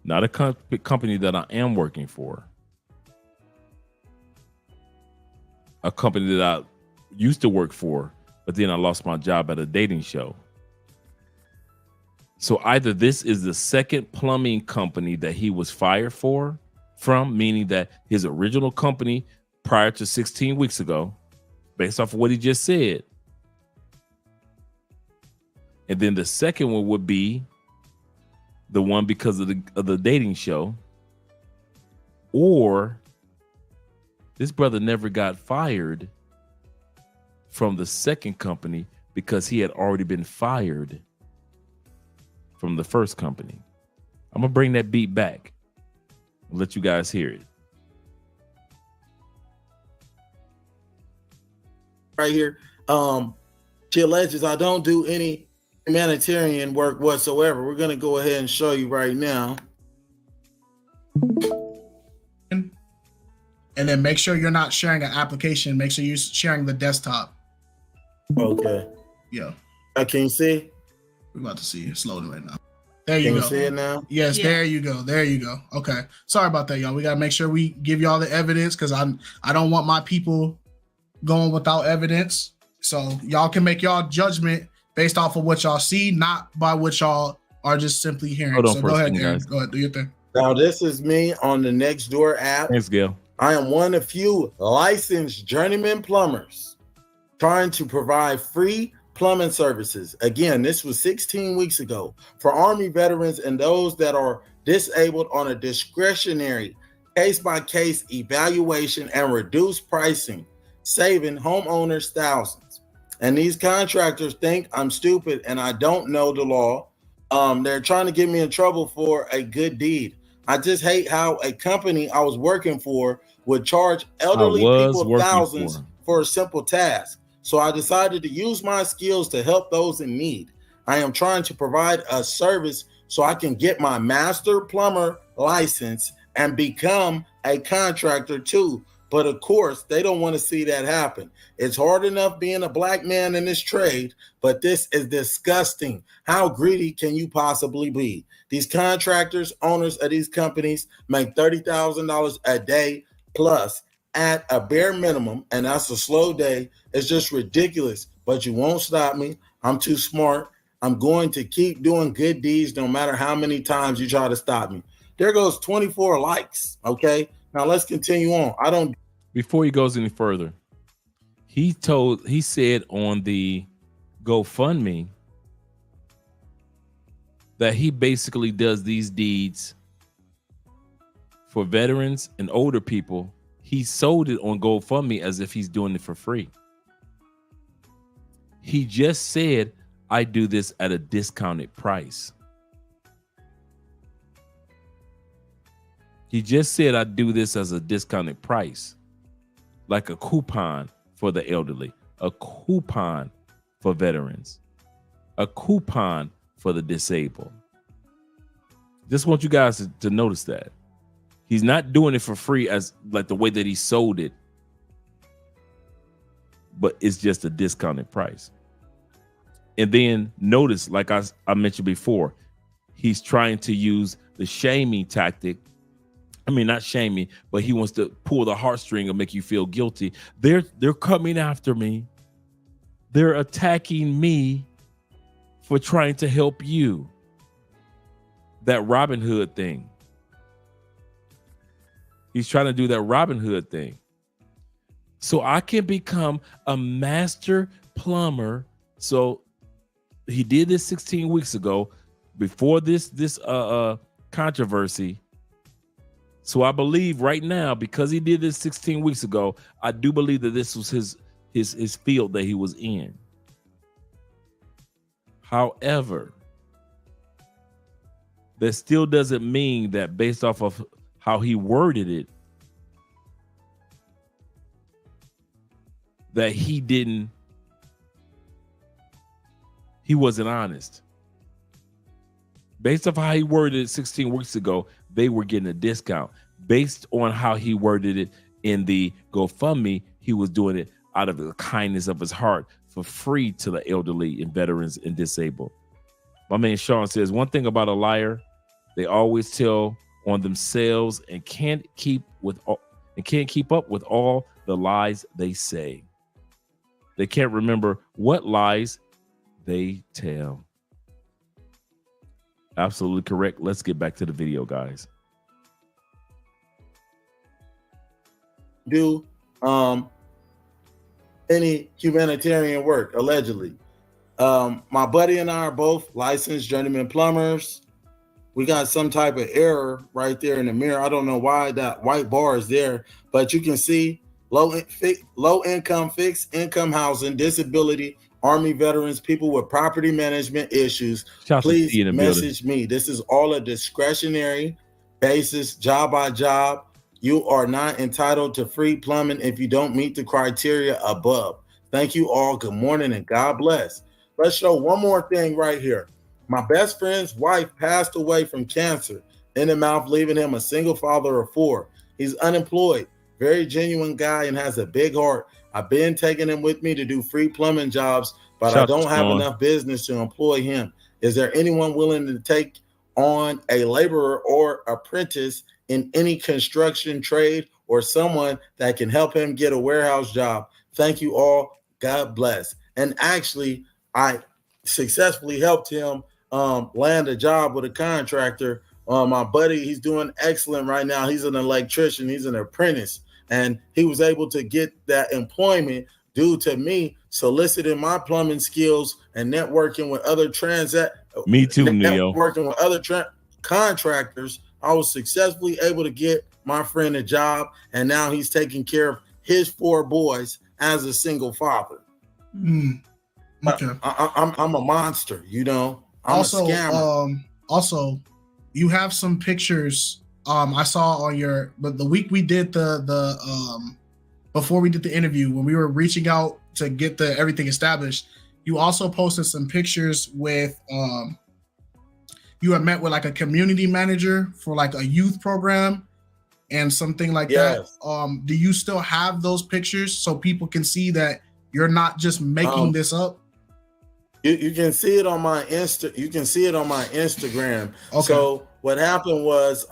Not a company that I am working for. A company that I used to work for, but then I lost my job at a dating show. So either this is the second plumbing company that he was fired from, meaning that his original company prior to 16 weeks ago, based off of what he just said. And then the second one would be the one because of the dating show. Or this brother never got fired from the second company because he had already been fired from the first company. I'm gonna bring that beat back. I'll let you guys hear it. Right here. She alleges I don't do any humanitarian work whatsoever. We're gonna go ahead and show you right now. And then make sure you're not sharing an application. Make sure you're sharing the desktop. Okay. Yeah. Can you see? We're about to see it. It's loading right now. There you Can go. you see it now? Yes, yeah. There you go. There you go. Okay. Sorry about that, y'all. We gotta make sure we give y'all the evidence because I don't want my people going without evidence. So y'all can make y'all judgment based off of what y'all see, not by what y'all are just simply hearing. Hold on so for go a ahead, second, Aaron. guys. Go ahead, do your thing. Now this is me on the Nextdoor app. Thanks, Gail. I am one of few licensed journeyman plumbers trying to provide free plumbing services. Again, this was 16 weeks ago for Army veterans and those that are disabled on a discretionary case-by-case evaluation and reduced pricing, saving homeowners thousands. And these contractors think I'm stupid and I don't know the law. They're trying to get me in trouble for a good deed. I just hate how a company I was working for would charge elderly people thousands for a simple task. So I decided to use my skills to help those in need. I am trying to provide a service so I can get my master plumber license and become a contractor too. But of course, they don't want to see that happen. It's hard enough being a black man in this trade, but this is disgusting. How greedy can you possibly be? These contractors, owners of these companies make $30,000 a day plus at a bare minimum, and that's a slow day. It's just ridiculous, but you won't stop me. I'm too smart. I'm going to keep doing good deeds no matter how many times you try to stop me. There goes 24 likes, okay? Now let's continue on. Before he goes any further, he said on the GoFundMe that he basically does these deeds for veterans and older people. He sold it on GoFundMe as if he's doing it for free. He just said, I do this at a discounted price. He just said, I do this as a discounted price, like a coupon for the elderly, a coupon for veterans, a coupon for the disabled. Just want you guys to notice that. He's not doing it for free as like the way that he sold it, but it's just a discounted price. And then notice, like I mentioned before, he's trying to use the shaming tactic. I mean, not shaming, but he wants to pull the heartstring and make you feel guilty. They're coming after me. They're attacking me for trying to help you. That Robin Hood thing. He's trying to do that Robin Hood thing. So I can become a master plumber. So he did this 16 weeks ago before this controversy. So I believe right now, because he did this 16 weeks ago, I do believe that this was his field that he was in. However, that still doesn't mean that based off of how he worded it, that he didn't he wasn't honest. Based off how he worded it 16 weeks ago, they were getting a discount. Based on how he worded it in the GoFundMe, he was doing it out of the kindness of his heart for free to the elderly and veterans and disabled. My man Sean says, one thing about a liar, they always tell on themselves and can't keep up with all the lies they say. They can't remember what lies they tell. Absolutely correct. Let's get back to the video, guys. Do any humanitarian work, allegedly. My buddy and I are both licensed journeyman plumbers. We got some type of error right there in the mirror. I don't know why that white bar is there, but you can see low income, fixed income housing, disability, Army veterans, people with property management issues. Please message me. This is all a discretionary basis, job by job. You are not entitled to free plumbing if you don't meet the criteria above. Thank you all. Good morning and God bless. Let's show one more thing right here. My best friend's wife passed away from cancer in the mouth, leaving him a single father of 4. He's unemployed, very genuine guy, and has a big heart. I've been taking him with me to do free plumbing jobs, but I don't have enough business to employ him. Is there anyone willing to take on a laborer or apprentice in any construction trade, or someone that can help him get a warehouse job? Thank you all. God bless. And actually, I successfully helped him land a job with a contractor. My buddy, he's doing excellent right now. He's an electrician. He's an apprentice. And he was able to get that employment due to me soliciting my plumbing skills and networking with other Me too, Neo. Working with other contractors. I was successfully able to get my friend a job, and now he's taking care of his 4 boys as a single father. Okay. I'm a monster, you know. I'm a scammer. Also, you have some pictures. I saw on your the week we did the before we did the interview, when we were reaching out to get everything established. You also posted some pictures with you had met with like a community manager for like a youth program and something like that. Do you still have those pictures so people can see that you're not just making this up? You can see it on my You can see it on my Instagram. Okay. So what happened was,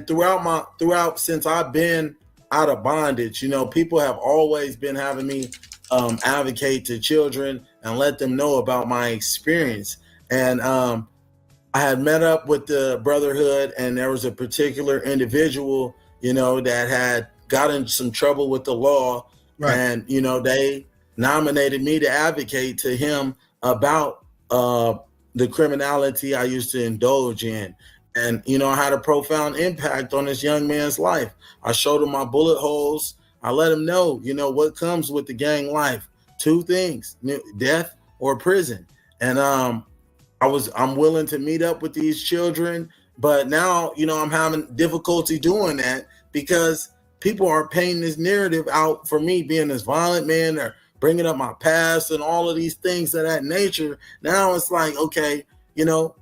throughout since I've been out of bondage, you know, people have always been having me advocate to children and let them know about my experience. And I had met up with the Brotherhood, and there was a particular individual, you know, that had got in some trouble with the law. Right. And, you know, they nominated me to advocate to him about the criminality I used to indulge in. And, you know, I had a profound impact on this young man's life. I showed him my bullet holes. I let him know, you know, what comes with the gang life. 2 things, death or prison. And I'm willing to meet up with these children. But now, you know, I'm having difficulty doing that because people are painting this narrative out for me being this violent man or bringing up my past and all of these things of that nature. Now it's like, okay, you know,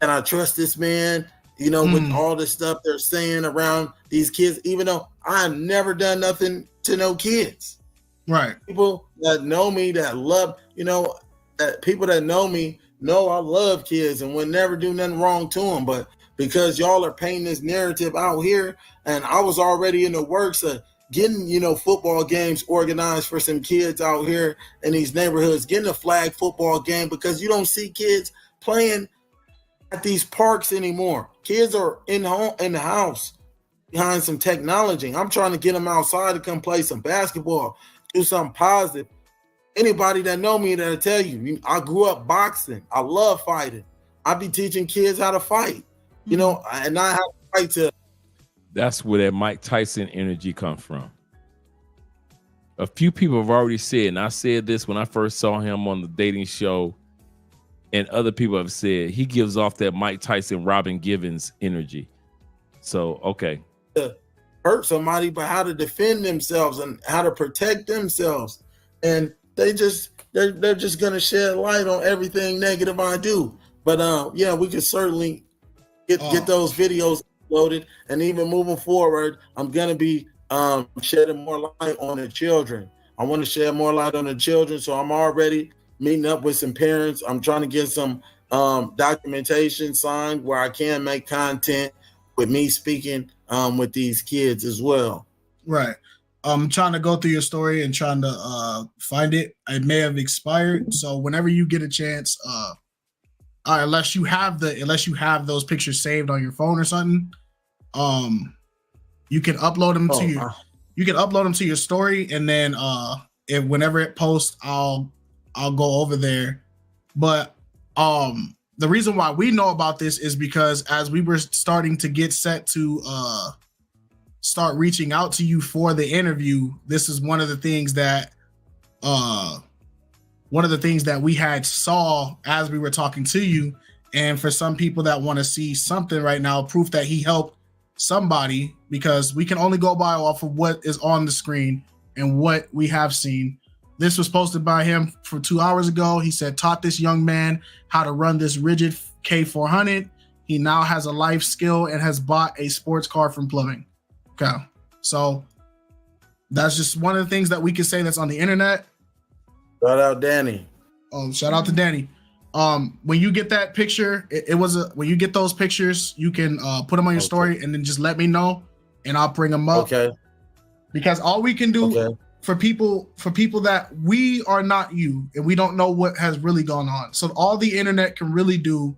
and I trust this man, you know, with all the stuff they're saying around these kids, even though I've never done nothing to no kids. Right. People that know me, that love, you know, that people that know me know I love kids and would never do nothing wrong to them. But because y'all are painting this narrative out here, and I was already in the works of getting, you know, football games organized for some kids out here in these neighborhoods, getting a flag football game, because you don't see kids playing at these parks anymore. Kids are in the house behind some technology. I'm trying to get them outside to come play some basketball, do something positive. Anybody that know me, that'll tell you, I grew up boxing. I love fighting. I be teaching kids how to fight, you know, and not how to fight to. That's where that Mike Tyson energy comes from. A few people have already said, and I said this when I first saw him on the dating show, and other people have said, he gives off that Mike Tyson, Robin Givens energy. So, okay. To hurt somebody, but how to defend themselves and how to protect themselves. And they're just gonna shed light on everything negative I do. But yeah, we could certainly get those videos uploaded, and even moving forward, I'm gonna be shedding more light on the children. I want to shed more light on the children, so I'm already meeting up with some parents. I'm trying to get some documentation signed where I can make content with me speaking with these kids as well. Right. I'm trying to go through your story and trying to find it. It may have expired, so whenever you get a chance, unless you have those pictures saved on your phone or something, you can upload them to your story, and then if whenever it posts, I'll go over there. But the reason why we know about this is because as we were starting to get set to start reaching out to you for the interview, this is one of the things that we had saw as we were talking to you. And for some people that want to see something right now, proof that he helped somebody, because we can only go by off of what is on the screen and what we have seen. This was posted by him for 2 hours ago. He said, taught this young man how to run this rigid K400. He now has a life skill and has bought a sports car from plumbing. Okay. So that's just one of the things that we can say that's on the internet. Shout out Danny. Shout out to Danny. When you get that picture, when you get those pictures, you can put them on your story and then just let me know and I'll bring them up. Okay. Because all we can do for people that we are not you and we don't know what has really gone on. So all the internet can really do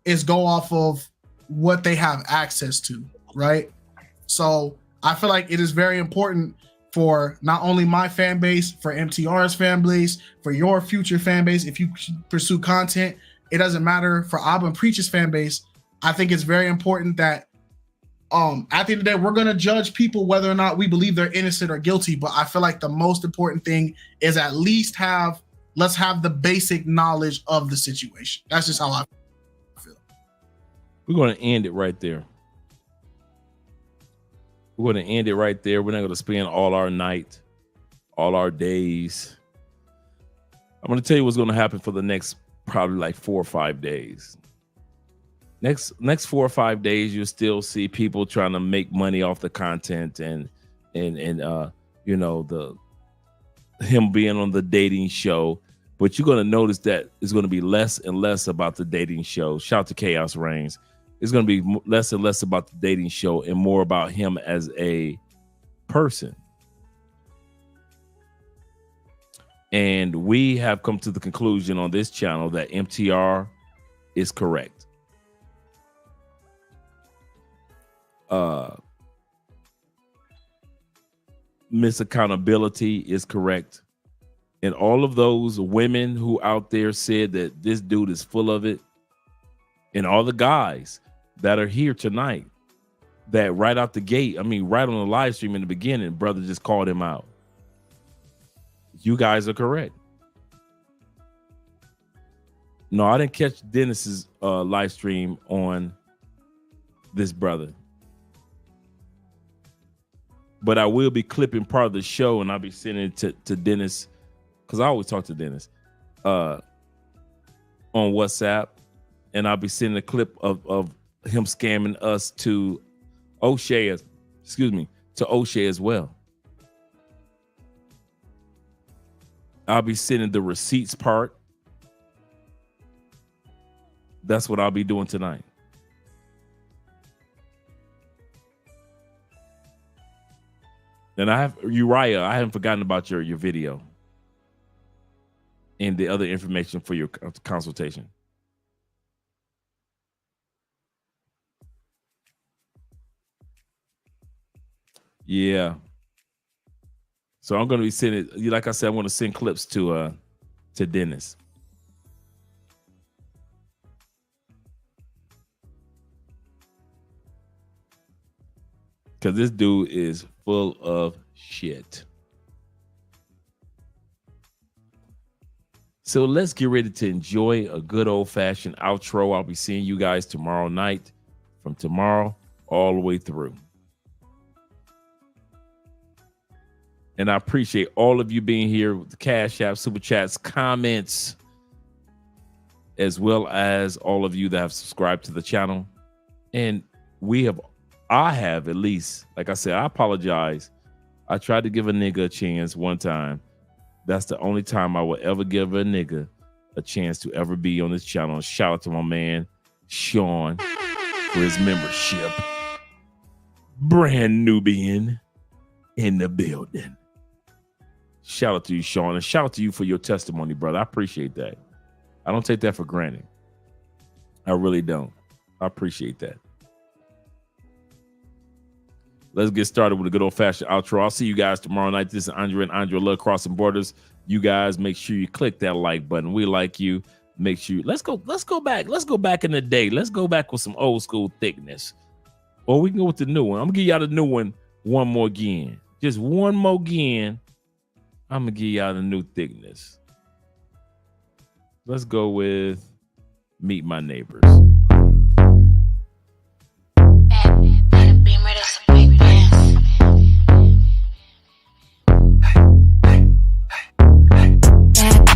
is go off of what they have access to, right? So I feel like it is very important for not only my fan base, for MTR's fan base, for your future fan base. If you pursue content, it doesn't matter. For Abba Preach's fan base, I think it's very important that at the end of the day, we're going to judge people whether or not we believe they're innocent or guilty. But I feel like the most important thing is at least let's have the basic knowledge of the situation. That's just how I feel. We're going to end it right there. We're going to end it right there. We're not going to spend all our night, all our days. I'm going to tell you what's going to happen for the next probably like 4 or 5 days. Next 4 or 5 days, you'll still see people trying to make money off the content and you know, him being on the dating show. But you're going to notice that it's going to be less and less about the dating show. Shout out to Chaos Reigns. It's going to be less and less about the dating show and more about him as a person. And we have come to the conclusion on this channel that MTR is correct. Misaccountability is correct. And all of those women who out there said that this dude is full of it, and all the guys that are here tonight that right out the gate, I mean, right on the live stream in the beginning, brother just called him out. You guys are correct. No, I didn't catch Dennis's live stream on this brother. But I will be clipping part of the show and I'll be sending it to Dennis, because I always talk to Dennis on WhatsApp, and I'll be sending a clip of him scamming us to O'Shea, as well. I'll be sending the receipts part. That's what I'll be doing tonight. And I have Uriah. I haven't forgotten about your video and the other information for your consultation. Yeah. So I'm going to be sending, like I said, I want to send clips to Dennis. Because this dude is full of shit. So let's get ready to enjoy a good old-fashioned outro. I'll be seeing you guys tomorrow night, from tomorrow all the way through. And I appreciate all of you being here with the Cash App, Super Chats, comments, as well as all of you that have subscribed to the channel. And I have at least, like I said, I apologize. I tried to give a nigga a chance one time. That's the only time I will ever give a nigga a chance to ever be on this channel. Shout out to my man, Sean, for his membership. Brand Nubian in the building. Shout out to you, Sean, and shout out to you for your testimony, brother. I appreciate that. I don't take that for granted. I really don't. I appreciate that. Let's get started with a good old-fashioned outro. I'll see you guys tomorrow night. This is Andrea and Andrea Love Crossing Borders. You guys, make sure you click that like button. We like you. Make sure let's go back. Let's go back in the day. Let's go back with some old school thickness. Or we can go with the new one. I'm gonna give y'all the new one more again. Just one more again. I'm gonna give y'all the new thickness. Let's go with Meet My Neighbors.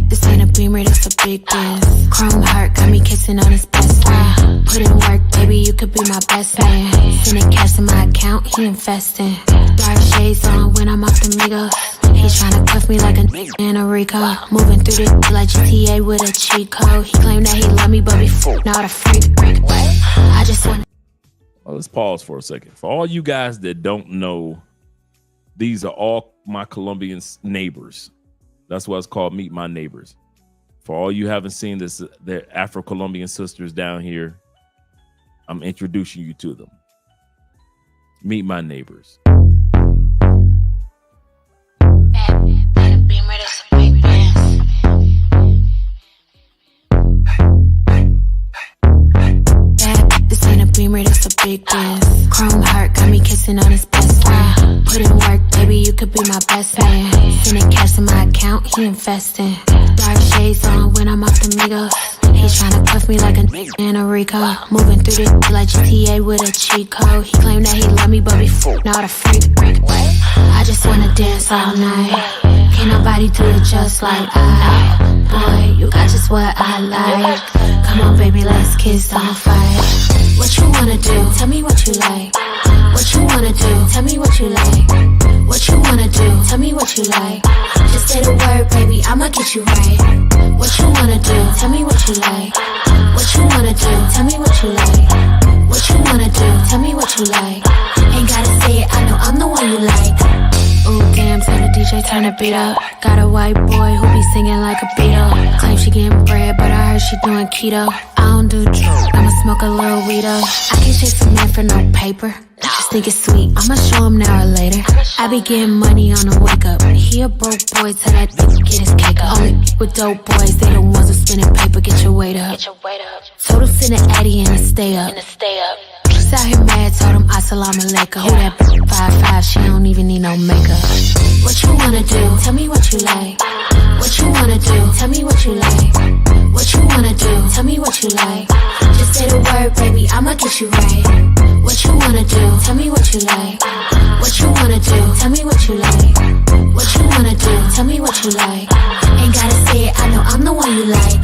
This ain't a Beamer, that's a big dance. Chrome heart got me kissing on his best friend. Put in work, baby, you could be my best man. Sending cash to my account, he investing. Dark shades on when I'm off the Migos. He's trying to cuff me like a in a Rico. Moving through the like GTA with a cheat code. He claimed that he loved me, but before not a freak. I just want. Well, let's pause for a second. For all you guys that don't know, these are all my Colombian neighbors. That's why it's called Meet My Neighbors. For all you haven't seen this, they're Afro-Colombian sisters down here. I'm introducing you to them. Meet My Neighbors. This ain't a Beamer, that's a big dance. Chrome heart got me kissing on his best friend. Put in work, baby, you could be my best man. Sending cash to my account, he investing. Dark shades on when I'm off the Migos. He's trying to cuff me like a in a Rico. Moving through the like GTA with a cheat code. He claimed that he loved me, but before not a freak. I just wanna dance all night. Can't nobody do it just like I. Boy, you got just what I like. Come on, baby, let's kiss, don't fight. What you wanna do? Tell me what you like. What you wanna do? Tell me what you like. What you wanna do? Tell me what you like. Just say the word, baby, I'ma get you right. What you wanna do? Tell me what you like. What you wanna do? Tell me what you like. What you wanna do? Tell me what you like. Ain't gotta say it, I know I'm the one you like. Ooh, damn, tell the DJ turn the beat up. Got a white boy who be singing like a Beatle. Claim she getting bread, but I heard she doing keto. I don't do drugs, I'ma smoke a little weed up. I can't chase a man for no paper. Just think it's sweet, I'ma show him now or later. I be getting money on the wake up. He a broke boy, tell that bitch get his cake up. Only with dope boys, they the ones who spinning paper. Get your weight up. Told him send an Addy and a stay up. Out here mad, told him assalamu alaikum. Who that 5'5", she don't even need no makeup. What you wanna do? Tell me what you like. What you wanna do? Tell me what you like. What you wanna do? Tell me what you like. Just say the word, baby, I'ma get you right. What you wanna do? Tell me what you like. What you wanna do? Tell me what you like. What you wanna do? Tell me what you like. Ain't gotta say it, I know I'm the one you like.